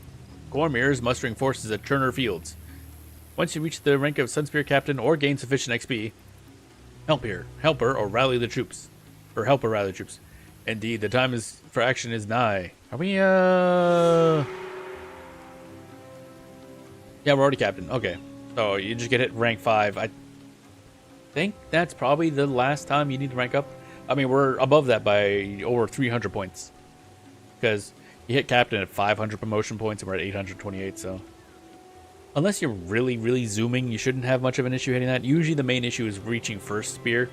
Cormyr is mustering forces at Turner Fields. Once you reach the rank of Sunspear Captain or gain sufficient XP, help her, or rally the troops. Or help her rally the troops. Indeed, the time for action is nigh. Are we, Yeah, we're already Captain. Okay. So, you just get hit rank 5. I think that's probably the last time you need to rank up. I mean, we're above that by over 300 points. Because you hit Captain at 500 promotion points and we're at 828, so... Unless you're really, really zooming, you shouldn't have much of an issue hitting that. Usually the main issue is reaching first spear.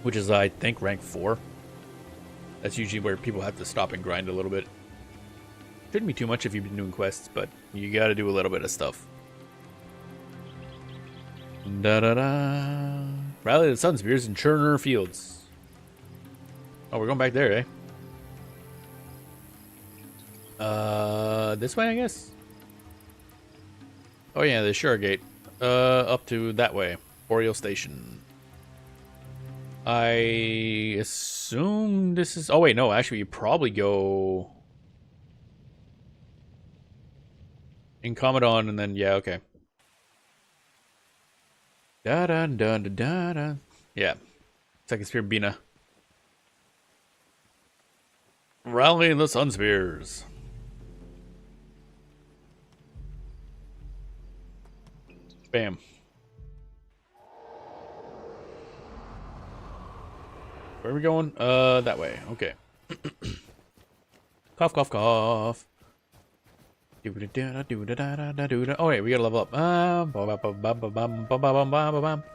Which is, I think, rank 4. That's usually where people have to stop and grind a little bit. Shouldn't be too much if you've been doing quests, but you gotta do a little bit of stuff. Da-da-da. Rally the Sun Spears in Turner Fields. Oh, we're going back there, eh? This way, I guess? Oh yeah, the Shore Gate. Up to that way. Boreal Station. I assume this is... Oh wait, no, actually you probably go... in Commodon and then... Yeah, okay. Da-da-da-da-da-da. Yeah. Second Spear Bina. Rally the Sun Spears. Bam. Where are we going? That way. Okay. Cough, cough, cough. Oh wait, we gotta level up.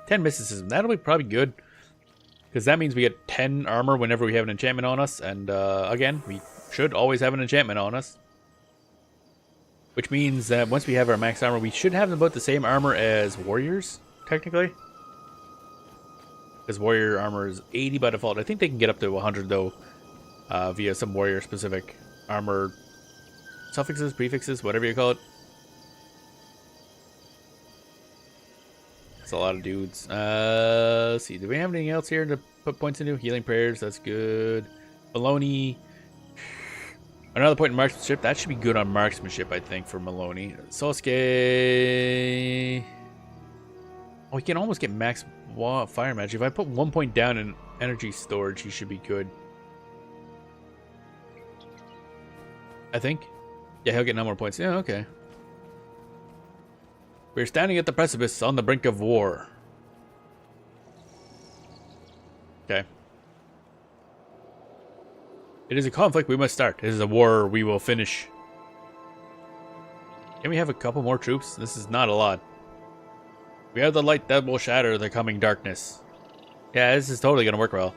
10 mysticism. That'll be probably good. Because that means we get 10 armor whenever we have an enchantment on us. And again, we should always have an enchantment on us. Which means that once we have our max armor, we should have about the same armor as warriors, technically. Because warrior armor is 80 by default. I think they can get up to 100 though, via some warrior specific armor suffixes, prefixes, whatever you call it. That's a lot of dudes. Let's see, do we have anything else here to put points into? Healing prayers, that's good. Maloney. Another point in marksmanship. That should be good on marksmanship, I think, for Maloney. Sosuke. Oh, he can almost get max fire magic. If I put 1 point down in energy storage, he should be good. I think. Yeah, he'll get 9 more points. Yeah, okay. We're standing at the precipice on the brink of war. Okay. It is a conflict we must start. It is a war we will finish. Can we have a couple more troops? This is not a lot. We have the light that will shatter the coming darkness. Yeah, this is totally going to work well.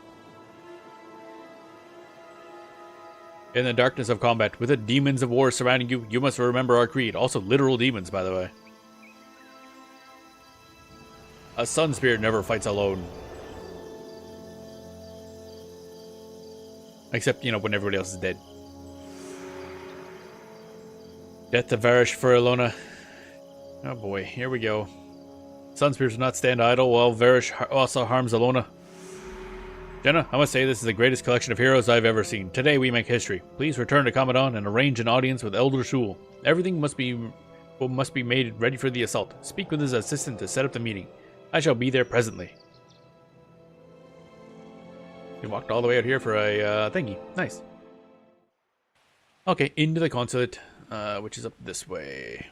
In the darkness of combat, with the demons of war surrounding you, you must remember our creed. Also literal demons, by the way. A sun spear never fights alone. Except, you know, when everybody else is dead. Death to Varish for Ilona. Oh boy, here we go. Sun spears do not stand idle while Varish also harms Ilona. Jenna, I must say this is the greatest collection of heroes I've ever seen. Today we make history. Please return to Commandant and arrange an audience with Elder Shul. Everything must be made ready for the assault. Speak with his assistant to set up the meeting. I shall be there presently. We walked all the way out here for a thingy. Nice. Okay, into the consulate, which is up this way.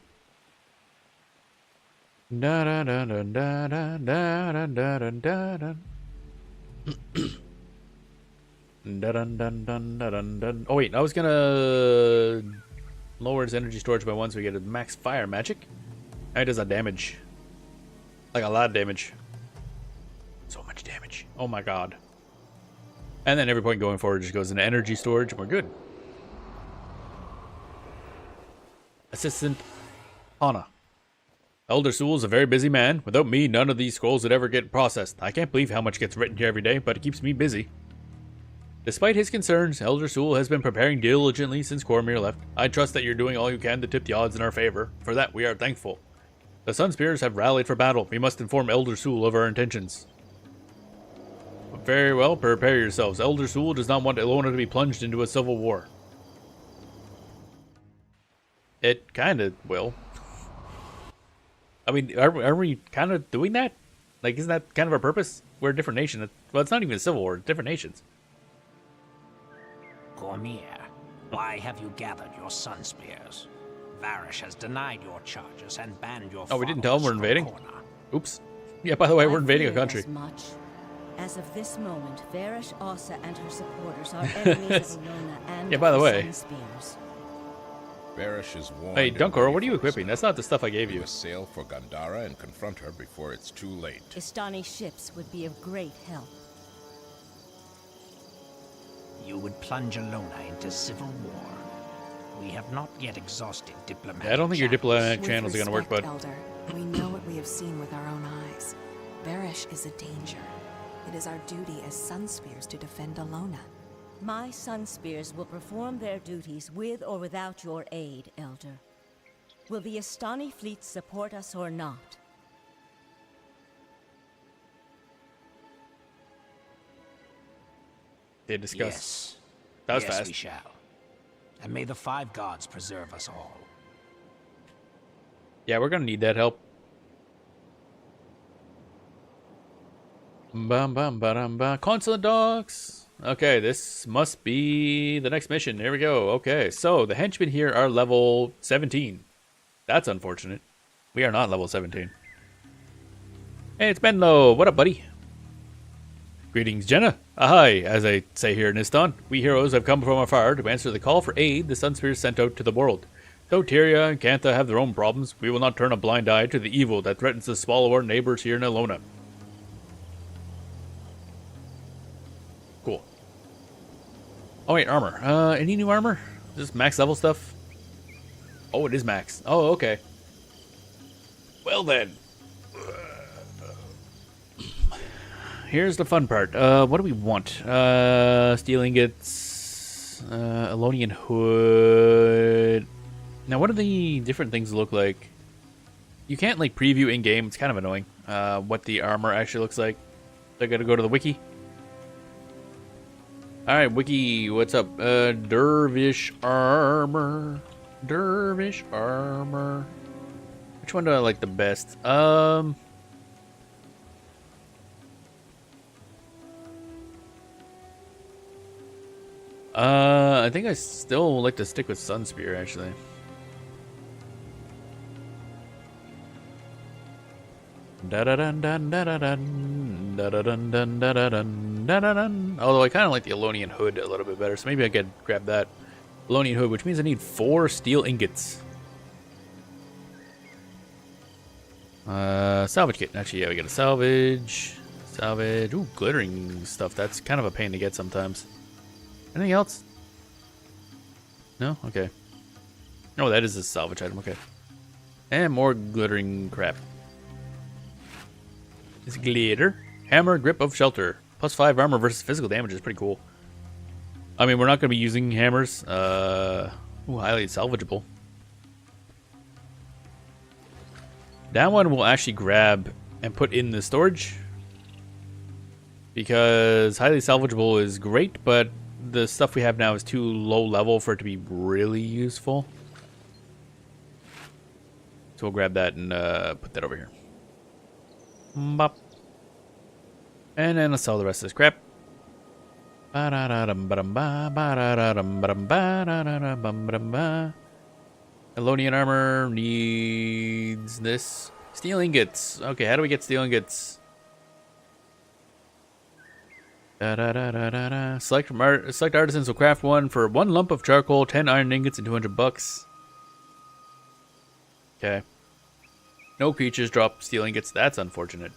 Da da da da da da da da da da da. Dun, dun, dun, dun, dun. Oh wait, I was gonna lower his energy storage by 1 so we get a max fire magic. Now he does that damage. Like a lot of damage. So much damage. Oh my god. And then every point going forward just goes into energy storage and we're good. Assistant Hana. Elder Sewell is a very busy man. Without me, none of these scrolls would ever get processed. I can't believe how much gets written here every day, but it keeps me busy. Despite his concerns, Elder Sewell has been preparing diligently since Cormyr left. I trust that you're doing all you can to tip the odds in our favor. For that, we are thankful. The Sunspears have rallied for battle. We must inform Elder Sewell of our intentions. Very well, prepare yourselves. Elder Sewell does not want Elona to be plunged into a civil war. It kind of will. I mean, are we kind of doing that? Like, isn't that kind of our purpose? We're a different nation. Well, it's not even a civil war. It's different nations. Cormyr, why have you gathered your Sunspears? Varish has denied your charges and banned your Oh, we didn't tell him we're followers from invading? Corner. Oops. Yeah, by the way, we're I invading a feared country. as much. As of this moment, Varish Asa and her supporters are enemies of Elona and Yeah, by the of way. Sunspears. Barish is warned. Hey, and Dunkor, ready what are you for equipping? assault. That's not the stuff I gave We you. must sail for Gandara and confront her before it's too late. Istani ships would be of great help. You would plunge Elona into civil war. We have not yet exhausted diplomatic Yeah, I don't think your channels. diplomatic With channels are going to work, respect, bud. Elder, we know what we have seen with our own eyes. Varish is a danger. It is our duty as Sunspears to defend Elona. My Sunspears will perform their duties with or without your aid, Elder. Will the Istani fleet support us or not? They discuss. Yes. That was yes, fast. we shall. And may the five gods preserve us all. Yeah, we're going to need that help. Bum bum ba-dum ba. Consulate dogs. Okay, this must be the next mission. Here we go. Okay, so the henchmen here are level 17. That's unfortunate. We are not level 17. Hey, it's Benlo. What up, buddy? Greetings, Jenna. Ahai, as I say here in Istan. We heroes have come from afar to answer the call for aid the Sunspears sent out to the world. Though Tyria and Kantha have their own problems, we will not turn a blind eye to the evil that threatens to swallow our neighbors here in Elona. Cool. Oh wait, armor. Any new armor? Is this max level stuff? Oh, it is max. Oh, okay. Well then. Here's the fun part. What do we want? Steel ingots, Elonian hood. Now, what do the different things look like? You can't like preview in game. It's kind of annoying. What the armor actually looks like. So I gotta go to the wiki. All right, wiki. What's up? Dervish armor. Dervish armor. Which one do I like the best? I think I still like to stick with Sunspear, actually. Although I kind of like the Elonian hood a little bit better, so maybe I could grab that Elonian hood, which means I need 4 steel ingots. Salvage kit. Actually, yeah, we got a salvage. Salvage. Ooh, glittering stuff. That's kind of a pain to get sometimes. Anything else? No? Okay. No, that is a salvage item. Okay. And more glittering crap. It's glitter. Hammer, grip of shelter. +5 armor versus physical damage is pretty cool. I mean, we're not going to be using hammers. Ooh, highly salvageable. That one we'll actually grab and put in the storage. Because highly salvageable is great, but the stuff we have now is too low level for it to be really useful. So we'll grab that and put that over here. Bop. And then let's sell the rest of this crap. Elonian armor needs this. Steel ingots. Okay, how do we get steel ingots? Select artisans will craft one for 1 lump of charcoal, 10 iron ingots, and 200 bucks. Okay. No creatures drop steel ingots. That's unfortunate.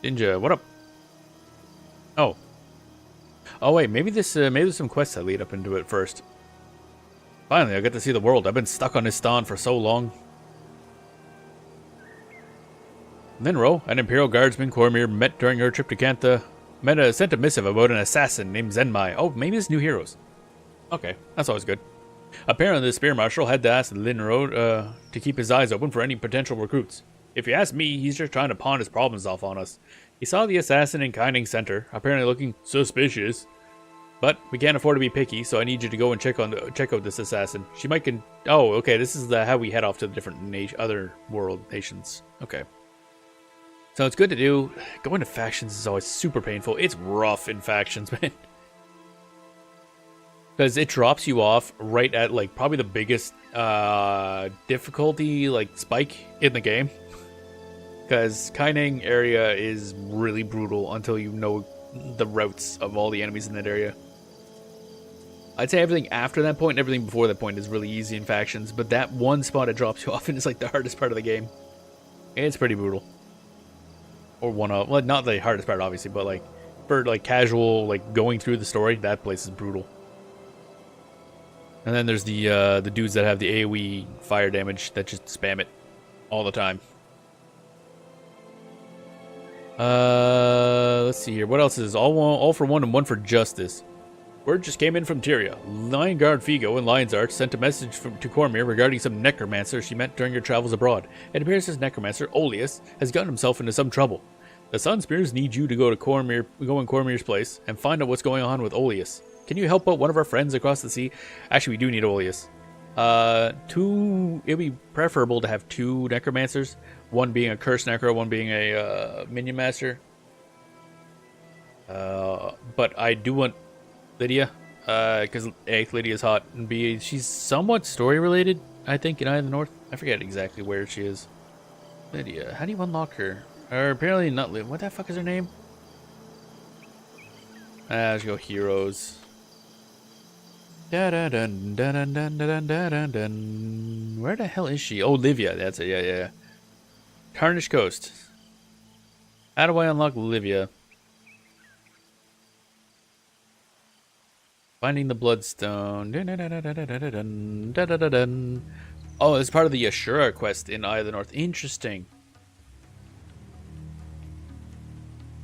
Ninja, what up? Oh. Oh wait, maybe there's some quests that lead up into it first. Finally, I get to see the world. I've been stuck on Istan for so long. Linro, an Imperial Guardsman Cormir met during her trip to Kantha, sent a missive about an assassin named Zenmai. Oh, maybe it's new heroes. Okay, that's always good. Apparently, the Spear Marshal had to ask Linro to keep his eyes open for any potential recruits. If you ask me, he's just trying to pawn his problems off on us. He saw the assassin in Kinding Center, apparently looking suspicious. But we can't afford to be picky, so I need you to go and check out this assassin. She might oh, okay, this is how we head off to the different other world nations. Okay. So it's good to do. Going to factions is always super painful. It's rough in factions, man. Because it drops you off right at, like, probably the biggest difficulty, like, spike in the game. Because Kaineng area is really brutal until you know the routes of all the enemies in that area. I'd say everything after that point and everything before that point is really easy in factions, but that one spot it drops you off in is like the hardest part of the game. It's pretty brutal. Or well, not the hardest part obviously, but like for like casual, like going through the story, that place is brutal. And then there's the dudes that have the AoE fire damage that just spam it all the time. Let's see here. What else is all for one and one for justice? Word just came in from Tyria. Lion Guard Figo and Lion's Arch sent a message to Cormir regarding some necromancer she met during her travels abroad. It appears this necromancer, Oleus, has gotten himself into some trouble. The Sunspears need you to go in Cormir's place and find out what's going on with Oleus. Can you help out one of our friends across the sea? Actually, we do need Oleus. It'd be preferable to have 2 necromancers. One being a curse necro, one being a minion master. But I do want Lydia, because A, Lydia's hot, and B, she's somewhat story related, I think, in Eye of the North. I forget exactly where she is. Lydia, how do you unlock her? Or apparently not Lydia. What the fuck is her name? Let's go heroes. Where the hell is she? Oh, Livia, that's it, yeah. Tarnished Coast. How do I unlock Livia? Finding the Bloodstone. Oh, it's part of the Ashura quest in Eye of the North. Interesting.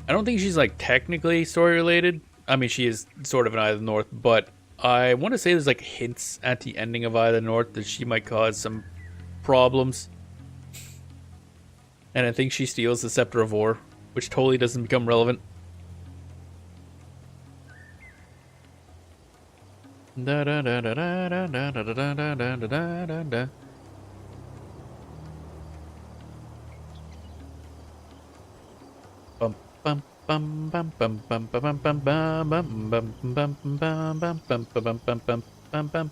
I don't think she's like technically story related. I mean, she is sort of an Eye of the North, but I want to say there's like hints at the ending of Eye of the North that she might cause some problems. And I think she steals the Scepter of War, which totally doesn't become relevant. Da da da da da da da da da da da da da da. Bum bum bum bum bum bum bum bum bum bum bum bum bum bum bum bum bum bum bum bum.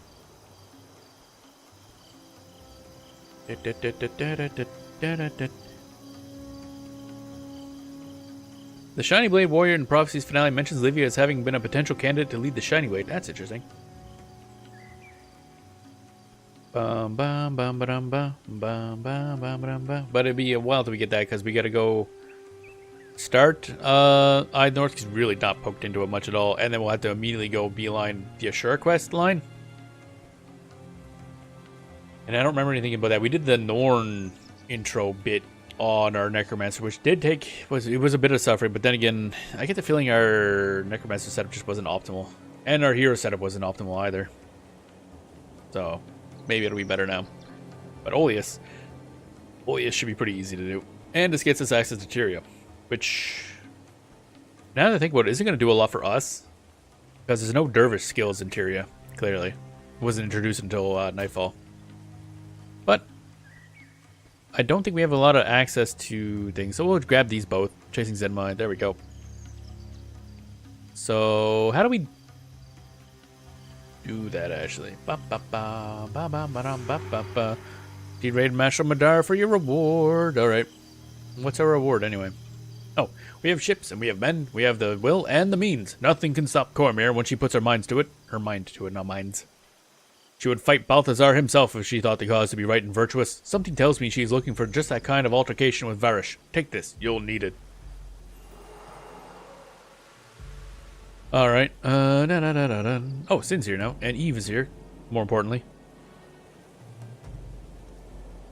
The Shiny Blade Warrior in Prophecies finale mentions Livia as having been a potential candidate to lead the Shiny Blade. That's interesting. Bum, bum, bum, bum, bum, bum, bum, bum, bum, bum. But it'd be a while till we get that because we gotta go start Eye North because really not poked into it much at all, and then we'll have to immediately go beeline the Ashura quest line. And I don't remember anything about that. We did the Norn intro bit on our Necromancer, which did was a bit of suffering, but then again, I get the feeling our Necromancer setup just wasn't optimal. And our hero setup wasn't optimal either. So, maybe it'll be better now. But Oleus should be pretty easy to do. And this gets us access to Tyria, which, now that I think about it, isn't going to do a lot for us. Because there's no dervish skills in Tyria, clearly. wasn't introduced until Nightfall. But I don't think we have a lot of access to things, so we'll grab these both. Chasing Zen Mind. There we go. So how do we do that actually? Defeat Raid Marshal Madara for your reward. Alright. What's our reward anyway? Oh, we have ships and we have men. We have the will and the means. Nothing can stop Cormyr when she puts her minds to it. Her mind to it, not minds. She would fight Balthazar himself if she thought the cause to be right and virtuous. Something tells me she's looking for just that kind of altercation with Varish. Take this. You'll need it. Alright. Oh, Sin's here now. And Eve is here. More importantly.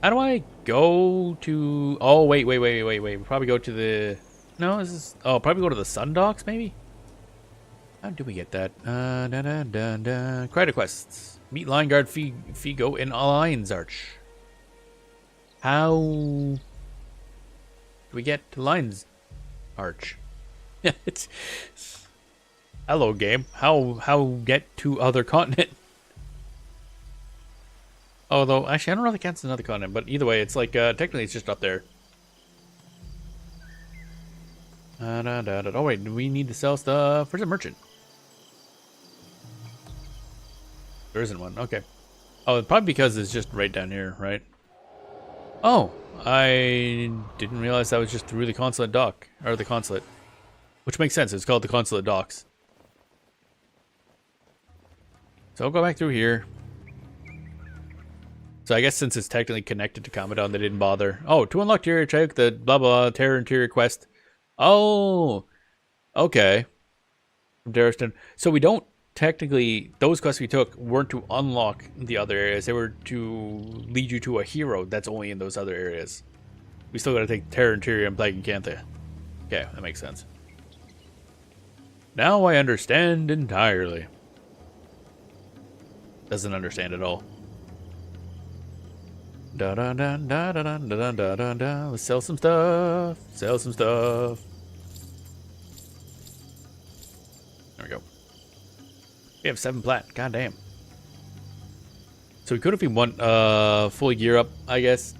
How do I go to... Oh, wait. We probably go to the... No, this is... Oh, probably go to the Sun Docks, maybe? How do we get that? Credit quests. Meet Lineguard Figo in Lion's Arch. How... do we get to Lion's Arch? It's... Hello, game. How get to other continent? Although, actually, I don't know if it counts as another continent, but either way, it's like, technically it's just up there. Oh, wait, do we need to sell stuff? Where's a merchant? There isn't one, okay. Oh, probably because it's just right down here, right? Oh, I didn't realize that was just through the consulate dock, or the consulate. Which makes sense, it's called the consulate docks. So I'll go back through here. So I guess since it's technically connected to Commandant, they didn't bother. Oh, to unlock Terror, check the blah blah Terror Interior quest. Oh, okay. From Darriston. So we don't technically, those quests we took weren't to unlock the other areas. They were to lead you to a hero that's only in those other areas. We still gotta take Terror Interior and Plague Encantha. Okay, that makes sense. Now I understand entirely. Doesn't understand at all. Let's sell some stuff. Sell some stuff. There we go. We have 7 plat. God damn. So we could if we want full gear up, I guess.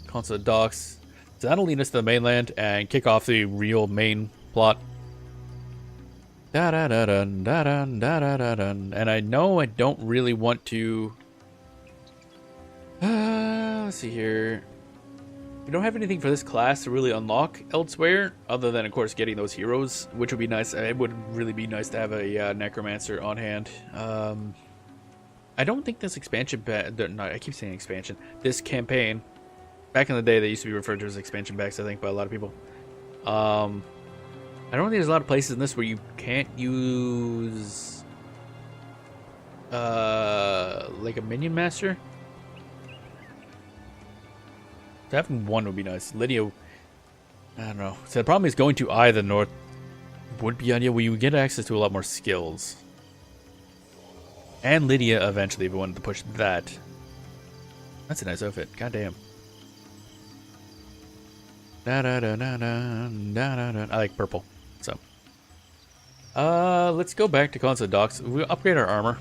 Consulate docks. So that'll lead us to the mainland and kick off the real main plot. And I know I don't really want to. Let's see here. We don't have anything for this class to really unlock elsewhere, other than, of course, getting those heroes, which would be nice. It would really be nice to have a necromancer on hand. I don't think this expansion. No, I keep saying expansion. This campaign, back in the day, they used to be referred to as expansion packs, I think, by a lot of people. I don't think there's a lot of places in this where you can't use like a minion master. So having one would be nice. Lydia, I don't know. So the problem is going to Eye of the North would be ideal where you would get access to a lot more skills. And Lydia eventually if we wanted to push that. That's a nice outfit. God damn. I like purple. So let's go back to Consulate Docks. We'll upgrade our armor.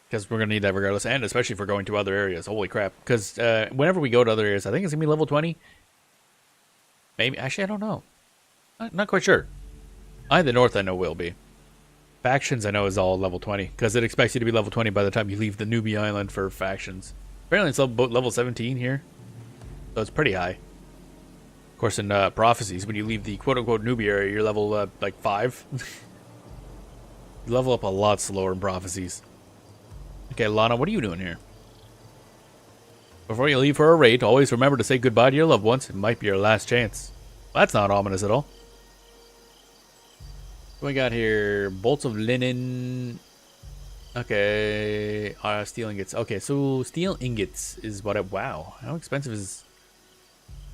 Because we're going to need that regardless, and especially if we're going to other areas. Holy crap. Because whenever we go to other areas, I think it's going to be level 20. Maybe. Actually, I don't know. Not quite sure. Eye of the North, I know will be. Factions, I know, is all level 20. Because it expects you to be level 20 by the time you leave the newbie island for factions. Apparently it's level 17 here. So it's pretty high. Of course, in Prophecies, when you leave the quote-unquote newbie area, you're level, like, 5. You level up a lot slower in Prophecies. Okay, Lana, what are you doing here? Before you leave for a raid, always remember to say goodbye to your loved ones. It might be your last chance. Well, that's not ominous at all. What we got here? Bolts of linen. Okay. Steel ingots. Okay, so steel ingots is what I... Wow. How expensive is...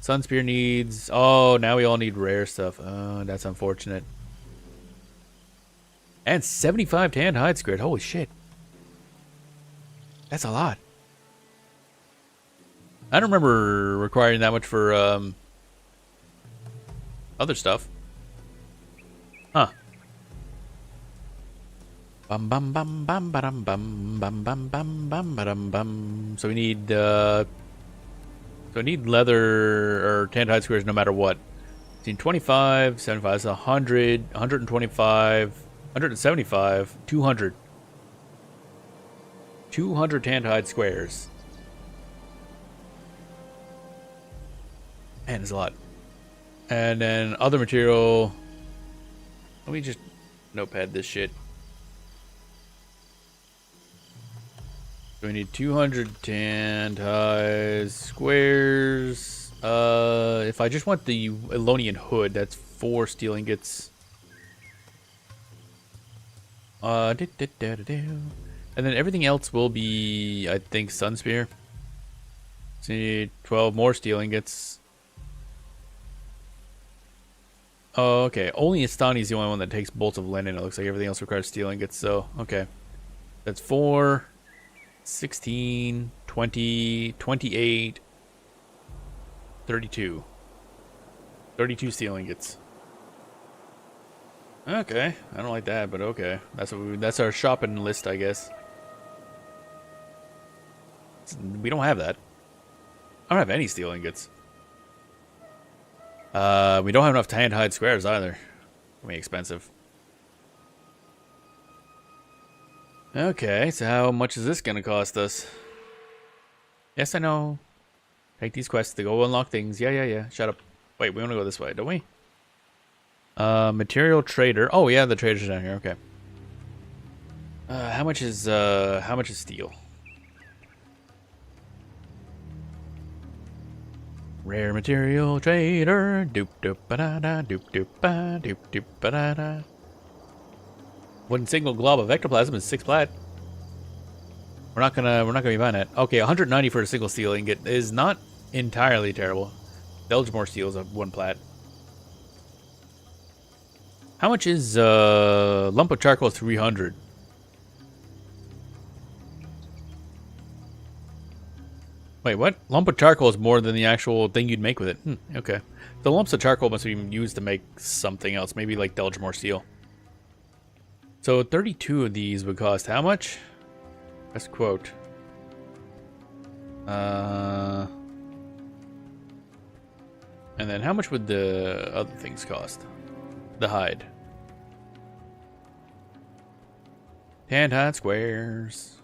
Sunspear needs... Oh, now we all need rare stuff. Oh, that's unfortunate. And 75 tan hide grid. Holy shit. That's a lot. I don't remember requiring that much for other stuff. Huh. Bum bum bum bum bum bum bum bum bum bum bum bum. So we need leather or tan hide squares no matter what. 25, 75, so 100, 125, 175, 200. 200 tan hide squares. Man, it's a lot. And then other material. Let me just notepad this shit. So we need 200 tan hide squares. If I just want the Elonian hood, that's 4 steel ingots. And then everything else will be, I think, Sun Spear. See, 12 more steel ingots. Oh, okay. Only Istani is the only one that takes bolts of linen. It looks like everything else requires steel ingots, so, okay. That's 4, 16, 20, 28, 32. 32 steel ingots. Okay, I don't like that, but okay. That's our shopping list, I guess. We don't have that. I don't have any steel ingots. We don't have enough tan hide squares either. I mean, expensive. Okay, so how much is this gonna cost us? Yes, I know. Take these quests to go unlock things. Yeah. Shut up. Wait, we want to go this way, don't we? Material trader. Oh yeah, the trader's down here. Okay. How much is steel? Rare material trader. Doop doop ba da da. Doop doop ba doop doop ba da da. One single glob of ectoplasm is 6 plat. We're not gonna be buying that. Okay, 190 for a single steel ingot is not entirely terrible. Belgemore steel is a 1 plat. How much is lump of charcoal? 300. Wait, what? Lump of charcoal is more than the actual thing you'd make with it. Okay. The lumps of charcoal must be used to make something else. Maybe like Belgemore steel. So 32 of these would cost how much? Let's quote. And then how much would the other things cost? The hide. Tan hide squares.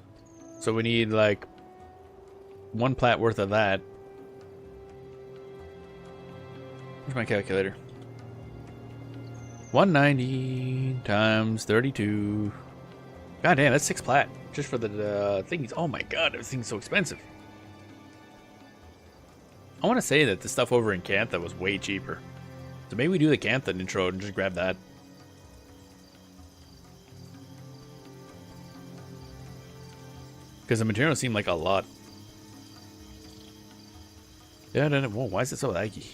So we need like 1 plat worth of that. Where's my calculator? 190 times 32. God damn, that's 6 plat. Just for the things. Oh my god, everything's so expensive. I want to say that the stuff over in Cantha was way cheaper. So maybe we do the Cantha intro and just grab that. Because the material seemed like a lot. Yeah, whoa, why is it so laggy?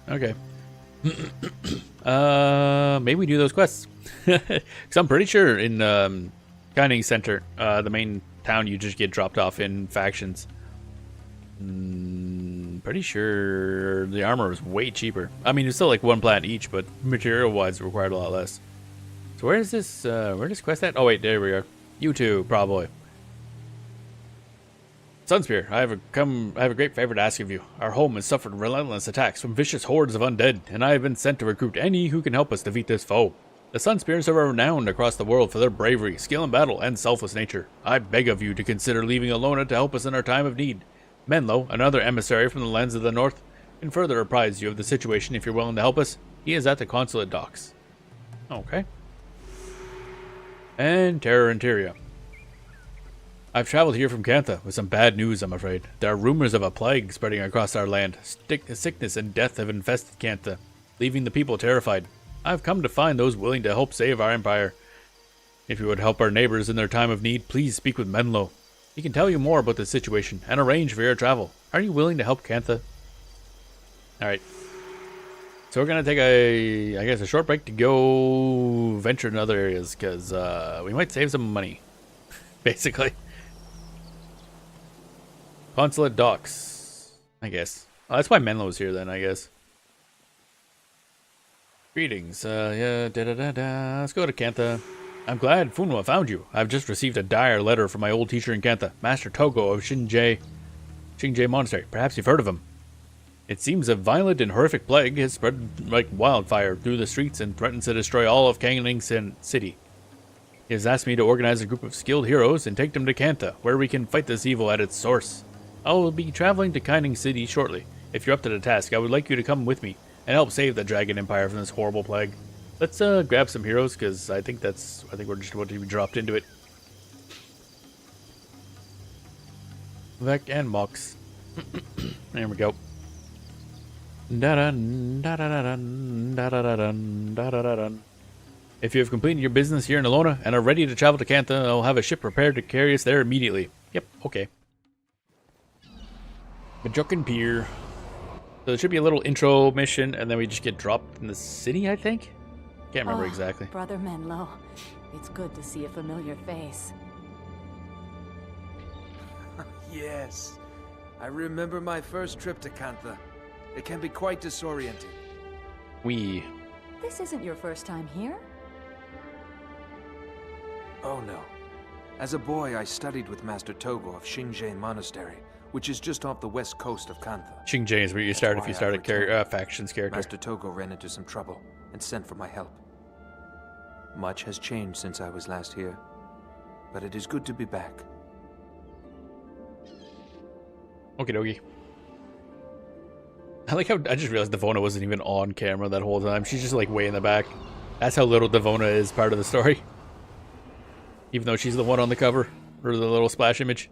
Okay. Maybe we do those quests. Because I'm pretty sure in Guiding Center, the main town, you just get dropped off in factions. Pretty sure the armor was way cheaper. I mean, it's still like 1 plat each, but material-wise, it required a lot less. So where is this? Where is quest at? Oh wait, there we are. You two, probably. Sunspear, I have a great favor to ask of you. Our home has suffered relentless attacks from vicious hordes of undead, and I have been sent to recruit any who can help us defeat this foe. The Sunspears are renowned across the world for their bravery, skill in battle, and selfless nature. I beg of you to consider leaving Alona to help us in our time of need. Menlo, another emissary from the lands of the north, can further apprise you of the situation if you're willing to help us. He is at the consulate docks. Okay. And Terra Interior. I've traveled here from Cantha with some bad news, I'm afraid. There are rumors of a plague spreading across our land. Sickness and death have infested Cantha, leaving the people terrified. I've come to find those willing to help save our empire. If you would help our neighbors in their time of need, please speak with Menlo. He can tell you more about the situation and arrange for your travel. Are you willing to help Cantha? Alright. So we're going to take a short break to go venture in other areas, because we might save some money. Basically. Consulate docks, I guess. Oh, that's why Menlo's here then, I guess. Greetings. Yeah, da-da-da-da. Let's go to Kantha. I'm glad Funwa found you. I've just received a dire letter from my old teacher in Kantha, Master Togo of Shinjie Monastery. Perhaps you've heard of him. It seems a violent and horrific plague has spread like wildfire through the streets and threatens to destroy all of Kangling City. He has asked me to organize a group of skilled heroes and take them to Kantha, where we can fight this evil at its source. I will be traveling to Kangling City shortly. If you're up to the task, I would like you to come with me and help save the Dragon Empire from this horrible plague. Let's grab some heroes, because I think we're just about to be dropped into it. Vec and Mox. There we go. If you have completed your business here in Alona and are ready to travel to Kantha, I'll have a ship prepared to carry us there immediately. Yep, okay. Bajokan Pier. So there should be a little intro mission, and then we just get dropped in the city, I think? Can't remember exactly. Brother Menlo, it's good to see a familiar face. Yes. I remember my first trip to Kantha. It can be quite disorienting. This isn't your first time here? Oh no. As a boy, I studied with Master Togo of Shinjie Monastery, which is just off the west coast of Kantha. Shinjie is where you start if you start a factions character. Master Togo ran into some trouble and sent for my help. Much has changed since I was last here, but it is good to be back. Okie dokie. I like how I just realized Devona wasn't even on camera that whole time. She's just like way in the back. That's how little Devona is part of the story. Even though she's the one on the cover, or the little splash image.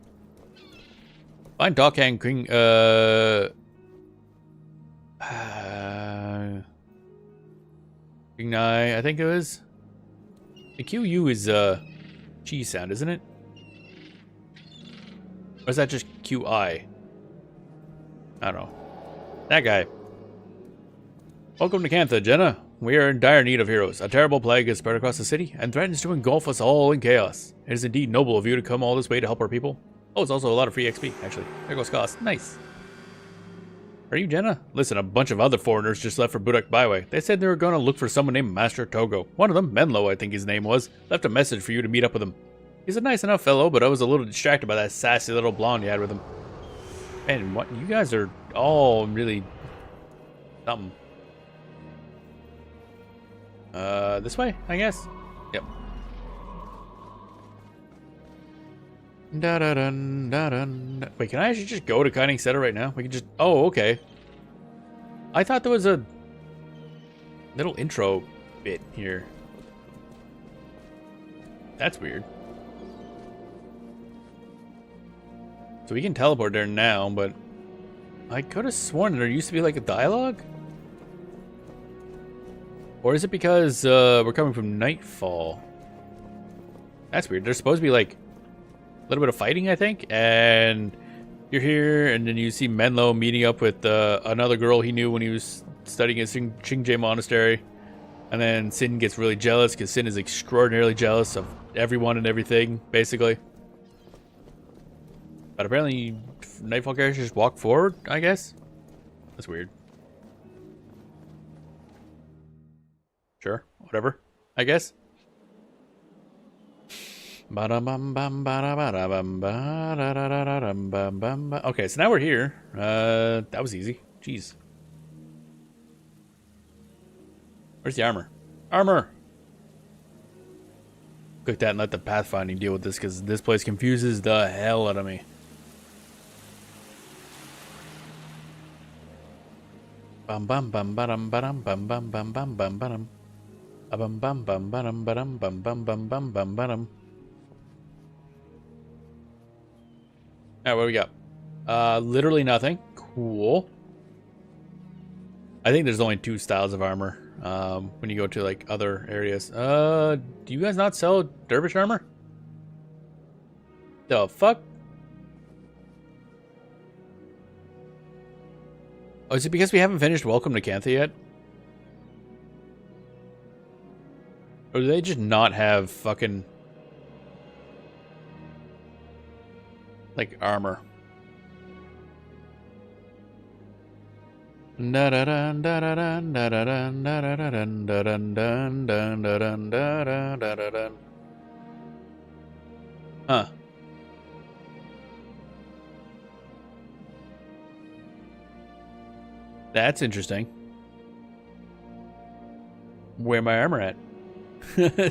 Find Dokhang King, Kingnai, I think it was. The QU is, cheese sound, isn't it? Or is that just QI? I don't know. That guy. Welcome to Kantha, Jenna. We are in dire need of heroes. A terrible plague has spread across the city and threatens to engulf us all in chaos. It is indeed noble of you to come all this way to help our people. Oh, it's also a lot of free XP, actually. There goes cost. Nice. Are you Jenna? Listen, a bunch of other foreigners just left for Budak Byway. They said they were going to look for someone named Master Togo. One of them, Menlo, I think his name was, left a message for you to meet up with him. He's a nice enough fellow, but I was a little distracted by that sassy little blonde you had with him. Man, what? You guys are all really something. This way, I guess? Yep. Da-da-dun, da-dun. Wait, can I actually just go to Kiting Center right now? We can just... Oh, okay. I thought there was a little intro bit here. That's weird. So we can teleport there now, but I could have sworn there used to be like a dialogue? Or is it because we're coming from Nightfall? That's weird. There's supposed to be like a little bit of fighting, I think, and you're here, and then you see Menlo meeting up with another girl he knew when he was studying at Shinjie Monastery, and then Sin gets really jealous because Sin is extraordinarily jealous of everyone and everything, basically. But apparently, Nightfall characters just walk forward, I guess? That's weird. Sure, whatever, I guess. Okay, so now we're here. That was easy. Jeez. Where's the armor? Armor! Click that and let the pathfinding deal with this, because this place confuses the hell out of me. Bum bum bum bum bum bum bum bum bum bum bum. Bum bum bum bum bum bum bum bum bum bum bum. Alright, what do we got? Literally nothing. Cool. I think there's only 2 styles of armor when you go to like other areas. Do you guys not sell dervish armor? The fuck? Oh, is it because we haven't finished Welcome to Kantha yet? Or do they just not have fucking like armor? Huh. That's interesting. Where my armor at? Dun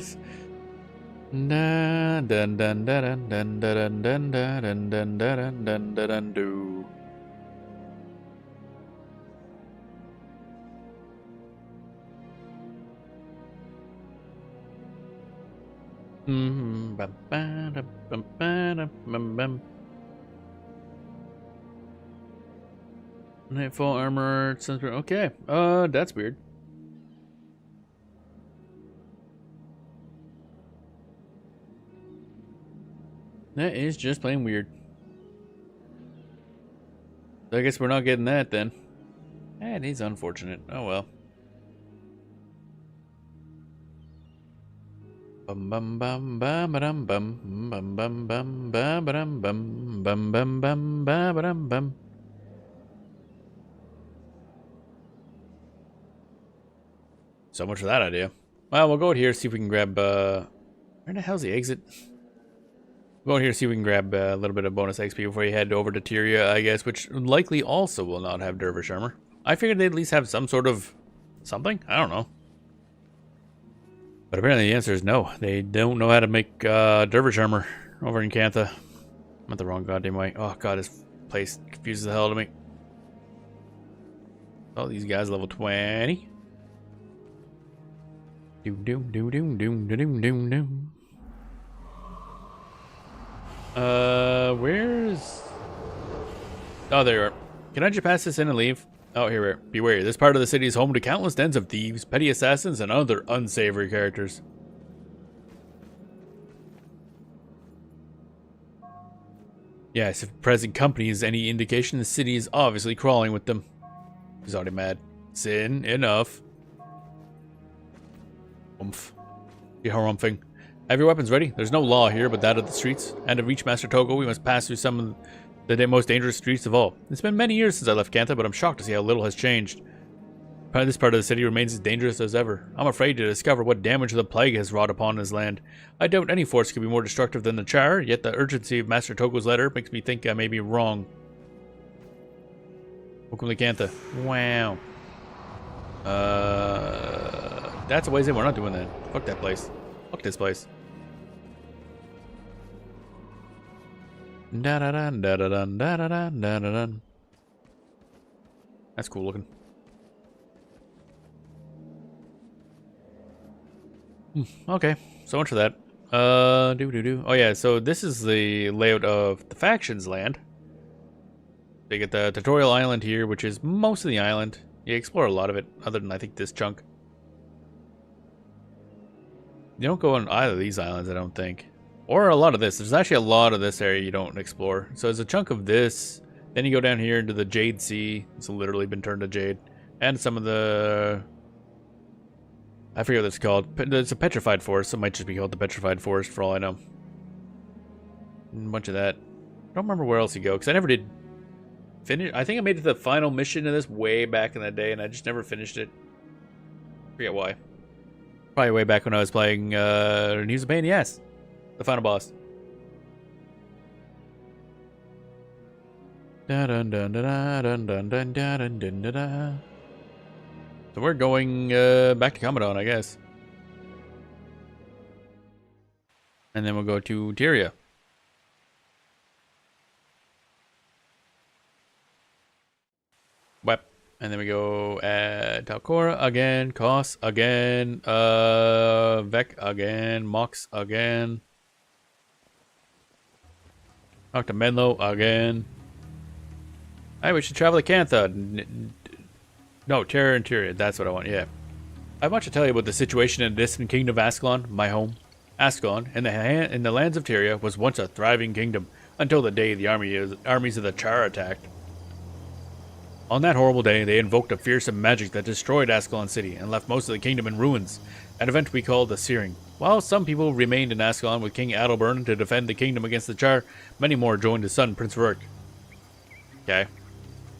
dun dun dun dun dun dun dun dun dun dun dun dun do. Nightfall armor. Okay. That's weird. That is just plain weird. I guess we're not getting that then. That is unfortunate. Oh well. Bum bum bum bum bum bum bum bum bum bum bum bum bum bum bum bum bum. So much for that idea. Well, we'll go out here, see if we can grab where the hell's the exit? We'll go out here, see if we can grab a little bit of bonus XP before you head over to Tyria, I guess, which likely also will not have dervish armor. I figured they'd at least have some sort of something. I don't know. But apparently the answer is no. They don't know how to make dervish armor over in Cantha. I'm at the wrong goddamn way. Oh god, this place confuses the hell out of me. Oh, these guys level 20. Doom doom doom doom doom doom doom doom. Where's... Oh, there you are. Can I just pass this in and leave? Oh, here we are. Beware, this part of the city is home to countless dens of thieves, petty assassins, and other unsavory characters. Yes, if present company is any indication, the city is obviously crawling with them. He's already mad. Sin, enough. Oomph. You're harumphing. Have your weapons ready? There's no law here but that of the streets. And to reach Master Togo, we must pass through some of the most dangerous streets of all. It's been many years since I left Cantha, but I'm shocked to see how little has changed. This part of the city remains as dangerous as ever. I'm afraid to discover what damage the plague has wrought upon his land. I doubt any force could be more destructive than the Char, yet the urgency of Master Togo's letter makes me think I may be wrong. Welcome to Cantha. Wow. That's a ways in. We're not doing that. Fuck that place. Fuck this place. Da da da da da da da da da da. That's cool looking. Okay, so much for that. Oh yeah, so this is the layout of the factions land. You get the tutorial island here, which is most of the island. You explore a lot of it, other than I think this chunk. You don't go on either of these islands, I don't think. Or a lot of this. There's actually a lot of this area you don't explore. So there's a chunk of this. Then you go down here into the Jade Sea. It's literally been turned to jade. And some of the... I forget what it's called. It's a petrified forest. It might just be called the petrified forest for all I know. And a bunch of that. I don't remember where else you go, because I never did finish. I think I made it to the final mission of this way back in the day, and I just never finished it. Forget why. Probably way back when I was playing News of Pain, yes. The final boss. Da dun dun da dun dun dun dun dun dun da. So we're going back to Commodon, I guess. And then we'll go to Tyria. Wep. And then we go at Talcora again, Kos again, Vec again, Mox again. Talk to Menlo again. Hey, we should travel to Cantha. No, Terror and Tyria. That's what I want, yeah. I have much to tell you about the situation in the distant kingdom of Ascalon, my home. Ascalon, in the lands of Tyria, was once a thriving kingdom, until the day the armies of the Char attacked. On that horrible day, they invoked a fearsome magic that destroyed Ascalon City and left most of the kingdom in ruins, an event we called the Searing. While some people remained in Ascalon with King Adalbern to defend the kingdom against the Char, many more joined his son, Prince Rourke. Okay.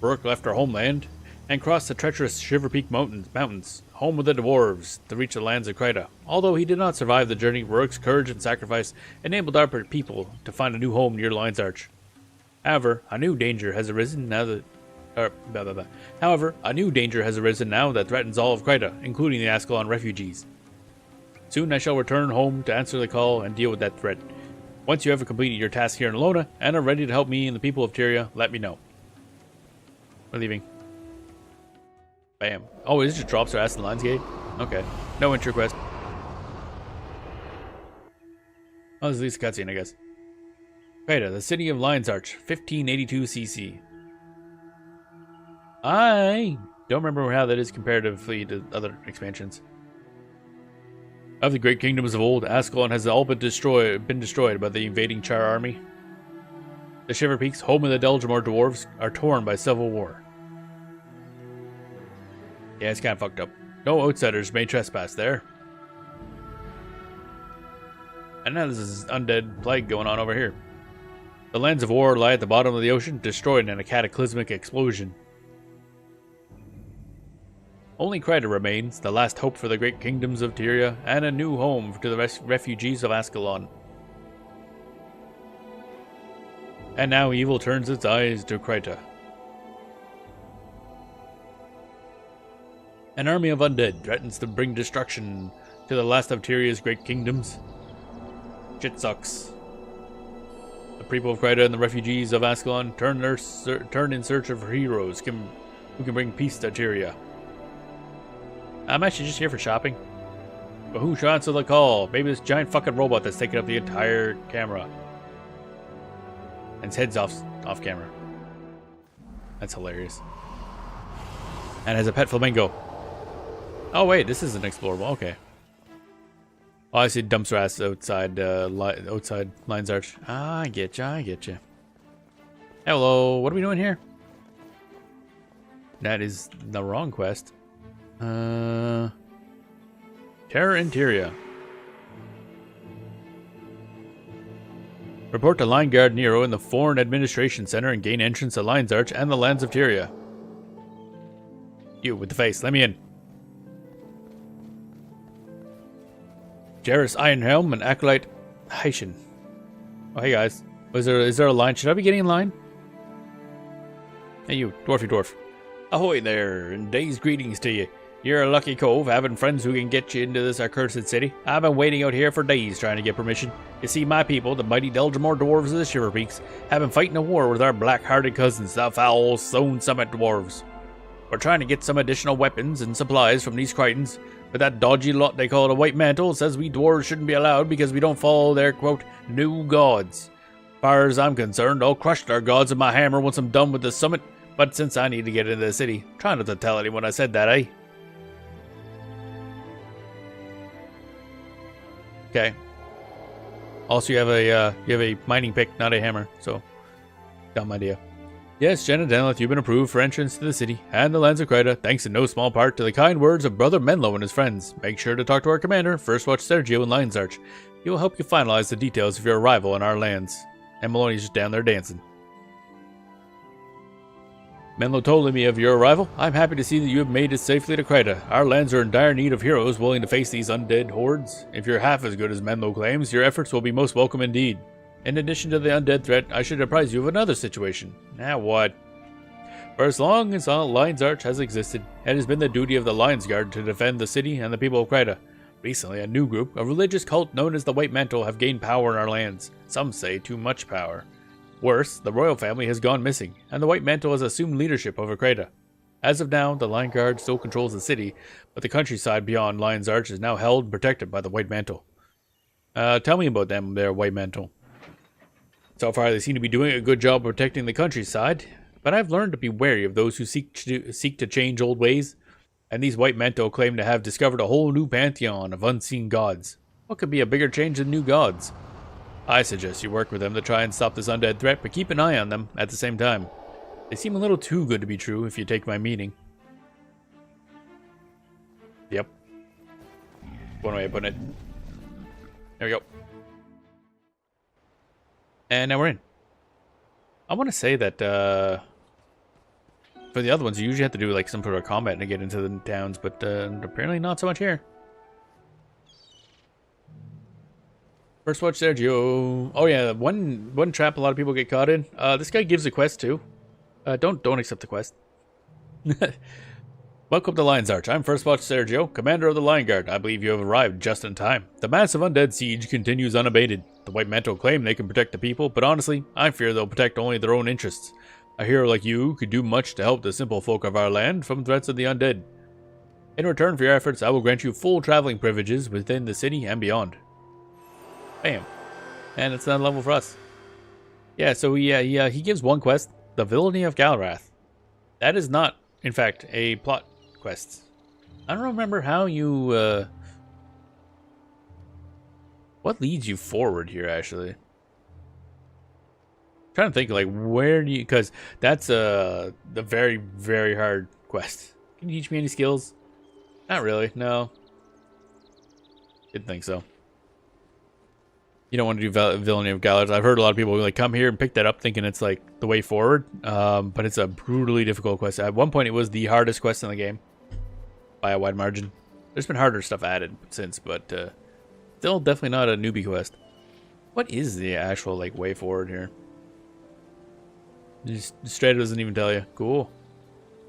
Rourke left our homeland and cross the treacherous Shiver Peak mountains, home of the dwarves, to reach the lands of Kryta. Although he did not survive the journey, Rorik's courage and sacrifice enabled our people to find a new home near Lion's Arch. However, a new danger has arisen now that threatens all of Kryta, including the Ascalon refugees. Soon I shall return home to answer the call and deal with that threat. Once you have completed your task here in Lona and are ready to help me and the people of Tyria, let me know. We're leaving. Bam. Oh, this just drops our ass in the Lions Gate? Okay. No entry quest. Oh, this is at least a cutscene, I guess. Kryta, the city of Lion's Arch, 1582 CC. I don't remember how that is comparatively to other expansions. Of the great kingdoms of old, Ascalon has all but been destroyed by the invading Char army. The Shiver Peaks, home of the Delgamore dwarves, are torn by civil war. Yeah, it's kind of fucked up. No outsiders may trespass there. And now there's this undead plague going on over here. The lands of war lie at the bottom of the ocean, destroyed in a cataclysmic explosion. Only Kryta remains, the last hope for the great kingdoms of Tyria, and a new home to the refugees of Ascalon. And now evil turns its eyes to Kryta. An army of undead threatens to bring destruction to the last of Tyria's great kingdoms. Shit sucks. The people of Kryta and the refugees of Ascalon turn in search of heroes who can bring peace to Tyria. I'm actually just here for shopping. But who should answer the call? Maybe this giant fucking robot that's taking up the entire camera. And its head's off camera. That's hilarious. And has a pet flamingo. Oh wait, this isn't explorable. Okay. Oh, I see dumpster ass outside Lion's Arch. Ah, I get you. Hello, what are we doing here? That is the wrong quest. Terror in Tyria. Report to Line Guard Nero in the Foreign Administration Center and gain entrance to Lion's Arch and the lands of Tyria. You with the face, let me in. Jairus Ironhelm and Acolyte Haitian. Oh, hey guys. Is there a line? Should I be getting in line? Hey you, dwarfy dwarf. Ahoy there, and day's greetings to you. You're a lucky cove, having friends who can get you into this accursed city. I've been waiting out here for days trying to get permission. You see, my people, the mighty Delgamore dwarves of the Shiver Peaks, have been fighting a war with our black-hearted cousins, the foul Stone Summit dwarves. We're trying to get some additional weapons and supplies from these Crichtons, but that dodgy lot they call the White Mantle says we dwarves shouldn't be allowed because we don't follow their, quote, new gods. As far as I'm concerned, I'll crush their gods with my hammer once I'm done with the summit, but since I need to get into the city, try not to tell anyone I said that, eh? Okay. Also, you have a mining pick, not a hammer, so dumb idea. Yes, Jenna Denleth, you've been approved for entrance to the city and the lands of Kryta, thanks in no small part to the kind words of Brother Menlo and his friends. Make sure to talk to our commander, First Watch Sergio in Lion's Arch. He will help you finalize the details of your arrival in our lands. And Maloney's just down there dancing. Menlo told me of your arrival. I'm happy to see that you have made it safely to Kryta. Our lands are in dire need of heroes willing to face these undead hordes. If you're half as good as Menlo claims, your efforts will be most welcome indeed. In addition to the undead threat, I should apprise you of another situation. Now what? For as long as Lion's Arch has existed, it has been the duty of the Lions Guard to defend the city and the people of Kryta. Recently, a new group, a religious cult known as the White Mantle, have gained power in our lands. Some say too much power. Worse, the royal family has gone missing, and the White Mantle has assumed leadership over Kryta. As of now, the Lion Guard still controls the city, but the countryside beyond Lion's Arch is now held and protected by the White Mantle. Tell me about them, their White Mantle. So far, they seem to be doing a good job protecting the countryside, but I've learned to be wary of those who seek to change old ways, and these White Mantle claim to have discovered a whole new pantheon of unseen gods. What could be a bigger change than new gods? I suggest you work with them to try and stop this undead threat, but keep an eye on them at the same time. They seem a little too good to be true, if you take my meaning. Yep. One way of putting it. There we go. And now we're in. I want to say that, For the other ones, you usually have to do like some sort of combat to get into the towns, but apparently not so much here. First watch Sergio. Oh yeah, one trap a lot of people get caught in. This guy gives a quest too. Don't accept the quest. Welcome to Lion's Arch. I'm First Watch Sergio, commander of the Lion Guard. I believe you have arrived just in time. The massive undead siege continues unabated. The White Mantle claim they can protect the people, but honestly, I fear they'll protect only their own interests. A hero like you could do much to help the simple folk of our land from threats of the undead. In return for your efforts, I will grant you full traveling privileges within the city and beyond. Bam. And it's not a level for us. Yeah, so he gives one quest, the Villainy of Galrath. That is not, in fact, a plot quest. I don't remember how you, what leads you forward here, actually? I'm trying to think, like, where do you, because that's, the very, very hard quest. Can you teach me any skills? Not really, no. Didn't think so. You don't want to do Villainy of Galrath. I've heard a lot of people like come here and pick that up thinking it's like the way forward, but it's a brutally difficult quest. At one point, it was the hardest quest in the game by a wide margin. There's been harder stuff added since, but still definitely not a newbie quest. What is the actual like way forward here? Just straight doesn't even tell you. Cool.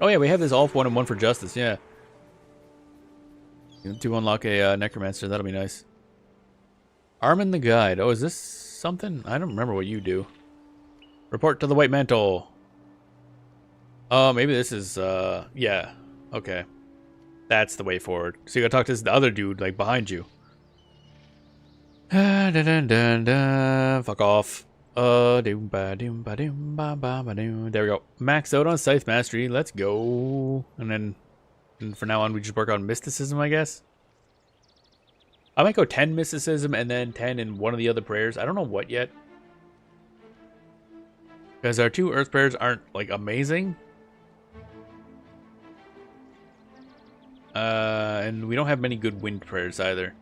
Oh yeah, we have this all for one and one for justice. Yeah. To unlock a necromancer, that'll be nice. Armin the Guide. Oh, is this something? I don't remember what you do. Report to the White Mantle. Oh, maybe this is, yeah. Okay. That's the way forward. So you gotta talk to this other dude, like, behind you. Fuck off. There we go. Max out on Scythe Mastery. Let's go. And then for now on, we just work on Mysticism, I guess. I might go 10 Mysticism and then 10 in one of the other prayers. I don't know what yet. Because our 2 Earth prayers aren't, like, amazing. And we don't have many good Wind prayers either.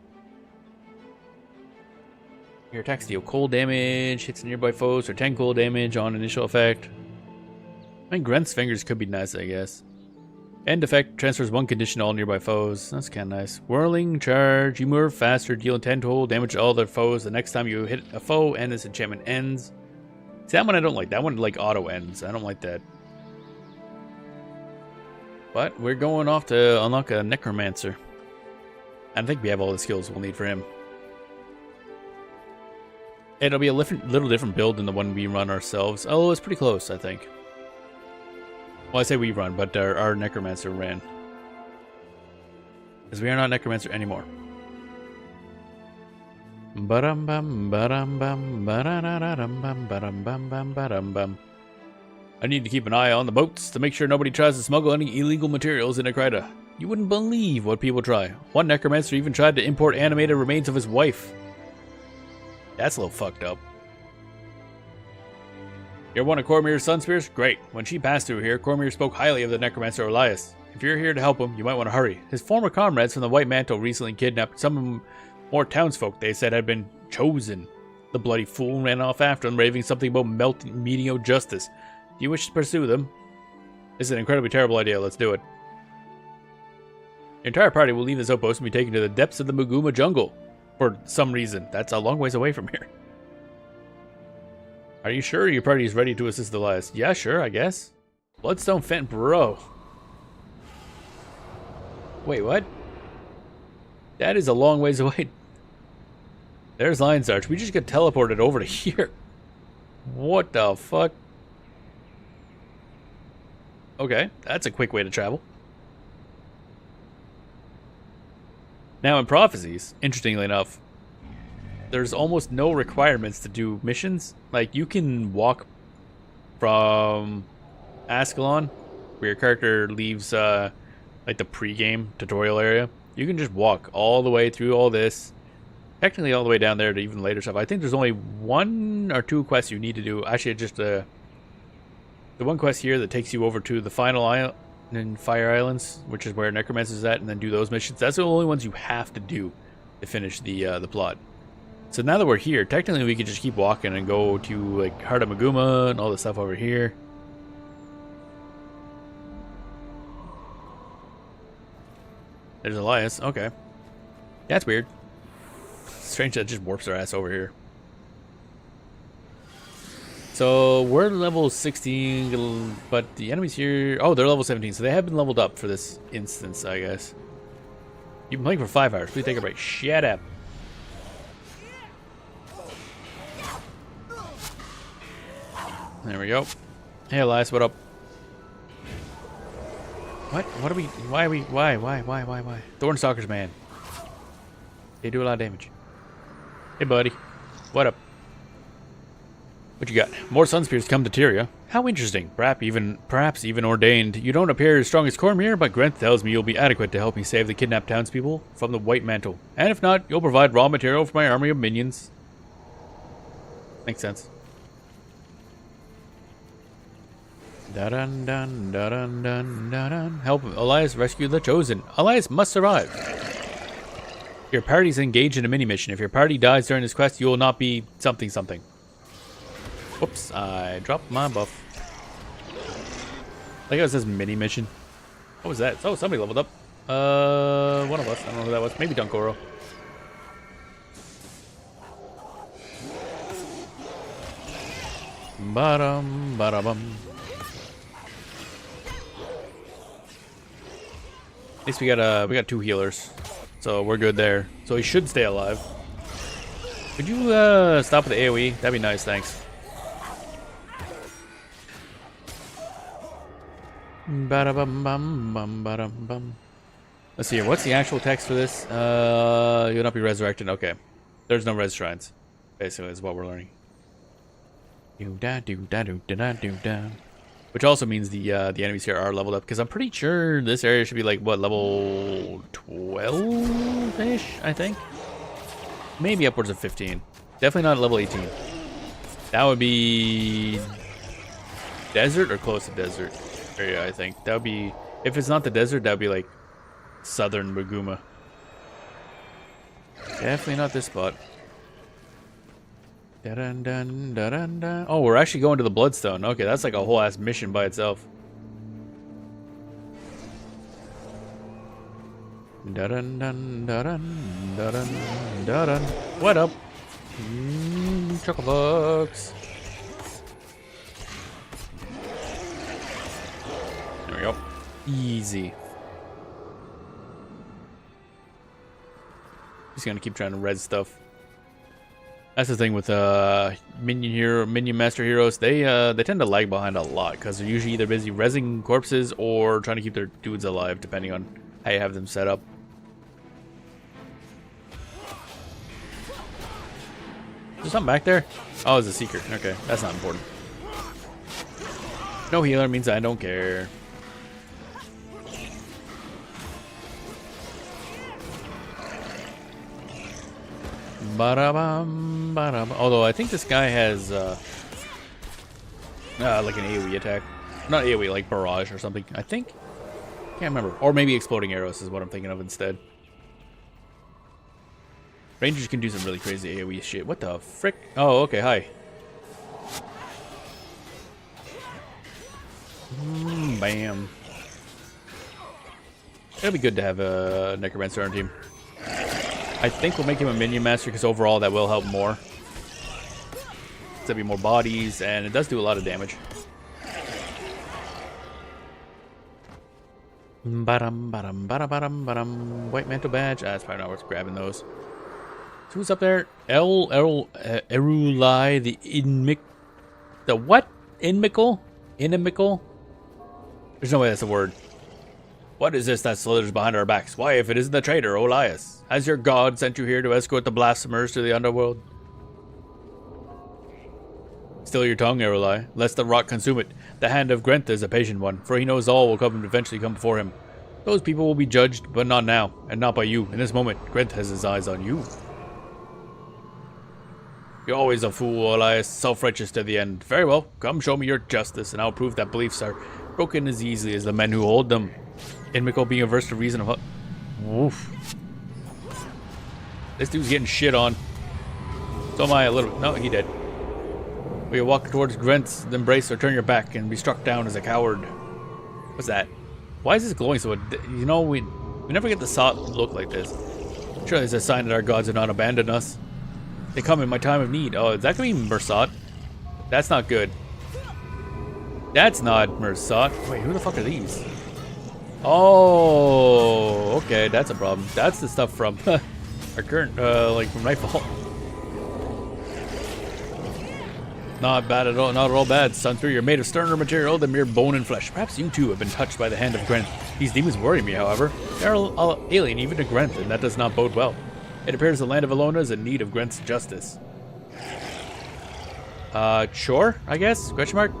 Your attacks deal cold damage, hits nearby foes for 10 cold damage on initial effect. I mean, Grent's Fingers could be nice, I guess. End effect transfers 1 condition to all nearby foes. That's kind of nice. Whirling Charge. You move faster, dealing 10 total damage to all their foes the next time you hit a foe and this enchantment ends. See, that one I don't like. That one, like, auto ends. I don't like that. But we're going off to unlock a Necromancer. I think we have all the skills we'll need for him. It'll be a little different build than the one we run ourselves. Oh, it's pretty close, I think. Well, I say we run, but our Necromancer ran. Because we are not Necromancer anymore. I need to keep an eye on the boats to make sure nobody tries to smuggle any illegal materials into Kryta. You wouldn't believe what people try. One Necromancer even tried to import animated remains of his wife. That's a little fucked up. You're one of Cormier's sun spears? Great. When she passed through here, Cormier spoke highly of the Necromancer Elias. If you're here to help him, you might want to hurry. His former comrades from the White Mantle recently kidnapped some more townsfolk they said had been chosen. The bloody fool ran off after them, raving something about meeting justice. Do you wish to pursue them? This is an incredibly terrible idea. Let's do it. The entire party will leave this outpost and be taken to the depths of the Muguma jungle. For some reason. That's a long ways away from here. Are you sure your party is ready to assist Elias? Yeah, sure, I guess. Bloodstone Fen, bro. Wait, what? That is a long ways away. There's Lion's Arch. We just got teleported over to here. What the fuck? Okay, that's a quick way to travel. Now in Prophecies, interestingly enough, there's almost no requirements to do missions. Like, you can walk from Ascalon, where your character leaves, like, the pre-game tutorial area. You can just walk all the way through all this, technically all the way down there to even later stuff. I think there's only 1 or 2 quests you need to do. Actually, just the one quest here that takes you over to the final island in Fire Islands, which is where Necromancer's at, and then do those missions. That's the only ones you have to do to finish the plot. So now that we're here, technically we could just keep walking and go to like Heart of Maguma and all the stuff over here. There's Elias. Okay. That's weird. Strange that just warps our ass over here. So we're level 16, but the enemies here... Oh, they're level 17, so they have been leveled up for this instance, I guess. You've been playing for 5 hours. Please take a break. Shut up. There we go. Hey, Elias, what up? What are we... Why are we... Why? Thornstalkers, man. They do a lot of damage. Hey, buddy. What up? What you got? More Sunspears come to Tyria. How interesting. Perhaps even ordained. You don't appear as strong as Cormir, but Grenth tells me you'll be adequate to help me save the kidnapped townspeople from the White Mantle. And if not, you'll provide raw material for my army of minions. Makes sense. Da-dun, dun, da-dun, dun, da-dun. Help Elias rescue the Chosen. Elias must survive. Your party's engaged in a mini-mission. If your party dies during this quest, you will not be something something. Whoops, I dropped my buff. Like how it says mini-mission. What was that? Oh, somebody leveled up. One of us. I don't know who that was. Maybe Dunkoro. Ba-dum, ba-da-bum. At least we got 2 healers, so we're good there. So he should stay alive. Could you stop with the AoE? That'd be nice, thanks. Ba-da-bum, bum, bum, ba-dum, bum. Let's see here. What's the actual text for this? You'll not be resurrected. Okay, there's no res shrines. Basically, is what we're learning. Do-da-do-da-do-da-do-da. Which also means the enemies here are leveled up, because I'm pretty sure this area should be like, what, level 12-ish, I think? Maybe upwards of 15. Definitely not level 18. That would be desert or close to desert area, I think. That would be, if it's not the desert, that would be like southern Maguma. Definitely not this spot. Dun, dun, dun, dun, dun. Oh, we're actually going to the Bloodstone. Okay, that's like a whole ass mission by itself. Dun, dun, dun, dun, dun, dun, dun. What up? Chocobucks. There we go. Easy. Just gonna keep trying to res stuff. That's the thing with minion master heroes. They tend to lag behind a lot because they're usually either busy rezzing corpses or trying to keep their dudes alive, depending on how you have them set up. Is there something back there? Oh, it's a secret. Okay, that's not important. No healer means I don't care. Ba-da-bum, ba-da-bum. Although I think this guy has like an AoE attack. Not AoE, like barrage or something. I think. Can't remember. Or maybe exploding arrows is what I'm thinking of instead. Rangers can do some really crazy AoE shit. What the frick? Oh, okay, hi. Bam. It'll be good to have a Necromancer on our team. I think we'll make him a minion master because overall that will help more. There'll be more bodies and it does do a lot of damage. Ba-dum, ba-dum, ba-dum, ba-dum. White mantle badge. That's probably not worth grabbing those. So who's up there? Erulai, the Inmic. The what? Inimical? Inimical? There's no way that's a word. What is this that slithers behind our backs? Why, if it isn't the traitor, Elias? Has your god sent you here to escort the blasphemers to the underworld? Still your tongue, Erulai, lest the rot consume it. The hand of Grenth is a patient one, for he knows all will eventually come before him. Those people will be judged, but not now, and not by you. In this moment, Grenth has his eyes on you. You're always a fool, Elias, self-righteous to the end. Very well, come show me your justice, and I'll prove that beliefs are broken as easily as the men who hold them. Inmico being averse to reason of... Woof. This dude's getting shit on. So am I a little... No, he did. Will you walk towards Grenth's embrace or turn your back and be struck down as a coward? What's that? Why is this glowing so... You know, We never get the Sot look like this. Surely it's a sign that our gods have not abandoned us. They come in my time of need. Oh, is that gonna be Mersat? That's not good. That's not Mersat. Wait, who the fuck are these? Oh, okay, that's a problem. That's the stuff from our current, like from Nightfall. Not bad at all, not at all bad. Sunspear, you're made of sterner material than mere bone and flesh. Perhaps you too have been touched by the hand of Grenth. These demons worry me, however. They are alien even to Grenth, and that does not bode well. It appears the land of Alona is in need of Grenth's justice. Sure, I guess? Question mark?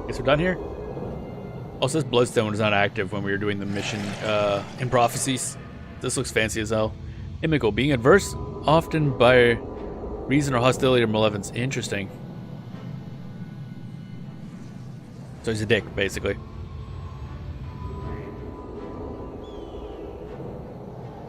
Guess we're done here. Also, this Bloodstone is not active when we were doing the mission in Prophecies. This looks fancy as hell. Inimical, being adverse, often by reason or hostility or malevolence. Interesting. So he's a dick, basically.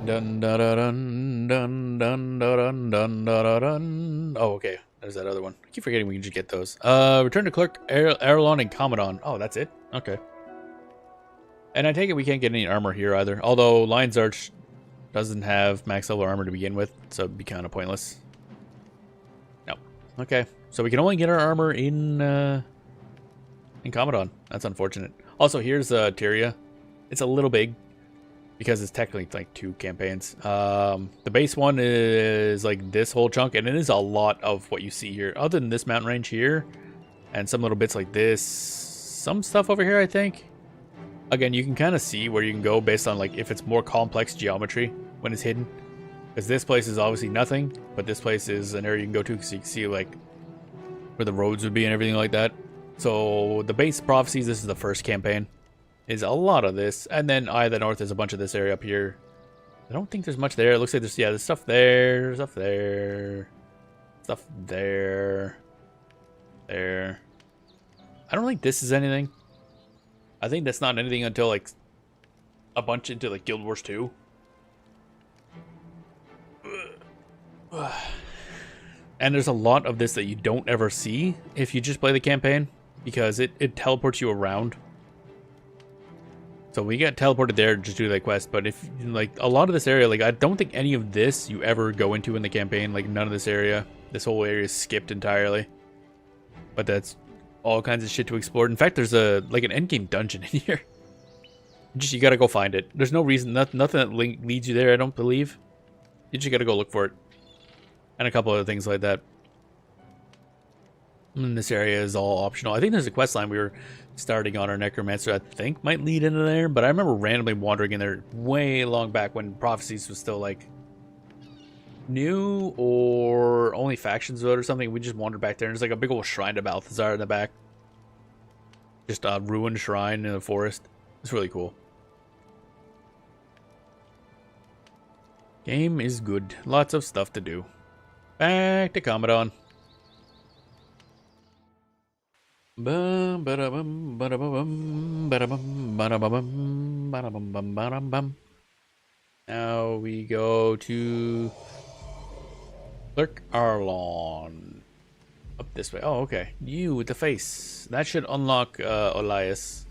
Dun dun dun dun dun dun dun dun dun. Oh, okay. There's that other one. I keep forgetting we can just get those. Return to Clerk, Erlon, and Commandant. Oh, that's it? Okay. And I take it we can't get any armor here either. Although Lion's Arch doesn't have max level armor to begin with, so it'd be kind of pointless. No. Okay. So we can only get our armor in Commandant. That's unfortunate. Also, here's Tyria. It's a little big because it's technically like 2 campaigns. The base one is like this whole chunk, and it is a lot of what you see here. Other than this mountain range here, and some little bits like this, some stuff over here, I think. Again, you can kind of see where you can go based on like if it's more complex geometry when it's hidden. Because this place is obviously nothing, but this place is an area you can go to so you can see like where the roads would be and everything like that. So the base Prophecies, this is the first campaign, is a lot of this. And then Eye of the North is a bunch of this area up here. I don't think there's much there. It looks like there's, yeah, there's stuff there, stuff there, stuff there, there. I don't think this is anything. I think that's not anything until like a bunch into like Guild Wars 2. And there's a lot of this that you don't ever see if you just play the campaign, because it teleports you around. So we get teleported there to just do that quest. But if like a lot of this area, like I don't think any of this you ever go into in the campaign. Like none of this area. This whole area is skipped entirely. But that's all kinds of shit to explore. In fact, there's a like an endgame dungeon in here. Just you gotta go find it. There's no reason, nothing that leads you there, I don't believe. You just gotta go look for it. And a couple other things like that. And this area is all optional. I think there's a quest line we were starting on our Necromancer, I think might lead into there. But I remember randomly wandering in there way long back when Prophecies was still like new or only factions of it or something. We just wandered back there, and there's like a big old shrine to Balthazar in the back. Just a ruined shrine in the forest. It's really cool. Game is good. Lots of stuff to do. Back to Commandant. Now we go to Clerk Arlon. Up this way. Oh, okay. You with the face. That should unlock Elias.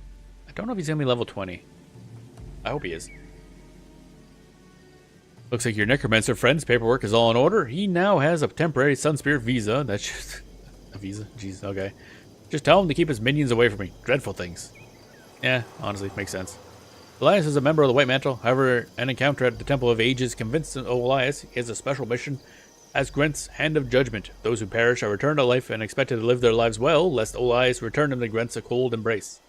I don't know if he's gonna be level 20. I hope he is. Looks like your Necromancer friend's paperwork is all in order. He now has a temporary Sunspear visa. That's just a visa? Jeez, okay. Just tell him to keep his minions away from me. Dreadful things. Yeah, honestly, makes sense. Elias is a member of the White Mantle. However, an encounter at the Temple of Ages convinced Elias he has a special mission as Grenth's Hand of Judgment. Those who perish are returned to life and expected to live their lives well, lest Elias return them to Grenth's a cold embrace.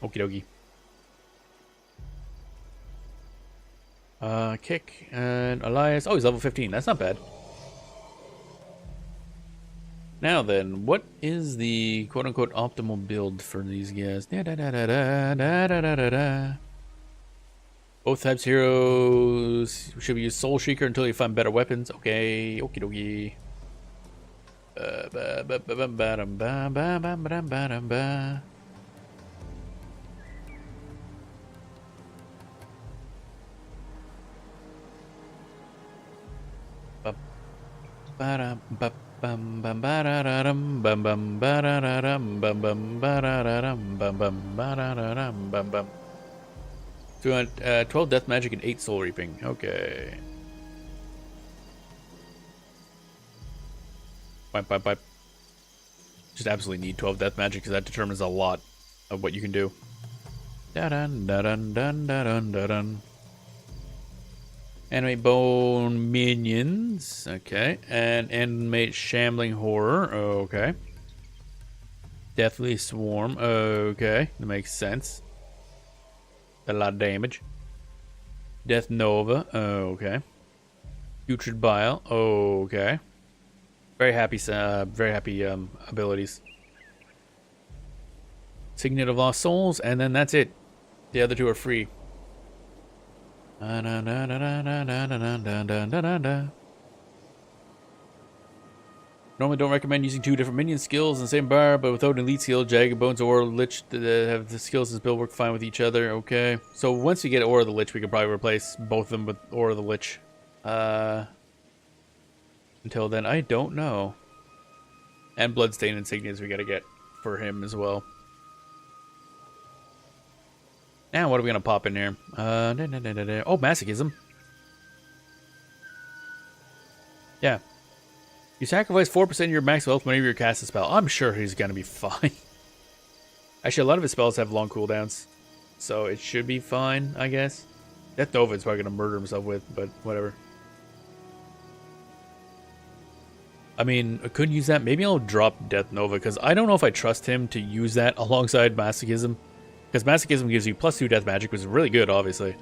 Okie dokie. Kick and Elias. Oh, he's level 15. That's not bad. Now then, what is the quote-unquote optimal build for these guys? Both types heroes should we use Soul Shrieker until you find better weapons. Okay, okie dokie. Bum bum ba-da-da-dum, bum bum ba-da-da-dum, bum bum ba-da-da-dum, bum bum ba-da-da-dum, bum bum. So we want 12 death magic and 8 soul reaping. Okay. Pipe. Just absolutely need 12 death magic because that determines a lot of what you can do. Da-dun. Animate bone minions. Okay. And animate shambling horror. Okay. Deathly swarm. Okay. That makes sense. A lot of damage. Death Nova. Okay. Putrid Bile. Okay. Very happy abilities. Signet of Lost Souls, and then that's it. The other two are free. Normally don't recommend using 2 different minion skills in the same bar, but without an elite skill, Jagged Bones or Aura of the Lich have the skills as build work fine with each other. Okay. So once we get Aura of the Lich, we could probably replace both of them with Aura of the Lich. Until then, I don't know. And Bloodstain Insignias we gotta get for him as well. Now, what are we gonna pop in here? Oh, Masochism. Yeah. You sacrifice 4% of your max health whenever you cast a spell. I'm sure he's gonna be fine. Actually, a lot of his spells have long cooldowns, so it should be fine, I guess. Death Nova is probably gonna murder himself with, but whatever. I mean, I could use that. Maybe I'll drop Death Nova, because I don't know if I trust him to use that alongside Masochism. Because Masochism gives you +2 death magic, which is really good, obviously.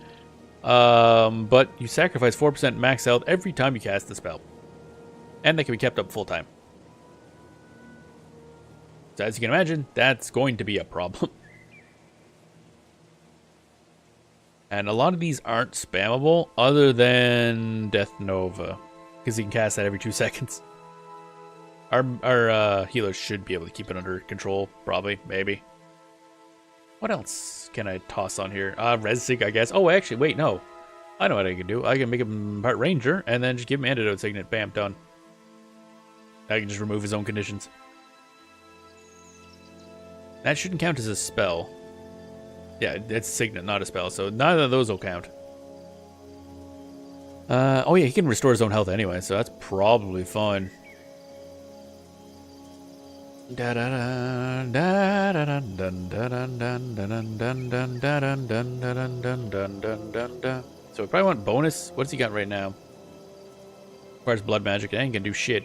But you sacrifice 4% max health every time you cast the spell. And that can be kept up full time. So as you can imagine, that's going to be a problem. And a lot of these aren't spammable, other than Death Nova. Because you can cast that every 2 seconds. Our healers should be able to keep it under control, probably, maybe. What else can I toss on here? Resig, I guess. Oh, actually, wait, no. I know what I can do. I can make him part ranger, and then just give him Antidote Signet. Bam, done. I can just remove his own conditions. That shouldn't count as a spell. Yeah, it's Signet, not a spell, so neither of those will count. Oh yeah, he can restore his own health anyway, so that's probably fine. So we probably want bonus. What's he got right now? Requires blood magic. That ain't gonna do shit.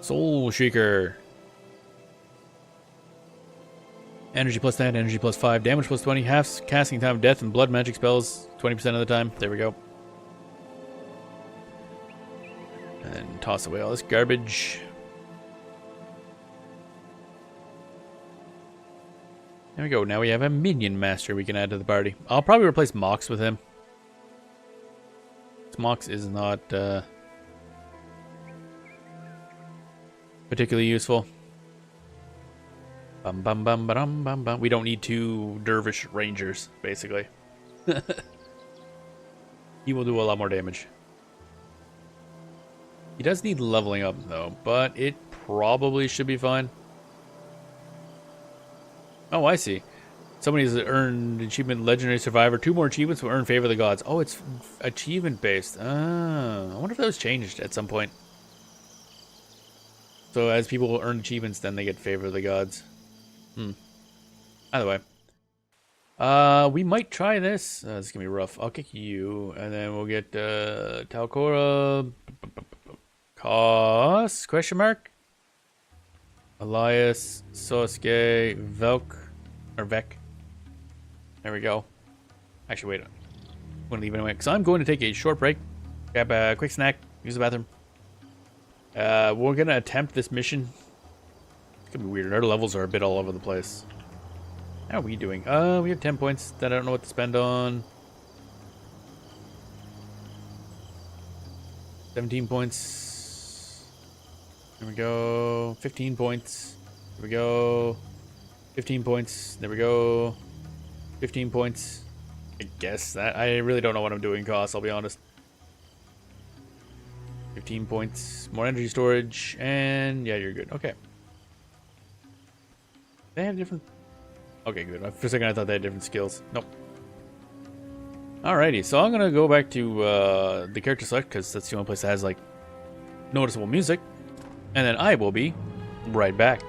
Soul Shrieker. Energy +10, energy +5, damage +20, half casting time of death, and blood magic spells 20% of the time. There we go. And then toss away all this garbage. There we go. Now we have a minion master we can add to the party. I'll probably replace Mox with him. Mox is not particularly useful. Bum bum bum bum bum bum. We don't need 2 dervish rangers, basically. He will do a lot more damage. He does need leveling up though, but it probably should be fine. Oh, I see. Somebody's earned achievement Legendary Survivor. 2 more achievements will earn Favor of the Gods. Oh, it's achievement based. I wonder if that was changed at some point. So as people earn achievements, then they get Favor of the Gods. Either way. We might try this. This is going to be rough. I'll kick you. And then we'll get Talcora. Cost? Question mark? Elias, Sosuke, Velk, or Vec. There we go. Actually, wait. I'm going to leave anyway, because I'm going to take a short break. Grab a quick snack. Use the bathroom. We're going to attempt this mission. It's going to be weird. Our levels are a bit all over the place. How are we doing? We have 10 points that I don't know what to spend on. 17 points. There we go. 15 points. There we go. 15 points. There we go. 15 points. I guess that. I really don't know what I'm doing, cost, I'll be honest. 15 points. More energy storage. And yeah, you're good. Okay. They have different. Okay, good. For a second I thought they had different skills. Nope. Alrighty, so I'm gonna go back to the character select because that's the only place that has like noticeable music, and then I will be right back.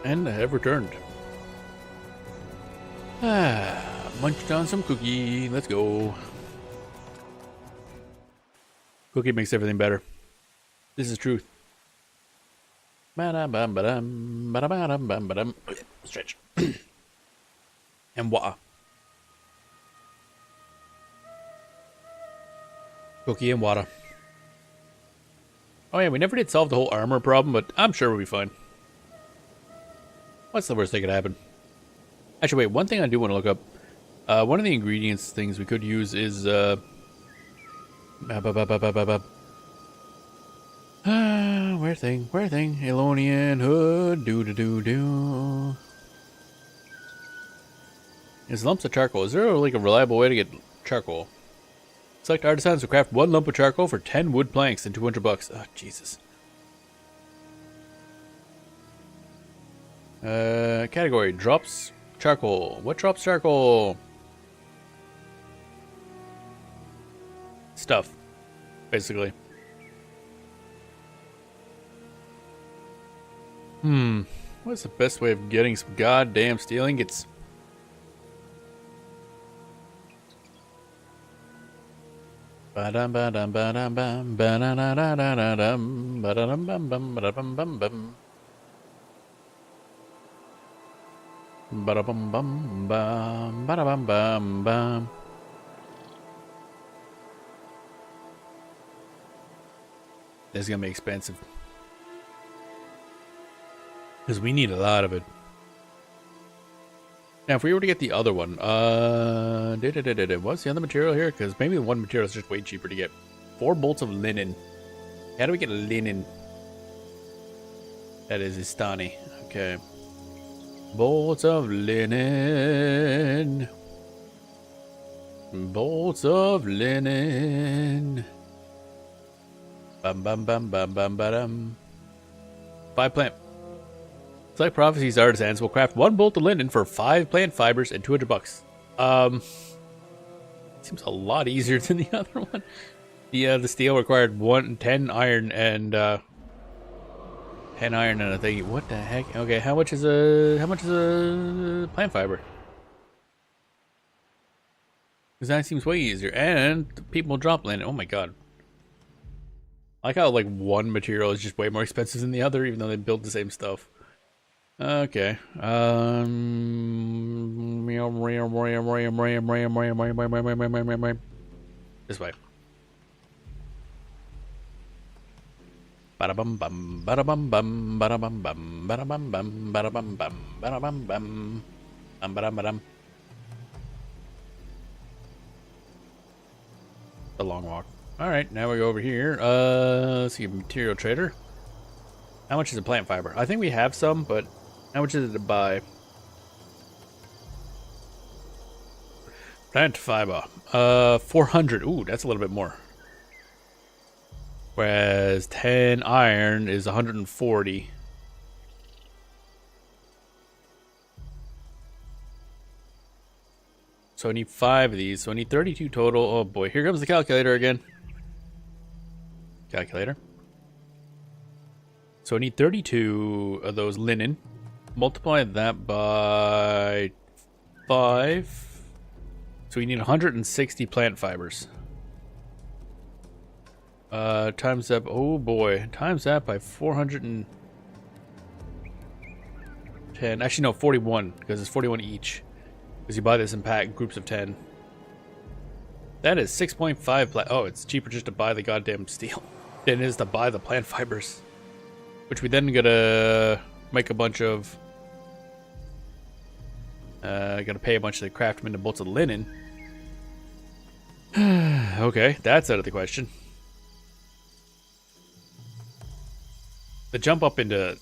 And I have returned. Munched on some cookie. Let's go. Cookie makes everything better. This is truth. Stretch. And water. Cookie and water. Oh yeah, we never did solve the whole armor problem, but I'm sure we'll be fine. What's the worst that could happen? Actually, wait, one thing I do want to look up. One of the ingredients things we could use is, where thing? Elonian hood, do. Is lumps of charcoal. Is there like a reliable way to get charcoal? Select artisans will craft 1 lump of charcoal for 10 wood planks and $200. Oh, Jesus. Category drops charcoal. What drops charcoal? Stuff, basically. What's the best way of getting some goddamn steel ingots? Ba-dum ba-dum ba-dum bum ba-da-da-da-da-da-dum ba-da-dum bum bum ba-da-bum bum bum ba-da-bum bum bum ba-da-bum bum bum. This is gonna be expensive because we need a lot of it. Now, if we were to get the other one, what's the other material here? Because maybe the one material is just way cheaper to get. 4 bolts of linen. How do we get linen? That is Istani. Okay. Bolts of linen. Bolts of linen. Bum bum bum bum bum ba-dum. 5 plant. Select Prophecies artisans will craft 1 bolt of linen for 5 plant fibers and $200. Seems a lot easier than the other one. The steel required 10 iron and 10 iron and a thingy. What the heck? Okay, how much is a plant fiber? Because that seems way easier, and people drop linen. Oh my god! I like how like one material is just way more expensive than the other, even though they build the same stuff. Okay. This way. Ba-da-bum bum, ba-da-bum bum, ba-da-bum bum, ba-da-bum bum, ba-da-bum bum, ba-da-bum bum, ba-dum. The long walk. Alright, now we go over here. Let's see, material trader. How much is a plant fiber? I think we have some, but how much is it to buy? Plant fiber. 400. Ooh, that's a little bit more. Whereas 10 iron is 140. So I need 5 of these. So I need 32 total. Oh boy, here comes the calculator again. Calculator. So I need 32 of those linen. Multiply that by 5. So we need 160 plant fibers. Times that, oh boy, times that by 410. Actually, no, 41, because it's 41 each. Because you buy this in groups of 10. That is 6.5 plant. Oh, it's cheaper just to buy the goddamn steel than it is to buy the plant fibers. Which we then gotta make a bunch of. Gotta pay a bunch to craft them into bolts of linen. Okay, that's out of the question. The jump up into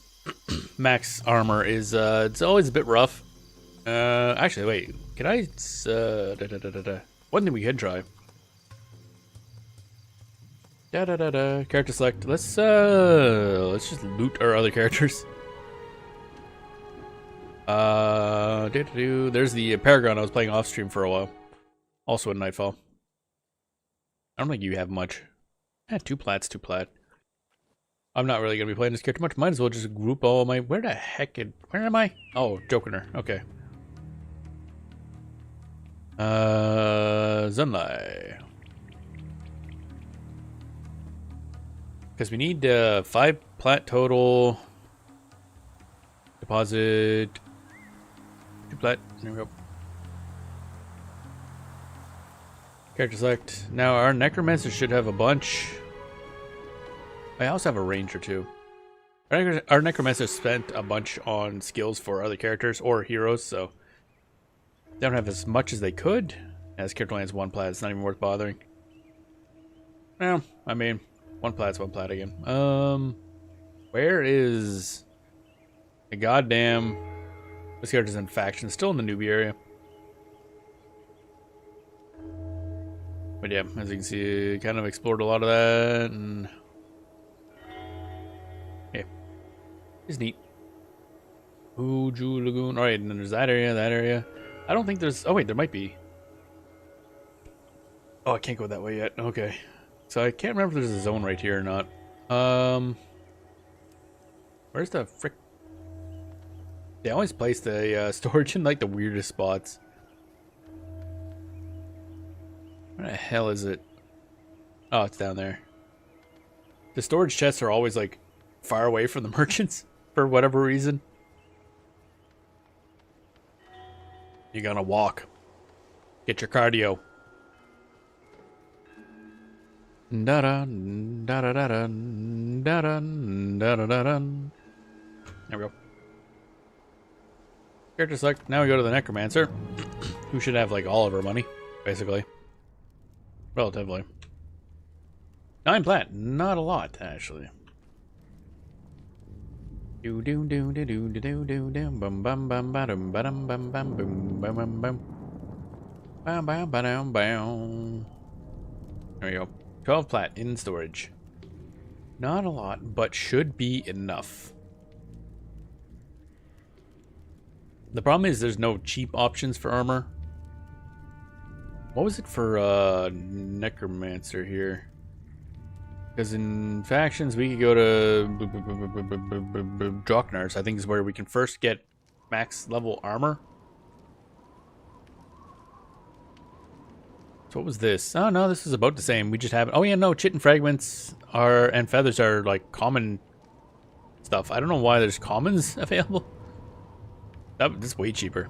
max armor is it's always a bit rough. Actually, wait. Can I? One thing we can try. Character select. Let's just loot our other characters. There's the Paragon I was playing off stream for a while. Also in Nightfall. I don't think you have much. 2 plats, 2 plat. I'm not really gonna be playing this character much. Might as well just group all my. Where the heck? Where am I? Oh, Joker. Okay. Zunlai. Because we need 5 plat total. Deposit 2 plat. There we go. Character select. Now our necromancer should have a bunch. I also have a ranger too. Our necromancer spent a bunch on skills for other characters or heroes, so they don't have as much as they could. As character lands 1 plat, it's not even worth bothering. Well, I mean, 1 plat's 1 plat again. Where is the goddamn? This character's in faction, still in the newbie area. But yeah, as you can see, kind of explored a lot of that, and yeah, it's neat. Uju Lagoon. All right, and then there's that area, that area. I don't think there's. Oh wait, there might be. Oh, I can't go that way yet. Okay, so I can't remember if there's a zone right here or not. Where's the frick? They always place the storage in like the weirdest spots. Where the hell is it? Oh, it's down there. The storage chests are always like far away from the merchants for whatever reason. You're gonna walk. Get your cardio. Da-da, da-da-da-da, da-da, da-da-da-da. There we go. Character select. Now we go to the necromancer, who should have like all of her money, basically. Relatively. 9 plat, not a lot actually. Do do do do do do do do bum bum bum bum bum bum bum boom bum bum bum bum bum bum bum. There we go. 12 plat in storage. Not a lot, but should be enough. The problem is there's no cheap options for armor. What was it for necromancer here? Because in factions we could go to Draknars, I think is where we can first get max level armor. So what was this? Oh no, this is about the same. We just have it. Oh yeah, no, chit and fragments are and feathers are like common stuff. I don't know why there's commons available. That's way cheaper.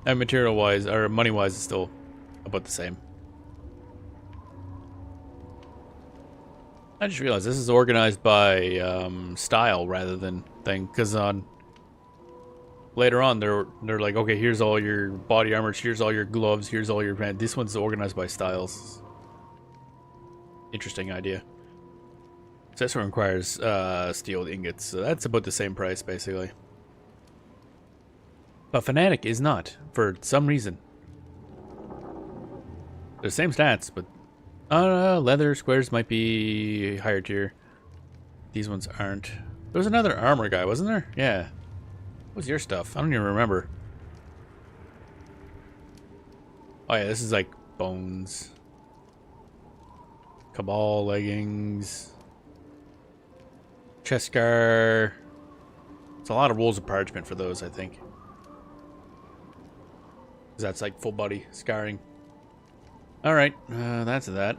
And material wise or money wise is still about the same. I just realized this is organized by style rather than thing, because on later on they're like, okay, here's all your body armor, here's all your gloves, here's all your pants. This one's organized by styles. Interesting idea. So this one requires steel ingots, so that's about the same price basically. But Fanatic is not, for some reason. They're the same stats, but leather squares might be higher tier. These ones aren't. There was another armor guy, wasn't there? Yeah. What was your stuff? I don't even remember. Oh yeah, this is like bones. Cabal leggings. Chest scar. It's a lot of rolls of parchment for those, I think. Because that's like full body scarring. Alright, that's that.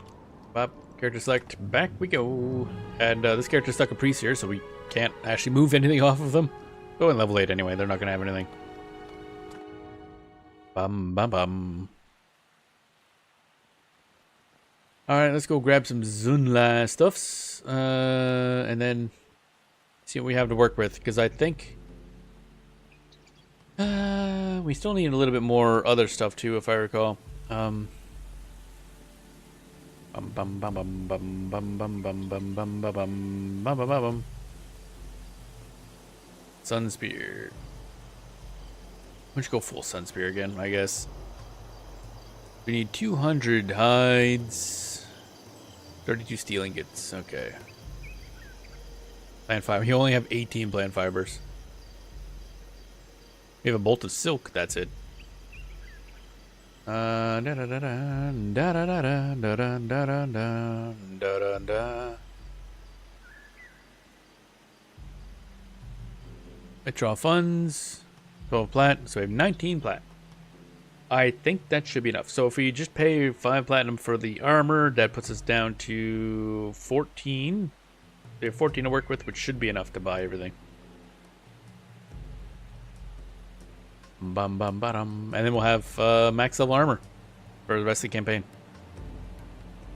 Bop, character select, back we go. And this character's stuck a priest here, so we can't actually move anything off of them. Go in level 8 anyway, they're not going to have anything. Bum bum bum. Alright, let's go grab some Zunla stuffs. And then see what we have to work with, because I think we still need a little bit more other stuff too, if I recall. Bum bum bum bum bum bum bum bum bum bum bum bum bum bum. Sun Spear. Why don't you go full Sun Spear again, I guess. We need 200 hides. 32 steel ingots. Okay. Plant fiber. You only have 18 plant fibers. We have a bolt of silk. That's it. Da da da da da da da da da da da da da da. Withdraw funds. 12 plat. So we have 19 plat. I think that should be enough. So if we just pay 5 platinum for the armor, that puts us down to 14. We have 14 to work with, which should be enough to buy everything. Bum bum ba-dum. And then we'll have max level armor for the rest of the campaign.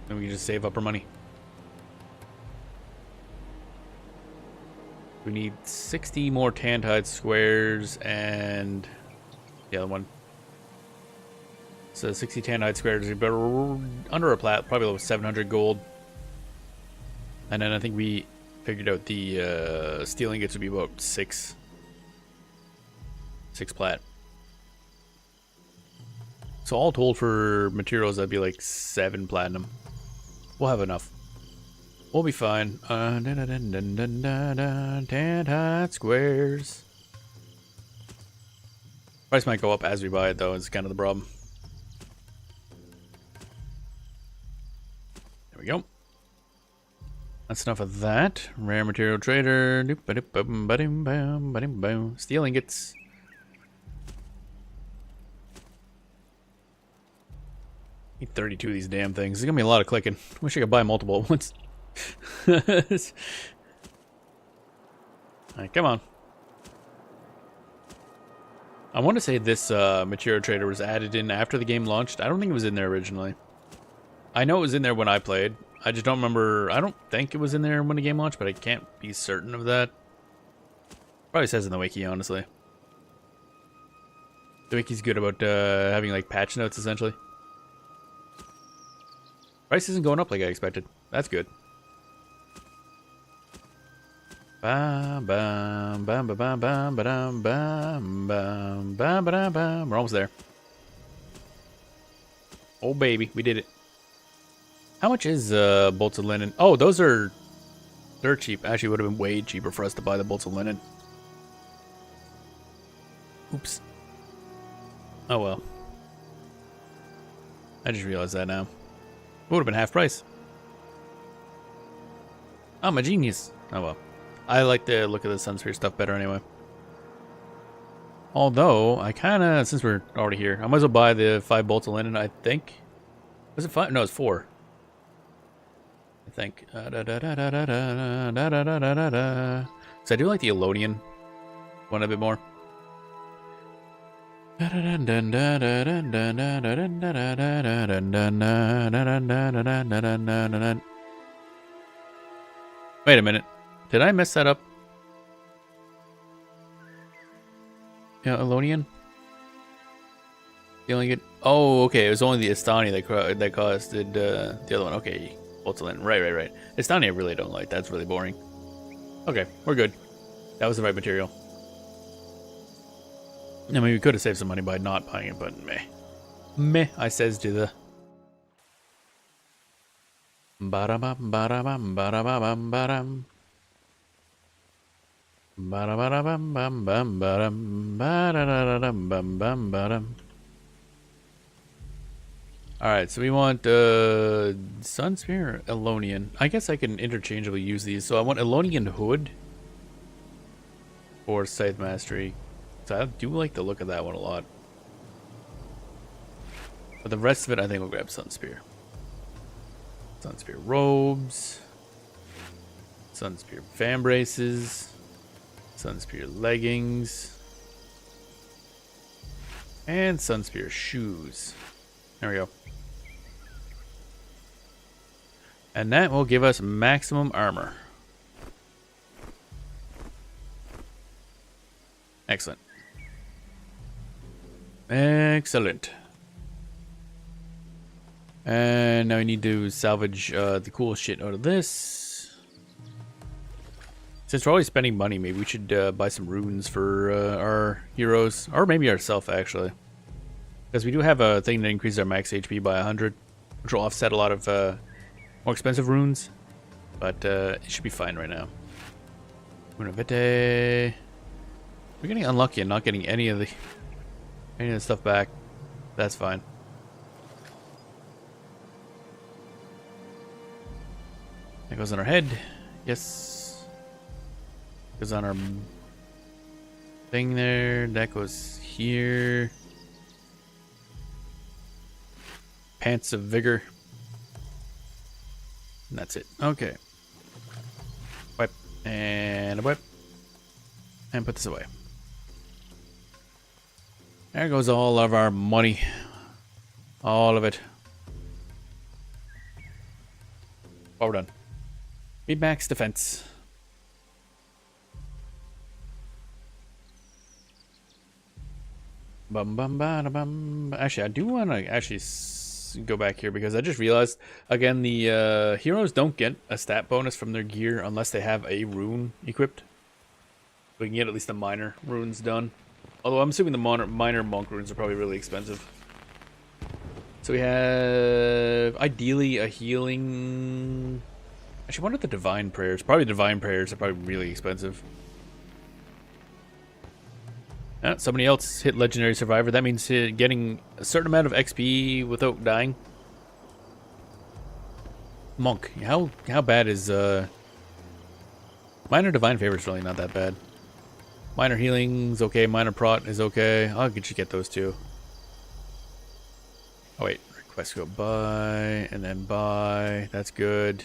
And we can just save up our money. We need 60 more tanned squares and the other one. So 60 tanned squares, but under a plat, probably about 700 gold. And then I think we figured out the steel ingots would be about 6 plat. So all told for materials, that'd be like 7 platinum. We'll have enough. We'll be fine. Tanned squares. Price might go up as we buy it, though. It's kind of the problem. There we go. That's enough of that. Rare material trader. Steel ingots. Need 32 of these damn things. There's gonna be a lot of clicking. Wish I could buy multiple at once. Alright, come on. I want to say this material trader was added in after the game launched. I don't think it was in there originally. I know it was in there when I played. I just don't remember. I don't think it was in there when the game launched, but I can't be certain of that. Probably says in the wiki, honestly. The wiki's good about having like patch notes, essentially. Price isn't going up like I expected. That's good. Bam, bam, bam, bam, bam, bam, bam, bam, bam, bam, bam. We're almost there. Oh baby, we did it. How much is bolts of linen? Oh, those are... They're cheap. Actually, it would have been way cheaper for us to buy the bolts of linen. Oops. Oh well. I just realized that now. It would have been half price. I'm a genius. Oh well. I like the look of the Sunsphere stuff better anyway. Although, I kind of, since we're already here, I might as well buy the 5 bolts of linen, I think. Was it 5? No, it's 4. I think. So I do like the Elodian one a bit more. Wait a minute. Did I mess that up? Yeah, Elonian? Feeling it? Oh, okay. It was only the Estani that costed the other one. Okay. Boltzolin. Right. Estani I really don't like. That's really boring. Okay, we're good. That was the right material. I mean, we could have saved some money by not buying it, but meh. Meh, I says to the... Ba-da-bum, ba-da-bum, ba-da-bum, ba-dum. Ba-da-ba-da-bum, bum, bum, ba-dum. Ba-da-da-da-dum, bum, bum, ba-dum. Alright, so we want Sunsphere or Elonian. I guess I can interchangeably use these. So I want Elonian Hood or Scythe Mastery. So I do like the look of that one a lot. But the rest of it, I think we'll grab Sunspear. Sunspear robes. Sunspear fan braces. Sunspear leggings. And Sunspear shoes. There we go. And that will give us maximum armor. Excellent. Excellent. And now we need to salvage the cool shit out of this. Since we're always spending money, maybe we should buy some runes for our heroes. Or maybe ourselves, actually. Because we do have a thing that increases our max HP by 100. Which will offset a lot of more expensive runes. But it should be fine right now. We're getting unlucky and not getting any of the stuff back. That's fine. That goes on our head. Yes. Goes on our thing there. That goes here. Pants of Vigor. And that's it. Okay. And a whip. And put this away. There goes all of our money. All of it. Well, we're done. Be max defense. Bum bum ba da bum. Actually, I do want to actually go back here because I just realized again the heroes don't get a stat bonus from their gear unless they have a rune equipped. We can get at least the minor runes done. Although I'm assuming the minor monk runes are probably really expensive. So we have ideally a healing. Actually, what are the divine prayers? Probably divine prayers are probably really expensive. Somebody else hit legendary survivor. That means getting a certain amount of XP without dying. Monk. How bad is minor divine favor is really not that bad. Minor healing's okay. Minor prot is okay. I'll get those two. Oh wait, request go buy and then buy. That's good.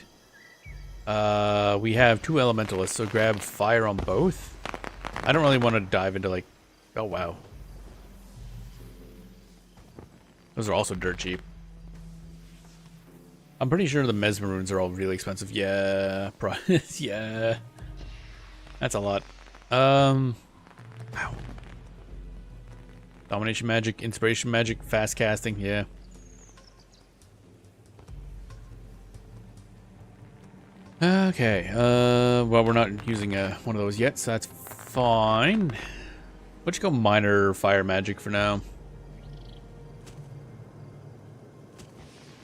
We have 2 elementalists, so grab fire on both. I don't really want to dive into like. Oh wow, those are also dirt cheap. I'm pretty sure the mesmer runes are all really expensive. Yeah, yeah, that's a lot. Wow. Domination magic, inspiration magic, fast casting. Yeah. Okay. Well, we're not using one of those yet, so that's fine. Let's go minor fire magic for now.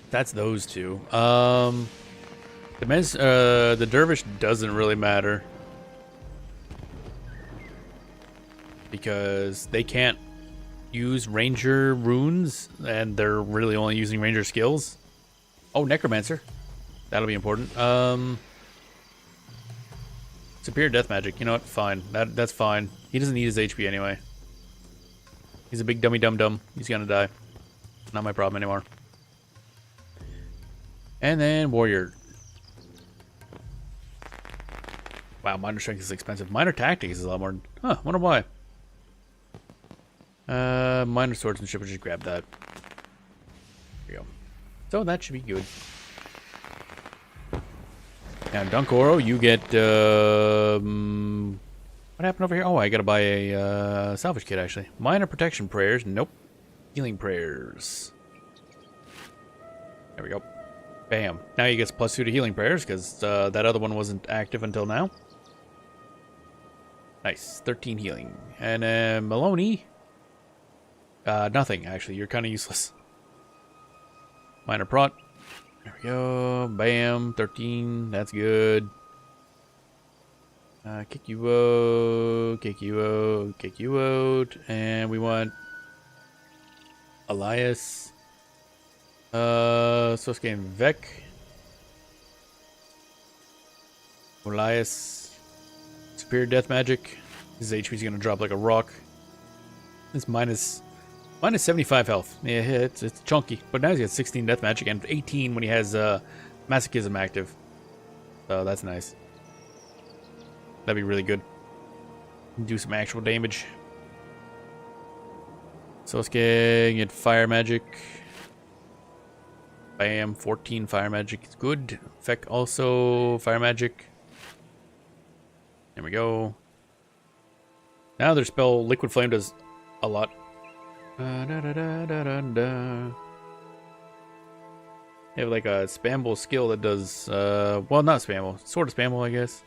That's those two. The dervish doesn't really matter because they can't use ranger runes, and they're really only using ranger skills. Oh, necromancer. That'll be important. Superior death magic. You know what? Fine. That's fine. He doesn't need his HP anyway. He's a big dummy dum-dum. He's gonna die. Not my problem anymore. And then warrior. Wow, minor strength is expensive. Minor tactics is a lot more. Huh, wonder why. Minor swordsmanship, we'll just grab that. There we go. So that should be good. Now, Dunkoro, you get, what happened over here? Oh, I gotta buy a, salvage kit, actually. Minor protection prayers. Nope. Healing prayers. There we go. Bam. Now he gets +2 to healing prayers, because, that other one wasn't active until now. Nice. 13 healing. And, Maloney. Nothing, actually. You're kind of useless. Minor prot. There we go. Bam. 13. That's good. Kick you out. Kick you out. Kick you out. And we want Elias. Sosuke and Vec. Elias. Superior death magic. His HP is going to drop like a rock. It's minus 75 health. Yeah, it's chunky. But now he's got 16 death magic and 18 when he has masochism active. So that's nice. That'd be really good. Do some actual damage. Sosuke, get fire magic. Bam, 14 fire magic. It's good. Feck also fire magic. There we go. Now their spell Liquid Flame does a lot. They have like a spamble skill that does, well, not spamble, sort of spamble, I guess.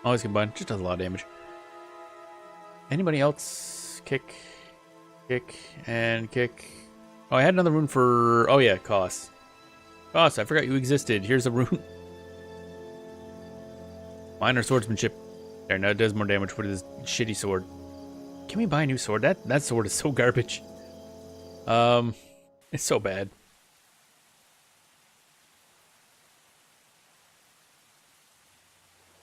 Always combined, just does a lot of damage. Anybody else? Kick, kick, and kick. Oh, I had another rune for, oh yeah, Koss. Koss, I forgot you existed. Here's a rune. Minor swordsmanship. There, now it does more damage with this shitty sword. Can we buy a new sword? That sword is so garbage. It's so bad.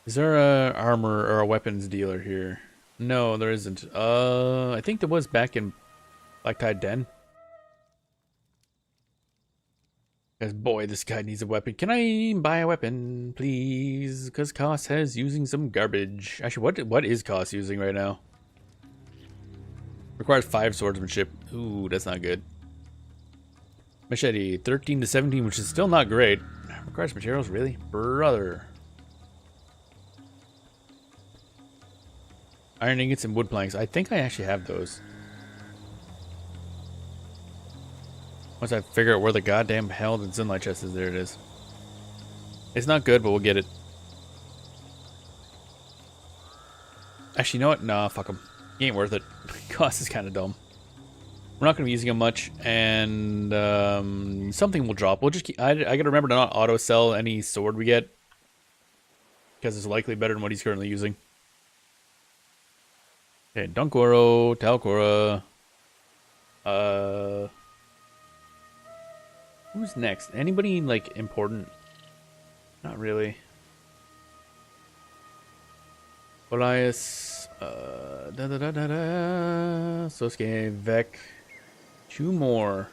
Is there a armor or a weapons dealer here? No, there isn't. I think there was back in Black Tide Den. Because, boy, this guy needs a weapon. Can I buy a weapon, please? Because Koss has using some garbage. Actually, what is Koss using right now? Requires 5 swordsmanship. Ooh, that's not good. Machete, 13 to 17, which is still not great. Requires materials, really? Brother. Iron ingots and wood planks. I think I actually have those. Once I figure out where the goddamn hell the Zinlight chest is, there it is. It's not good, but we'll get it. Actually, you know what? Nah, fuck him. He ain't worth it. Cost is kind of dumb. We're not going to be using him much, and something will drop. We'll just keep. I got to remember to not auto sell any sword we get, because it's likely better than what he's currently using. Okay, Dunkoro, Talcora. Who's next? Anybody, like, important? Not really. Elias, Sosuke, Vec. 2 more.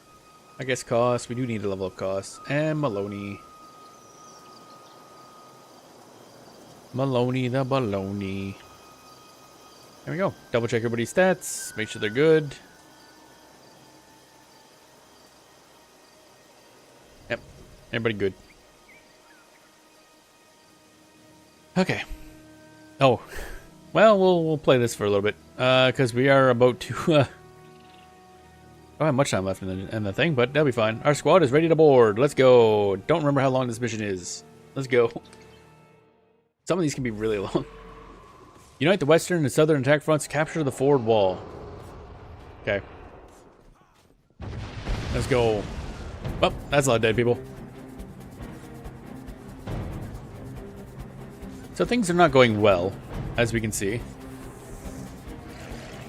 I guess Koss. We do need to level up Koss. And Maloney. Maloney the baloney. There we go. Double check everybody's stats. Make sure they're good. Yep. Everybody good. Okay. Oh. Well, we'll play this for a little bit. Because we are about to... I don't have much time left in the thing, but that'll be fine. Our squad is ready to board. Let's go. Don't remember how long this mission is. Let's go. Some of these can be really long. Unite the western and southern attack fronts. Capture the forward wall. Okay. Let's go. Well, that's a lot of dead people. So things are not going well, as we can see.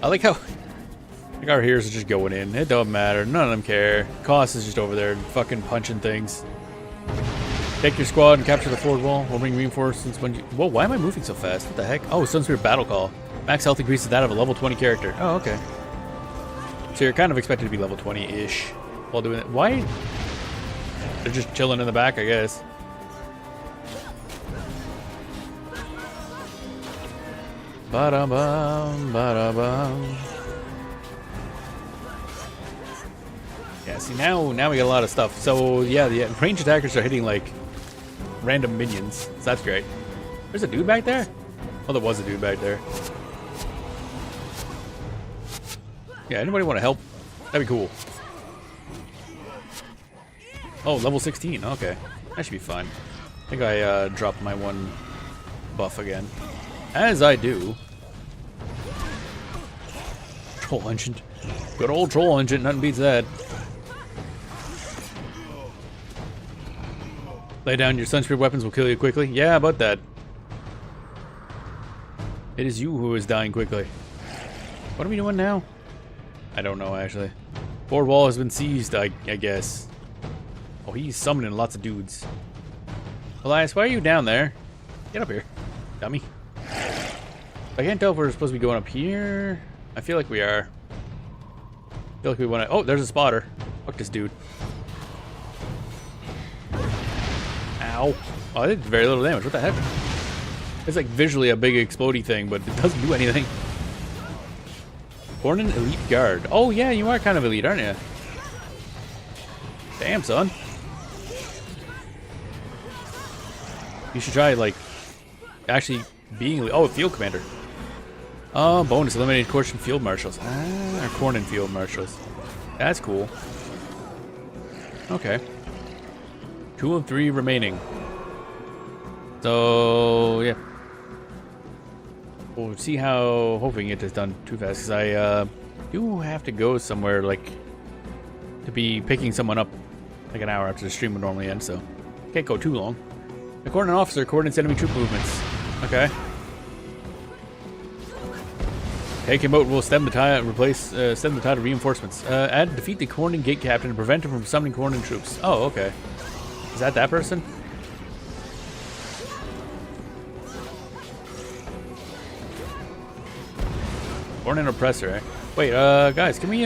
I like how our heroes are just going in. It don't matter. None of them care. Koss is just over there fucking punching things. Take your squad and capture the forward wall. We'll bring reinforcements when you... Whoa, why am I moving so fast? What the heck? Oh, Sunspirit Battle Call. Max health increases that of a level 20 character. Oh, okay. So you're kind of expected to be level 20-ish while doing it. Why? They're just chilling in the back, I guess. Ba-da-bum, ba-da-bum. Yeah, see, now we got a lot of stuff. So, yeah, the ranged attackers are hitting, like, random minions. So that's great. There's a dude back there? Oh, there was a dude back there. Yeah, anybody want to help? That'd be cool. Oh, level 16. Okay. That should be fine. I think I dropped my one buff again. As I do. Troll engine. Good old troll engine. Nothing beats that. Lay down your Sunspirit weapons will kill you quickly. Yeah, about that. It is you who is dying quickly. What are we doing now? I don't know, actually. Forward wall has been seized, I guess. Oh, he's summoning lots of dudes. Elias, why are you down there? Get up here, dummy. I can't tell if we're supposed to be going up here. I feel like we are. I feel like we want to... Oh, there's a spotter. Fuck this dude. Ow. Oh, I did very little damage. What the heck? It's like visually a big explodey thing, but it doesn't do anything. Cornin Elite Guard. Oh, yeah, you are kind of elite, aren't you? Damn, son. You should try, like, actually being elite. Oh, Field Commander. Oh, bonus. Eliminated Cornin Field Marshals. Ah, or Cornin Field Marshals. That's cool. Okay. 2 of 3 remaining. So, yeah. We'll see how... Hopefully we can get this done too fast, because I do have to go somewhere, like, to be picking someone up like an hour after the stream would normally end, so can't go too long. The coordinate officer coordinates enemy troop movements. Okay. Take him out. We'll stem the tide. Stem the tide of reinforcements. Defeat the Cornin gate captain and prevent him from summoning Cornin troops. Oh, okay. Is that person? Cornin oppressor. Eh? Wait, guys, can we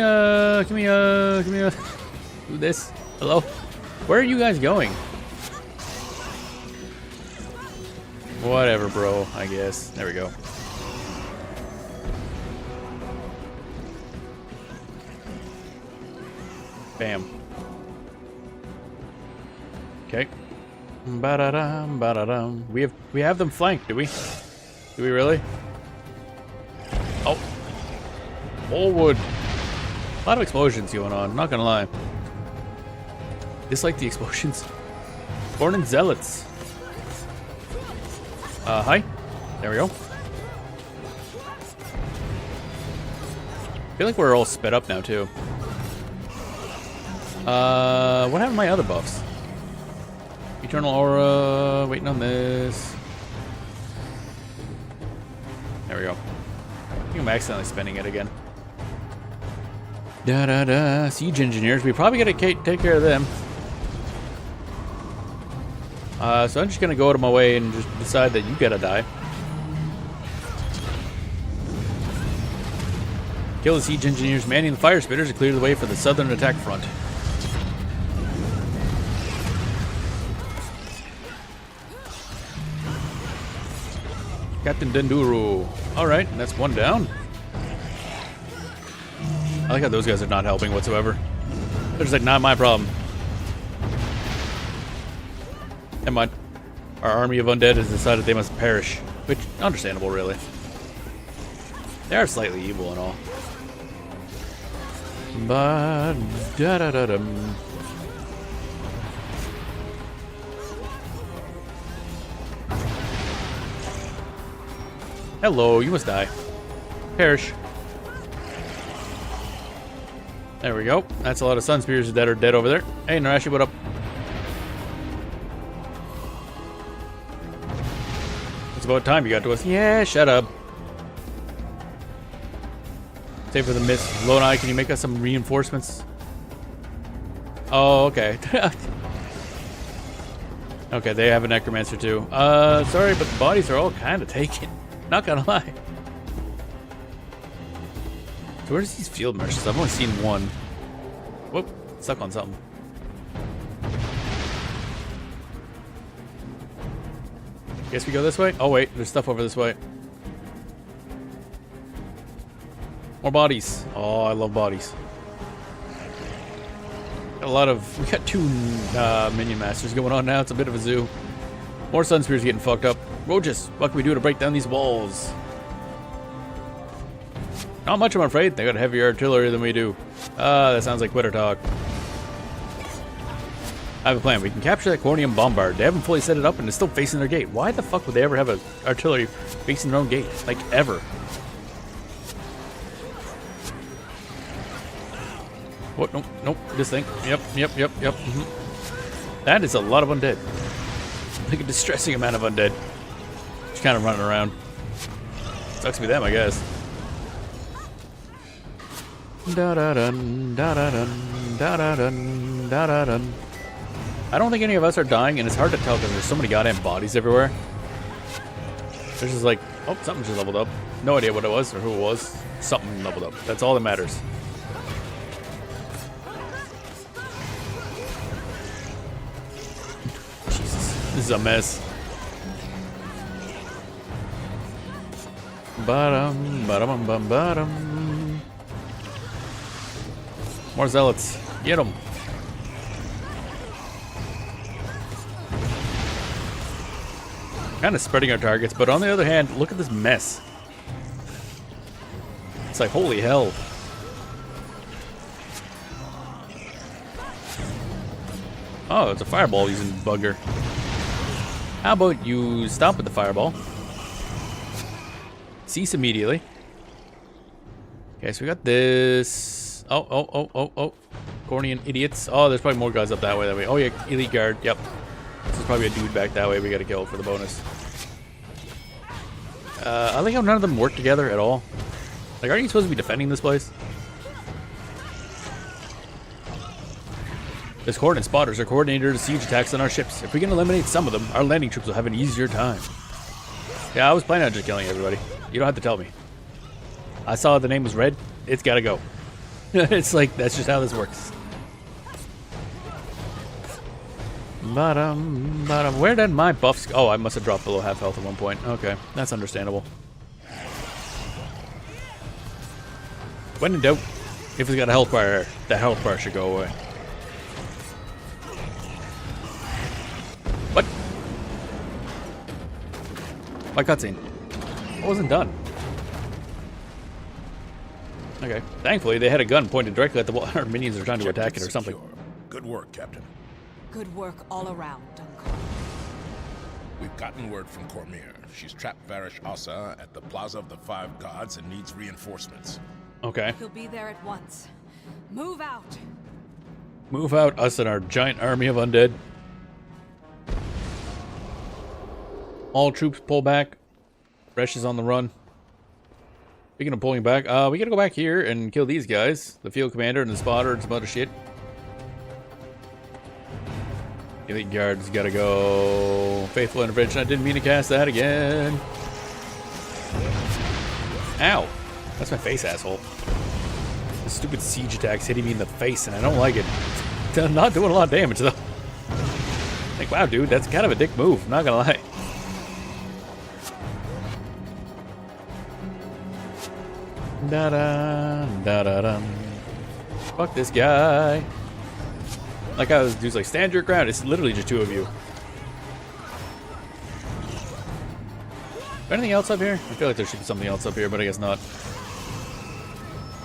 do this? Hello? Where are you guys going? Whatever, bro, I guess. There we go. Bam. Okay. Ba-da-dum, ba-da-dum. We have them flanked, do we? Do we really? Oh. Forward. A lot of explosions going on, not gonna lie. Dislike the explosions. Born in Zealots. Hi. There we go. I feel like we're all sped up now, too. What happened to my other buffs? Eternal Aura, waiting on this. There we go. I think I'm accidentally spinning it again. Da-da-da. Siege Engineers, we probably gotta take care of them. So I'm just gonna go out of my way and just decide that you gotta die. Kill the Siege Engineers manning the fire spitters to clear the way for the southern attack front. Captain Denduru. Alright, that's one down. I like how those guys are not helping whatsoever. They're just like, not my problem. Never mind. Our army of undead has decided they must perish. Which, understandable, really. They are slightly evil and all. But da-da-da-dum. Hello, you must die. Perish. There we go. That's a lot of sun spears that are dead over there. Hey, Narashi, what up? It's about time you got to us. Yeah, shut up. Save for the miss. Lonai, can you make us some reinforcements? Oh, okay. Okay, they have a necromancer too. Sorry, but the bodies are all kind of taken. Not gonna lie. So where's these field marshals? I've only seen one. Whoop, stuck on something. Guess we go this way? Oh wait, there's stuff over this way. More bodies. Oh, I love bodies. Got a lot of... We got two minion masters going on now. It's a bit of a zoo. More sun spears getting fucked up. Rojas, what can we do to break down these walls? Not much, I'm afraid. They got heavier artillery than we do. That sounds like quitter talk. I have a plan. We can capture that Cornium bombard. They haven't fully set it up and it's still facing their gate. Why the fuck would they ever have artillery facing their own gate? Like, ever. What? Nope, nope. This thing. Yep. Mm-hmm. That is a lot of undead. Like a distressing amount of undead. Just kind of running around. Sucks to be them, I guess. Da-da-dun, da-da-dun, da-da-dun, da-da-dun. I don't think any of us are dying, and it's hard to tell because there's so many goddamn bodies everywhere. There's just like, oh, something just leveled up. No idea what it was or who it was. Something leveled up. That's all that matters. Jesus, this is a mess. Ba-dum, ba-dum, bum, ba-dum. More zealots. Get them. Kind of spreading our targets, but on the other hand, look at this mess. It's like, holy hell. Oh, it's a fireball using bugger. How about you stop with the fireball? Cease immediately. Okay, so we got this. Oh. Cornian idiots. Oh, there's probably more guys up that way. Oh, yeah, elite guard. Yep. This is probably a dude back that way we gotta kill for the bonus. I like how none of them work together at all. Like, aren't you supposed to be defending this place? This coordinate spotters are coordinated siege attacks on our ships. If we can eliminate some of them, our landing troops will have an easier time. Yeah, I was planning on just killing everybody. You don't have to tell me. I saw the name was red. It's gotta go. It's like, that's just how this works. Where did my buffs go? Oh, I must have dropped below half health at one point. Okay, that's understandable. When in doubt, if it's got a health bar, the health bar should go away. What? My cutscene. I wasn't done. Okay. Thankfully, they had a gun pointed directly at the wall. Our minions are trying to attack it or something. Good work, Captain. Good work all around, Uncle. We've gotten word from Cormir. She's trapped Varish Asa at the Plaza of the Five Gods and needs reinforcements. Okay. He'll be there at once. Move out. Move out, us and our giant army of undead. All troops pull back. Resh is on the run. Speaking of pulling back, we gotta go back here and kill these guys. The field commander and the spotter and some other shit. Elite guards gotta go. Faithful intervention. I didn't mean to cast that again. Ow. That's my face, asshole. The stupid siege attack's hitting me in the face, and I don't like it. It's not doing a lot of damage, though. Like, wow, dude, that's kind of a dick move. Not gonna lie. Da-da, da-da-da. Fuck this guy. Like how this dude's like, stand your ground. It's literally just two of you. Is there anything else up here? I feel like there should be something else up here, but I guess not.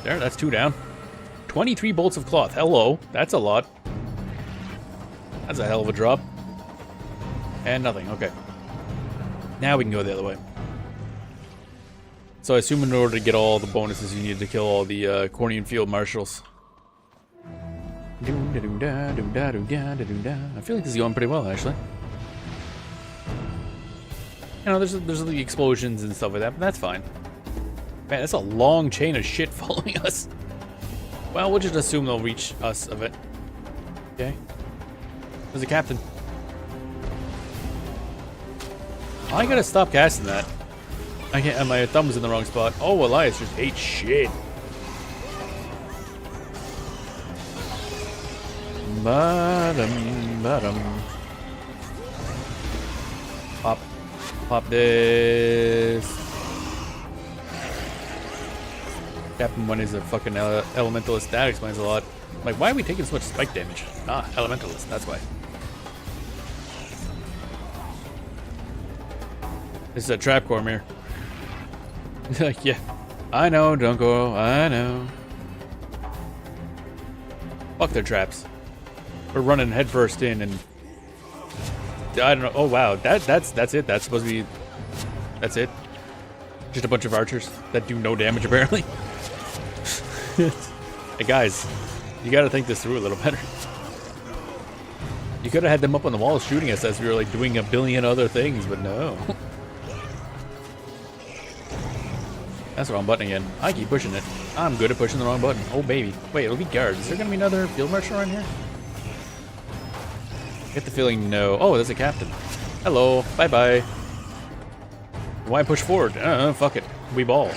There, that's two down. 23 bolts of cloth. Hello. That's a lot. That's a hell of a drop. And nothing. Okay. Now we can go the other way. So I assume in order to get all the bonuses, you need to kill all the Cornian field marshals. I feel like this is going pretty well, actually. You know, there's the explosions and stuff like that, but that's fine. Man, that's a long chain of shit following us. Well, we'll just assume they'll reach us of it. Okay. There's a captain. I gotta stop casting that. I can't. My thumb's in the wrong spot. Oh, Elias just ate shit. Bottom. Pop this. Captain 1 is a fucking elementalist. That explains a lot. Like, why are we taking so much spike damage? Ah, elementalist. That's why. This is a trap, Cormir. Like, yeah. I know, Dunko. I know. Fuck their traps. We're running headfirst in and... I don't know. Oh, wow. That's it. That's supposed to be... That's it. Just a bunch of archers that do no damage, apparently. Hey, guys. You gotta think this through a little better. You could have had them up on the wall shooting us as we were, like, doing a billion other things, but no. That's the wrong button again. I keep pushing it. I'm good at pushing the wrong button. Oh, baby. Wait, it'll be guards. Is there going to be another field marshal around here? Get the feeling no. Oh, there's a captain. Hello. Bye-bye. Why push forward? Fuck it. We ball.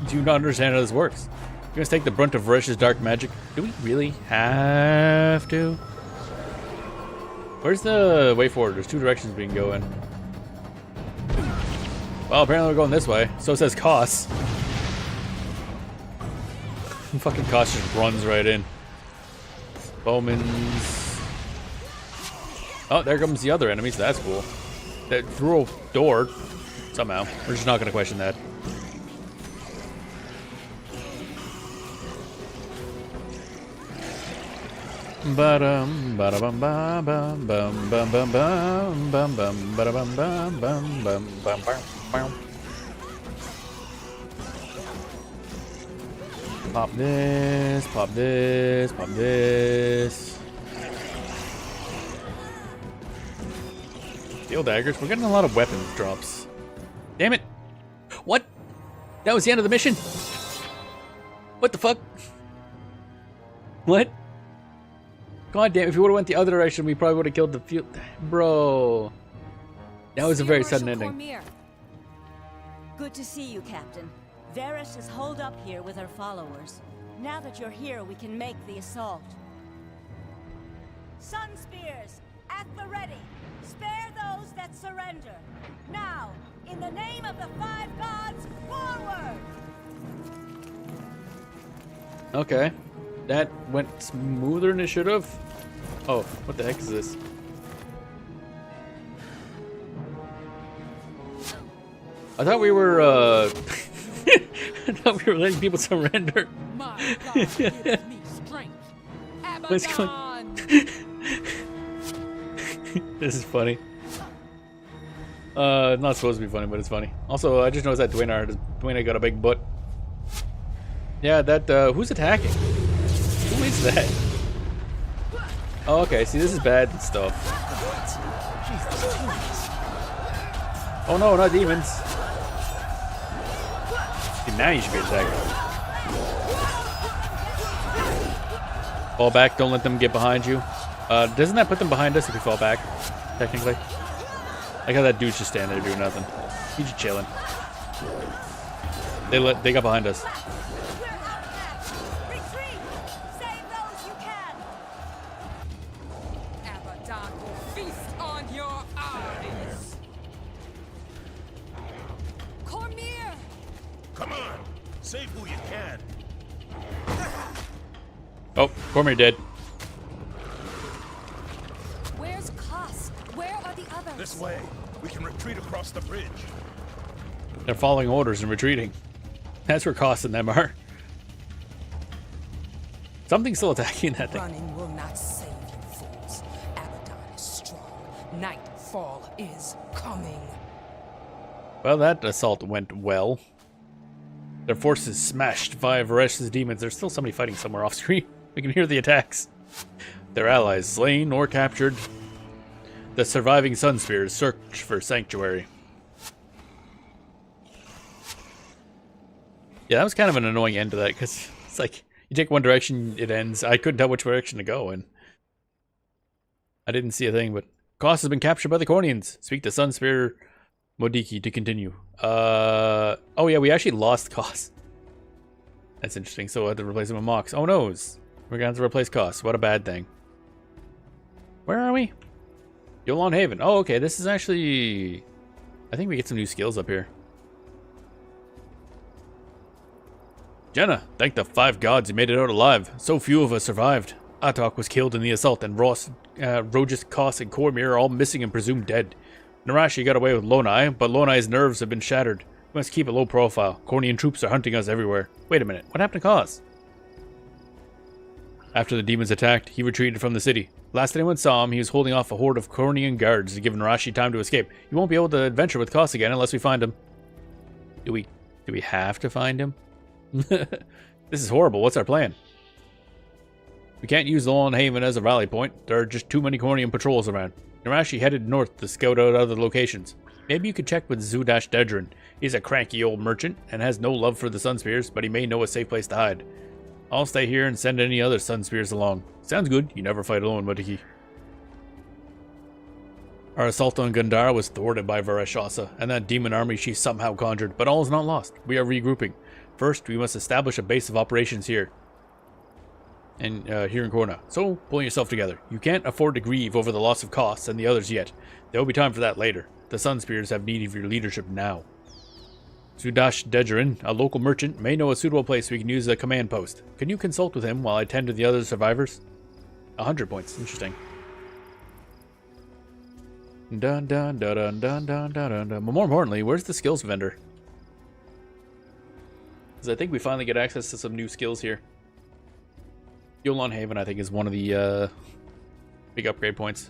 Do you not understand how this works? You're going to take the brunt of Varish's dark magic. Do we really have to? Where's the way forward? There's two directions we can go in. Well, apparently we're going this way. So says Koss. Fucking Koss just runs right in. Bowman's. Oh, there comes the other enemies. That's cool. That through a door. Somehow. We're just not going to question that. Ba-dum, ba-da-bum, ba-bum, bum, bum, bum, bum, bum, bum, ba-da-bum, bum, bum, bum, bum, bum. Pop this, pop this, pop this. Steel daggers. We're getting a lot of weapons drops. Damn it. What? That was the end of the mission? What the fuck? What? God damn, if we would have went the other direction, we probably would have killed the field. Bro. That was a very sudden ending. Cormir. Good to see you, Captain. Varish is holed up here with her followers. Now that you're here, we can make the assault. Sun spears, at the ready. Spare those that surrender. Now, in the name of the five gods, forward! Okay. That went smoother than it should have. Oh, what the heck is this? I thought we were, I thought we were letting people surrender. My God gives me strength. What's going- Abaddon! This is funny. Not supposed to be funny, but it's funny. Also, I just noticed that Dwayne got a big butt. Yeah, that, who's attacking? Who is that? Oh, okay, see, this is bad stuff. Oh no, not demons. See, now you should be attacking. Fall back, don't let them get behind you. Doesn't that put them behind us if we fall back, technically? Like how that dude's just standing there doing nothing. He's just chilling. They got behind us. Retreat! Save those you can! Abaddon will feast on your eyes. Cormier! Come on, save who you can. Oh, Cormier dead. Where's Koss? Where are the others? This way. We can retreat across the bridge. They're following orders and retreating. That's where Koss and them are. Something's still attacking that thing. Running will not save you, fools. Abaddon is strong. Nightfall is coming. Well, that assault went well. Their forces smashed via Varesh's demons. There's still somebody fighting somewhere off screen. We can hear the attacks. Their allies slain or captured. The surviving Sun Spears search for sanctuary. Yeah, that was kind of an annoying end to that, because it's like, you take one direction, it ends. I couldn't tell which direction to go, and I didn't see a thing, but Koss has been captured by the Cornians. Speak to Sun Spear Modiki to continue. Oh yeah, we actually lost Koss. That's interesting, so I had to replace him with Mox. Oh noes. We're gonna have to replace Koss. What a bad thing. Where are we? Yolan Haven. Oh, okay, this is actually... I think we get some new skills up here. Jenna, thank the five gods you made it out alive. So few of us survived. Atok was killed in the assault, and Ross, Rogus, Koss, and Cormier are all missing and presumed dead. Narashi got away with Lonai, but Lonai's nerves have been shattered. We must keep a low profile. Cornian troops are hunting us everywhere. Wait a minute, what happened to Koss? After the demons attacked, he retreated from the city. Last anyone saw him, he was holding off a horde of Cornian guards to give Narashi time to escape. You won't be able to adventure with Koss again unless we find him. Do we have to find him? This is horrible. What's our plan? We can't use Long Haven as a rally point. There are just too many Cornian patrols around. Narashi headed north to scout out other locations. Maybe you could check with Zudash Dedrin. He's a cranky old merchant and has no love for the Sun Spears, but he may know a safe place to hide. I'll stay here and send any other Sun Spears along. Sounds good. You never fight alone, Mutiki. Our assault on Gandhara was thwarted by Vareshasa and that demon army she somehow conjured, but all is not lost. We are regrouping. First, we must establish a base of operations here. And here in Korna. So, pull yourself together. You can't afford to grieve over the loss of Koss and the others yet. There will be time for that later. The Sun Spears have need of your leadership now. Sudash Dejerin, a local merchant, may know a suitable place we can use a command post. Can you consult with him while I tend to the other survivors? 100 points. Interesting. Dun dun dun dun dun dun dun dun. But more importantly, where's the skills vendor? Because I think we finally get access to some new skills here. Yolan Haven, I think, is one of the big upgrade points.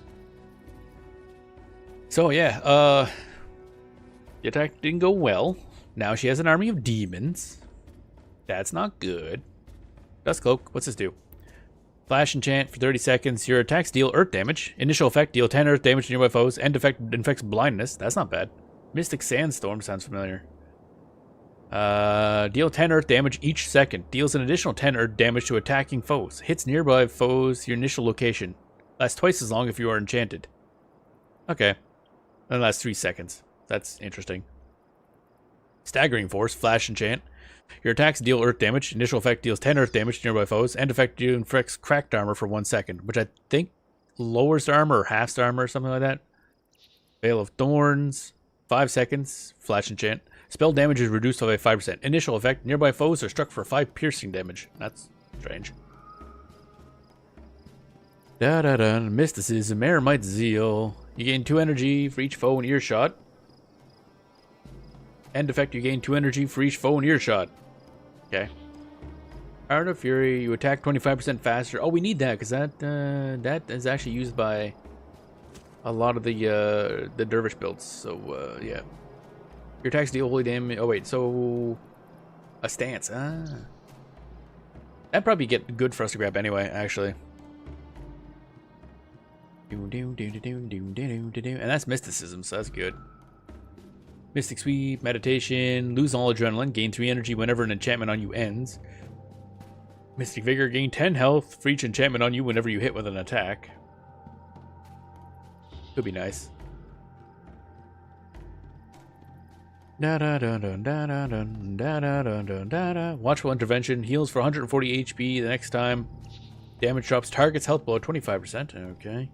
So yeah, the attack didn't go well. Now she has an army of demons. That's not good. Dust Cloak, what's this do? Flash enchant for 30 seconds. Your attacks deal earth damage. Initial effect, deal 10 earth damage to nearby foes. End effect infects blindness. That's not bad. Mystic Sandstorm sounds familiar. Deal 10 earth damage each second. Deals an additional 10 earth damage to attacking foes. Hits nearby foes your initial location. Lasts twice as long if you are enchanted. Okay. Then lasts 3 seconds. That's interesting. Staggering Force, Flash enchant. Your attacks deal earth damage. Initial effect deals 10 earth damage to nearby foes. End effect inflicts cracked armor for 1 second, which I think lowers armor or half armor or something like that. Veil of Thorns, 5 seconds, flash enchant. Spell damage is reduced by 5%. Initial effect, nearby foes are struck for 5 piercing damage. That's strange. Da-da-da, Mysticism, Eremite Zeal. You gain 2 energy for each foe in earshot. End effect, you gain 2 energy for each foe in earshot. Okay. Heart of Fury, you attack 25% faster. Oh, we need that, because that is actually used by a lot of the dervish builds. So, yeah. Your attacks deal holy damage. Oh, wait, so... A stance. Ah. That'd probably get good for us to grab anyway, actually. And that's Mysticism, so that's good. Mystic Sweep, Meditation, lose all adrenaline, gain 3 energy whenever an enchantment on you ends. Mystic Vigor, gain 10 health for each enchantment on you whenever you hit with an attack. Could be nice. Watchful Intervention, heals for 140 HP the next time. Damage drops target's health below 25%. Okay.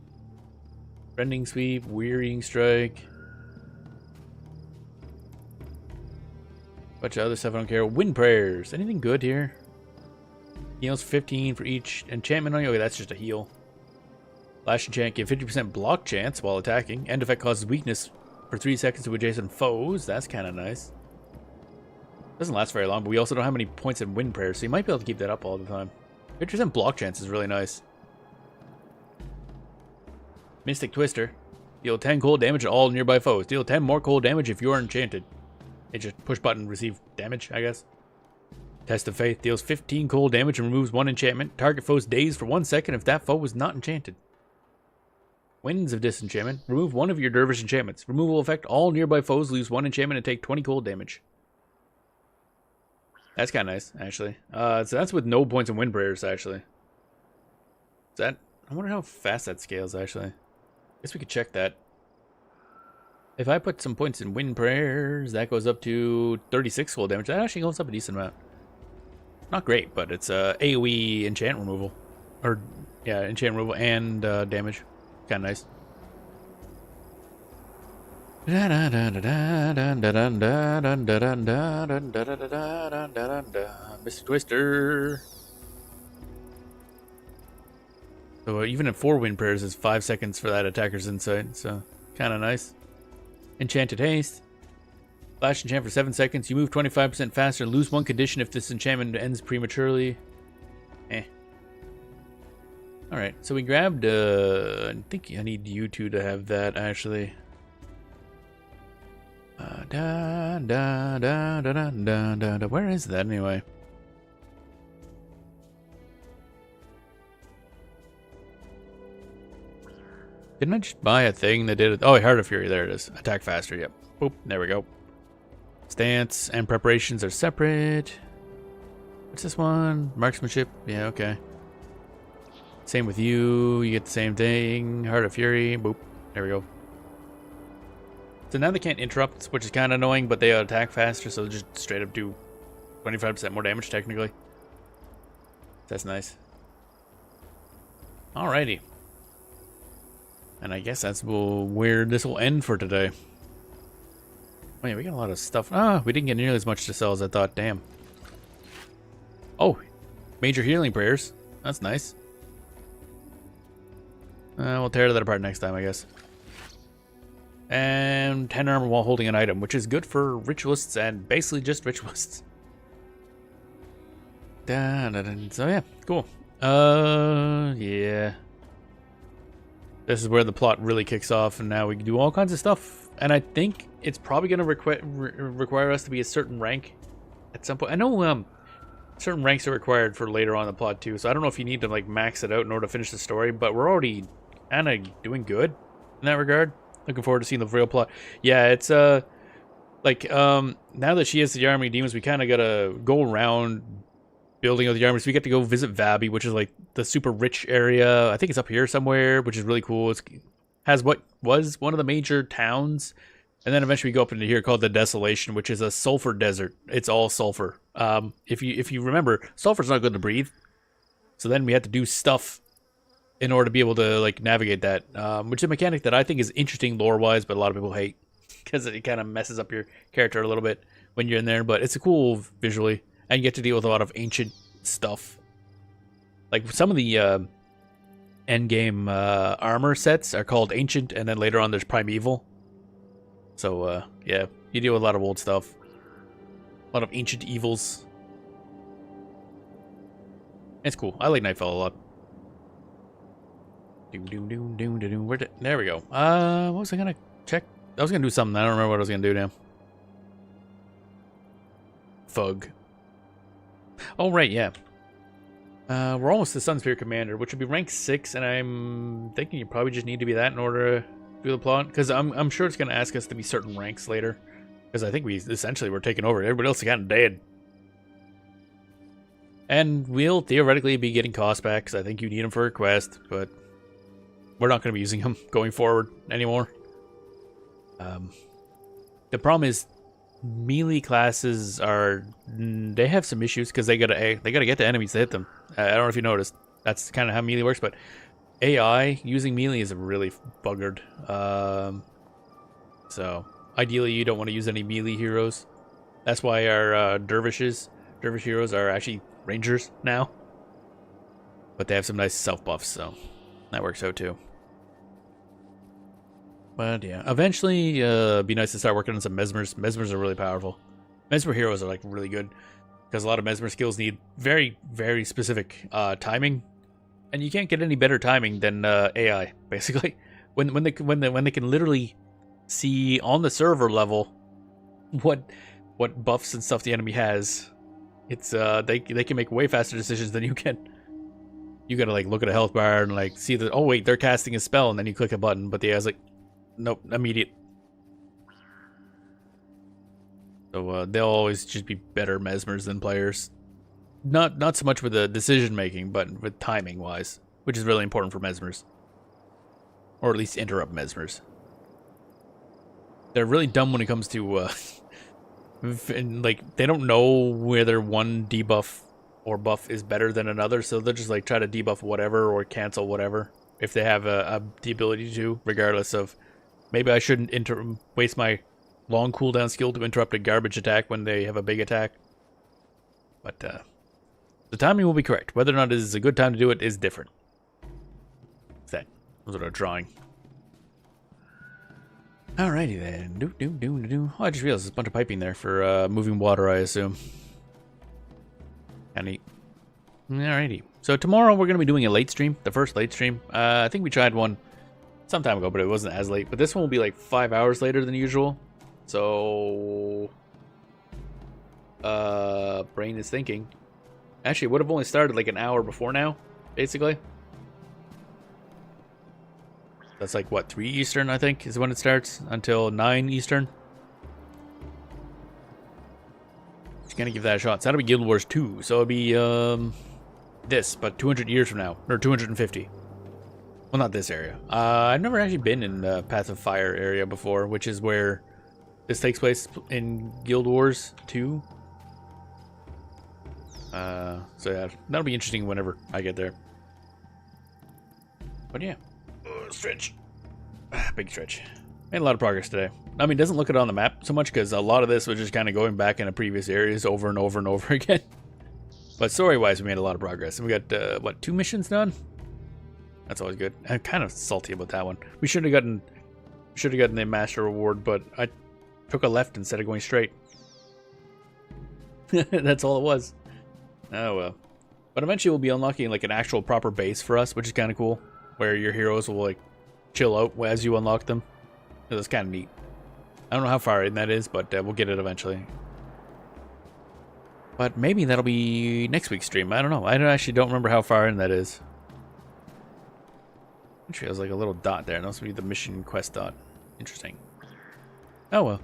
Rending Sweep, Wearying Strike. Bunch of other stuff I don't care. Wind Prayers. Anything good here? Heals 15 for each enchantment on you. Okay, that's just a heal. Lash enchant, give 50% block chance while attacking. End effect causes weakness for 3 seconds to adjacent foes. That's kind of nice. Doesn't last very long, but we also don't have many points in Wind Prayers, so you might be able to keep that up all the time. 50% block chance is really nice. Mystic Twister. Deal 10 cold damage to all nearby foes. Deal 10 more cold damage if you are enchanted. It just push button, receive damage, I guess. Test of Faith. Deals 15 cold damage and removes 1 enchantment. Target foe's dazed for 1 second if that foe was not enchanted. Winds of Disenchantment. Remove 1 of your dervish enchantments. Removal effect. All nearby foes lose 1 enchantment and take 20 cold damage. That's kind of nice, actually. So that's with no points in Wind Prayers, actually. Is that... I wonder how fast that scales, actually. Guess we could check that. If I put some points in Wind Prayers, that goes up to 36 cold damage. That actually goes up a decent amount. Not great, but it's AoE enchant removal. Or, yeah, enchant removal and damage. Kind of nice. Mr. Twister. So even at 4 Wind Prayers is 5 seconds for that attacker's insight, so kind of nice. Enchanted Haste. Flash enchant for 7 seconds. You move 25% faster and lose 1 condition if this enchantment ends prematurely. Alright, so we grabbed, I think I need you two to have that, actually. Where is that, anyway? Didn't I just buy a thing that did it? Oh, Heart of Fury, there it is. Attack faster, yep. Boop, there we go. Stance and preparations are separate. What's this one? Marksmanship, yeah, okay. Same with you, you get the same thing. Heart of Fury, boop, there we go. So now they can't interrupt, which is kind of annoying, but they attack faster, so they'll just straight up do 25% more damage, technically. That's nice. Alrighty. And I guess that's where this will end for today. Oh yeah, we got a lot of stuff. Ah, we didn't get nearly as much to sell as I thought, damn. Oh, major healing prayers. That's nice. We'll tear that apart next time, I guess. And 10 armor while holding an item, which is good for ritualists and basically just ritualists. So yeah, cool. Yeah. This is where the plot really kicks off, and now we can do all kinds of stuff. And I think it's probably going to require us to be a certain rank at some point. I know certain ranks are required for later on in the plot too, so I don't know if you need to like max it out in order to finish the story, but we're already kind of doing good in that regard. Looking forward to seeing the real plot. Yeah, it's now that she has the army of demons, we kind of gotta go around building out the army. So we get to go visit Vabi, which is like the super rich area. I think it's up here somewhere, which is really cool. It has what was one of the major towns, and then eventually we go up into here called the Desolation, which is a sulfur desert. It's all sulfur. If you remember, sulfur's not good to breathe. So then we had to do stuff in order to be able to like navigate that, which is a mechanic that I think is interesting lore-wise, but a lot of people hate because it kind of messes up your character a little bit when you're in there. But it's a cool visually, and you get to deal with a lot of ancient stuff. Like some of the endgame armor sets are called ancient, and then later on there's primeval. So yeah, you deal with a lot of old stuff, a lot of ancient evils. It's cool. I like Nightfall a lot. There we go. What was I gonna check? I was gonna do something. I don't remember what I was gonna do now. Fug. Oh right, yeah. We're almost the Sunspear Commander, which would be rank 6, and I'm thinking you probably just need to be that in order to do the plot. Because I'm sure it's gonna ask us to be certain ranks later. Because I think we essentially were taking over. Everybody else is kind of dead. And we'll theoretically be getting costs back, because I think you need them for a quest, but we're not going to be using them going forward anymore. The problem is melee classes they have some issues because they gotta get the enemies to hit them. I don't know if you noticed. That's kind of how melee works, but AI using melee is really buggered. So ideally, you don't want to use any melee heroes. That's why our dervish heroes are actually rangers now. But they have some nice self buffs, so that works out too. But yeah, eventually it'd be nice to start working on some mesmers. Mesmers are really powerful. Mesmer heroes are like really good because a lot of mesmer skills need very, very specific timing, and you can't get any better timing than AI. Basically, when they can literally see on the server level what buffs and stuff the enemy has, it's they can make way faster decisions than you can. You gotta like look at a health bar and like see that, oh wait, they're casting a spell, and then you click a button, but the AI's like, nope, immediate. So they'll always just be better mesmers than players. Not so much with the decision making, but with timing wise, which is really important for mesmers, or at least interrupt mesmers. They're really dumb when it comes to and like they don't know whether one debuff or buff is better than another, so they'll just like try to debuff whatever or cancel whatever if they have the ability to, regardless of maybe I shouldn't waste my long cooldown skill to interrupt a garbage attack when they have a big attack. But the timing will be correct. Whether or not it is a good time to do it is different. What's that? Was it a drawing? Alrighty then. Oh, I just realized there's a bunch of piping there for moving water, I assume. Kinda neat. Alrighty. So tomorrow we're going to be doing a late stream. The first late stream. I think we tried one some time ago, but it wasn't as late. But this one will be like 5 hours later than usual. So brain is thinking. Actually, it would have only started like an hour before now, basically. That's like what, 3 Eastern, I think, is when it starts, until 9 Eastern. Just gonna give that a shot. So that'll be Guild Wars 2. So it'll be this, but 200 years from now, or 250. Well, not this area. I've never actually been in the Path of Fire area before, which is where this takes place in Guild Wars 2. So yeah, that'll be interesting whenever I get there. But yeah, stretch. Big stretch. Made a lot of progress today. I mean, it doesn't look it on the map so much because a lot of this was just kind of going back into previous areas over and over and over again. But story-wise, we made a lot of progress. And we got, what, 2 missions done? That's always good. I'm kind of salty about that one. We should have gotten the Master Reward, but I took a left instead of going straight. That's all it was. Oh well. But eventually we'll be unlocking like an actual proper base for us, which is kind of cool. Where your heroes will like chill out as you unlock them. That's kind of neat. I don't know how far in that is, but we'll get it eventually. But maybe that'll be next week's stream. I don't know. I actually don't remember how far in that is. Actually, there's like a little dot there. That must be the mission quest dot. Interesting. Oh well.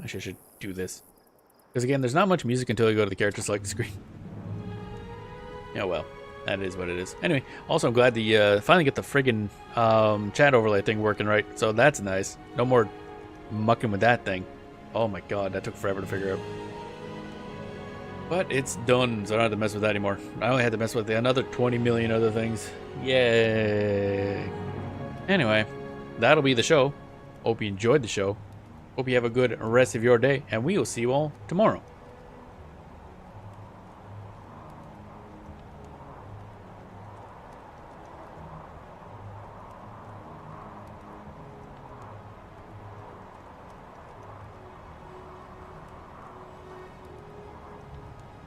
Actually, I should do this. Because again, there's not much music until you go to the character select screen. Yeah, well. That is what it is. Anyway, also I'm glad the finally get the friggin' chat overlay thing working right. So that's nice. No more mucking with that thing. Oh my god, that took forever to figure out. But it's done, so I don't have to mess with that anymore. I only had to mess with another 20 million other things. Yay. Anyway, that'll be the show. Hope you enjoyed the show. Hope you have a good rest of your day, and we will see you all tomorrow.